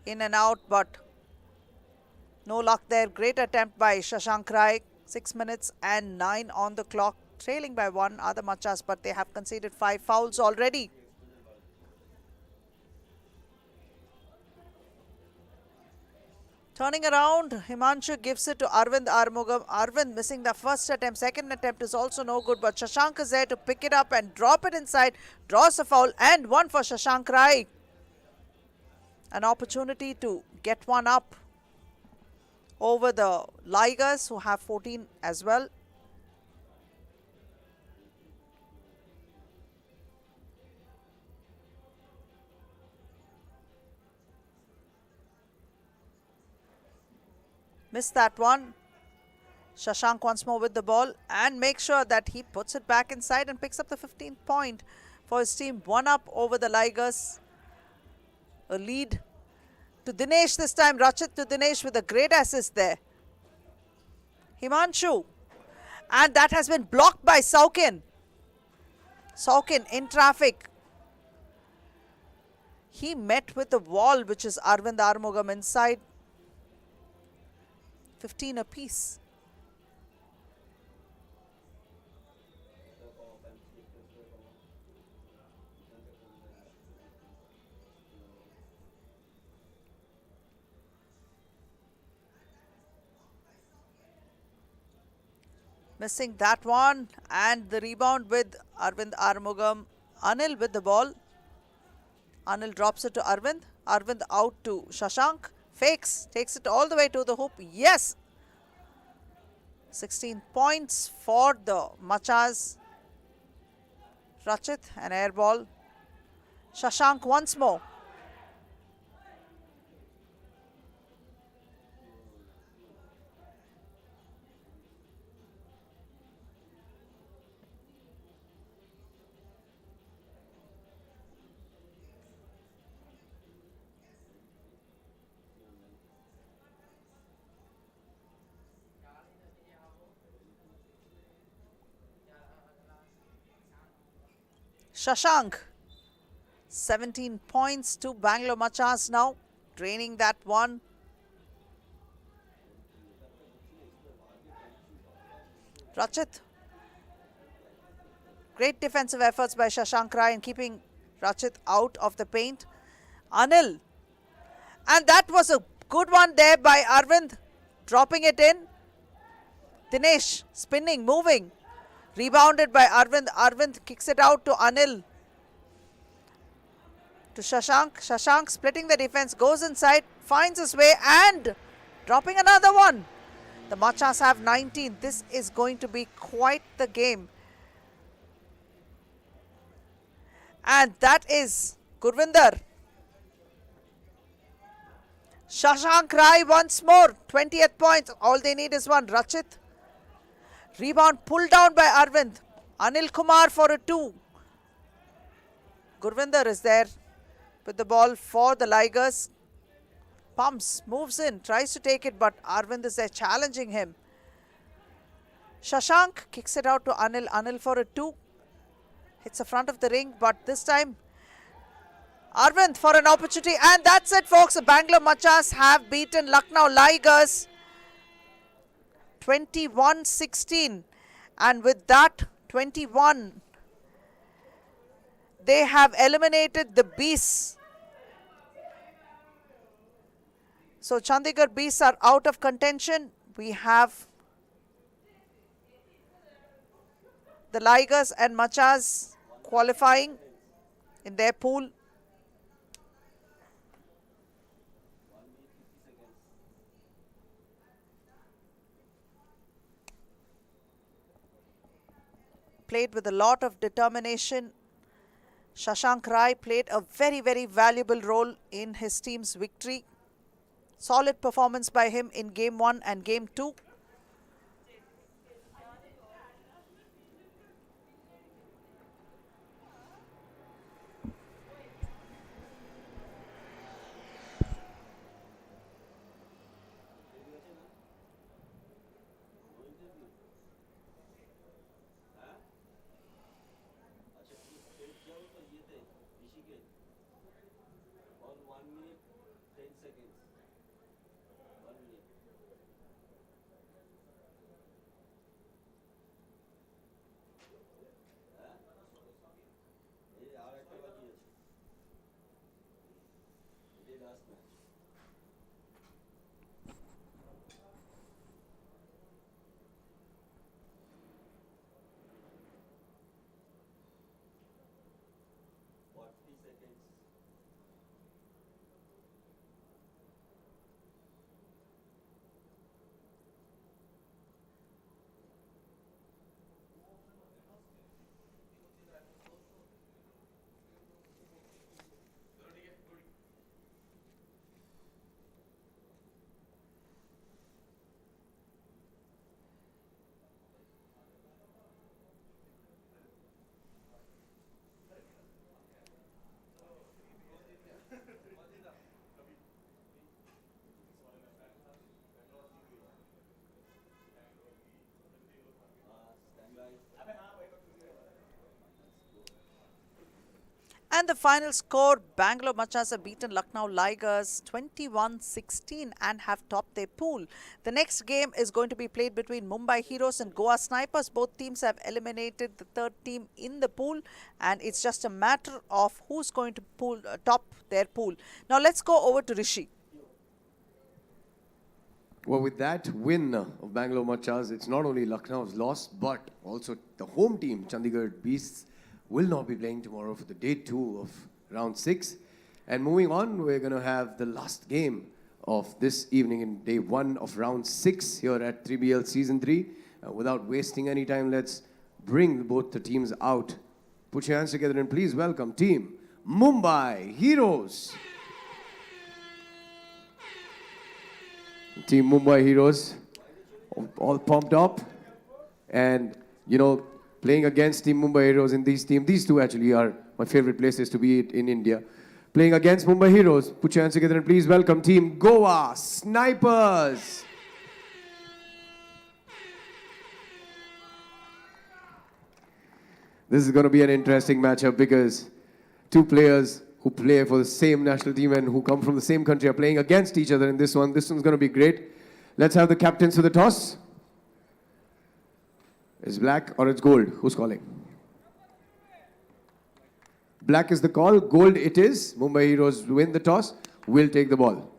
in and out, but no luck there. Great attempt by Shashank Rai. 6 minutes and 9 on the clock. Trailing by 1 are the Machas, but they have conceded 5 fouls already. Turning around, Himanshu gives it to Arvind Armugam. Arvind missing the first attempt. Second attempt is also no good, but Shashank is there to pick it up and drop it inside. Draws a foul and one for Shashank Rai. An opportunity to get one up over the Ligers, who have 14 as well. Missed that one. Shashank once more with the ball and makes sure that he puts it back inside and picks up the 15th point for his team. One up over the Ligers. A lead to Dinesh this time. Rachit to Dinesh with a great assist there. Himanshu. And that has been blocked by Saukin. Saukin in traffic. He met with the wall, which is Arvind Armugam inside. 15 apiece. Missing that one, and the rebound with Arvind Armugam. Anil with the ball. Anil drops it to Arvind. Arvind out to Shashank. Fakes, takes it all the way to the hoop. Yes! 16 points for the Machas. Rachit, an air ball. Shashank once more. Shashank, 17 points to Bangalore Machas now, draining that one. Rachit, great defensive efforts by Shashank Rai in keeping Rachit out of the paint. Anil, and that was a good one there by Arvind, dropping it in. Dinesh, spinning, moving. Rebounded by Arvind. Arvind kicks it out to Anil. To Shashank. Shashank splitting the defense. Goes inside. Finds his way and dropping another one. The Machas have 19. This is going to be quite the game. And that is Gurvinder. Shashank Rai once more. 20th point. All they need is one. Rachit. Rebound pulled down by Arvind. Anil Kumar for a 2. Gurvinder is there with the ball for the Ligers. Pumps, moves in, tries to take it, but Arvind is there challenging him. Shashank kicks it out to Anil. Anil for a 2. Hits the front of the ring, but this time Arvind for an opportunity. And that's it, folks. The Bangalore Machas have beaten Lucknow Ligers 21-16, and with that 21, they have eliminated the Beasts. So Chandigarh Beasts are out of contention. We have the Ligers and Machas qualifying in their pool. Played with a lot of determination. Shashank Rai played a very, very valuable role in his team's victory. Solid performance by him in Game 1 and Game 2. And the final score, Bangalore Machas have beaten Lucknow Ligers 21-16 and have topped their pool. The next game is going to be played between Mumbai Heroes and Goa Snipers. Both teams have eliminated the third team in the pool, and it's just a matter of who's going to top their pool. Now let's go over to Rishi. Well, with that win of Bangalore Machas, it's not only Lucknow's loss, but also the home team, Chandigarh Beasts, will not be playing tomorrow for the day 2 of round 6. And moving on, we're going to have the last game of this evening in day 1 of round 6 here at 3BL Season 3. Without wasting any time, let's bring both the teams out. Put your hands together and please welcome Team Mumbai Heroes. Team Mumbai Heroes, all pumped up, and you know, playing against Team Mumbai Heroes in these two actually are my favorite places to be in India. Playing against Mumbai Heroes, put your hands together and please welcome Team Goa Snipers. This is going to be an interesting matchup because two players who play for the same national team and who come from the same country are playing against each other in this one. This one's going to be great. Let's have the captains for the toss. It's black or it's gold? Who's calling? Black is the call. Gold it is. Mumbai Heroes win the toss. We'll take the ball.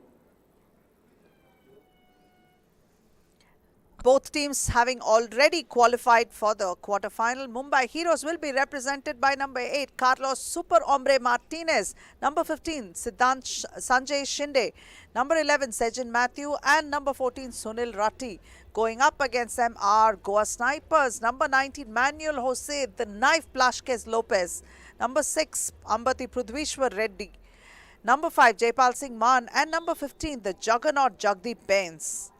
Both teams having already qualified for the quarterfinal. Mumbai Heroes will be represented by number 8, Carlos Super Hombre Martinez, number 15, Sanjay Shinde, number 11, Sejin Matthew, and number 14, Sunil Ratti. Going up against them are Goa Snipers, number 19, Manuel Jose, the Knife Blasquez Lopez, number 6, Ambati Prudvishwar Reddy, number 5, Jaipal Singh Maan, and number 15, the Juggernaut Jagdeep Bains.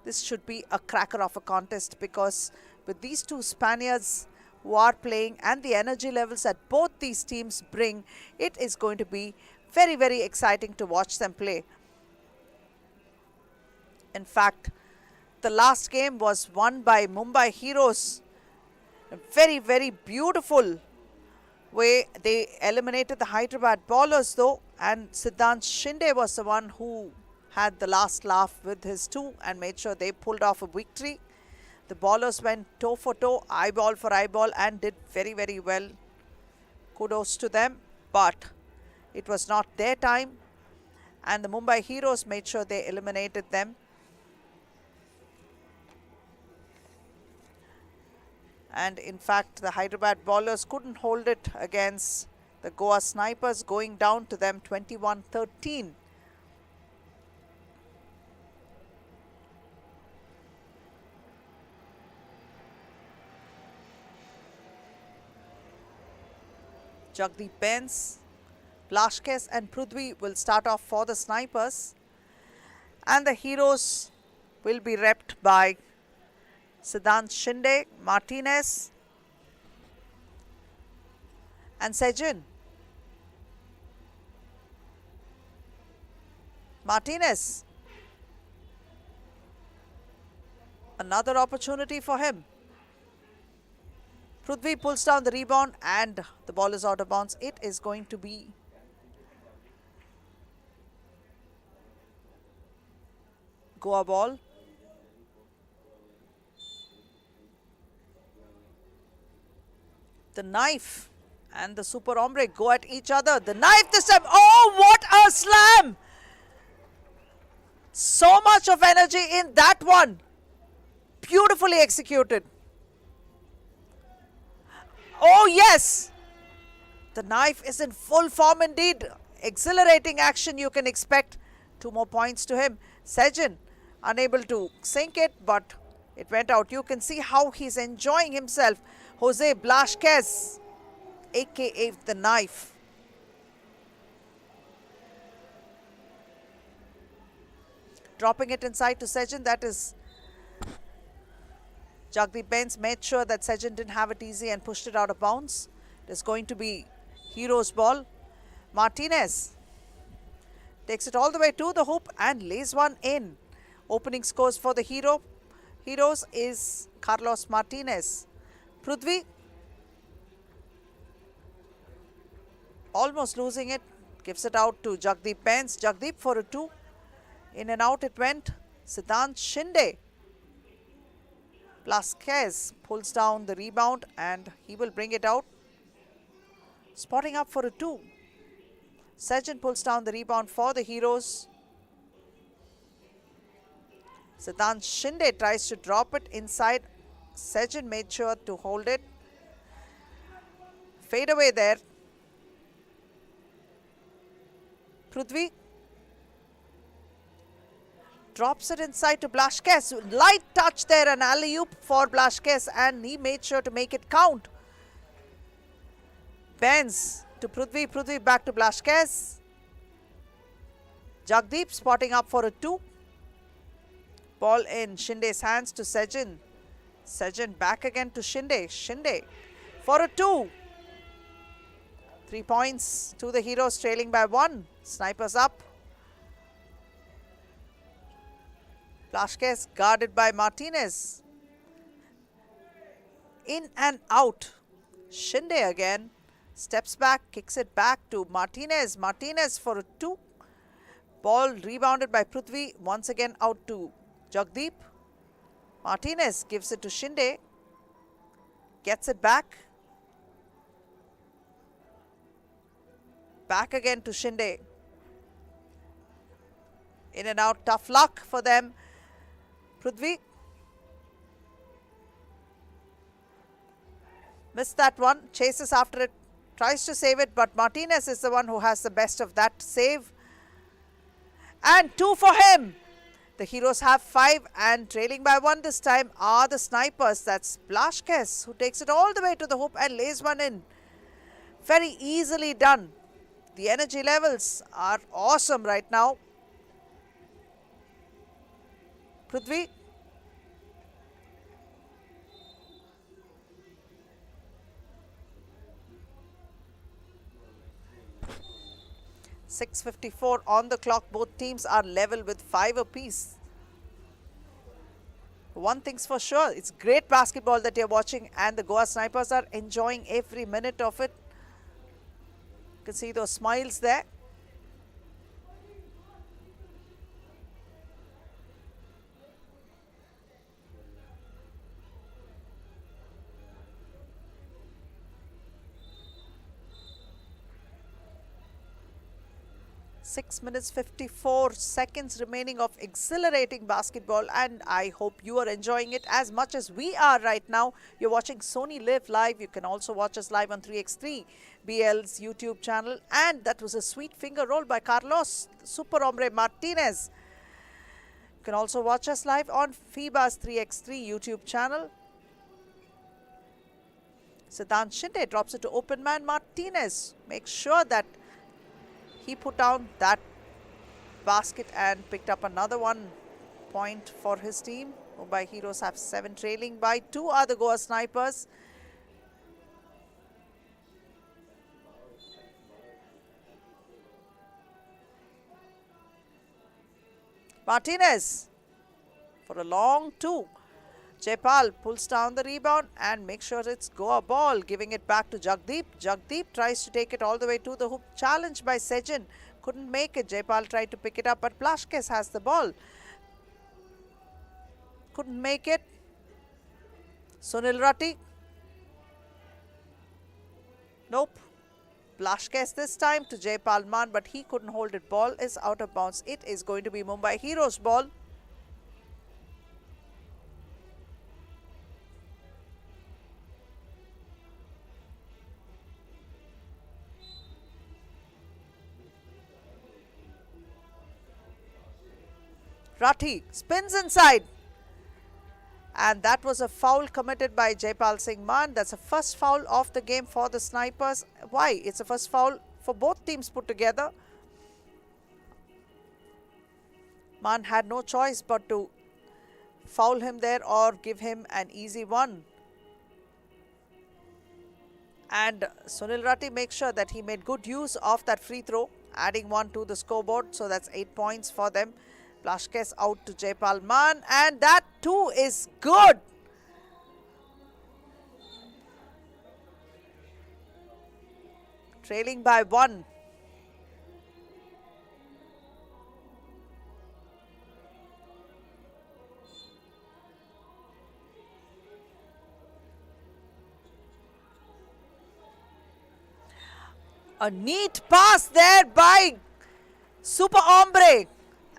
This should be a cracker of a contest because with these two Spaniards who are playing and the energy levels that both these teams bring, it is going to be very, very exciting to watch them play. In fact, the last game was won by Mumbai Heroes. A very, very beautiful way. They eliminated the Hyderabad bowlers though, and Siddhant Shinde was the one who had the last laugh with his 2 and made sure they pulled off a victory. The bowlers went toe for toe, eyeball for eyeball, and did very, very well. Kudos to them, but it was not their time, and the Mumbai Heroes made sure they eliminated them. And in fact, the Hyderabad bowlers couldn't hold it against the Goa Snipers, going down to them 21-13. Jagdeep Bains, Blasquez and Prudvi will start off for the Snipers, and the Heroes will be repped by Siddhant Shinde, Martinez and Sejin. Martinez, another opportunity for him. Prudvi pulls down the rebound and the ball is out of bounds. It is going to be Goa ball. The Knife and the Super Hombre go at each other. The Knife this time. Oh, what a slam! So much of energy in that one. Beautifully executed. Oh yes, the knife is in full form indeed. Exhilarating action you can expect. 2 more points to him. Sejin unable to sink it, but it went out. You can see how he's enjoying himself. Jose Blasquez, aka the knife. Dropping it inside to Sejin. That is Jagdeep Benz made sure that Sejin didn't have it easy and pushed it out of bounds. It is going to be Hero's ball. Martinez takes it all the way to the hoop and lays one in. Opening scores for the Heroes is Carlos Martinez. Prithvi almost losing it. Gives it out to Jagdeep Benz. Jagdeep for a 2. In and out it went. Siddhant Shinde. Blasquez pulls down the rebound and he will bring it out. Spotting up for a 2. Sejin pulls down the rebound for the Heroes. Siddhant Shinde tries to drop it inside. Sejin made sure to hold it. Fade away there. Prithvi drops it inside to Blasquez. Light touch there, an alley-oop for Blasquez, and he made sure to make it count. Benz to Prithvi. Prithvi back to Blasquez. Jagdeep spotting up for a 2. Ball in Shinde's hands to Sejin. Sejin back again to Shinde. Shinde for a 2. 3 points to the Heroes, trailing by 1. Snipers up. Blasquez guarded by Martinez. In and out. Shinde again. Steps back, kicks it back to Martinez. Martinez for a 2. Ball rebounded by Prithvi. Once again out to Jagdeep. Martinez gives it to Shinde. Gets it back. Back again to Shinde. In and out, tough luck for them. Prithvi missed that one, chases after it, tries to save it, but Martinez is the one who has the best of that save. And 2 for him. The Heroes have 5 and trailing by 1 this time are the Snipers. That's Blasquez who takes it all the way to the hoop and lays one in. Very easily done. The energy levels are awesome right now. Prithvi. .654 on the clock. Both teams are level with 5 apiece. One thing's for sure, it's great basketball that you're watching and the Goa Snipers are enjoying every minute of it. You can see those smiles there. Six minutes 54 seconds remaining of exhilarating basketball, and I hope you are enjoying it as much as we are right now. You're watching Sony Live Live. You can also watch us live on 3x3 BL's YouTube channel, and that was a sweet finger roll by Carlos Super Hombre Martinez. You can also watch us live on FIBA's 3x3 YouTube channel. Siddhant Shinde drops it to open man Martinez. Make sure that he put down that basket and picked up another 1 point for his team. Mumbai Heroes have 7 trailing by 2 are the Goa Snipers. Martinez for a long 2. Jaipal pulls down the rebound and makes sure it's Goa ball, giving it back to Jagdeep. Jagdeep tries to take it all the way to the hoop. Challenged by Sejin. Couldn't make it. Jaipal tried to pick it up, but Blasquez has the ball. Couldn't make it. Sunil Ratty. Nope. Blashkes this time to Jaipal Man, but he couldn't hold it. Ball is out of bounds. It is going to be Mumbai Heroes ball. Rathi spins inside. And that was a foul committed by Jaipal Singh Man. That's the first foul of the game for the Snipers. Why? It's the first foul for both teams put together. Man had no choice but to foul him there or give him an easy one. And Sunil Rathi makes sure that he made good use of that free throw, adding one to the scoreboard. So that's 8 points for them. Blashkes out to Jaipal Man, and that too is good. Trailing by 1. A neat pass there by Super Ombre.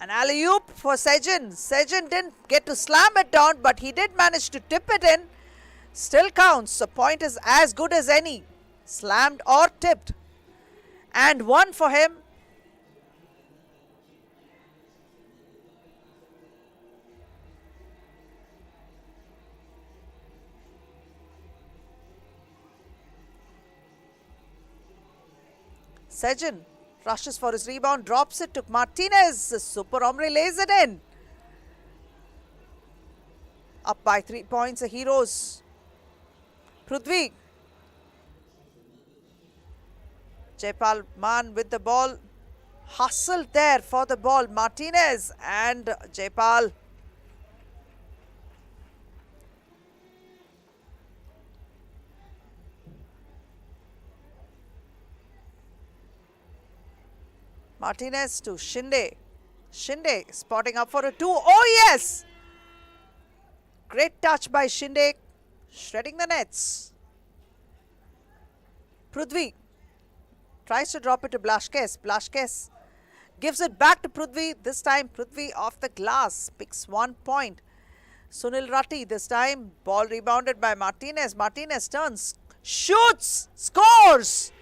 An alley-oop for Sejin. Sejin didn't get to slam it down, but he did manage to tip it in. Still counts. The point is as good as any. Slammed or tipped. And one for him. Sejin rushes for his rebound, drops it to Martinez. Super Ombre lays it in. Up by 3 points, the Heroes. Prithvi. Jaipal Man with the ball. Hustled there for the ball. Martinez and Jaipal. Martinez to Shinde. Shinde spotting up for a 2. Oh yes! Great touch by Shinde. Shredding the nets. Prithvi tries to drop it to Blashkes. Blashkes gives it back to Prithvi. This time Prithvi off the glass. Picks 1 point. Sunil Rathi this time. Ball rebounded by Martinez. Martinez turns. Shoots! Scores!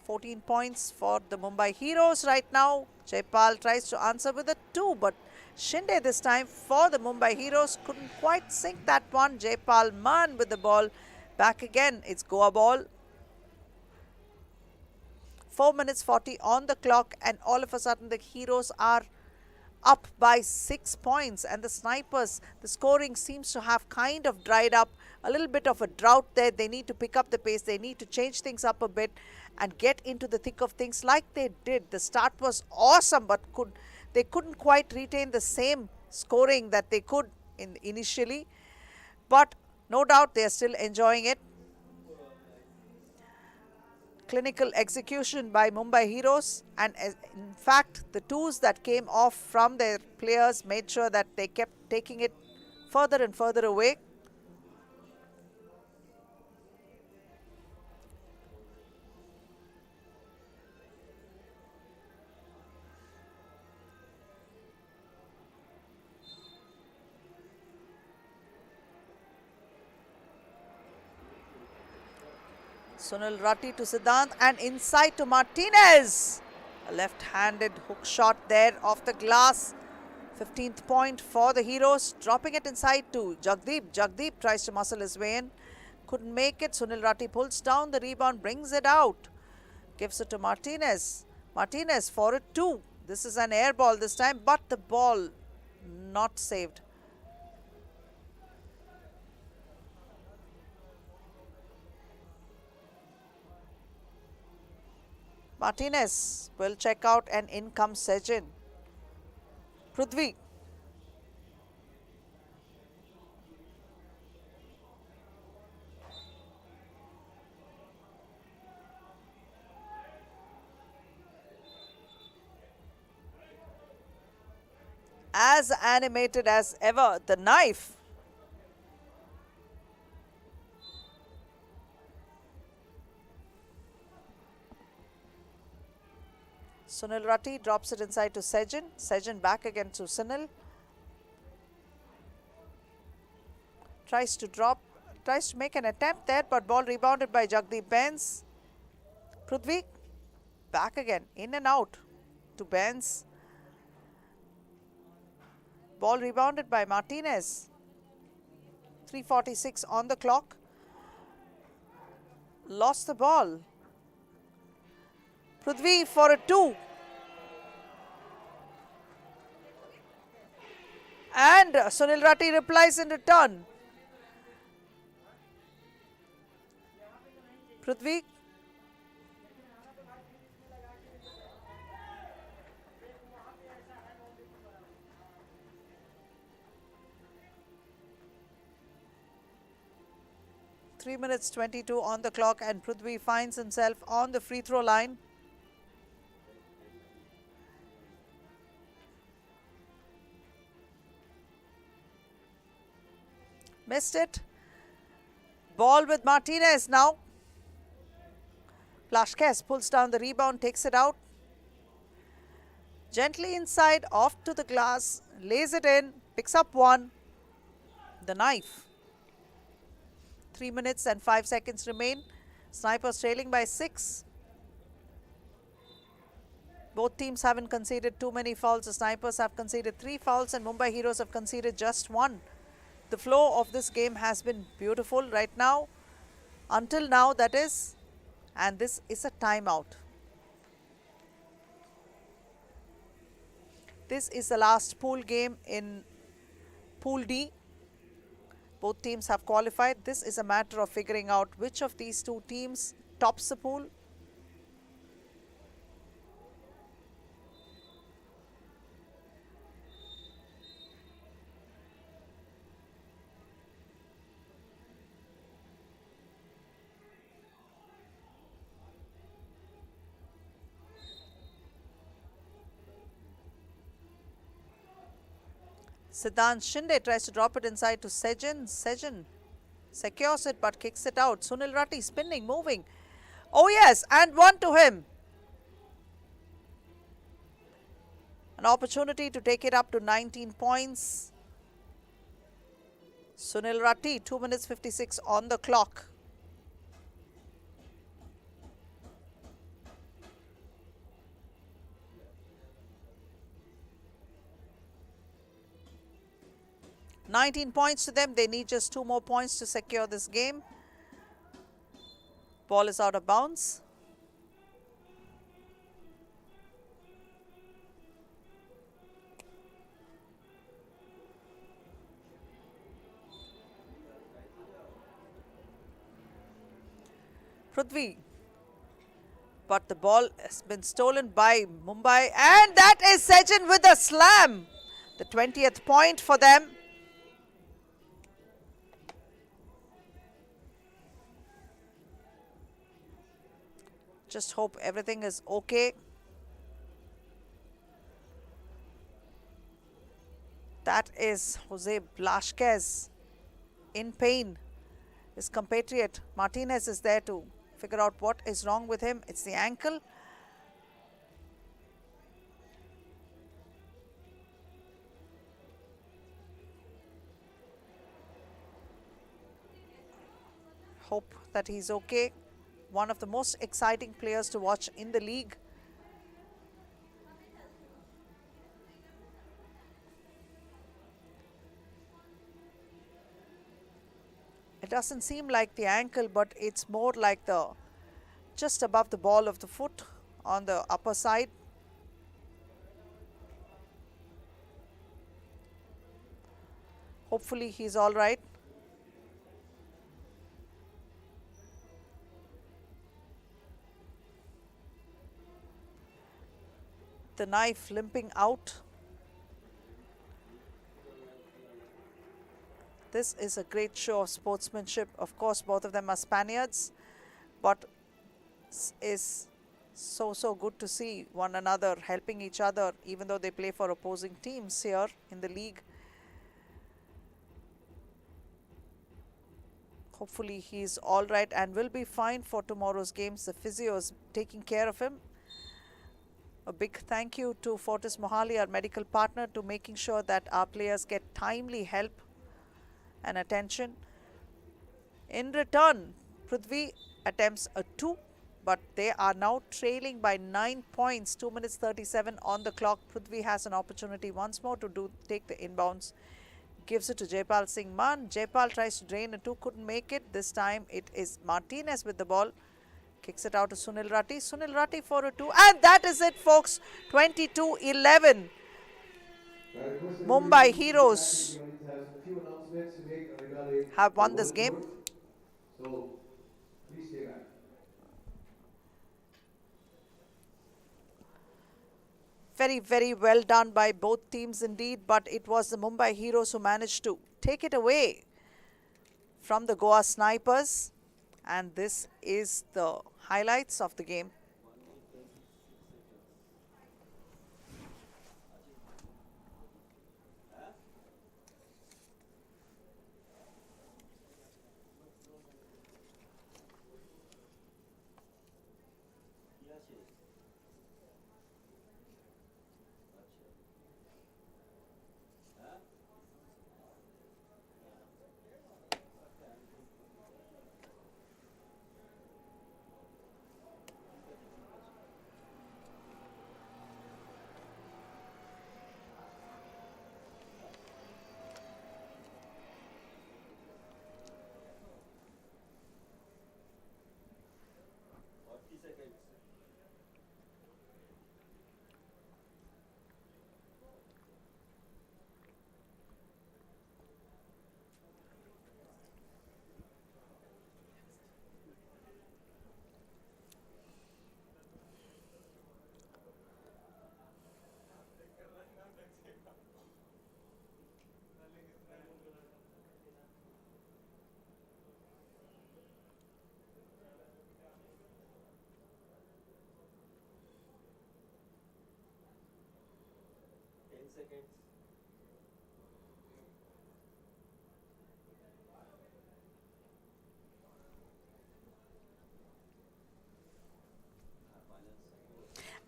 14 points for the Mumbai Heroes right now. Jaipal tries to answer with a 2, but Shinde this time for the Mumbai Heroes couldn't quite sink that one. Jaipal Man with the ball back again. It's Goa ball. 4 minutes 40 on the clock, and all of a sudden the Heroes are up by 6 points, and the Snipers, the scoring seems to have kind of dried up. A little bit of a drought there. They need to pick up the pace. They need to change things up a bit and get into the thick of things like they did. The start was awesome, but they couldn't quite retain the same scoring that they could initially. But no doubt they are still enjoying it. Clinical execution by Mumbai Heroes, and in fact the twos that came off from their players made sure that they kept taking it further and further away. Sunil Rathi to Siddhant, and inside to Martinez. A left-handed hook shot there off the glass. 15th point for the Heroes. Dropping it inside to Jagdeep. Jagdeep tries to muscle his way in. Couldn't make it. Sunil Rathi pulls down the rebound, brings it out. Gives it to Martinez. Martinez for a 2. This is an air ball this time, but the ball not saved. Martinez will check out, and in comes Sejin. Prithvi. As animated as ever, the knife. Sunil Ratty drops it inside to Sejan. Sejan back again to Sunil. Tries to make an attempt there, but ball rebounded by Jagdeep Bains. Prithvi back again, in and out to Bains. Ball rebounded by Martinez. 3:46 on the clock. Lost the ball. Prithvi for a 2. And Sunil Ratty replies in return. Prithvi. Three minutes 22 on the clock, and Prithvi finds himself on the free throw line. Missed it. Ball with Martinez now. Plasquez pulls down the rebound, takes it out. Gently inside, off to the glass, lays it in, picks up one. The knife. 3 minutes and 5 seconds remain. Snipers trailing by 6. Both teams haven't conceded too many fouls. The Snipers have conceded 3 fouls and Mumbai Heroes have conceded just 1. The flow of this game has been beautiful right now. Until now, that is. And this is a timeout. This is the last pool game in Pool D. Both teams have qualified. This is a matter of figuring out which of these two teams tops the pool. Siddhant Shinde tries to drop it inside to Sejan. Sejan secures it but kicks it out. Sunil Ratty spinning, moving. Oh yes, and one to him. An opportunity to take it up to 19 points. Sunil Ratty, 2 minutes 56 on the clock. $19 points to them. They need just 2 more points to secure this game. Ball is out of bounds. Prithvi. But the ball has been stolen by Mumbai. And that is Sejan with a slam. The 20th point for them. Just hope everything is okay. That is Jose Blasquez in pain. His compatriot Martinez is there to figure out what is wrong with him. It's the ankle. Hope that he's okay. One of the most exciting players to watch in the league. It doesn't seem like the ankle, but it's more like the just above the ball of the foot on the upper side. Hopefully he's all right. The knife limping out. This is a great show of sportsmanship. Of course, both of them are Spaniards, but is so good to see one another helping each other, even though they play for opposing teams here in the league. Hopefully he's all right and will be fine for tomorrow's games. The physio is taking care of him. A big thank you to Fortis Mohali, our medical partner, to making sure that our players get timely help and attention. In return, Prithvi attempts a 2, but they are now trailing by 9 points, 2 minutes 37 on the clock. Prithvi has an opportunity once more to take the inbounds. Gives it to Jaipal Singh Man. Jaipal tries to drain a 2, couldn't make it. This time it is Martinez with the ball. Kicks it out to Sunil Ratti. Sunil Ratti for a 2. And that is it, folks. 22-11. Mumbai Heroes have won this game. So, please stay back. Very, very well done by both teams indeed, but it was the Mumbai Heroes who managed to take it away from the Goa Snipers. And this is the highlights of the game.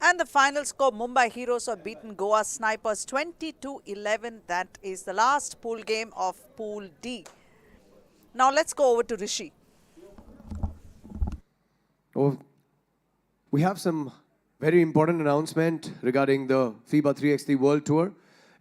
And the final score, Mumbai Heroes have beaten Goa Snipers 22-11. That is the last pool game of Pool D. Now let's go over to Rishi. Oh, we have some very important announcement regarding the FIBA 3x3 World Tour,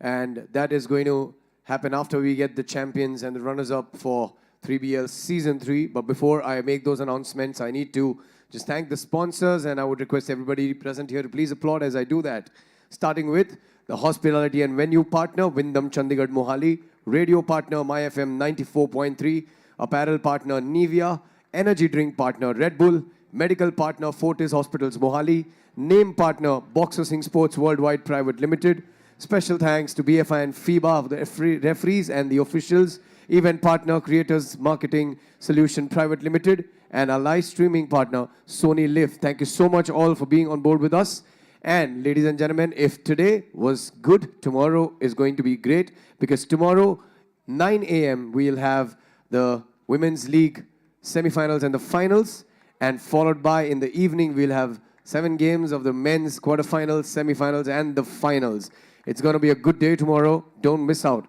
and that is going to happen after we get the champions and the runners-up for 3BL Season 3. But before I make those announcements, I need to just thank the sponsors, and I would request everybody present here to please applaud as I do that. Starting with the hospitality and venue partner, Wyndham Chandigarh Mohali, radio partner, My FM 94.3, apparel partner, Nivea, energy drink partner, Red Bull, medical partner, Fortis Hospitals Mohali, name partner, Boxer Singh Sports Worldwide Private Limited. Special thanks to BFI and FIBA, the referees and the officials. Event partner, Creators Marketing Solution Private Limited. And our live streaming partner, Sony Live. Thank you so much all for being on board with us. And ladies and gentlemen, if today was good, tomorrow is going to be great, because tomorrow, 9 a.m., we'll have the Women's League semifinals and the finals. And followed by, in the evening, we'll have 7 games of the men's quarterfinals, semifinals, and the finals. It's going to be a good day tomorrow. Don't miss out.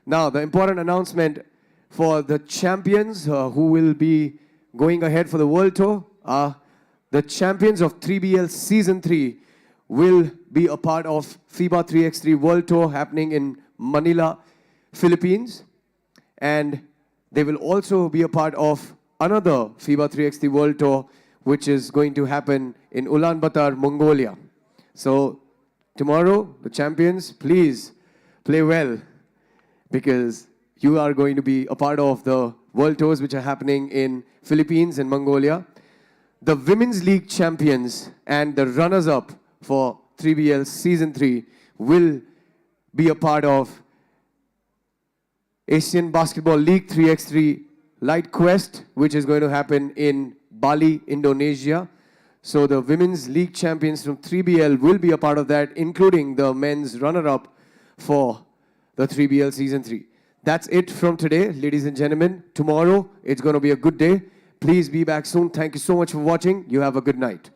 Now, the important announcement for the champions who will be going ahead for the World Tour are the champions of 3BL Season 3 will be a part of FIBA 3x3 World Tour happening in Manila, Philippines. And they will also be a part of another FIBA 3x3 World Tour, which is going to happen in Ulaanbaatar, Mongolia. So tomorrow, the champions, please play well, because you are going to be a part of the World Tours which are happening in Philippines and Mongolia. The Women's League champions and the runners-up for 3BL Season 3 will be a part of Asian Basketball League 3x3 Light Quest, which is going to happen in Bali, Indonesia. So the Women's League champions from 3BL will be a part of that, including the men's runner-up for the 3BL Season 3. That's it from today, ladies and gentlemen. Tomorrow, it's going to be a good day. Please be back soon. Thank you so much for watching. You have a good night.